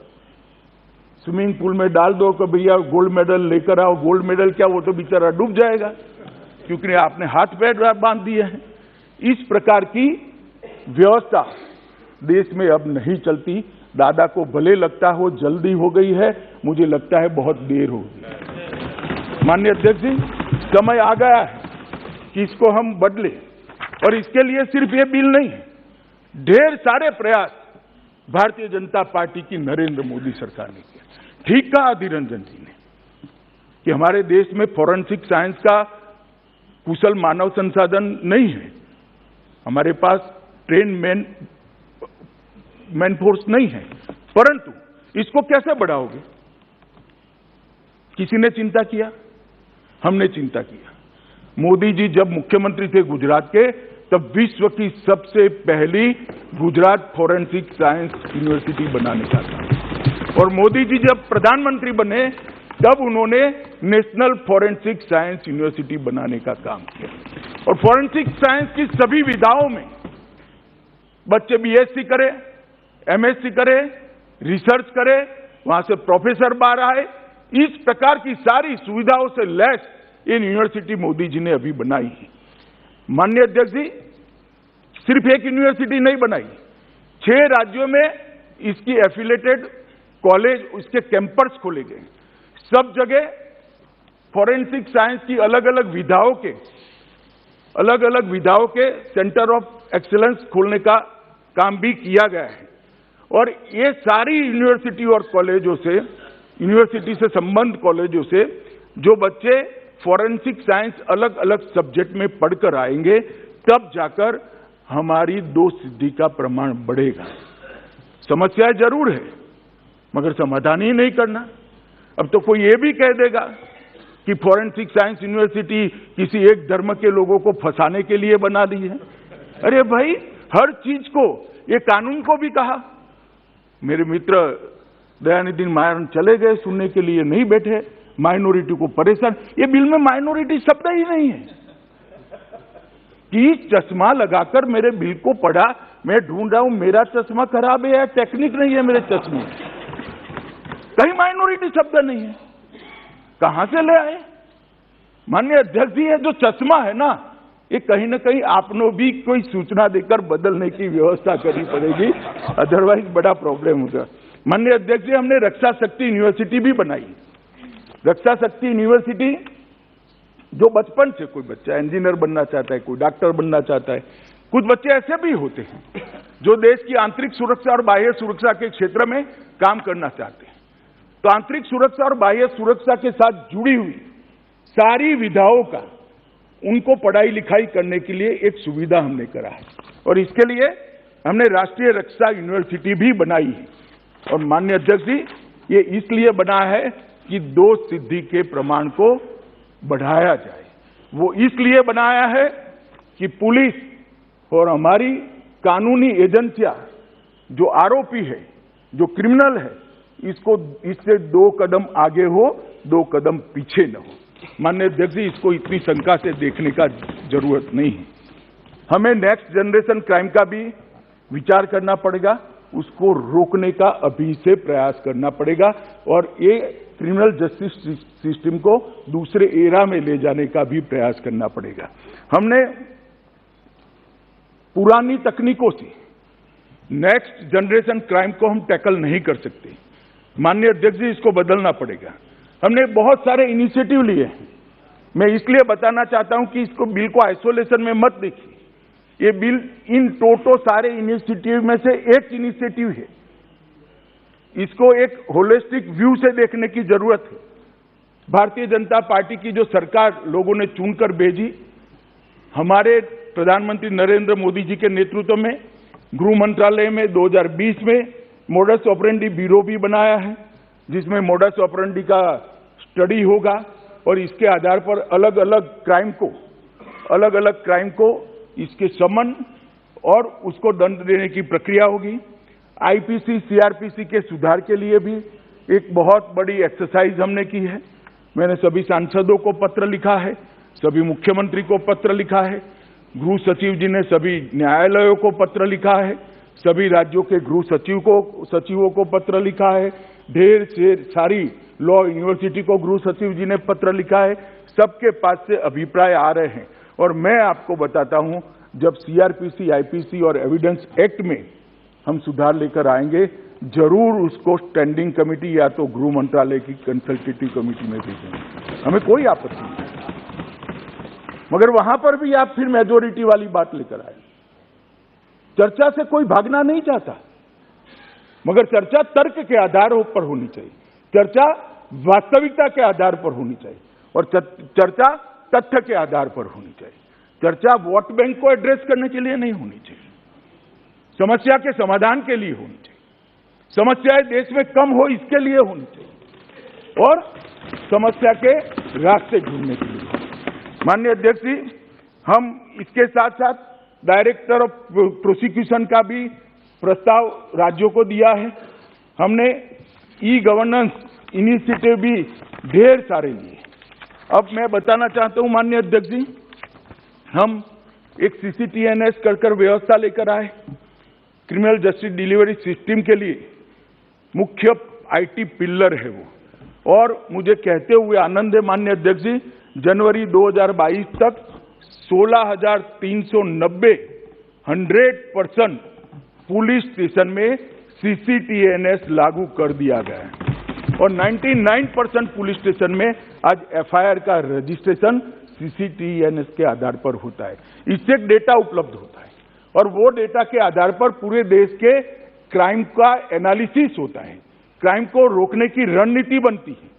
स्विमिंग पूल में डाल दो कि भैया गोल्ड मेडल लेकर आओ। गोल्ड मेडल क्या, वो तो बेचारा डूब जाएगा क्योंकि आपने हाथ पैर बांध दिए हैं। इस प्रकार की व्यवस्था देश में अब नहीं चलती। दादा को भले लगता हो जल्दी हो गई है, मुझे लगता है बहुत देर हो गई। माननीय अध्यक्ष जी, समय आ गया है कि इसको हम बदले, और इसके लिए सिर्फ ये बिल नहीं है, ढेर सारे प्रयास भारतीय जनता पार्टी की नरेंद्र मोदी सरकार ने किया। ठीक कहा अधीर रंजन जी ने कि हमारे देश में फॉरेंसिक साइंस का कुशल मानव संसाधन नहीं है, हमारे पास ट्रेन मैन फोर्स नहीं है, परंतु इसको कैसे बढ़ाओगे? किसी ने चिंता किया? हमने चिंता किया। मोदी जी जब मुख्यमंत्री थे गुजरात के, तब विश्व की सबसे पहली गुजरात फॉरेंसिक साइंस यूनिवर्सिटी बनाने का था, और मोदी जी जब प्रधानमंत्री बने तब उन्होंने नेशनल फॉरेंसिक साइंस यूनिवर्सिटी बनाने का काम किया। और फॉरेंसिक साइंस की सभी विधाओं में बच्चे बीएससी करें, एमएससी करें, रिसर्च करें, वहां से प्रोफेसर बाहर आए, इस प्रकार की सारी सुविधाओं से लैस ये यूनिवर्सिटी मोदी जी ने अभी बनाई है। माननीय अध्यक्ष जी, सिर्फ एक यूनिवर्सिटी नहीं बनाई, 6 राज्यों में इसकी एफिलेटेड कॉलेज, उसके कैंपस खोले गए। सब जगह फॉरेंसिक साइंस की अलग अलग विधाओं के सेंटर ऑफ एक्सीलेंस खोलने का काम भी किया गया है। और ये सारी यूनिवर्सिटी और कॉलेजों से, यूनिवर्सिटी से संबंध कॉलेजों से जो बच्चे फॉरेंसिक साइंस अलग अलग सब्जेक्ट में पढ़कर आएंगे, तब जाकर हमारी 2 सिद्धि का प्रमाण बढ़ेगा। समस्या जरूर है, मगर समाधान ही नहीं करना। अब तो कोई ये भी कह देगा कि फॉरेंसिक साइंस यूनिवर्सिटी किसी एक धर्म के लोगों को फंसाने के लिए बना दी है। अरे भाई, हर चीज को, ये कानून को भी कहा। मेरे मित्र दयानिधि मायन चले गए, सुनने के लिए नहीं बैठे, माइनॉरिटी को परेशान। ये बिल में माइनॉरिटी शब्द ही नहीं है कि चश्मा लगाकर मेरे बिल को पढ़ा। मैं ढूंढ रहा हूं मेरा चश्मा खराब है या टेक्निक नहीं है मेरे चश्मे, कहीं माइनॉरिटी शब्द नहीं है, कहां से ले आए? माननीय अध्यक्ष जी, ये जो चश्मा है ना, ये कहीं ना कहीं आपने भी कोई सूचना देकर बदलने की व्यवस्था करनी पड़ेगी, अदरवाइज बड़ा प्रॉब्लम होगा। माननीय अध्यक्ष जी, हमने रक्षा शक्ति यूनिवर्सिटी भी बनाई। रक्षा शक्ति यूनिवर्सिटी जो बचपन से, कोई बच्चा इंजीनियर बनना चाहता है, कोई डॉक्टर बनना चाहता है, कुछ बच्चे ऐसे भी होते हैं जो देश की आंतरिक सुरक्षा और बाह्य सुरक्षा के क्षेत्र में काम करना चाहते हैं। तो आंतरिक सुरक्षा और बाह्य सुरक्षा के साथ जुड़ी हुई सारी विधाओं का उनको पढ़ाई लिखाई करने के लिए एक सुविधा हमने करा है, और इसके लिए हमने राष्ट्रीय रक्षा यूनिवर्सिटी भी बनाई है। और माननीय अध्यक्ष जी, ये इसलिए बना है कि 2 सिद्धि के प्रमाण को बढ़ाया जाए। वो इसलिए बनाया है कि पुलिस और हमारी कानूनी एजेंसियां, जो आरोपी है, जो क्रिमिनल है, इससे 2 कदम आगे हो, 2 कदम पीछे न हो। माननीय अध्यक्ष जी, इसको इतनी शंका से देखने का जरूरत नहीं है। हमें नेक्स्ट जनरेशन क्राइम का भी विचार करना पड़ेगा, उसको रोकने का अभी से प्रयास करना पड़ेगा, और ये क्रिमिनल जस्टिस सिस्टम को दूसरे एरा में ले जाने का भी प्रयास करना पड़ेगा। हमने पुरानी तकनीकों से नेक्स्ट जनरेशन क्राइम को हम टैकल नहीं कर सकते। माननीय अध्यक्ष जी, इसको बदलना पड़ेगा। हमने बहुत सारे इनिशिएटिव लिए हैं। मैं इसलिए बताना चाहता हूं कि इसको बिल को आइसोलेशन में मत देखिए। ये बिल इन टोटो सारे इनिशिएटिव में से एक इनिशिएटिव है। इसको एक होलिस्टिक व्यू से देखने की जरूरत है। भारतीय जनता पार्टी की जो सरकार लोगों ने चुनकर भेजी, हमारे प्रधानमंत्री नरेंद्र मोदी जी के नेतृत्व में गृह मंत्रालय में 2020 में मोडस ऑपरेंडी ब्यूरो भी बनाया है, जिसमें मोडस ऑपरेंडी का स्टडी होगा और इसके आधार पर अलग अलग क्राइम को इसके समन और उसको दंड देने की प्रक्रिया होगी। आईपीसी सीआरपीसी के सुधार के लिए भी एक बहुत बड़ी एक्सरसाइज हमने की है। मैंने सभी सांसदों को पत्र लिखा है, सभी मुख्यमंत्री को पत्र लिखा है, गृह सचिव जी ने सभी न्यायालयों को पत्र लिखा है, सभी राज्यों के गृह सचिवों को पत्र लिखा है, ढेर सारी लॉ यूनिवर्सिटी को गृह सचिव जी ने पत्र लिखा है। सबके पास से अभिप्राय आ रहे हैं और मैं आपको बताता हूं, जब सीआरपीसी, आईपीसी और एविडेंस एक्ट में हम सुधार लेकर आएंगे, जरूर उसको स्टैंडिंग कमेटी या तो गृह मंत्रालय की कंसल्टेटिव कमेटी में भेजेंगे, हमें कोई आपत्ति नहीं। मगर वहां पर भी आप फिर मेजोरिटी वाली बात लेकर आए। चर्चा से कोई भागना नहीं चाहता, मगर चर्चा तर्क के आधार पर होनी चाहिए, चर्चा वास्तविकता के आधार पर होनी चाहिए और चर्चा तथ्य के आधार पर होनी चाहिए। चर्चा वोट बैंक को एड्रेस करने के लिए नहीं होनी चाहिए, समस्या के समाधान के लिए होनी चाहिए, समस्याएं देश में कम हो इसके लिए होनी चाहिए और समस्या के रास्ते ढूंढने के लिए। माननीय अध्यक्ष जी, हम इसके साथ साथ डायरेक्टर ऑफ प्रोसिक्यूशन का भी प्रस्ताव राज्यों को दिया है। हमने ई गवर्नेंस इनिशिएटिव भी ढेर सारे लिए। अब मैं बताना चाहता हूं माननीय अध्यक्ष जी, हम एक सीसीटीएनएस कर व्यवस्था लेकर आए। क्रिमिनल जस्टिस डिलीवरी सिस्टम के लिए मुख्य आईटी पिलर है वो, और मुझे कहते हुए आनंद है माननीय अध्यक्ष जी, जनवरी 2022 तक 16,390 100% पुलिस स्टेशन में सीसीटीएनएस लागू कर दिया गया है और 99% पुलिस स्टेशन में आज एफआईआर का रजिस्ट्रेशन सीसीटीएनएस के आधार पर होता है। इससे एक डेटा उपलब्ध होता है और वो डेटा के आधार पर पूरे देश के क्राइम का एनालिसिस होता है, क्राइम को रोकने की रणनीति बनती है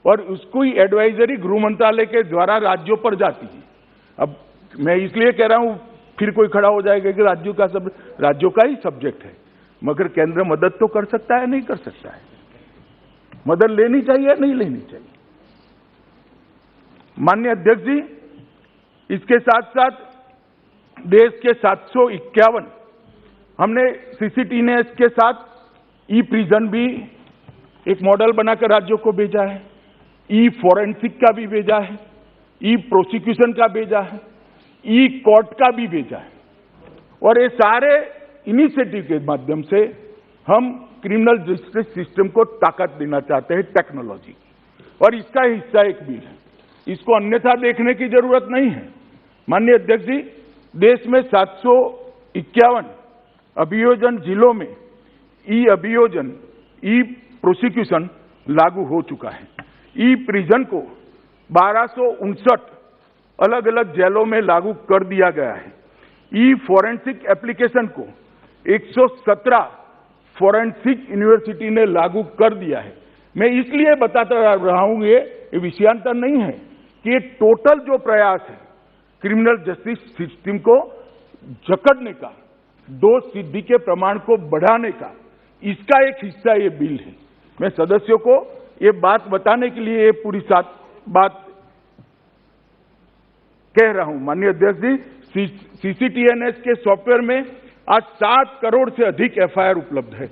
और उसको ही एडवाइजरी गृह मंत्रालय के द्वारा राज्यों पर जाती है। अब मैं इसलिए कह रहा हूं, फिर कोई खड़ा हो जाएगा कि राज्यों का ही सब्जेक्ट है, मगर केंद्र मदद तो कर सकता है, नहीं कर सकता है, मदद लेनी चाहिए या नहीं लेनी चाहिए। माननीय अध्यक्ष जी, इसके साथ साथ देश के 751 हमने सीसीटीएनएस के साथ ई प्रिजन भी एक मॉडल बनाकर राज्यों को भेजा है, ई फॉरेंसिक का भी भेजा है, ई प्रोसिक्यूशन का भेजा है, ई कोर्ट का भी भेजा है और ये सारे इनिशिएटिव के माध्यम से हम क्रिमिनल जस्टिस सिस्टम को ताकत देना चाहते हैं टेक्नोलॉजी, और इसका हिस्सा एक बिल है, इसको अन्यथा देखने की जरूरत नहीं है। माननीय अध्यक्ष जी, देश में 751 अभियोजन जिलों में ई अभियोजन, ई प्रोसिक्यूशन लागू हो चुका है। ई प्रिजन को 1259 अलग अलग जेलों में लागू कर दिया गया है। ई फॉरेंसिक एप्लीकेशन को 117 फॉरेंसिक यूनिवर्सिटी ने लागू कर दिया है। मैं इसलिए बताता रहा हूं, ये विषयांतर नहीं है कि ये टोटल जो प्रयास है क्रिमिनल जस्टिस सिस्टम को जकड़ने का, दोष सिद्धि के प्रमाण को बढ़ाने का, इसका एक हिस्सा ये बिल है। मैं सदस्यों को ये बात बताने के लिए ये पूरी बात कह रहा हूं। माननीय अध्यक्ष जी, सीसीटीएनएस के सॉफ्टवेयर में आज 7 करोड़ से अधिक एफआईआर उपलब्ध है।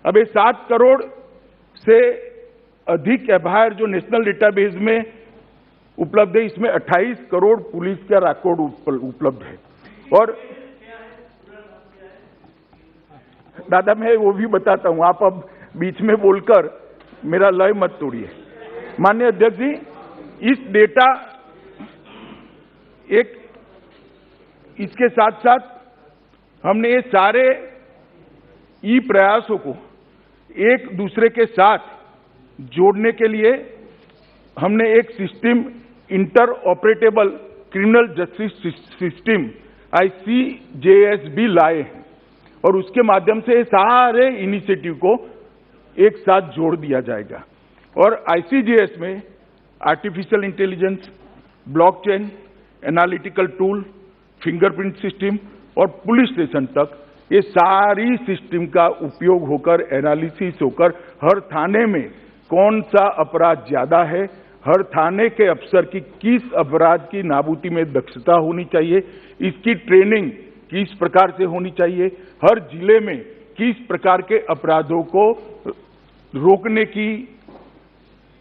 अब ये 7 करोड़ से अधिक एफआईआर जो नेशनल डेटाबेस में उपलब्ध है, इसमें 28 करोड़ पुलिस का रिकॉर्ड उपलब्ध है। और दादा, मैं वो भी बताता हूं, आप अब बीच में बोलकर मेरा लय मत तोड़िए। माननीय अध्यक्ष जी, इस डेटा इसके साथ साथ हमने ये सारे ई प्रयासों को एक दूसरे के साथ जोड़ने के लिए हमने एक system, inter operable criminal justice system ICJS भी लाए हैं और उसके माध्यम से सारे इनिशिएटिव को एक साथ जोड़ दिया जाएगा। और ICJS में artificial intelligence, blockchain, analytical tool, fingerprint system और पुलिस स्टेशन तक ये सारी सिस्टम का उपयोग होकर, एनालिसिस होकर हर थाने में कौन सा अपराध ज्यादा है, हर थाने के अफसर की किस अपराध की नाबूदी में दक्षता होनी चाहिए, इसकी ट्रेनिंग किस प्रकार से होनी चाहिए, हर जिले में किस प्रकार के अपराधों को रोकने की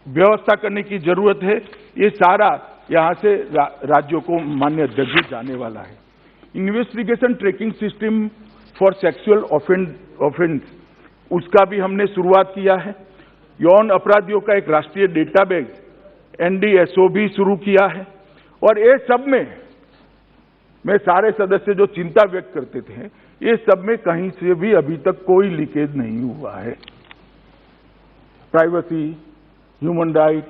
व्यवस्था करने की जरूरत है, ये सारा यहां से राज्यों को माननीय अध्यक्ष जी जाने वाला है। Investigation tracking system for sexual offence, उसका भी हमने शुरुआत किया है। यौन अपराधियों का एक राष्ट्रीय डेटाबेस NDSO भी शुरू किया है। और ये सब में सारे सदस्य जो चिंता व्यक्त करते थे, ये सब में कहीं से भी अभी तक कोई लीकेज नहीं हुआ है। Privacy, human right,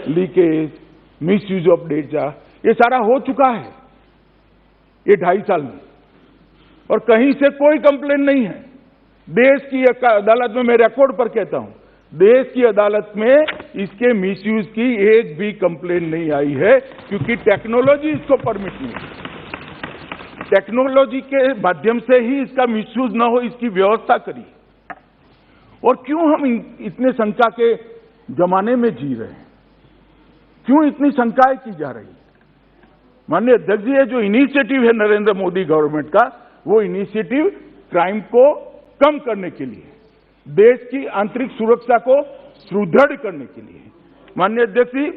leakage, misuse of data, ये सारा हो चुका है ये 2.5 साल में, और कहीं से कोई कंप्लेन नहीं है। देश की अदालत में, मैं रिकॉर्ड पर कहता हूं, देश की अदालत में इसके मिसयूज की एक भी कंप्लेन नहीं आई है, क्योंकि टेक्नोलॉजी इसको परमिट नहीं। टेक्नोलॉजी के माध्यम से ही इसका मिसयूज न हो, इसकी व्यवस्था करी। और क्यों हम इतने शंका के जमाने में जी रहे हैं? क्यों इतनी शंकाएं की जा रही है? माननीय अध्यक्ष जी, जो इनिशिएटिव है नरेंद्र मोदी गवर्नमेंट का, वो इनिशिएटिव क्राइम को कम करने के लिए, देश की आंतरिक सुरक्षा को सुदृढ़ करने के लिए। माननीय अध्यक्ष जी,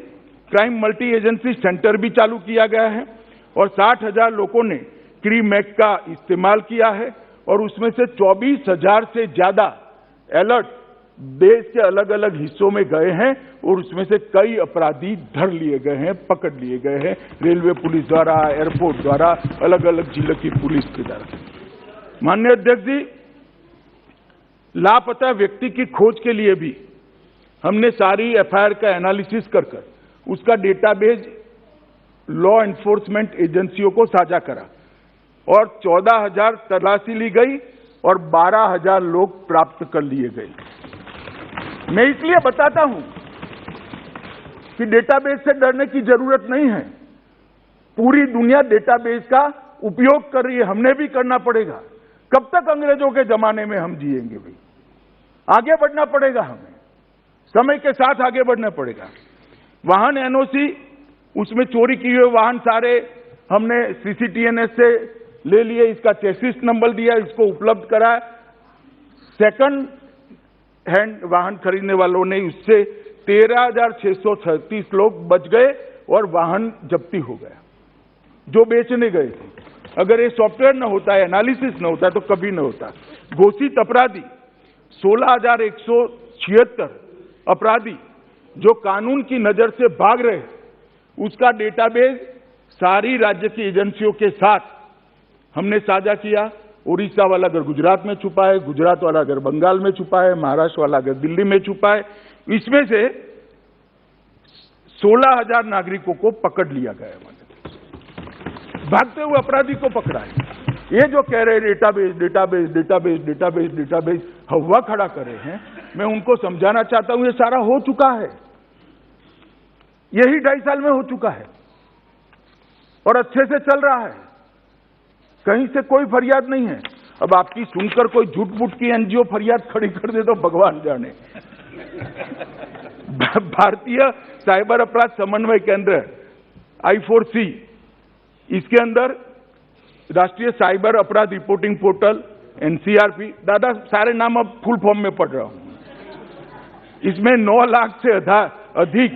क्राइम मल्टी एजेंसी सेंटर भी चालू किया गया है और 60,000 लोगों ने क्री-मैक का इस्तेमाल किया है, और उसमें से 24,000 से ज्यादा अलर्ट देश के अलग अलग हिस्सों में गए हैं, और उसमें से कई अपराधी धर लिए गए हैं, पकड़ लिए गए हैं, रेलवे पुलिस द्वारा, एयरपोर्ट द्वारा, अलग अलग जिले की पुलिस के द्वारा। माननीय अध्यक्ष जी, लापता व्यक्ति की खोज के लिए भी हमने सारी FIR का एनालिसिस कर उसका डेटाबेस लॉ एनफोर्समेंट एजेंसियों को साझा करा, और 14,000 तलाशी ली गई और 12,000 लोग प्राप्त कर लिए गए। मैं इसलिए बताता हूं कि डेटाबेस से डरने की जरूरत नहीं है। पूरी दुनिया डेटाबेस का उपयोग कर रही है, हमने भी करना पड़ेगा। कब तक अंग्रेजों के जमाने में हम जिएंगे भाई? आगे बढ़ना पड़ेगा, हमें समय के साथ आगे बढ़ना पड़ेगा। वाहन NOC, उसमें चोरी किए हुए वाहन सारे हमने CCTNS से ले लिए, इसका चेसिस नंबर दिया, इसको उपलब्ध करा। सेकंड हैंड वाहन खरीदने वालों ने उससे 13,636 लोग बच गए और वाहन जब्ती हो गया जो बेचने गए थे। अगर ये सॉफ्टवेयर न होता है, एनालिसिस न होता तो कभी न होता। घोषित अपराधी 16,176 अपराधी जो कानून की नजर से भाग रहे, उसका डेटाबेस सारी राज्य की एजेंसियों के साथ हमने साझा किया। उड़ीसा वाला अगर गुजरात में छुपा है, गुजरात वाला अगर बंगाल में छुपा है, महाराष्ट्र वाला अगर दिल्ली में छुपा है, इसमें से 16,000 नागरिकों को पकड़ लिया गया है। भागते हुए अपराधी को पकड़ा है। ये जो कह रहे database database database database database हवा खड़ा कर रहे हैं, मैं उनको समझाना चाहता हूं, ये सारा हो चुका है, यही 2.5 साल में हो चुका है और अच्छे से चल रहा है। कहीं से कोई फरियाद नहीं है। अब आपकी सुनकर कोई झूठ-मूठ की NGO फरियाद खड़ी कर दे तो भगवान जाने। भारतीय साइबर अपराध समन्वय केंद्र I4C, इसके अंदर राष्ट्रीय साइबर अपराध रिपोर्टिंग पोर्टल NCRP, दादा सारे नाम अब फुल फॉर्म में पढ़ रहा हूं। इसमें 9 लाख से अधिक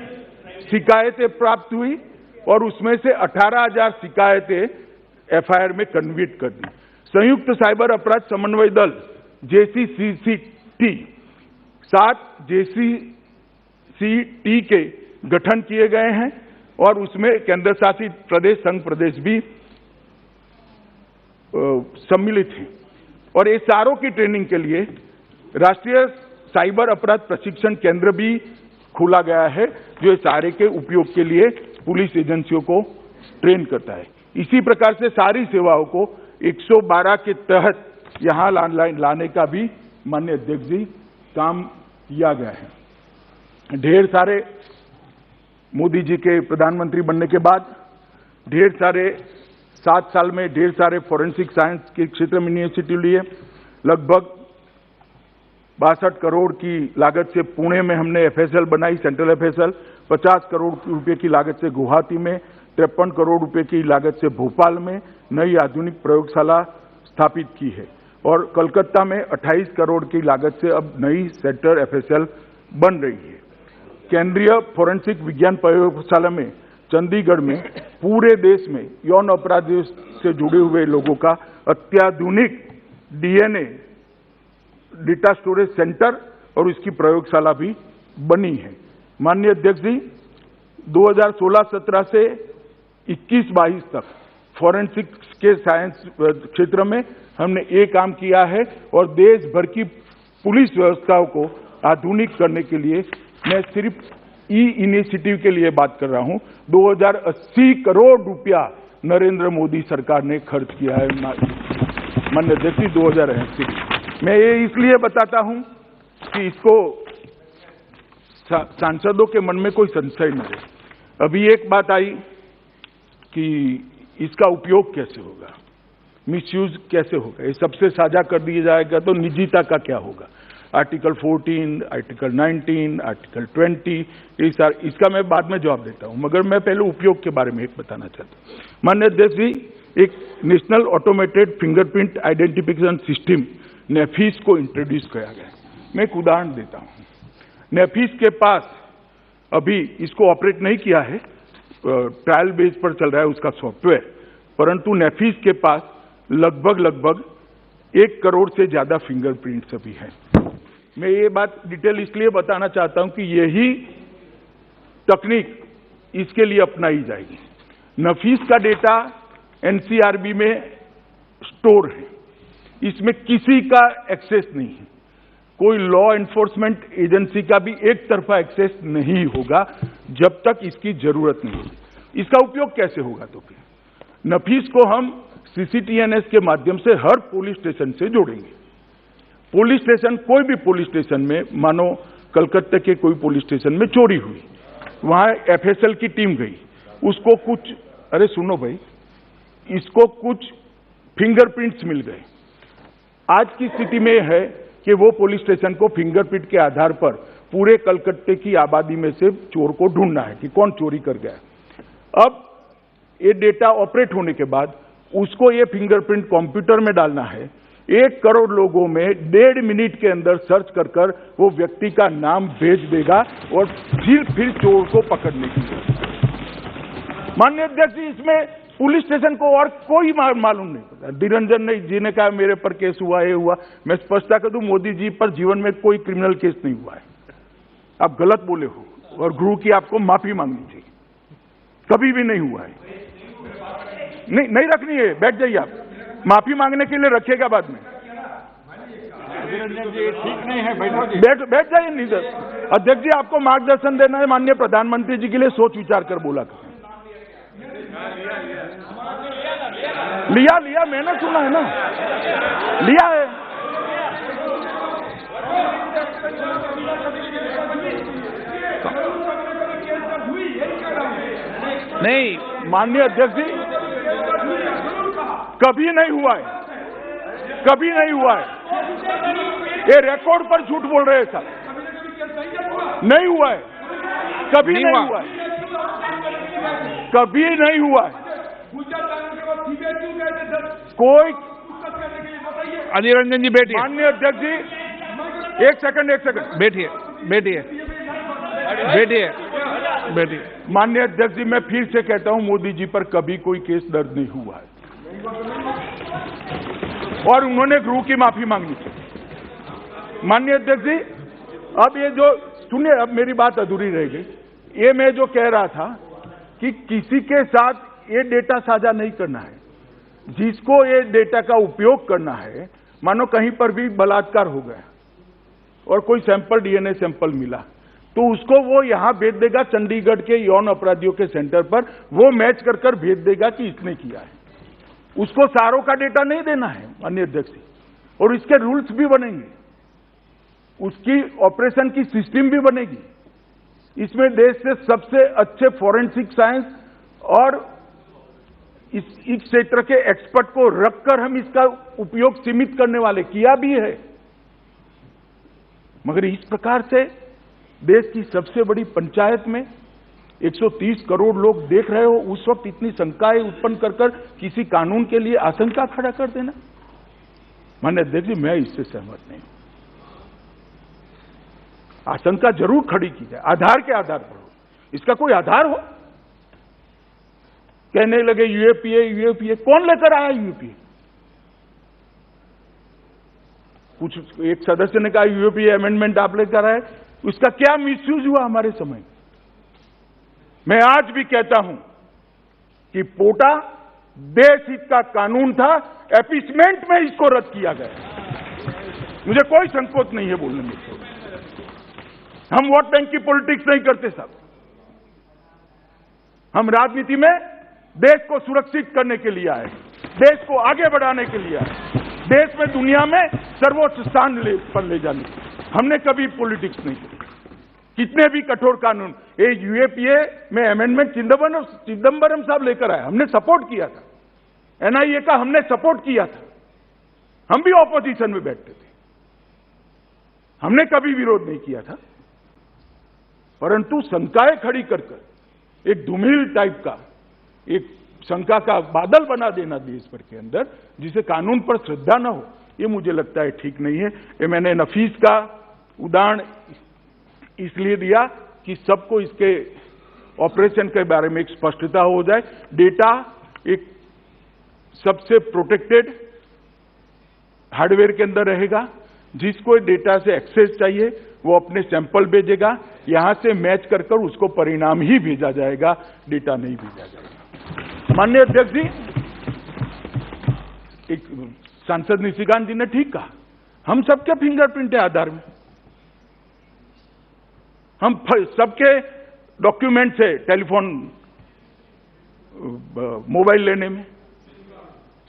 शिकायतें प्राप्त हुई और उसमें से 18,000 शिकायतें FIR में कन्वर्ट कर दी। संयुक्त साइबर अपराध समन्वय दल JCCT 7 JCCT के गठन किए गए हैं और उसमें केंद्र शासित प्रदेश, संघ प्रदेश भी सम्मिलित हैं। और ये सारों की ट्रेनिंग के लिए राष्ट्रीय साइबर अपराध प्रशिक्षण केंद्र भी खोला गया है, जो इस सारे के उपयोग के लिए पुलिस एजेंसियों को ट्रेन करता है। इसी प्रकार से सारी सेवाओं को 112 के तहत यहां लाने का भी माननीय अध्यक्ष जी काम किया गया है। ढेर सारे मोदी जी के प्रधानमंत्री बनने के बाद 7 साल में ढेर सारे फॉरेंसिक साइंस के क्षेत्र में इनिशिएटिव लिए। लगभग 62 करोड़ की लागत से पुणे में हमने FSL बनाई, सेंट्रल FSL। 50 करोड़ रुपए की लागत से गुवाहाटी में, 53 करोड़ रुपए की लागत से भोपाल में नई आधुनिक प्रयोगशाला स्थापित की है। और कोलकाता में 28 करोड़ की लागत से अब नई सेंटर FSL बन रही है। केंद्रीय फोरेंसिक विज्ञान प्रयोगशाला में चंडीगढ़ में पूरे देश में यौन अपराधियों से जुड़े हुए लोगों का अत्याधुनिक DNA डेटा स्टोरेज सेंटर और इसकी प्रयोगशाला भी बनी है। माननीय अध्यक्ष जी, 2016-17 से 21-22 तक फॉरेंसिक्स के साइंस क्षेत्र में हमने ये काम किया है और देश भर की पुलिस व्यवस्थाओं को आधुनिक करने के लिए मैं सिर्फ इनिशिएटिव के लिए बात कर रहा हूं। 2080 करोड़ रुपया नरेंद्र मोदी सरकार ने खर्च किया है माननीय अध्यक्ष जी 2080। मैं ये इसलिए बताता हूं कि इसको सांसदों के मन में कोई संशय न रहे। अभी एक बात आई कि इसका उपयोग कैसे होगा, मिसयूज कैसे होगा, ये सबसे साझा कर दिया जाएगा तो निजीता का क्या होगा। आर्टिकल 14, आर्टिकल 19, आर्टिकल 20, इसका मैं बाद में जवाब देता हूं, मगर मैं पहले उपयोग के बारे में एक बताना चाहता हूं। माननीय अध्यक्ष जी, एक national automated fingerprint identification system NAFIS को इंट्रोड्यूस किया गया। मैं एक उदाहरण देता हूं। नेफिस के पास अभी इसको ऑपरेट नहीं किया है, ट्रायल बेस पर चल रहा है उसका सॉफ्टवेयर, परंतु नेफिस के पास लगभग 1 करोड़ से ज्यादा फिंगरप्रिंट्स अभी हैं। मैं ये बात डिटेल इसलिए बताना चाहता हूं कि यही तकनीक इसके लिए अपनाई जाएगी। नफीस का डेटा NCRB में स्टोर है, इसमें किसी का एक्सेस नहीं है, कोई लॉ एनफोर्समेंट एजेंसी का भी एक तरफा एक्सेस नहीं होगा जब तक इसकी जरूरत नहीं होगी। इसका उपयोग कैसे होगा? तो फिर नफीस को हम CCTNS के माध्यम से हर पुलिस स्टेशन से जोड़ेंगे। पुलिस स्टेशन, कोई भी पुलिस स्टेशन में, मानो कलकत्ता के कोई पुलिस स्टेशन में चोरी हुई, वहां FSL की टीम गई, उसको कुछ, अरे सुनो भाई, इसको कुछ फिंगरप्रिंट्स मिल गए। आज की स्थिति में है कि वो पुलिस स्टेशन को फिंगरप्रिंट के आधार पर पूरे कलकत्ते की आबादी में से चोर को ढूंढना है कि कौन चोरी कर गया। अब ये डेटा ऑपरेट होने के बाद उसको ये फिंगरप्रिंट कंप्यूटर में डालना है। 1 करोड़ लोगों में 1.5 मिनट के अंदर सर्च कर वो व्यक्ति का नाम भेज देगा और फिर चोर को पकड़ने की। माननीय अध्यक्ष जी, इसमें पुलिस स्टेशन को और कोई मालूम नहीं पता। निरंजन जी ने कहा मेरे पर केस हुआ, ये हुआ। मैं स्पष्टता कर दूं, मोदी जी पर जीवन में कोई क्रिमिनल केस नहीं हुआ है। आप गलत बोले हो और गुरु की आपको माफी मांगनी चाहिए। कभी भी नहीं हुआ है। नहीं रखनी है, बैठ जाइए आप। माफी मांगने के लिए रखिएगा बाद में। ठीक नहीं है, बैठ जाइए नीचे। अध्यक्ष जी, आपको मार्गदर्शन देना है। माननीय प्रधानमंत्री जी के लिए सोच विचार कर बोला करें। लिया मैंने सुना है ना, लिया है। नहीं माननीय अध्यक्ष जी, कभी नहीं हुआ है, कभी नहीं हुआ है। ये रिकॉर्ड पर झूठ बोल रहे हैं साहब। नहीं हुआ है, कभी नहीं हुआ है, कभी नहीं हुआ है। कोई अधीर रंजन जी बैठिए। माननीय अध्यक्ष जी, एक सेकंड बैठिए। माननीय अध्यक्ष जी, मैं फिर से कहता हूं, मोदी जी पर कभी कोई केस दर्ज नहीं हुआ है और उन्होंने गुरु की माफी मांगनी चाहिए। माननीय अध्यक्ष जी, अब ये जो सुनिए, अब मेरी बात अधूरी रह गई। ये मैं जो कह रहा था कि किसी के साथ ये डेटा साझा नहीं करना है। जिसको ये डेटा का उपयोग करना है, मानो कहीं पर भी बलात्कार हो गया और कोई सैंपल DNA सैंपल मिला, तो उसको वो यहां भेज देगा चंडीगढ़ के यौन अपराधियों के सेंटर पर। वो मैच कर भेज देगा कि इसने किया है। उसको सारों का डेटा नहीं देना है माननीय अध्यक्ष जी, और इसके रूल्स भी बनेंगे, उसकी ऑपरेशन की सिस्टम भी बनेगी। इसमें देश से सबसे अच्छे फॉरेंसिक साइंस और इस क्षेत्र के एक्सपर्ट को रखकर हम इसका उपयोग सीमित करने वाले किया भी है। मगर इस प्रकार से देश की सबसे बड़ी पंचायत में 130 करोड़ लोग देख रहे हो, उस वक्त इतनी शंकाएं उत्पन्न कर किसी कानून के लिए आशंका खड़ा कर देना, माननीय अध्यक्ष जी, मैं इससे सहमत नहीं हूं। आशंका जरूर खड़ी की जाए, आधार के आधार पर हो, इसका कोई आधार हो। कहने लगे यूएपीए, कौन लेकर आया यूएपीए? कुछ एक सदस्य ने कहा यूएपीए अमेंडमेंट आप लेकर आए, उसका क्या मिसयूज हुआ हमारे समय? मैं आज भी कहता हूं कि पोटा देश हित का कानून था, एपीसमेंट में इसको रद्द किया गया। मुझे कोई संकोच नहीं है बोलने में। हम वोट बैंक की पॉलिटिक्स नहीं करते साहब, हम राजनीति में देश को सुरक्षित करने के लिए आए, देश को आगे बढ़ाने के लिए आए, देश में दुनिया में सर्वोच्च स्थान पर ले जाने। हमने कभी पॉलिटिक्स नहीं की। कितने भी कठोर कानून, ये यूएपीए में अमेंडमेंट चिदम्बरम साहब लेकर आए, हमने सपोर्ट किया था। एनआईए का हमने सपोर्ट किया था, हम भी ऑपोजिशन में बैठते थे, हमने कभी विरोध नहीं किया था। परंतु शंकाएं खड़ी कर एक धूमिल टाइप का एक शंका का बादल बना देना देश भर के अंदर, जिसे कानून पर श्रद्धा न हो, ये मुझे लगता है ठीक नहीं है। ये मैंने नफीस का उदाहरण इसलिए दिया कि सबको इसके ऑपरेशन के बारे में एक स्पष्टता हो जाए। डेटा एक सबसे प्रोटेक्टेड हार्डवेयर के अंदर रहेगा, जिसको डेटा से एक्सेस चाहिए वो अपने सैंपल भेजेगा, यहां से मैच कर उसको परिणाम ही भेजा जाएगा, डेटा नहीं भेजा जाएगा। माननीय अध्यक्ष जी, एक सांसद निशिकांत जी ने ठीक कहा, हम सबके फिंगरप्रिंट है आधार में, हम सबके डॉक्यूमेंट्स है टेलीफोन, मोबाइल लेने में,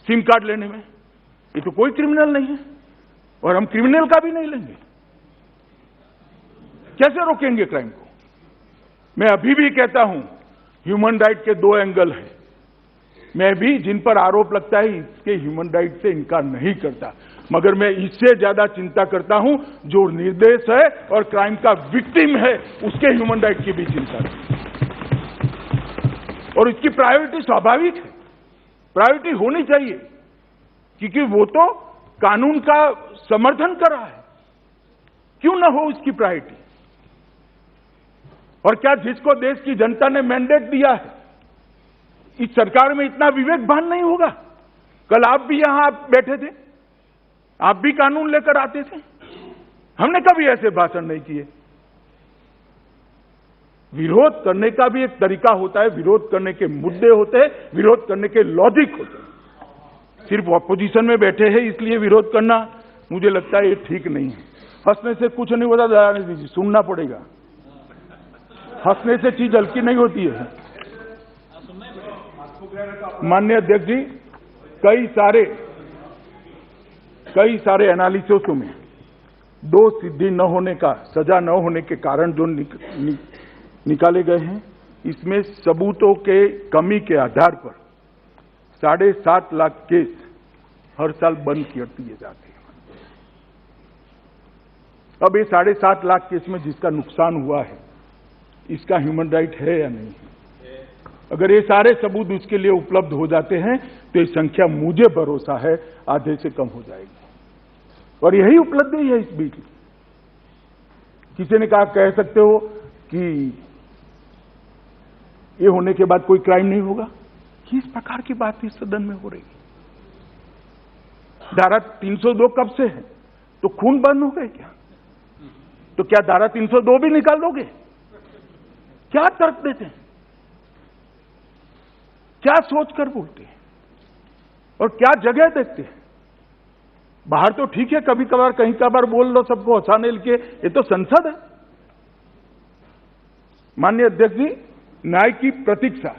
सिम कार्ड लेने में। ये तो कोई क्रिमिनल नहीं है और हम क्रिमिनल का भी नहीं लेंगे। कैसे रोकेंगे क्राइम को? मैं अभी भी कहता हूं ह्यूमन राइट के दो एंगल हैं। मैं भी जिन पर आरोप लगता है इसके ह्यूमन राइट से इनकार नहीं करता, मगर मैं इससे ज्यादा चिंता करता हूं जो निर्दोष है और क्राइम का विक्टिम है, उसके ह्यूमन राइट की भी चिंता है। और इसकी प्रायोरिटी स्वाभाविक है, प्रायोरिटी होनी चाहिए, क्योंकि वो तो कानून का समर्थन कर रहा है, क्यों ना हो उसकी प्रायोरिटी। और क्या जिसको देश की जनता ने मैंडेट दिया है, इस सरकार में इतना विवेक भान नहीं होगा? कल आप भी यहां बैठे थे, आप भी कानून लेकर आते थे, हमने कभी ऐसे भाषण नहीं किए। विरोध करने का भी एक तरीका होता है, विरोध करने के मुद्दे होते हैं, विरोध करने के लॉजिक होते हैं। सिर्फ ऑपोजिशन में बैठे हैं इसलिए विरोध करना मुझे लगता है ये ठीक नहीं है। हंसने से कुछ नहीं होता, दयानिधि दीजिए, सुनना पड़ेगा। हंसने से चीज हल्की नहीं होती है। माननीय अध्यक्ष जी, कई सारे एनालिसिसों में दोष सिद्धि न होने का, सजा न होने के कारण जो निकाले गए हैं, इसमें सबूतों के कमी के आधार पर 7.5 लाख केस हर साल बंद कर दिए जाते हैं। अब ये 7.5 लाख केस में जिसका नुकसान हुआ है, इसका ह्यूमन राइट है या नहीं? अगर ये सारे सबूत उसके लिए उपलब्ध हो जाते हैं तो ये संख्या, मुझे भरोसा है, आधे से कम हो जाएगी। और यही उपलब्धि है इस बीच। किसी ने कहा, कह सकते हो कि ये होने के बाद कोई क्राइम नहीं होगा। किस प्रकार की बात इस सदन में हो रही है? धारा 302 कब से है? तो खून बंद हो गए क्या? तो क्या धारा 302 भी निकाल दोगे? क्या तर्क देते हैं, क्या सोचकर बोलते हैं और क्या जगह देखते हैं? बाहर तो ठीक है, कभी कभार कहीं कभार बोल लो सबको हंसाने के, ये तो संसद है। माननीय अध्यक्ष जी, न्याय की प्रतीक्षा,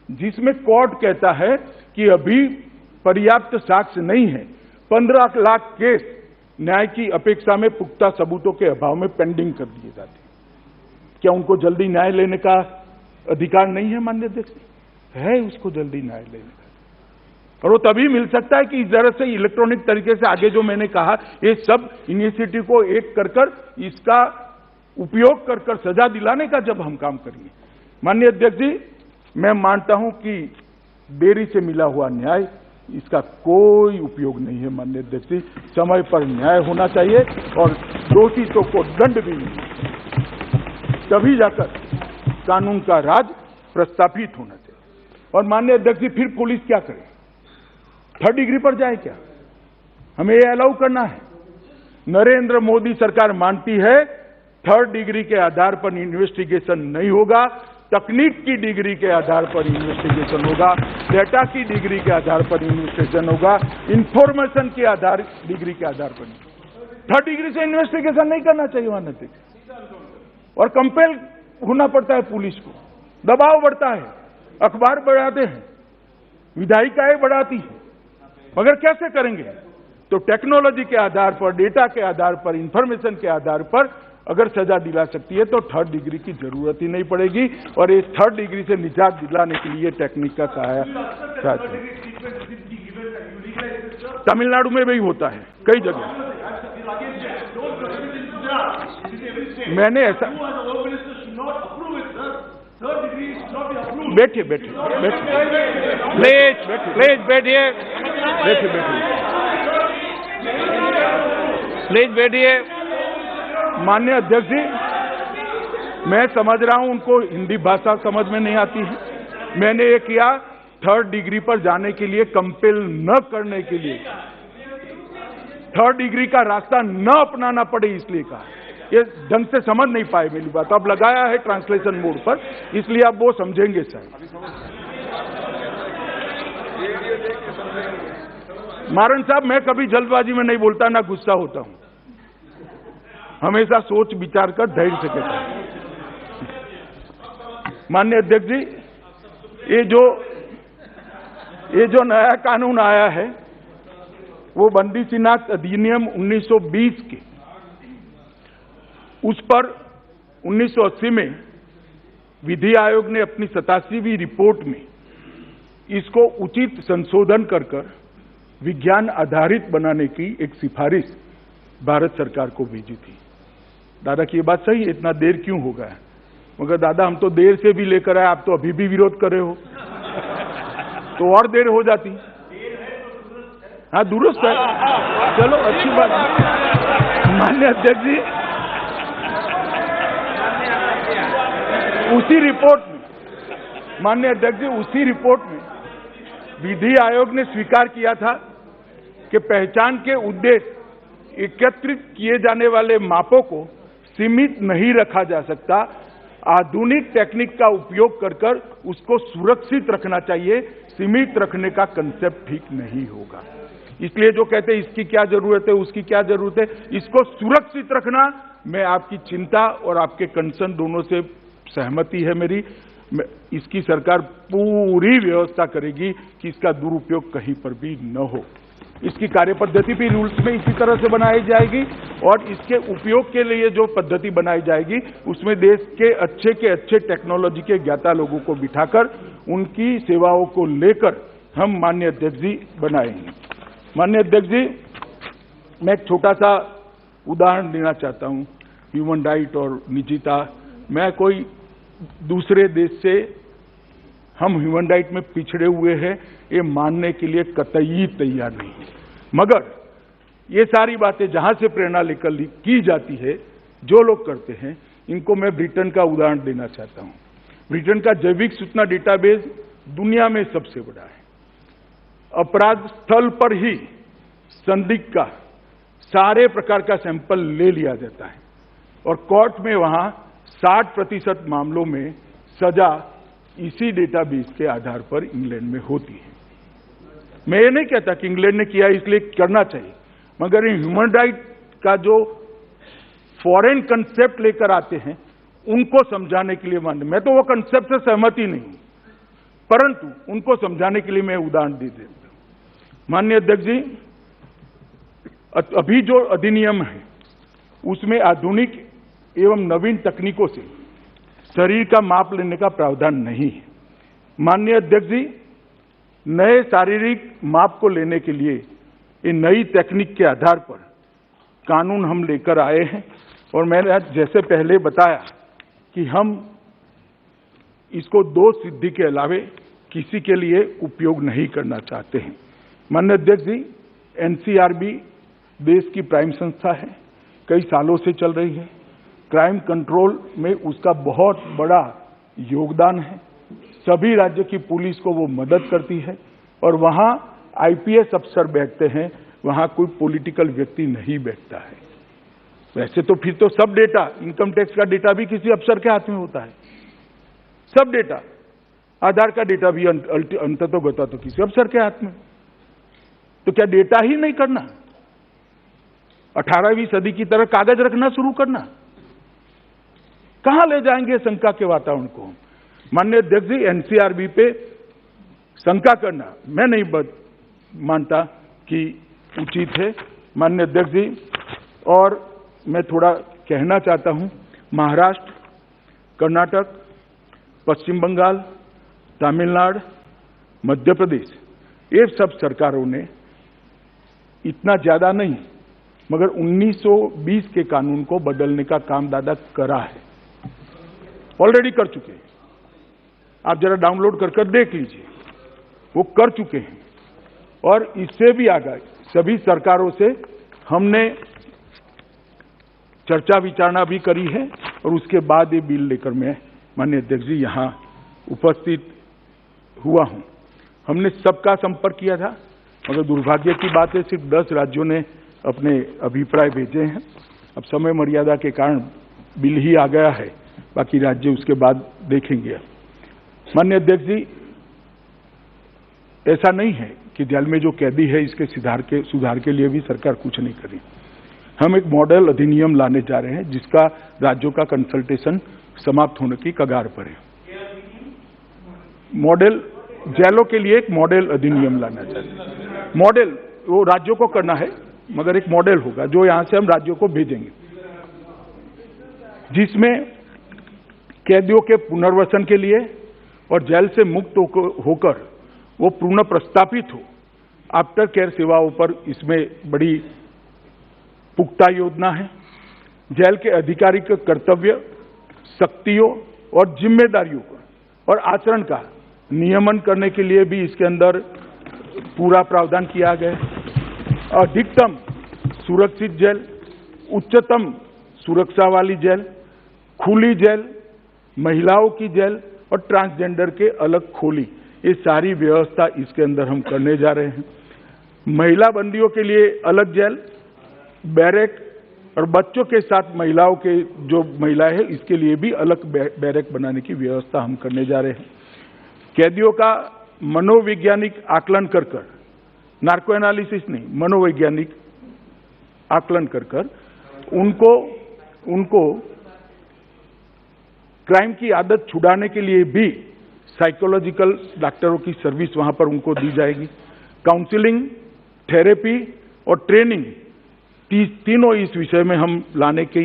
जिसमें कोर्ट कहता है कि अभी पर्याप्त साक्ष्य नहीं है, 15 लाख केस न्याय की अपेक्षा में पुख्ता सबूतों के अभाव में पेंडिंग कर दिए जाते हैं। क्या उनको जल्दी न्याय लेने का अधिकार नहीं है माननीय अध्यक्ष जी? है उसको जल्दी न्याय लेने का, और वो तभी मिल सकता है कि इस तरह से इलेक्ट्रॉनिक तरीके से आगे जो मैंने कहा ये सब इनिशिएटिव को एक कर इसका उपयोग कर सजा दिलाने का जब हम काम करेंगे। माननीय अध्यक्ष जी, मैं मानता हूं कि देरी से मिला हुआ न्याय इसका कोई उपयोग नहीं है। माननीय अध्यक्ष जी, समय पर न्याय होना चाहिए और दोषियों को दंड भी मिले, तभी जाकर कानून का राज प्रस्थापित होना चाहिए। और माननीय अध्यक्ष जी, फिर पुलिस क्या करे? थर्ड डिग्री पर जाए क्या? हमें ये अलाउ करना है? नरेंद्र मोदी सरकार मानती है थर्ड डिग्री के आधार पर इन्वेस्टिगेशन नहीं होगा, तकनीक की डिग्री के आधार पर इन्वेस्टिगेशन होगा, डेटा की डिग्री के आधार पर इन्वेस्टिगेशन होगा, इंफॉर्मेशन के आधार डिग्री के आधार पर। थर्ड डिग्री से इन्वेस्टिगेशन नहीं करना चाहिए माननीय अध्यक्ष। और कंपेल होना पड़ता है पुलिस को, दबाव बढ़ता है, अखबार बढ़ाते हैं, विधायिकाएं बढ़ाती है, मगर कैसे करेंगे? तो टेक्नोलॉजी के आधार पर, डेटा के आधार पर, इंफॉर्मेशन के आधार पर अगर सजा दिला सकती है तो थर्ड डिग्री की जरूरत ही नहीं पड़ेगी। और इस थर्ड डिग्री से निजात दिलाने के लिए टेक्निक का सहायता तमिलनाडु में भी होता है, कई जगह। मैंने ऐसा बैठिए बैठिए प्लीज बैठिए प्लीज बैठिए। माननीय अध्यक्ष जी, मैं समझ रहा हूं उनको हिंदी भाषा समझ में नहीं आती है। मैंने ये किया थर्ड डिग्री पर जाने के लिए, कंपेल न करने के लिए, थर्ड डिग्री का रास्ता न अपनाना पड़े इसलिए कहा। ये ढंग से समझ नहीं पाए मेरी बात, अब लगाया है ट्रांसलेशन मोड पर, इसलिए अब वो समझेंगे शायद। मारन साहब, मैं कभी जल्दबाजी में नहीं बोलता, ना गुस्सा होता हूं, हमेशा सोच विचार कर धैर्य से कहता हूं। माननीय अध्यक्ष जी, ये जो नया कानून आया है वो बंदी सिनात अधिनियम 1920 के, उस पर 1980 में विधि आयोग ने अपनी 87वीं रिपोर्ट में इसको उचित संशोधन कर विज्ञान आधारित बनाने की एक सिफारिश भारत सरकार को भेजी थी। दादा की ये बात सही है, इतना देर क्यों हो गया? मगर दादा, हम तो देर से भी लेकर आए, आप तो अभी भी विरोध कर रहे हो, तो और देर हो जाती। हाँ, दुरुस्त है, चलो अच्छी बात। माननीय अध्यक्ष जी, उसी रिपोर्ट में, माननीय अध्यक्ष जी, उसी रिपोर्ट में विधि आयोग ने स्वीकार किया था कि पहचान के उद्देश्य एकत्रित किए जाने वाले मापों को सीमित नहीं रखा जा सकता, आधुनिक टेक्निक का उपयोग कर उसको सुरक्षित रखना चाहिए, सीमित रखने का कंसेप्ट ठीक नहीं होगा। इसलिए जो कहते हैं इसकी क्या जरूरत है, उसकी क्या जरूरत है, इसको सुरक्षित रखना, मैं आपकी चिंता और आपके कंसर्न दोनों से सहमति है मेरी। इसकी सरकार पूरी व्यवस्था करेगी कि इसका दुरुपयोग कहीं पर भी न हो। इसकी कार्य पद्धति भी रूल्स में इसी तरह से बनाई जाएगी और इसके उपयोग के लिए जो पद्धति बनाई जाएगी उसमें देश के अच्छे टेक्नोलॉजी के ज्ञाता लोगों को बिठाकर उनकी सेवाओं को लेकर हम माननीय अध्यक्ष जी बनाएंगे। माननीय अध्यक्ष जी, मैं एक छोटा सा उदाहरण देना चाहता हूं, ह्यूमन राइट और निजता। मैं कोई दूसरे देश से हम ह्यूमन राइट में पिछड़े हुए हैं ये मानने के लिए कतई तैयार नहीं है, मगर ये सारी बातें जहां से प्रेरणा लेकर की जाती है, जो लोग करते हैं, इनको मैं ब्रिटेन का उदाहरण देना चाहता हूं। ब्रिटेन का जैविक सूचना डेटाबेस दुनिया में सबसे बड़ा है। अपराध स्थल पर ही संदिग्ध का सारे प्रकार का सैंपल ले लिया जाता है और कोर्ट में वहां 60% मामलों में सजा इसी डेटाबेस के आधार पर इंग्लैंड में होती है। मैं ये नहीं कहता कि इंग्लैंड ने किया इसलिए करना चाहिए, मगर ह्यूमन राइट का जो फॉरेन कंसेप्ट लेकर आते हैं उनको समझाने के लिए मैं तो वो कंसेप्ट से सहमत ही नहीं हूं, परंतु उनको समझाने के लिए मैं उदाहरण दे देता हूं। माननीय अध्यक्ष जी, अभी जो अधिनियम है उसमें आधुनिक एवं नवीन तकनीकों से शरीर का माप लेने का प्रावधान नहीं है। माननीय अध्यक्ष जी, नए शारीरिक माप को लेने के लिए ये नई तकनीक के आधार पर कानून हम लेकर आए हैं और मैंने जैसे पहले बताया कि हम इसको दोष सिद्धि के अलावे किसी के लिए उपयोग नहीं करना चाहते हैं। माननीय अध्यक्ष जी, एनसीआरबी देश की प्राइम संस्था है, कई सालों से चल रही है। क्राइम कंट्रोल में उसका बहुत बड़ा योगदान है। सभी राज्य की पुलिस को वो मदद करती है और वहाँ आईपीएस अफसर बैठते हैं, वहाँ कोई पॉलिटिकल व्यक्ति नहीं बैठता है। वैसे तो फिर तो सब डेटा, इनकम टैक्स का डेटा भी किसी अफसर के हाथ में होता है, सब डेटा, आधार का डेटा भी अंततोगता तो किसी अफसर के हाथ में। तो क्या डेटा ही नहीं करना, 18वीं सदी की तरह कागज रखना शुरू करना? कहां ले जाएंगे शंका के वातावरण को? माननीय अध्यक्ष जी, एनसीआरबी पे शंका करना मैं नहीं मानता कि उचित है। माननीय अध्यक्ष जी, और मैं थोड़ा कहना चाहता हूं, महाराष्ट्र, कर्नाटक, पश्चिम बंगाल, तमिलनाडु, मध्य प्रदेश, ये सब सरकारों ने इतना ज्यादा नहीं मगर 1920 के कानून को बदलने का काम दादा करा है, ऑलरेडी कर चुके हैं। आप जरा डाउनलोड कर देख लीजिए, वो कर चुके हैं। और इससे भी आगे सभी सरकारों से हमने चर्चा विचारणा भी करी है और उसके बाद ये बिल लेकर मैं माननीय अध्यक्ष जी यहाँ उपस्थित हुआ हूँ। हमने सबका संपर्क किया था मगर दुर्भाग्य की बात है सिर्फ 10 राज्यों ने अपने अभिप्राय भेजे हैं। अब समय मर्यादा के कारण बिल ही आ गया है, बाकी राज्य उसके बाद देखेंगे। माननीय अध्यक्ष जी, ऐसा नहीं है कि जेल में जो कैदी है इसके सुधार के लिए भी सरकार कुछ नहीं करी। हम एक मॉडल अधिनियम लाने जा रहे हैं जिसका राज्यों का कंसल्टेशन समाप्त होने की कगार पर है। मॉडल जेलों के लिए एक मॉडल अधिनियम लाना चाहते हैं। मॉडल वो राज्यों को करना है मगर एक मॉडल होगा जो यहां से हम राज्यों को भेजेंगे, जिसमें कैदियों के पुनर्वसन के लिए और जेल से मुक्त होकर वो पुनः प्रस्तापित हो, आफ्टर केयर सेवाओं पर इसमें बड़ी पुख्ता योजना है। जेल के अधिकारी के कर्तव्य, शक्तियों और जिम्मेदारियों का और आचरण का नियमन करने के लिए भी इसके अंदर पूरा प्रावधान किया गया है। अधिकतम सुरक्षित जेल, उच्चतम सुरक्षा वाली जेल, खुली जेल, महिलाओं की जेल और ट्रांसजेंडर के अलग खोली, ये सारी व्यवस्था इसके अंदर हम करने जा रहे हैं। महिला बंदियों के लिए अलग जेल, बैरक और बच्चों के साथ महिलाओं के जो महिलाएं हैं इसके लिए भी अलग बैरक बनाने की व्यवस्था हम करने जा रहे हैं। कैदियों का मनोवैज्ञानिक आकलन कर नार्को एनालिसिस नहीं, मनोवैज्ञानिक आकलन कर उनको क्राइम की आदत छुड़ाने के लिए भी साइकोलॉजिकल डॉक्टरों की सर्विस वहां पर उनको दी जाएगी। काउंसलिंग, थेरेपी और ट्रेनिंग तीनों इस विषय में हम लाने की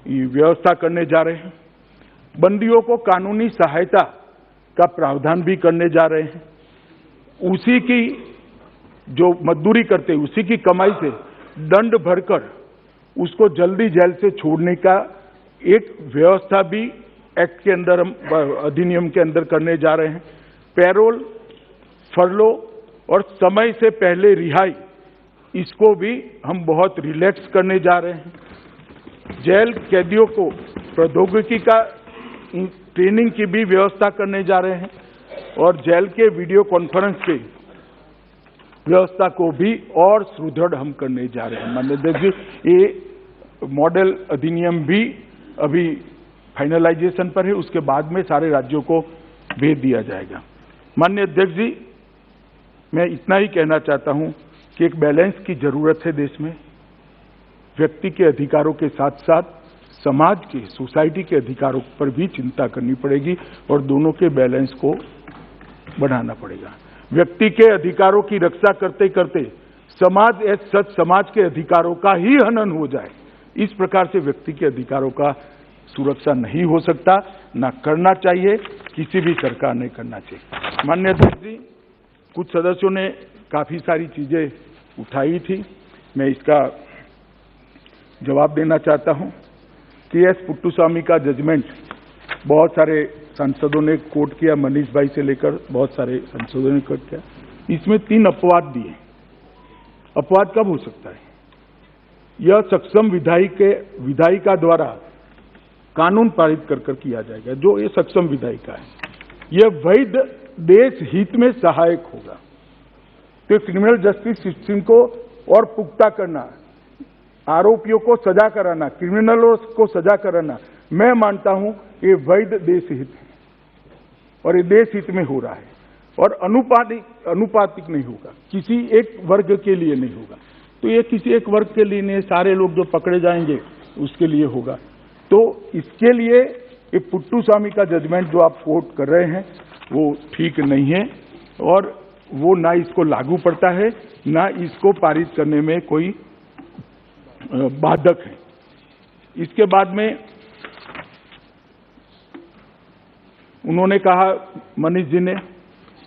व्यवस्था करने जा रहे हैं। बंदियों को कानूनी सहायता का प्रावधान भी करने जा रहे हैं। उसी की जो मजदूरी करते हैं उसी की कमाई से दंड भरकर उसको जल्दी जेल से छोड़ने का एक व्यवस्था भी एक्ट के अंदर, हम अधिनियम के अंदर करने जा रहे हैं। पैरोल, फरलो और समय से पहले रिहाई, इसको भी हम बहुत रिलैक्स करने जा रहे हैं। जेल कैदियों को प्रौद्योगिकी का ट्रेनिंग की भी व्यवस्था करने जा रहे हैं और जेल के वीडियो कॉन्फ्रेंस के व्यवस्था को भी और सुदृढ़ हम करने जा रहे हैं। माननीय अध्यक्ष जी, ये मॉडल अधिनियम भी अभी फाइनलाइजेशन पर है, उसके बाद में सारे राज्यों को भेज दिया जाएगा। माननीय अध्यक्ष जी, मैं इतना ही कहना चाहता हूं कि एक बैलेंस की जरूरत है देश में। व्यक्ति के अधिकारों के साथ साथ समाज के, सोसाइटी के अधिकारों पर भी चिंता करनी पड़ेगी और दोनों के बैलेंस को बढ़ाना पड़ेगा। व्यक्ति के अधिकारों की रक्षा करते करते समाज के अधिकारों का ही हनन हो जाए, इस प्रकार से व्यक्ति के अधिकारों का सुरक्षा नहीं हो सकता, ना करना चाहिए, किसी भी सरकार ने करना चाहिए। माननीय अध्यक्ष जी, कुछ सदस्यों ने काफी सारी चीजें उठाई थी, मैं इसका जवाब देना चाहता हूं। के.एस. पुट्टुस्वामी का जजमेंट बहुत सारे सांसदों ने कोट किया, मनीष भाई से लेकर बहुत सारे सांसदों ने कोट किया। इसमें 3 अपवाद दिए। अपवाद कब हो सकता है? यह सक्षम विधायिका द्वारा कानून पारित कर किया जाएगा, जो ये सक्षम विधायिका है। यह वैध देश हित में सहायक होगा। तो क्रिमिनल जस्टिस सिस्टम को और पुख्ता करना, आरोपियों को सजा कराना, क्रिमिनलों को सजा कराना, मैं मानता हूं ये वैध देश हित है और ये देश हित में हो रहा है और अनुपातिक नहीं होगा, किसी एक वर्ग के लिए नहीं होगा। तो ये किसी एक वर्ग के लिए नहीं, सारे लोग जो पकड़े जाएंगे उसके लिए होगा। तो इसके लिए ये पुट्टुस्वामी का जजमेंट जो आप कोट कर रहे हैं वो ठीक नहीं है और वो ना इसको लागू पड़ता है, ना इसको पारित करने में कोई बाधक है। इसके बाद में उन्होंने कहा, मनीष जी ने,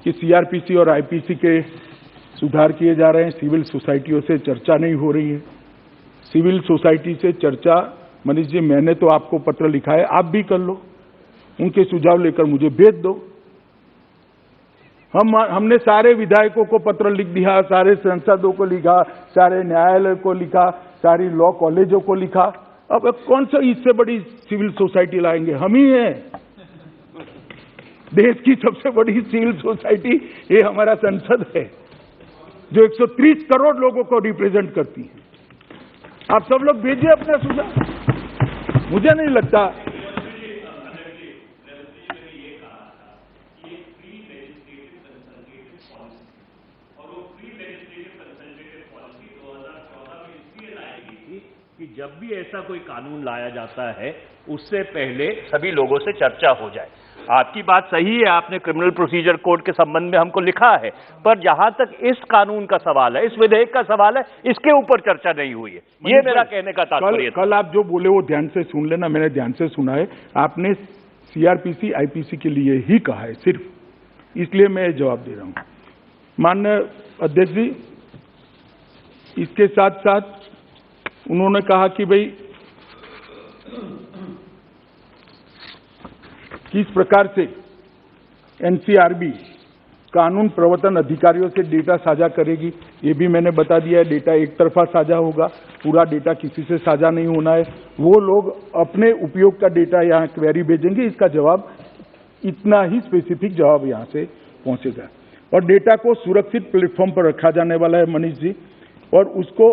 कि सीआरपीसी और आईपीसी के सुधार किए जा रहे हैं, सिविल सोसाइटियों से चर्चा नहीं हो रही है। सिविल सोसाइटी से चर्चा, मनीष जी, मैंने तो आपको पत्र लिखा है, आप भी कर लो, उनके सुझाव लेकर मुझे भेज दो। हमने सारे विधायकों को पत्र लिख दिया, सारे सांसदों को लिखा, सारे न्यायालय को लिखा, सारी लॉ कॉलेजों को लिखा। अब कौन सा इससे बड़ी सिविल सोसाइटी लाएंगे? हम ही हैं। देश की सबसे बड़ी सिविल सोसाइटी ये हमारा संसद है, जो 130 करोड़ लोगों को रिप्रेजेंट करती है। आप सब लोग भेजिए अपना सुझाव। मुझे नहीं लगता कि जब भी ऐसा कोई कानून लाया जाता है उससे पहले सभी लोगों से चर्चा हो जाए। आपकी बात सही है, आपने क्रिमिनल प्रोसीजर कोड के संबंध में हमको लिखा है, पर जहां तक इस कानून का सवाल है, इस विधेयक का सवाल है, इसके ऊपर चर्चा नहीं हुई है। ये मेरा कहने का तात्पर्य था। कल आप जो बोले वो ध्यान से सुन लेना, मैंने ध्यान से सुना है। आपने सीआरपीसी आईपीसी के लिए ही कहा है सिर्फ, इसलिए मैं जवाब दे रहा हूं। माननीय अध्यक्ष जी, इसके साथ साथ उन्होंने कहा कि भाई किस प्रकार से एनसीआरबी कानून प्रवर्तन अधिकारियों से डेटा साझा करेगी, ये भी मैंने बता दिया है। डेटा एक तरफा साझा होगा, पूरा डेटा किसी से साझा नहीं होना है। वो लोग अपने उपयोग का डेटा यहाँ क्वेरी भेजेंगे, इसका जवाब, इतना ही स्पेसिफिक जवाब यहाँ से पहुंचेगा। और डेटा को सुरक्षित प्लेटफॉर्म पर रखा जाने वाला है मनीष जी, और उसको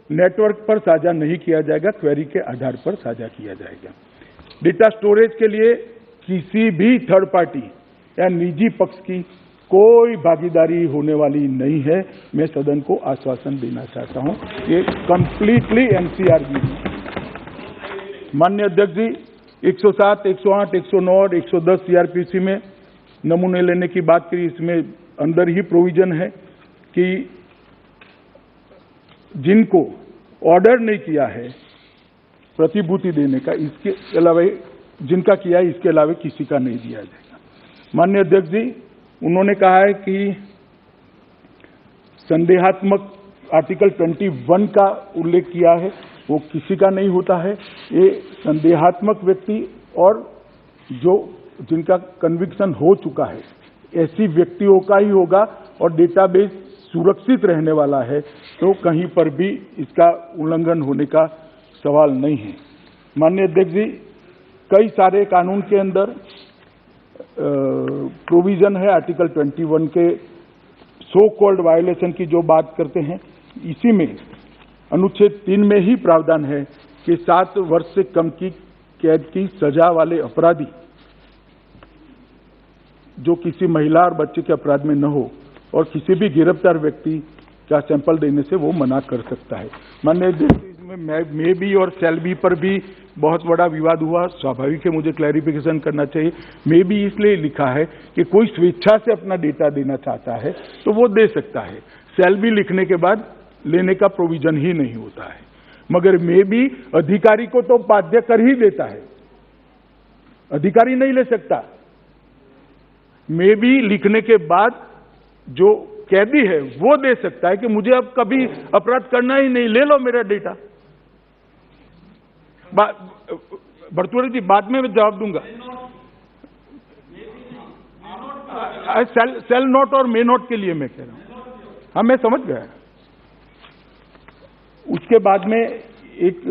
नेटवर्क पर साझा नहीं किया जाएगा, क्वेरी के आधार पर साझा किया जाएगा। डेटा स्टोरेज के लिए किसी भी थर्ड पार्टी या निजी पक्ष की कोई भागीदारी होने वाली नहीं है। मैं सदन को आश्वासन देना चाहता हूं, ये कंप्लीटली एनसीआरबी है। माननीय अध्यक्ष जी, 107, 108, 109 और 110 सीआरपीसी में नमूने लेने की बात करी, इसमें अंदर ही प्रोविजन है कि जिनको ऑर्डर नहीं किया है प्रतिभूति देने का, इसके अलावा जिनका किया है इसके अलावा किसी का नहीं दिया जाएगा। माननीय अध्यक्ष जी, उन्होंने कहा है कि संदेहात्मक आर्टिकल 21 का उल्लेख किया है, वो किसी का नहीं होता है। ये संदेहात्मक व्यक्ति और जो जिनका कन्विक्शन हो चुका है ऐसी व्यक्तियों का ही होगा, और डेटाबेस सुरक्षित रहने वाला है, तो कहीं पर भी इसका उल्लंघन होने का सवाल नहीं है। माननीय अध्यक्ष जी, कई सारे कानून के अंदर प्रोविजन है आर्टिकल 21 के सो कॉल्ड वायलेशन की जो बात करते हैं, इसी में अनुच्छेद 3 में ही प्रावधान है कि 7 वर्ष से कम की कैद की सजा वाले अपराधी जो किसी महिला और बच्चे के अपराध में न हो और किसी भी गिरफ्तार व्यक्ति का सैंपल देने से वो मना कर सकता है। माननीय इसमें मे बी और शैल बी पर भी बहुत बड़ा विवाद हुआ, स्वाभाविक है, मुझे क्लैरिफिकेशन करना चाहिए। मे बी इसलिए लिखा है कि कोई स्वेच्छा से अपना डेटा देना चाहता है तो वो दे सकता है, शैल बी लिखने के बाद लेने का प्रोविजन ही नहीं होता है। मगर मे बी अधिकारी को तो बाध्य कर ही देता है अधिकारी नहीं ले सकता। मे भी लिखने के बाद जो कैदी है वो दे सकता है कि मुझे अब कभी अपराध करना ही नहीं, ले लो मेरा डेटा। भर्तुहरि जी, बाद में मैं जवाब दूंगा। सेल नोट और मे नोट के लिए मैं कह रहा हूं। हाँ, मैं समझ गया। उसके बाद में एक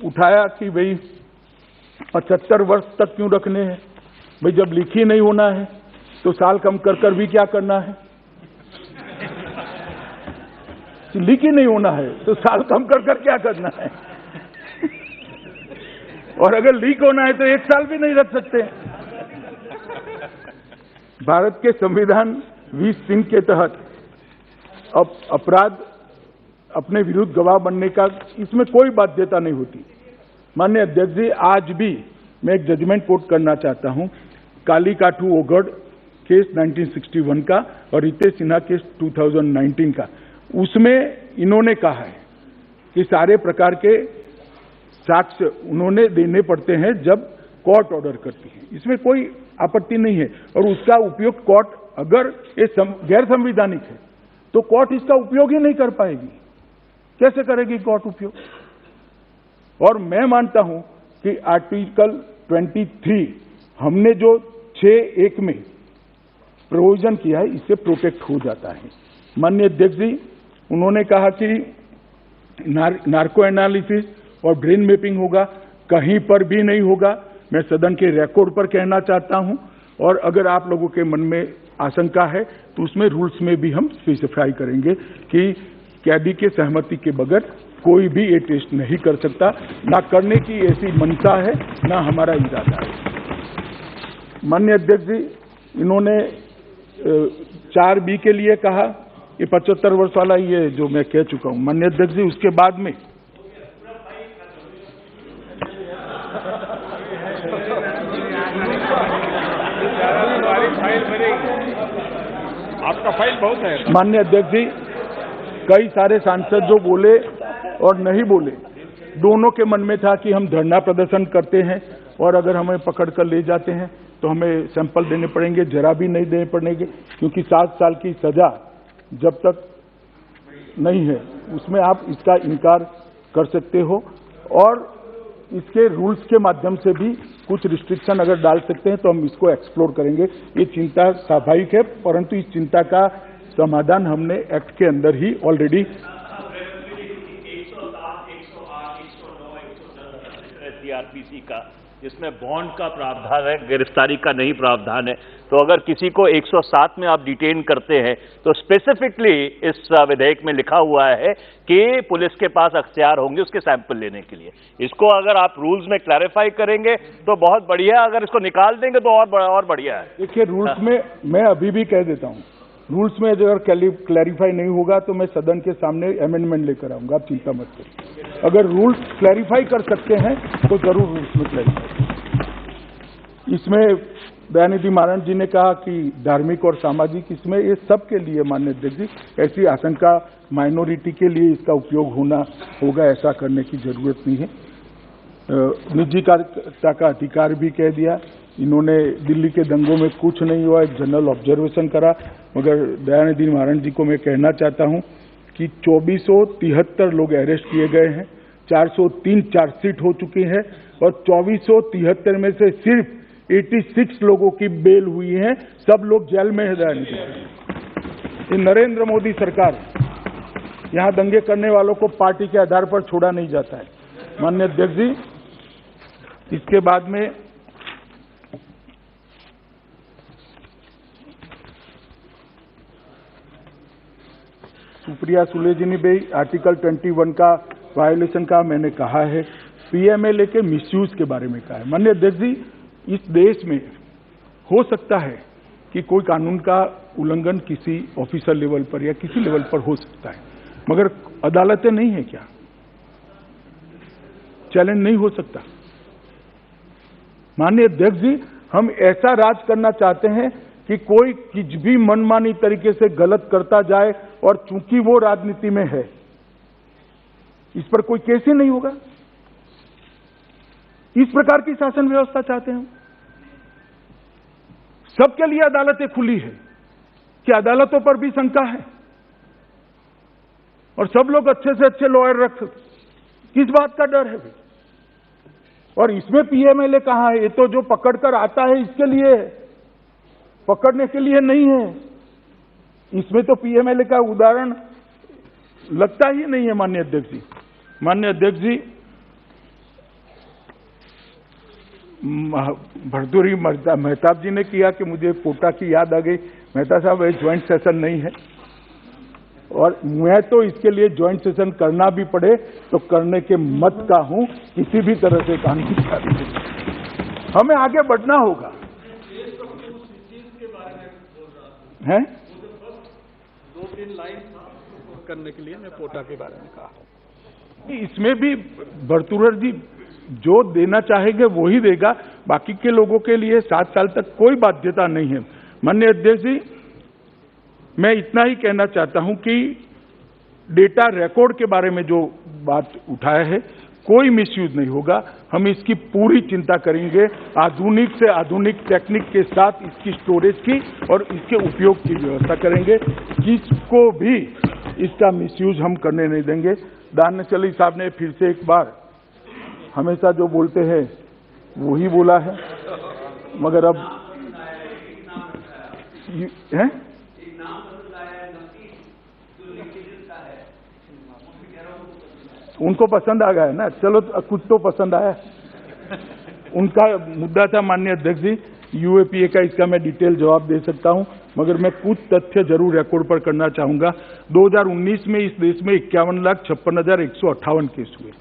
उठाया कि भाई 75 वर्ष तक क्यों रखने हैं? भाई जब लिख ही नहीं होना है तो साल कम कर भी क्या करना है? लिख ही नहीं होना है तो साल कम कर क्या करना है? और अगर लीक होना है तो 1 साल भी नहीं रख सकते। भारत के संविधान 20 सिंह के तहत अब अपराध अपने विरुद्ध गवाह बनने का इसमें कोई बाध्यता नहीं होती। माननीय अध्यक्ष जी, आज भी मैं एक जजमेंट कोट करना चाहता हूं, काली काठू ओगढ़ केस 1961 का और रितेश सिन्हा केस 2019 का। उसमें इन्होंने कहा है कि सारे प्रकार के साक्ष्य उन्होंने देने पड़ते हैं जब कोर्ट ऑर्डर करती है। इसमें कोई आपत्ति नहीं है और उसका उपयोग कोर्ट, अगर ये गैर संवैधानिक है तो कोर्ट इसका उपयोग ही नहीं कर पाएगी। कैसे करेगी कोर्ट उपयोग? और मैं मानता हूं कि आर्टिकल 23 हमने जो 6(1) में प्रोविजन किया है इससे प्रोटेक्ट हो जाता है। माननीय अध्यक्ष जी, उन्होंने कहा कि नार्को एनालिसिस और ब्रेन मैपिंग होगा, कहीं पर भी नहीं होगा। मैं सदन के रिकॉर्ड पर कहना चाहता हूं और अगर आप लोगों के मन में आशंका है तो उसमें रूल्स में भी हम स्पेसिफाई करेंगे कि कैदी के सहमति के बगैर कोई भी ये टेस्ट नहीं कर सकता। ना करने की ऐसी मंशा है, ना हमारा इरादा है। माननीय अध्यक्ष जी, इन्होंने 4B के लिए कहा, ये 75 वर्ष वाला ये जो मैं कह चुका हूं। माननीय अध्यक्ष जी, उसके बाद में आपका फाइल बहुत है। माननीय अध्यक्ष जी, कई सारे सांसद जो बोले और नहीं बोले, दोनों के मन में था कि हम धरना प्रदर्शन करते हैं और अगर हमें पकड़ कर ले जाते हैं तो हमें सैंपल देने पड़ेंगे, जरा भी नहीं देने पड़ेंगे, क्योंकि 7 साल की सजा जब तक नहीं है उसमें आप इसका इनकार कर सकते हो और इसके रूल्स के माध्यम से भी कुछ रिस्ट्रिक्शन अगर डाल सकते हैं तो हम इसको एक्सप्लोर करेंगे। ये चिंता स्वाभाविक है, परंतु इस चिंता का समाधान हमने एक्ट के अंदर ही ऑलरेडी सीआरपीसी का, जिसमें बॉन्ड का प्रावधान है, गिरफ्तारी का नहीं प्रावधान है। तो अगर किसी को 107 में आप डिटेन करते हैं तो स्पेसिफिकली इस विधेयक में लिखा हुआ है कि पुलिस के पास अख्तियार होंगे उसके सैंपल लेने के लिए। इसको अगर आप रूल्स में क्लैरिफाई करेंगे तो बहुत बढ़िया, अगर इसको निकाल देंगे तो और बढ़िया है। देखिए, रूल्स में मैं अभी भी कह देता हूं, रूल्स में अगर क्लैरिफाई नहीं होगा तो मैं सदन के सामने अमेंडमेंट लेकर आऊंगा, आप चिंता मत करिए। अगर रूल्स क्लैरिफाई कर सकते हैं तो जरूर रूल्स में क्लैरिफाई। इसमें दयानिधि महाराज जी ने कहा कि धार्मिक और सामाजिक, इसमें ये सब के लिए माननीय अध्यक्ष जी, ऐसी आशंका माइनॉरिटी के लिए इसका उपयोग होगा, ऐसा करने की जरूरत नहीं है। निजी कार्यकर्ता का अधिकार भी कह दिया। इन्होंने दिल्ली के दंगों में कुछ नहीं हुआ, एक जनरल ऑब्जर्वेशन करा, मगर दयानिधि महाराज जी को मैं कहना चाहता हूं कि 2473 लोग अरेस्ट किए गए हैं, 403 चार्जशीट हो चुकी है और 2473 में से सिर्फ 86 लोगों की बेल हुई है। सब लोग जेल में है। दयानिधि, ये नरेंद्र मोदी सरकार, यहां दंगे करने वालों को पार्टी के आधार पर छोड़ा नहीं जाता है। माननीय अध्यक्ष जी, इसके बाद में सुप्रिया सुले जी ने भी आर्टिकल 21 का वायोलेशन का मैंने कहा है, पीएमएलए के मिसयूज के बारे में कहा है। माननीय अध्यक्ष जी, इस देश में हो सकता है कि कोई कानून का उल्लंघन किसी ऑफिसर लेवल पर या किसी लेवल पर हो सकता है, मगर अदालतें नहीं है क्या? चैलेंज नहीं हो सकता। माननीय अध्यक्ष जी, हम ऐसा राज करना चाहते हैं कि कोई कुछ भी मनमानी तरीके से गलत करता जाए और चूंकि वो राजनीति में है, इस पर कोई केस ही नहीं होगा। इस प्रकार की शासन व्यवस्था चाहते हैं। सबके लिए अदालतें खुली है कि अदालतों पर भी शंका है और सब लोग अच्छे से अच्छे लॉयर रख, किस बात का डर है भाई? और इसमें पीएमएलए कहां है? ये तो जो पकड़कर आता है इसके लिए है, पकड़ने के लिए नहीं है। इसमें तो पीएमएलए का उदाहरण लगता ही नहीं है। माननीय अध्यक्ष जी, माननीय अध्यक्ष जी, भर्तूरी मेहताब जी ने किया कि मुझे कोटा की याद आ गई। मेहता साहब, ये ज्वाइंट सेशन नहीं है और मैं तो इसके लिए ज्वाइंट सेशन करना भी पड़े तो करने के मत का हूं, किसी भी तरह से कानून हमें आगे बढ़ना होगा। हैं? 2-3 लाइन करने के लिए मैं कोटा के बारे में कहा। इसमें भी भर्तूर जी जो देना चाहेंगे वो ही देगा, बाकी के लोगों के लिए 7 साल तक कोई बाध्यता नहीं है। माननीय अध्यक्ष जी, मैं इतना ही कहना चाहता हूं कि डेटा रिकॉर्ड के बारे में जो बात उठाया है, कोई मिसयूज नहीं होगा। हम इसकी पूरी चिंता करेंगे, आधुनिक से आधुनिक टेक्निक के साथ इसकी स्टोरेज की और इसके उपयोग की व्यवस्था करेंगे। किसको भी इसका मिसयूज हम करने नहीं देंगे। दानचली साहब ने फिर से एक बार हमेशा जो बोलते हैं वो ही बोला है, मगर अब है उनको पसंद आ गया है ना, चलो कुछ तो पसंद आया। उनका मुद्दा था माननीय अध्यक्ष जी, यूएपीए का, इसका मैं डिटेल जवाब दे सकता हूं, मगर मैं कुछ तथ्य जरूर रिकॉर्ड पर करना चाहूंगा। 2019 में इस देश में 51,56,158 केस हुए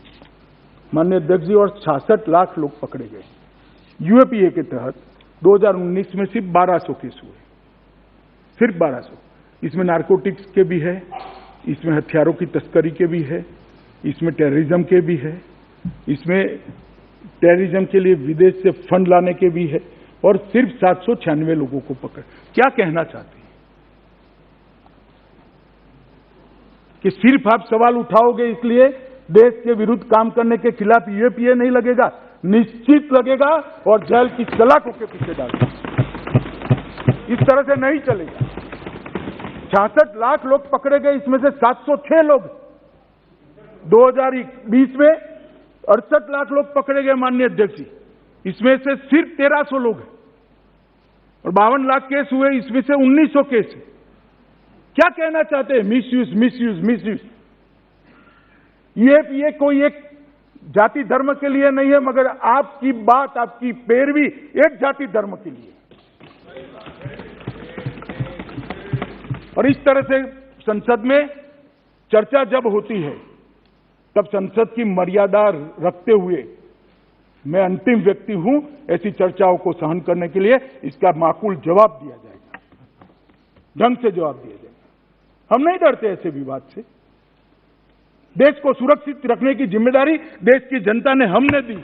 माननीय अध्यक्ष जी, और 66 लाख लोग पकड़े गए। यूएपीए के तहत 2019 में सिर्फ 1200 केस हुए, सिर्फ 1200। इसमें नारकोटिक्स के भी है, इसमें हथियारों की तस्करी के भी है, इसमें टेररिज्म के भी है, इसमें टेररिज्म के लिए विदेश से फंड लाने के भी है, और सिर्फ 796 लोगों को पकड़। क्या कहना चाहते हैं कि सिर्फ आप सवाल उठाओगे इसलिए देश के विरुद्ध काम करने के खिलाफ यूएपीए नहीं लगेगा? निश्चित लगेगा और जेल की सलाखों के पीछे डालेगा। इस तरह से नहीं चलेगा। 66 लाख लोग पकड़े गए, इसमें से 706 लोग 2020 में 68 लाख लोग पकड़े गए माननीय अध्यक्ष जी, इसमें से सिर्फ 1300 लोग हैं, और 52 लाख केस हुए, इसमें से 1900 केस है। क्या कहना चाहते हैं? Misuse, misuse, misuse. ये कोई एक जाति धर्म के लिए नहीं है, मगर आपकी बात, आपकी पैरवी एक जाति धर्म के लिए। और इस तरह से संसद में चर्चा जब होती है तब संसद की मर्यादा रखते हुए मैं अंतिम व्यक्ति हूं ऐसी चर्चाओं को सहन करने के लिए। इसका माकूल जवाब दिया जाएगा, ढंग से जवाब दिया जाएगा। हम नहीं डरते ऐसे विवाद से। देश को सुरक्षित रखने की जिम्मेदारी देश की जनता ने हमें दी।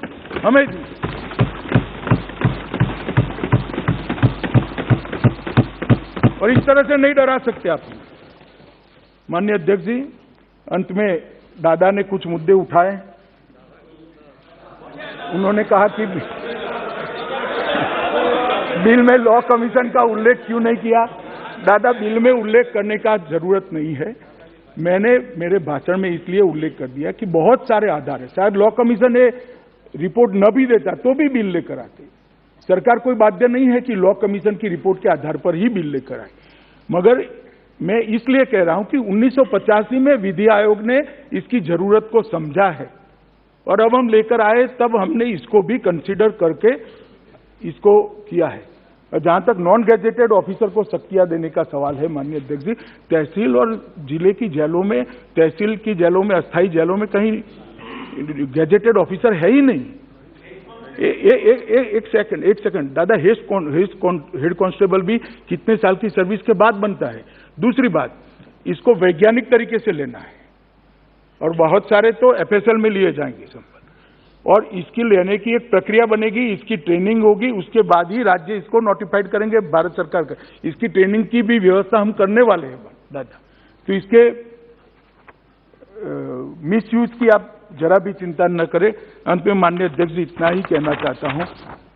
और इस तरह से नहीं डरा सकते आप। माननीय अध्यक्ष जी, अंत में दादा ने कुछ मुद्दे उठाए। उन्होंने कहा कि बिल में लॉ कमीशन का उल्लेख क्यों नहीं किया। दादा, बिल में उल्लेख करने का जरूरत नहीं है। मैंने मेरे भाषण में इसलिए उल्लेख कर दिया कि बहुत सारे आधार है। शायद लॉ कमीशन ये रिपोर्ट न भी देता तो भी बिल लेकर आते। सरकार कोई बाध्य नहीं है कि लॉ कमीशन की रिपोर्ट के आधार पर ही बिल लेकर आए, मगर मैं इसलिए कह रहा हूं कि 1985 में विधि आयोग ने इसकी जरूरत को समझा है, और अब हम लेकर आए तब हमने इसको भी कंसीडर करके इसको किया है। और जहां तक नॉन गैजेटेड ऑफिसर को शक्तियां देने का सवाल है माननीय अध्यक्ष जी, तहसील और जिले की जेलों में, तहसील की जेलों में, अस्थायी जेलों में कहीं गैजेटेड ऑफिसर है ही नहीं। एक सेकंड दादा, हेड कांस्टेबल भी कितने साल की सर्विस के बाद बनता है। दूसरी बात, इसको वैज्ञानिक तरीके से लेना है, और बहुत सारे तो एफएसएल में लिए जाएंगे संपन्न, और इसकी लेने की एक प्रक्रिया बनेगी, इसकी ट्रेनिंग होगी, उसके बाद ही राज्य इसको नोटिफाइड करेंगे भारत सरकार का। इसकी ट्रेनिंग की भी व्यवस्था हम करने वाले हैं दादा। तो इसके मिसयूज की आप जरा भी चिंता न करें। अंत में माननीय अध्यक्ष जी, इतना ही कहना चाहता हूं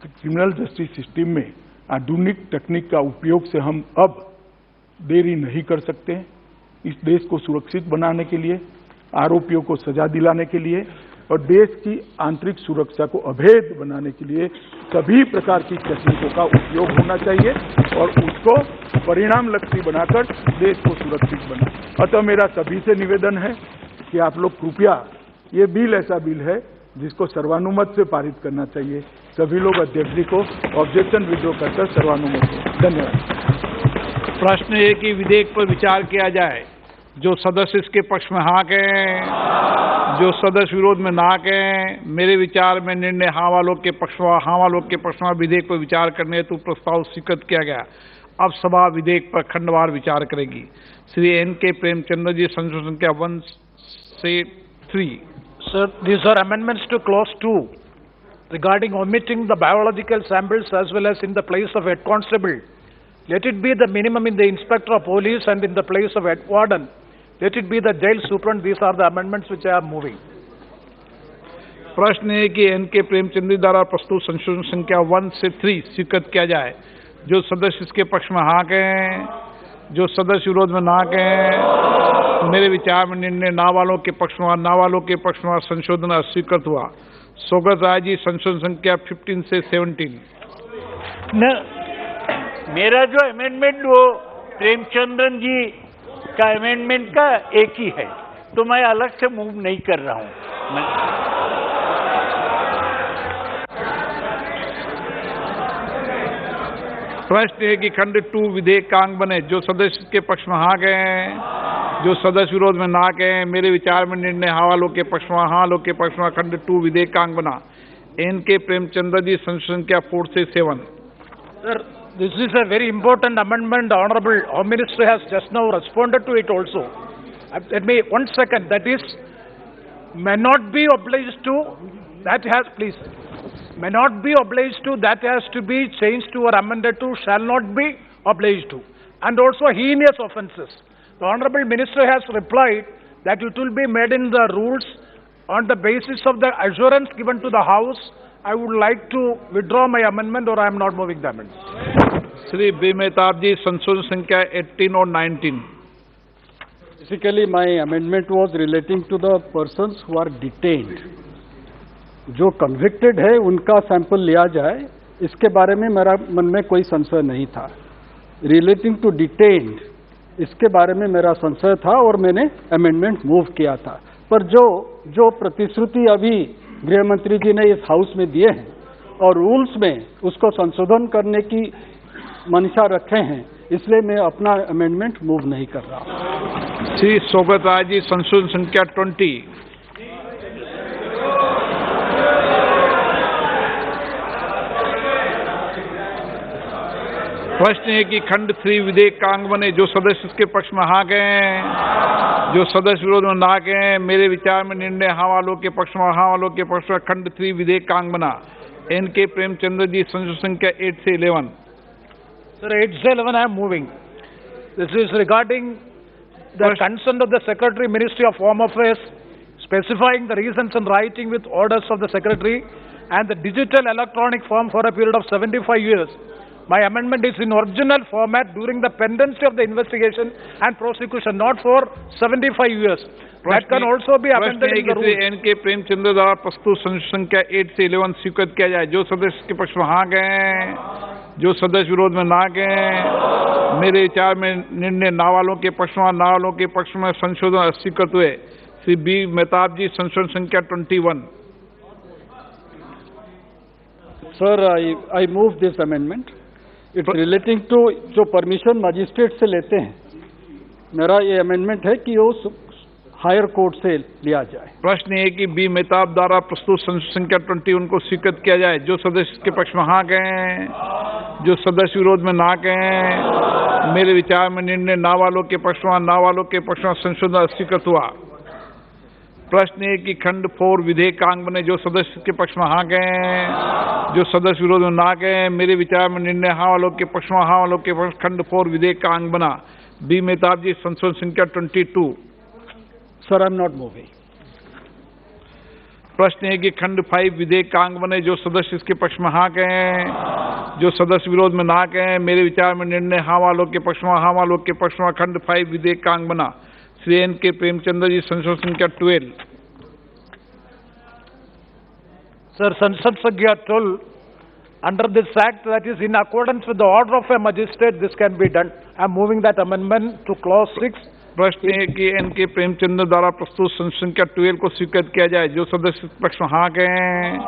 कि क्रिमिनल जस्टिस सिस्टम में आधुनिक तकनीक का उपयोग से हम अब देरी नहीं कर सकते हैं। इस देश को सुरक्षित बनाने के लिए, आरोपियों को सजा दिलाने के लिए और देश की आंतरिक सुरक्षा को अभेद बनाने के लिए सभी प्रकार की तकनीकों का उपयोग होना चाहिए और उसको परिणाम लक्षी बनाकर देश को सुरक्षित बनाए। अतः मेरा सभी से निवेदन है कि आप लोग कृपया, ये बिल ऐसा बिल है जिसको सर्वानुमत से पारित करना चाहिए। सभी लोग अध्यक्ष जी को ऑब्जेक्शन विड्रॉ कर सर्वानुमत से। धन्यवाद। प्रश्न है कि विधेयक पर विचार किया जाए। जो सदस्य इसके पक्ष में हाँ कहें, जो सदस्य विरोध में ना कहें। मेरे विचार में निर्णय हाँ वालों के पक्ष में, हाँ वालों के पक्ष में विधेयक पर विचार करने हेतु प्रस्ताव स्वीकृत किया गया। अब सभा विधेयक पर खंडवार विचार करेगी। श्री N.K. प्रेमचंद्र जी, संशोधन संख्या 1 से 3। Sir, these are amendments to clause 2 regarding omitting the biological samples as well as in the place of head constable. Let it be the minimum in the inspector of police and in the place of head warden. Let it be the jail superintendent. These are the amendments which I am moving. प्रश्न है कि N.K. Premchand द्वारा प्रस्तुत संशोधन संख्या 1 से 3 स्वीकृत किया जाए। जो सदस्य इसके पक्ष में हाँ कहें, जो सदस्य विरोध में ना कहें। मेरे विचार में निर्णय ना वालों के पक्ष में, ना वालों के पक्ष में संशोधन अस्वीकृत हुआ। सोगत राय जी, संशोधन संख्या 15 से 17। न, मेरा जो अमेंडमेंट वो प्रेमचंद्रन जी का अमेंडमेंट का एक ही है, तो मैं अलग से मूव नहीं कर रहा हूँ। प्रश्न है कि खंड 2 विधेयक का अंग बने। जो सदस्य के पक्ष में हाँ कहें, जो सदस्य विरोध में ना कहें। मेरे विचार में निर्णय हाँ वालों के पक्ष में, हाँ वालों के पक्ष में खंड 2 विधेयक का अंग बना। N.K. प्रेमचंद्र जी, संशोधन संख्या 4 से 7। Sir, this is a very important amendment. The Honorable Home Minister has just now responded to it also. Let me, 1 second, that is, may not be obliged to, that has, please, may not be obliged to, that has to be changed to or amended to, shall not be obliged to. And also heinous offences. The Honorable Minister has replied that it will be made in the rules on the basis of the assurance given to the House. I would like to withdraw my amendment or I am not moving the amendment. Shri B. Mehtab ji, संशोधन संख्या 18 और 19. Basically, my amendment was relating to the persons who are detained. जो convicted है उनका sample लिया जाए, इसके बारे में मेरा मन में कोई संशय नहीं था। Relating to detained, इसके बारे में मेरा संशय था और मैंने अमेंडमेंट मूव किया था। पर जो प्रतिश्रुति अभी गृह मंत्री जी ने इस हाउस में दिए हैं और रूल्स में उसको संशोधन करने की मंशा रखे हैं, इसलिए मैं अपना अमेंडमेंट मूव नहीं कर रहा। श्री सोगत राय जी, संशोधन संख्या 20। प्रश्न है कि खंड 3 विधेयक का अंग बने। जो सदस्य इसके पक्ष में हाँ कहें, जो सदस्य विरोध में ना कहें। मेरे विचार में निर्णय हाँ वालों के पक्ष में, हाँ वालों के पक्ष में खंड 3 विधेयक का अंग बना। N.K. प्रेमचंद्र जी, संशोधन संख्या 8 से 11। Sir, 8 से 11 I am moving. This is regarding the consent of the Secretary, Ministry of Home Affairs, specifying the reasons and writing with orders of the Secretary and the digital electronic form for a period of 75 years. My amendment is in original format during the pendency of the investigation and prosecution, not for 75 years. That can also be amended in the rules. N.K. Premchandra द्वारा प्रस्तुत संशोधन संख्या 8 से 11 स्वीकृत किया जाए। जो सदस्य के पक्ष में हाँ गए, जो सदस्य विरोध में ना गए। मेरे विचार में निर्णय ना वालों के पक्ष में, ना वालों के पक्ष में संशोधन स्वीकृत हुए। श्री बी मेहताब जी, संशोधन संख्या 21। Sir, I move this amendment. It's relating to जो परमिशन मजिस्ट्रेट से लेते हैं। मेरा ये अमेंडमेंट है कि वो हायर कोर्ट से लिया जाए। प्रश्न है कि बी मेहताब द्वारा प्रस्तुत संशोधन संख्या 21 को स्वीकृत किया जाए। जो सदस्य के पक्ष में हाँ कहें, जो सदस्य विरोध में ना कहें। मेरे विचार में निर्णय ना वालों के पक्ष में, ना वालों के पक्ष में संशोधन स्वीकृत हुआ। प्रश्न है कि खंड 4 विधेयक का अंग बने। जो सदस्य के पक्ष में हाँ कहें, जो सदस्य विरोध में ना कहें। मेरे विचार में निर्णय हाँ वालों के पक्ष में, हाँ वालों के पक्ष खंड 4 विधेयक का अंग बना। बी मेहताब जी, संशोधन संख्या 22। Sir, I am not moving. प्रश्न है कि खंड 5 विधेयक का अंग बने। जो सदस्य इसके पक्ष में हाँ कहें, जो सदस्य विरोध में ना कहें। मेरे विचार में निर्णय हाँ वालों के पक्ष में, हाँ वालों के पक्ष में खंड 5 विधेयक का अंग बना। श्री एन के प्रेमचंद्र जी, संशोधन संख्या 12। Sir, Sansad Sankhya 12, under this act that is in accordance with the order of a magistrate, this can be done. I am moving that amendment to clause 6. प्रश्न है कि एन के प्रेमचंद्र द्वारा प्रस्तुत संशोधन संख्या 12 को स्वीकृत किया जाए। जो सदस्य पक्ष में हाँ कहें,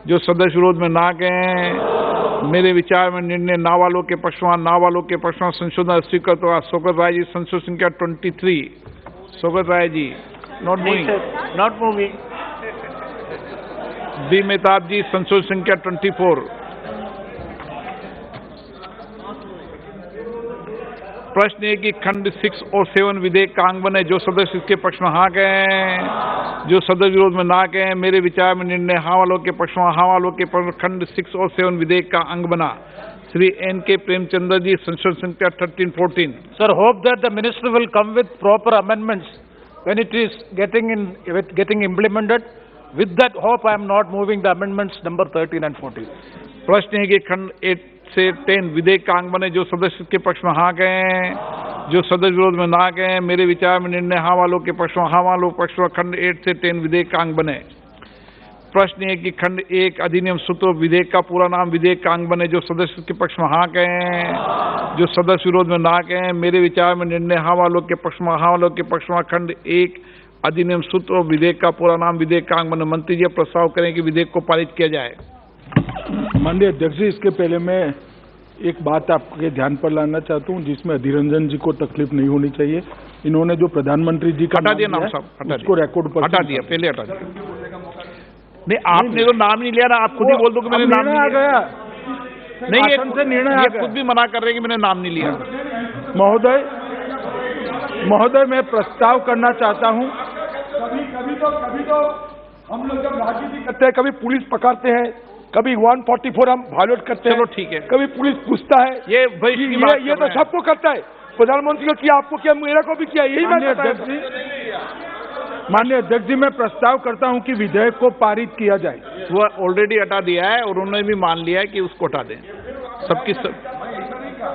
जो सदस्य विरोध में ना कहें। मेरे विचार में निर्णय ना वालों के पक्ष में, ना वालों के पक्ष में संशोधन स्वीकृत होगा। शौकत राय जी, संशोधन संख्या 23। Shaukat Rai ji, not moving. B Mehtab जी, संशोधन संख्या 24। प्रश्न है कि खंड 6 और 7 विधेयक का अंग बने। जो सदस्य इसके पक्ष में हाँ कहें, जो सदस्य विरोध में ना कहें। मेरे विचार में निर्णय हाँ वालों के पक्ष में, हाँ वालों के पक्ष में खंड 6 और 7 विधेयक का अंग बना। श्री एन के प्रेमचंद्र जी, संशोधन संख्या 13-14। Sir, hope that the minister will come with proper amendments when it is getting implemented. With that hope, I am not moving the amendments number 13 and 14. प्रश्न है कि खंड 8 से 10 विधेयक का अंग बने। जो सदस्य के पक्ष में हाँ कहें, जो सदस्य विरोध में ना कहें। मेरे विचार में निर्णय हाँ वालों के पक्ष में, हाँ वालों के पक्ष में खंड 8 से 10 विधेयक का अंग बने। प्रश्न है कि खंड 1 अधिनियम सूत्र विधेयक का पूरा नाम विधेयक का अंग बने। जो सदस्य के पक्ष में हाँ कहें, जो सदस्य विरोध में ना कहें। मेरे विचार में निर्णय हाँ वालों के पक्ष में, हाँ वालों के पक्ष में खंड 1 अधिनियम सूत्र और विधेयक का पूरा नाम विधेयक का अंग बने। मंत्री जी प्रस्ताव करें कि विधेयक को पारित किया जाए। माननीय अध्यक्ष जी, इसके पहले मैं एक बात आपके ध्यान पर लाना चाहता हूं जिसमें अधीर रंजन जी को तकलीफ नहीं होनी चाहिए। इन्होंने जो प्रधानमंत्री जी का हटा दिया नाम साहब, उसको रिकॉर्ड पर हटा दिया, पहले हटा दिया। नहीं, आपने तो नाम नहीं लिया ना, आप खुद ही बोल दो कि मैंने नाम नहीं आ गया। नहीं, ये खुद भी मना कर रहे हैं कि मैंने नाम नहीं लिया। महोदय, मैं प्रस्ताव करना चाहता हूं। कभी तो हम लोग जब राजनीति करते हैं, कभी पुलिस पकड़ते हैं, कभी 144 हम वायलेट करते हैं। चलो ठीक है। कभी पुलिस पूछता है। ये तो सबको करता है। प्रधानमंत्री को किया, आपको किया, मेरा को भी किया। यही माननीय अध्यक्ष जी, मैं प्रस्ताव करता हूं कि विधेयक को पारित किया जाए। वो ऑलरेडी हटा दिया है और उन्होंने भी मान लिया है कि उसको हटा दें।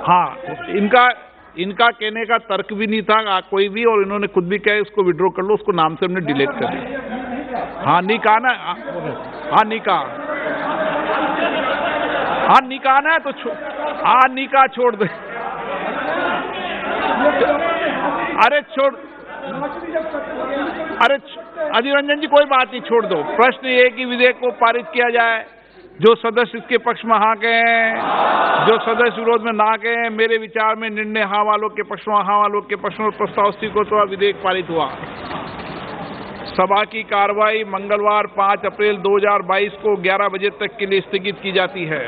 हाँ, इनका कहने का तर्क भी नहीं था कोई भी, और इन्होंने खुद भी कहा उसको विड्रॉ कर लो, उसको नाम से हमने डिलीट कर दिया। हाँ नहीं कहा ना, हाँ नहीं कहा, हाँ नहीं कहा ना, तो हाँ नहीं कहा, छोड़ दे। अरे छोड़, अरे अधीर रंजन जी कोई बात नहीं, छोड़ दो। प्रश्न ये कि विधेयक को पारित किया जाए। जो सदस्य इसके पक्ष में हाँ कहें, जो सदस्य विरोध में ना कहें। मेरे विचार में निर्णय हाँ वालों के पक्ष में, हाँ वालों के पक्ष में प्रस्ताव स्वीकृत हुआ, विधेयक पारित हुआ। सभा की कार्रवाई मंगलवार 5 अप्रैल 2022 को 11 बजे तक के लिए स्थगित की जाती है।